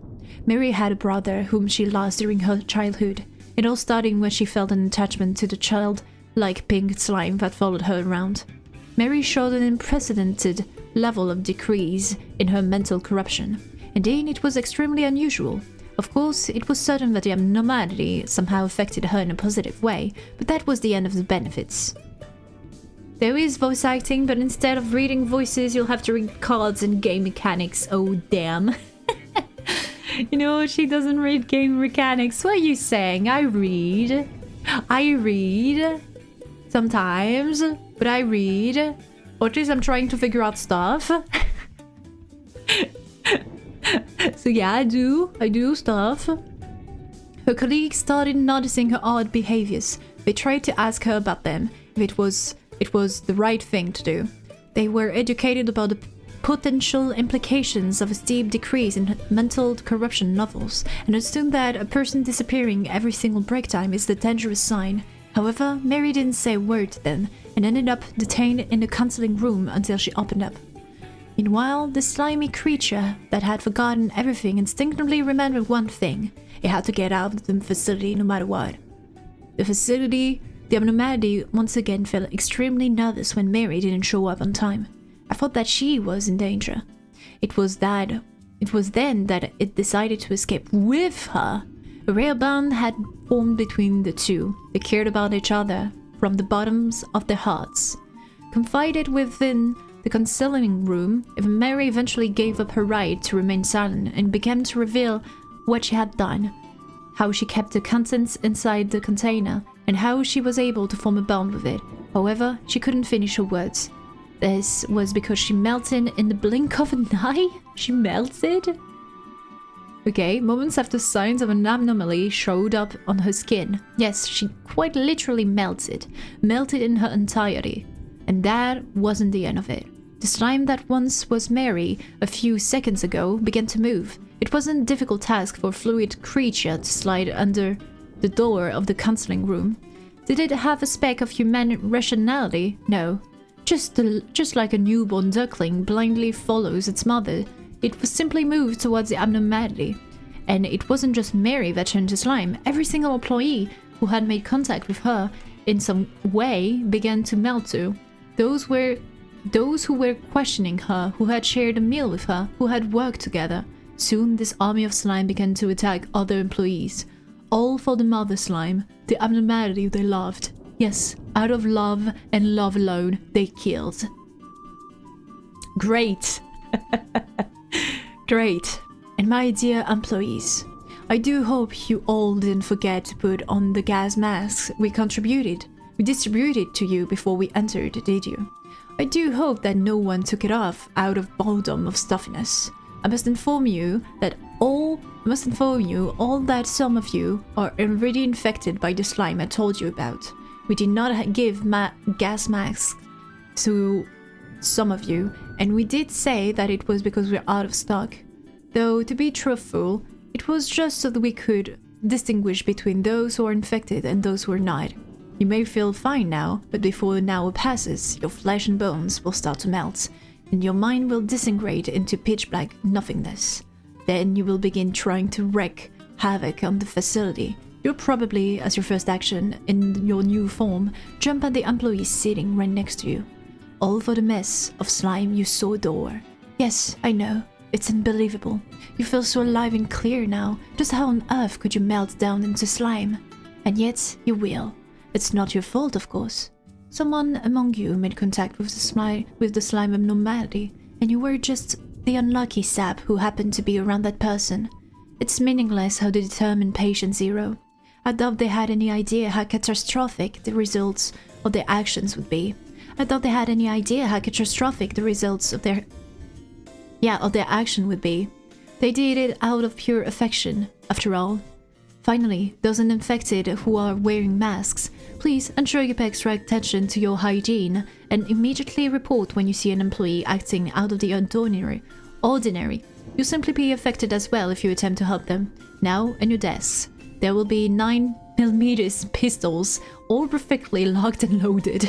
Mary had a brother whom she lost during her childhood. It all started when she felt an attachment to the child-like pink slime that followed her around. Mary showed an unprecedented level of decrease in her mental corruption. Indeed, it was extremely unusual. Of course, it was certain that the abnormality somehow affected her in a positive way, but that was the end of the benefits. There is voice acting, but instead of reading voices, you'll have to read cards and game mechanics. Oh, damn. You know, she doesn't read game mechanics. What are you saying? I read. Sometimes, but I read. Or at least I'm trying to figure out stuff. So yeah, I do stuff. Her colleagues started noticing her odd behaviors. They tried to ask her about them, if it was the right thing to do. They were educated about the potential implications of a steep decrease in mental corruption levels, and assumed that a person disappearing every single break time is the dangerous sign. However, Mary didn't say a word to them, and ended up detained in the counseling room until she opened up. Meanwhile, the slimy creature that had forgotten everything instinctively remembered one thing: it had to get out of the facility no matter what. The abnormality once again felt extremely nervous when Mary didn't show up on time. I thought that she was in danger. It was then that it decided to escape with her. A rare bond had formed between the two. They cared about each other from the bottoms of their hearts. Confided within the counseling room, Mary eventually gave up her right to remain silent and began to reveal what she had done, how she kept the contents inside the container, and how she was able to form a bond with it. However, she couldn't finish her words. This was because she melted in the blink of an eye? She melted? Okay, moments after signs of an anomaly showed up on her skin. Yes, she quite literally melted in her entirety. And that wasn't the end of it. The slime that once was Mary a few seconds ago began to move. It wasn't a difficult task for a fluid creature to slide under the door of the counseling room. Did it have a speck of human rationality? No. Just like a newborn duckling blindly follows its mother, it was simply moved towards the abnormality. And it wasn't just Mary that turned to slime. Every single employee who had made contact with her in some way began to melt too. Those who were questioning her, who had shared a meal with her, who had worked together. Soon this army of slime began to attack other employees. All for the mother slime, the abnormality they loved. Yes, out of love and love alone, they killed. Great. Great. And my dear employees, I do hope you all didn't forget to put on the gas masks we distributed to you before we entered, did you? I do hope that no one took it off out of boredom of stuffiness. I must inform you all that some of you are already infected by the slime I told you about. We did not give gas masks to some of you, and we did say that it was because we're out of stock. Though, to be truthful, it was just so that we could distinguish between those who are infected and those who are not. You may feel fine now, but before an hour passes, your flesh and bones will start to melt, and your mind will disintegrate into pitch-black nothingness. Then you will begin trying to wreak havoc on the facility. You'll probably, as your first action in your new form, jump at the employees sitting right next to you. All for the mess of slime you so adore. Yes, I know, it's unbelievable. You feel so alive and clear now. Just how on earth could you melt down into slime? And yet, you will. It's not your fault, of course. Someone among you made contact with the slime abnormality, and you were just the unlucky sap who happened to be around that person. It's meaningless how they determine patient zero. I doubt they had any idea how catastrophic the results of their actions would be. I doubt they had any idea how catastrophic the results of their action would be. They did it out of pure affection, after all. Finally, those uninfected who are wearing masks, please ensure you pay extra attention to your hygiene and immediately report when you see an employee acting out of the ordinary. You'll simply be affected as well if you attempt to help them. Now, in your desks, there will be 9mm pistols, all perfectly locked and loaded.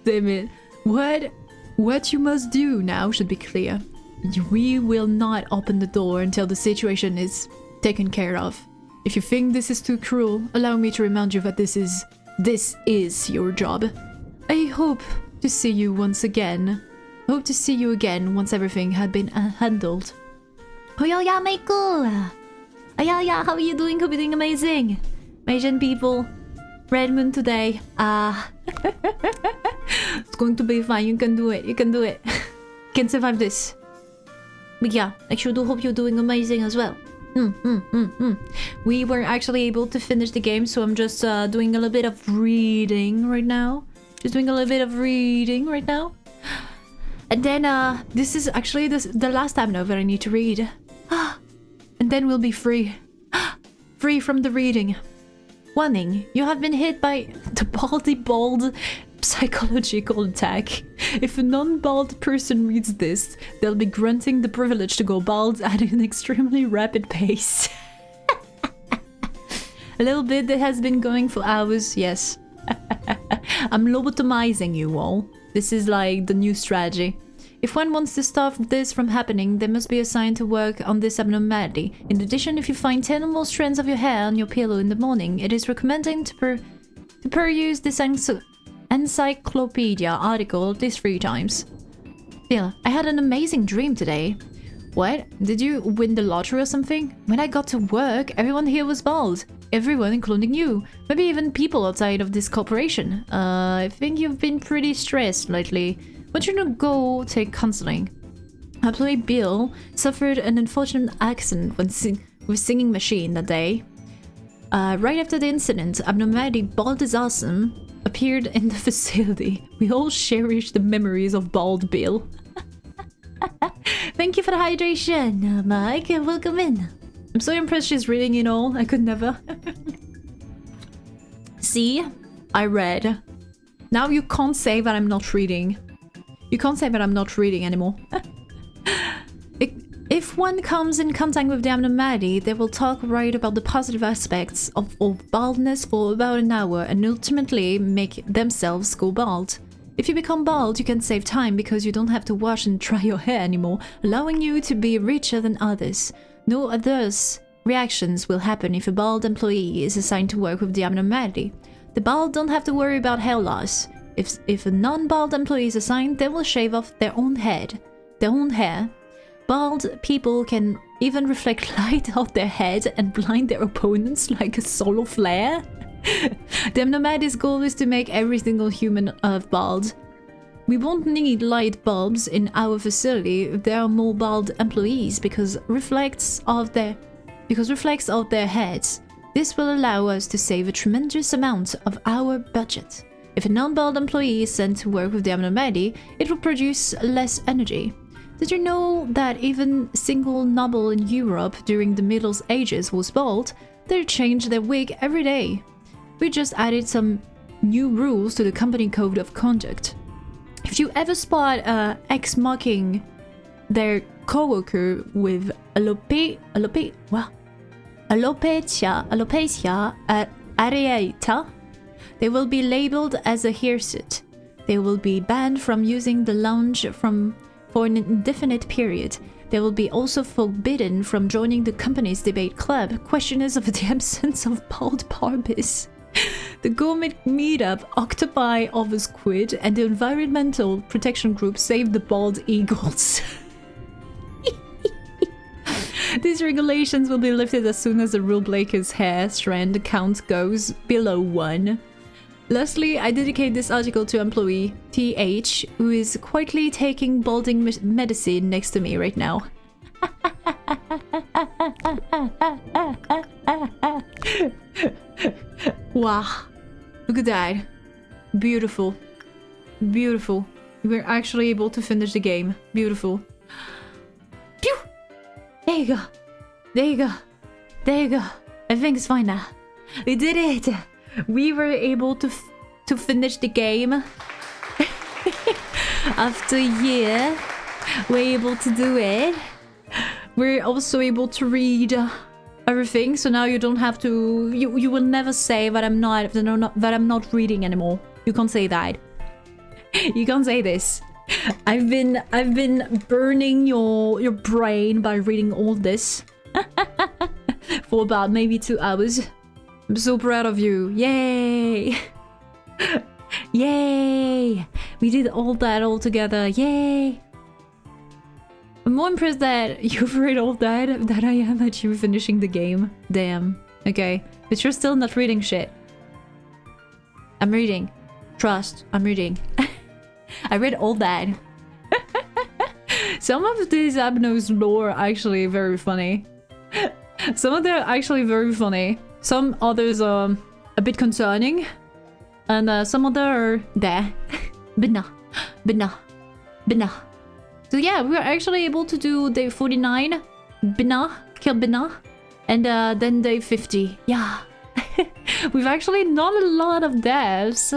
Damn it. What you must do now should be clear. We will not open the door until the situation is taken care of. If you think this is too cruel, allow me to remind you that this is your job. I hope to see you once again. Hope to see you again once everything had been handled. Oh yeah, Michael! Oh yeah, how are you doing? Hope you're doing amazing. Asian people, Red Moon today. It's going to be fine. You can do it. You can do it. You can survive this. But yeah, I sure do hope you're doing amazing as well. We were actually able to finish the game, so I'm just doing a little bit of reading right now. And then this is actually the last time now that I need to read. And then we'll be free. Free from the reading. Warning, you have been hit by the bald psychological attack. If a non-bald person reads this, they'll be granting the privilege to go bald at an extremely rapid pace. A little bit that has been going for hours, yes. I'm lobotomizing you all. This is like the new strategy. If one wants to stop this from happening, they must be assigned to work on this abnormality. In addition, if you find 10 or more strands of your hair on your pillow in the morning, it is recommended to peruse this encyclopedia article at least 3 times. Yeah, I had an amazing dream today. What? Did you win the lottery or something? When I got to work, everyone here was bald. Everyone, including you. Maybe even people outside of this corporation. I think you've been pretty stressed lately. Why don't you go take counseling? Employee Bill suffered an unfortunate accident with singing machine that day. Right after the incident, abnormality Bald is Awesome appeared in the facility. We all cherish the memories of Bald Bill. Thank you for the hydration, Mike. Welcome in. I'm so impressed she's reading it all. I could never. See? I read. Now you can't say that I'm not reading. You can't say that I'm not reading anymore. If one comes in contact with the abnormality, they will talk right about the positive aspects of baldness for about an hour and ultimately make themselves go bald. If you become bald, you can save time because you don't have to wash and dry your hair anymore, allowing you to be richer than others. No adverse reactions will happen if a bald employee is assigned to work with the abnormality. The bald don't have to worry about hair loss. If a non-bald employee is assigned, they will shave off their own hair. Bald people can even reflect light off their head and blind their opponents like a solar flare. The abnormality's goal is to make every single human bald. We won't need light bulbs in our facility if there are more bald employees because reflects off their heads. This will allow us to save a tremendous amount of our budget. If a non-bald employee is sent to work with the abnormality, it will produce less energy. Did you know that even a single noble in Europe during the Middle Ages was bald? They changed their wig every day. We just added some new rules to the company code of conduct. If you ever spot ex mocking their coworker with alopecia areata, they will be labeled as a hirsute. They will be banned from using the lounge for an indefinite period. They will be also forbidden from joining the company's debate club, questioners of the absence of bald barbers. The gourmet meetup Octopi Over Squid and the environmental protection group Save the Bald Eagles. These regulations will be lifted as soon as the rule breaker's hair strand count goes below 1. Lastly, I dedicate this article to employee TH, who is quietly taking balding medicine next to me right now. Wow. Look at that. Beautiful. Beautiful. We're actually able to finish the game. Beautiful. Pew! There you go. There you go. There you go. I think it's fine now. We did it. We were able to finish the game. After a year, we're able to do it. We're also able to read everything, so now you don't have to. You will never say that I'm not reading anymore. You can't say that. You can't say this. I've been burning your brain by reading all this for about maybe 2 hours. I'm so proud of you. Yay! Yay! We did all that all together. Yay! I'm more impressed that you've read all that than I am at you finishing the game. Damn. Okay. But you're still not reading shit. I'm reading. Trust. I'm reading. I read all that. Some of these Abno's lore are actually very funny. Some of them are actually very funny. Some others are a bit concerning. And some other are there. Binah. Binah. Binah. So yeah, we were actually able to do day 49. Binah. Kill Binah. And then day 50. Yeah. We've actually not a lot of deaths.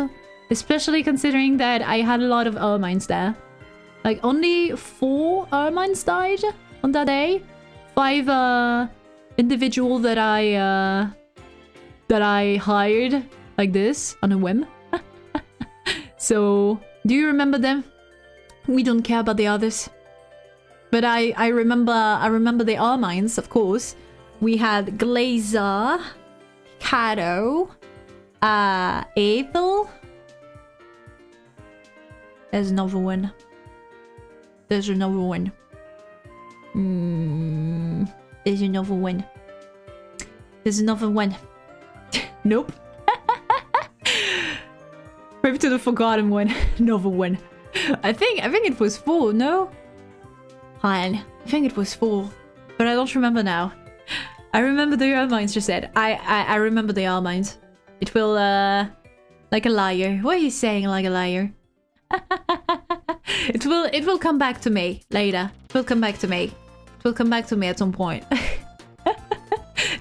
Especially considering that I had a lot of Ermines there. Like only 4 Ermines died on that day. 5 individual that I hired like this on a whim. So do you remember them? We don't care about the others. But I remember the Ermines, of course. We had Glazer, Cato, Ethel. There's another one. There's another one. There's another one. There's another one. Nope. Maybe to the forgotten one. Another one. I think it was 4, no? Hold on. I think it was 4. But I don't remember now. I remember the Ermines just said. I remember the Ermines. It will like a liar. What are you saying, like a liar? It will come back to me later. It will come back to me. It will come back to me at some point.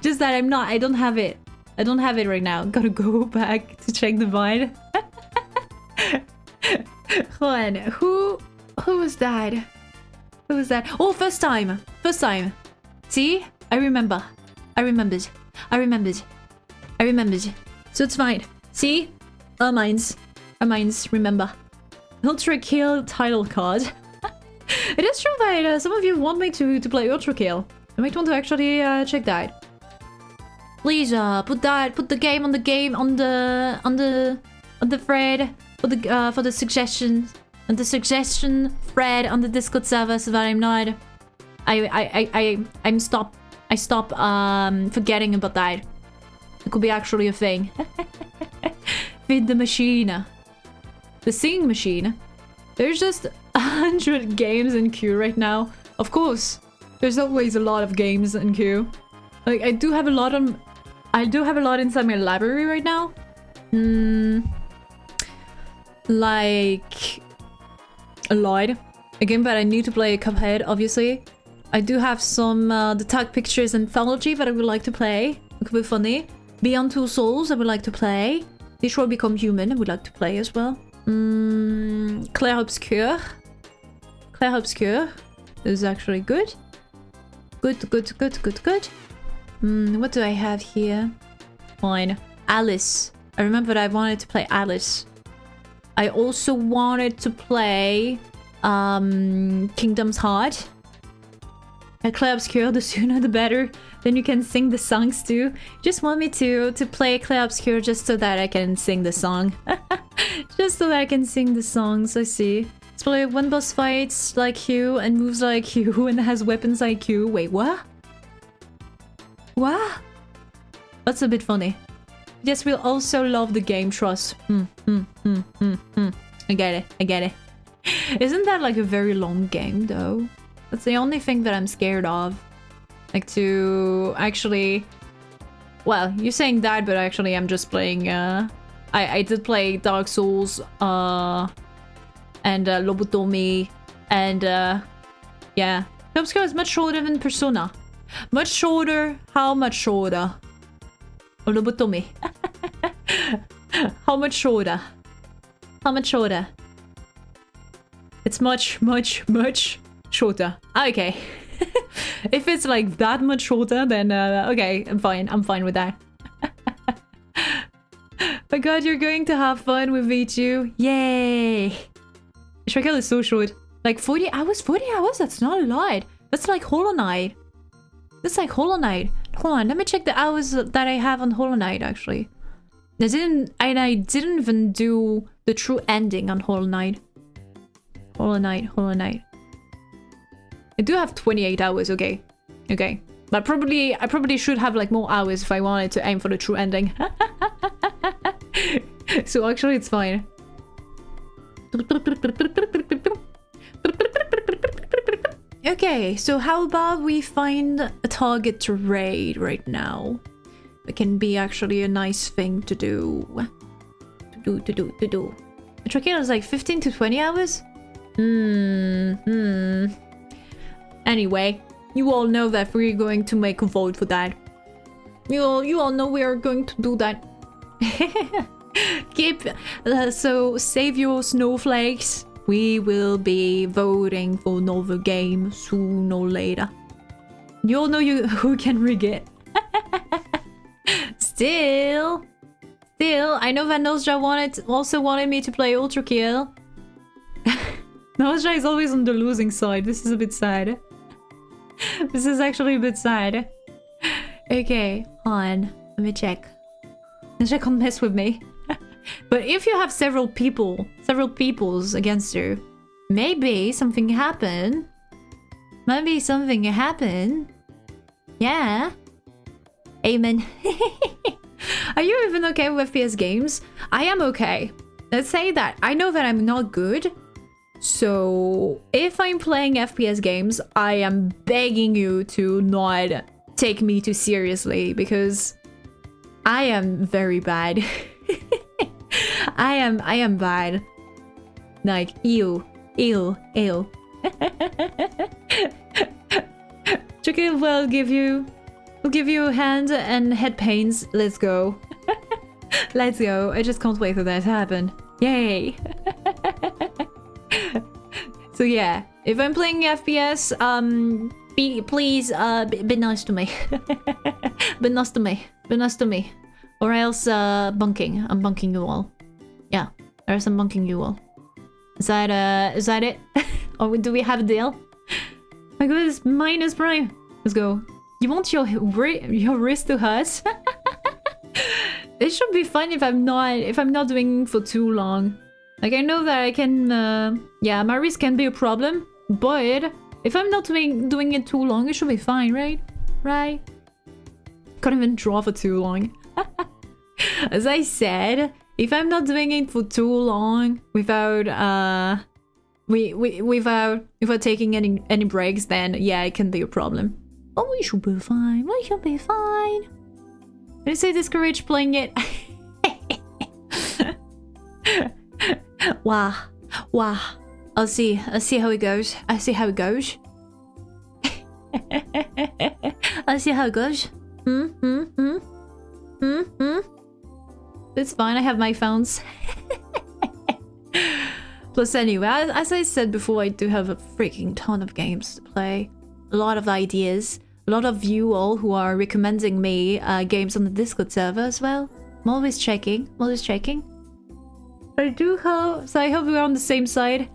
Just that I don't have it. I don't have it right now. Gotta go back to check the vine. Hold on. Who was that? Who was that? Oh, first time. First time. See? I remember. I remembered. I remembered. I remembered. So it's fine. See? Ermines. Ermines, remember. Ultra Kill title card. It is true that some of you want me to play Ultra Kill. I might want to actually check that. Please put the game on the thread for the suggestions and the suggestion thread on the Discord server so that I'm not I stop forgetting about that. It could be actually a thing. Feed the machine. The singing machine. There's just 100 games in queue right now. Of course, there's always a lot of games in queue. Like I do have a lot inside my library right now. Like a lot. A game that I need to play, Cuphead, obviously. I do have some the Tag Pictures Anthology that I would like to play. It could be funny. Beyond Two Souls I would like to play. Detroit Become Human I would like to play as well. Claire Obscure. Claire Obscure is actually good. Good. What do I have here? Fine. Alice. I remember that I wanted to play Alice. I also wanted to play Kingdom's Heart. Claire Obscure, the sooner the better. Then you can sing the songs too. Just want me to play Claire Obscure just so that I can sing the song. Just so that I can sing the songs, I see. Let's play one boss fights like you and moves like you and has weapons like you. Wait, what? What? That's a bit funny. Yes, we'll also love the game, trust. I get it, I get it. Isn't that like a very long game though? That's the only thing that I'm scared of. Like to actually... Well, you're saying that, but actually I'm just playing... I did play Dark Souls, and Lobotomy, and yeah. Obscure is much shorter than Persona. Much shorter? How much shorter? Oh, Lobotomy. How much shorter? How much shorter? It's much, much, much shorter. Okay. If it's like that much shorter, then okay, I'm fine. I'm fine with that. My god, you're going to have fun with V2. Yay! Shrek is so short. Like 40 hours? 40 hours? That's not a lot. That's like Hollow Knight. That's like Hollow Knight. Hold on, let me check the hours that I have on Hollow Knight actually. I didn't even do the true ending on Hollow Knight. Hollow Knight, Hollow Knight. I do have 28 hours, okay. Okay. But I probably should have like more hours if I wanted to aim for the true ending. So actually it's fine. Okay, so how about we find a target to raid right now? It can be actually a nice thing to do. To do. Trakea is like 15 to 20 hours? Anyway, you all know that we're going to make a vote for that. You all know we are going to do that. So save your snowflakes. We will be voting for another game sooner or later. You all know who can rig it. Still, I know that Nosja also wanted me to play Ultra Kill. Nosja is always on the losing side. This is a bit sad. This is actually a bit sad. Okay, hold on. Let me check. Nosja can't mess with me. But if you have several peoples against you, maybe something happen. Maybe something happen. Yeah. Amen. Are you even okay with FPS games? I am okay. Let's say that. I know that I'm not good. So if I'm playing FPS games, I am begging you to not take me too seriously because I am very bad. I am bad. Like, ew. Chicken will give you hand and head pains. Let's go. Let's go. I just can't wait for that to happen. Yay. So yeah, if I'm playing FPS, please be nice to me. Be nice to me. Be nice to me. Or else bunking. I'm bunking you all. Yeah, or else I'm bunking you all. Is that it? Or do we have a deal? My goodness, minus prime. Let's go. You want your wrist to hurt? It should be fun if I'm not doing for too long. Like I know that I can yeah, my wrist can be a problem, but if I'm not doing it too long, it should be fine, right? Right? Can't even draw for too long. As I said, if I'm not doing it for too long without without taking any breaks, then yeah, it can be a problem. But we should be fine. We should be fine. Did I say discourage playing it? Wow. I'll see how it goes. I'll see how it goes. I'll see how it goes. It's fine, I have my phones. Plus anyway, as I said before, I do have a freaking ton of games to play. A lot of ideas. A lot of you all who are recommending me games on the Discord server as well. I'm always checking. I do hope, so I hope we're on the same side.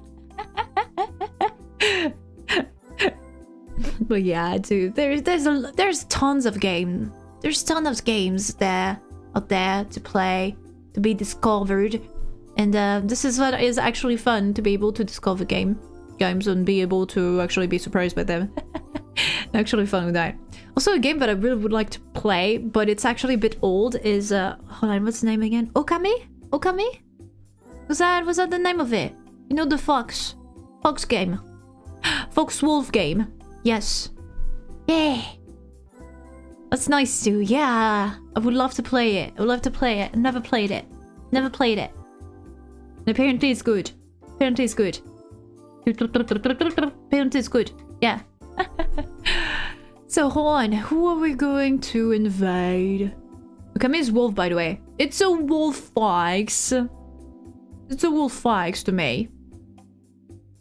But yeah, dude, there's tons of games. There's tons of games out there to play, to be discovered, and this is what is actually fun, to be able to discover games and be able to actually be surprised by them. Actually fun with that. Also, a game that I really would like to play, but it's actually a bit old, is hold on, what's the name again? Okami? Okami? Was that the name of it? You know, the fox game. Fox wolf game. Yes. Yeah. That's nice too. Yeah. I would love to play it. I would love to play it. Never played it. Never played it. And apparently it's good. Apparently it's good. Apparently it's good. Yeah. So hold on. Who are we going to invade? Okami is wolf, by the way. It's a wolf fox. It's a wolf fox to me.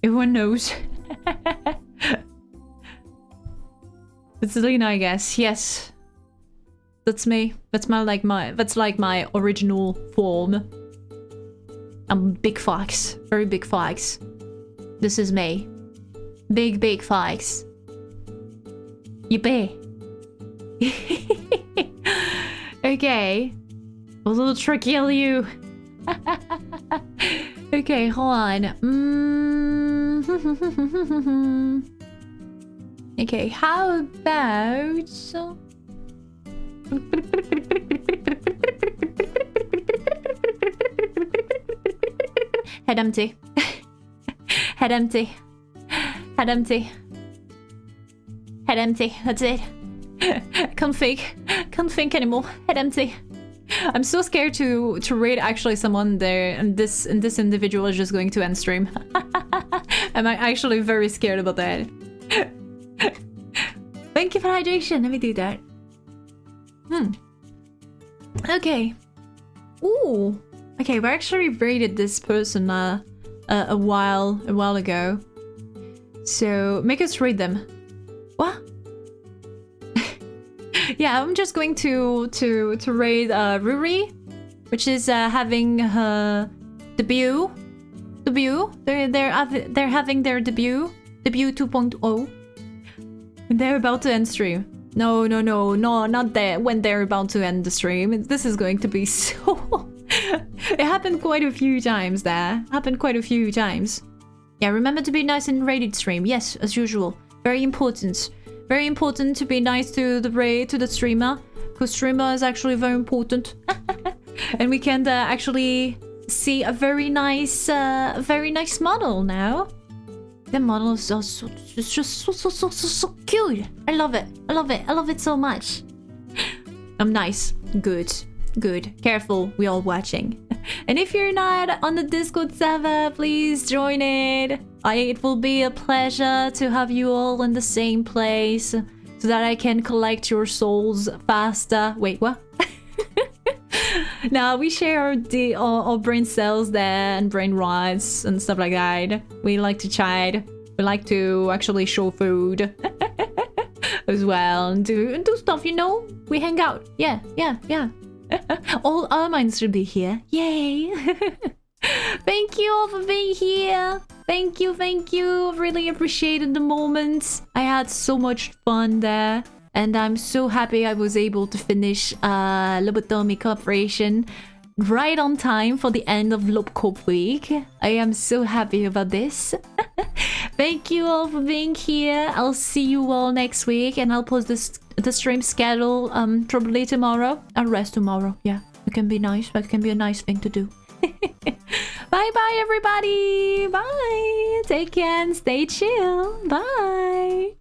Everyone knows. It's Lena, I guess. Yes. That's me. That's like my original form. I'm big fox. Very big fox. This is me. Big fox. Yippee. Okay. A little tricky on you. Okay, hold on. Okay, how about... Head empty. Head empty. Head empty. Head empty. That's it. Can't think anymore. Head empty. I'm so scared to raid actually someone there, and this individual is just going to end stream. I'm actually very scared about that. Thank you for hydration. Let me do that. Okay. Ooh. Okay, we actually raided this person a while ago. So make us raid them. What? Yeah, I'm just going to raid Ruri, which is having her debut. They're having their debut 2.0. They're about to end stream. No, not there. When they're about to end the stream. This is going to be so... It happened quite a few times there. Yeah, remember to be nice in raided stream. Yes, as usual. Very important. Very important to be nice to the streamer. Because streamer is actually very important. And we can actually see a very nice model now. The model is just so cute. I love it. I love it so much. I'm nice. Good. Careful, we all watching. And if you're not on the Discord server, please join it. It will be a pleasure to have you all in the same place so that I can collect your souls faster. Wait, what? Now we share our brain cells there and brain rods and stuff like that. We like to chat. We like to actually show food as well and do stuff, you know? We hang out. Yeah. All our minds should be here. Yay! Thank you all for being here. Thank you. Really appreciated the moment. I had so much fun there. And I'm so happy I was able to finish Lobotomy Corporation right on time for the end of Lobcorp week. I am so happy about this. Thank you all for being here. I'll see you all next week, and I'll post the stream schedule probably tomorrow. I'll rest tomorrow. Yeah, it can be nice. That can be a nice thing to do. Bye everybody. Bye. Take care and stay chill. Bye.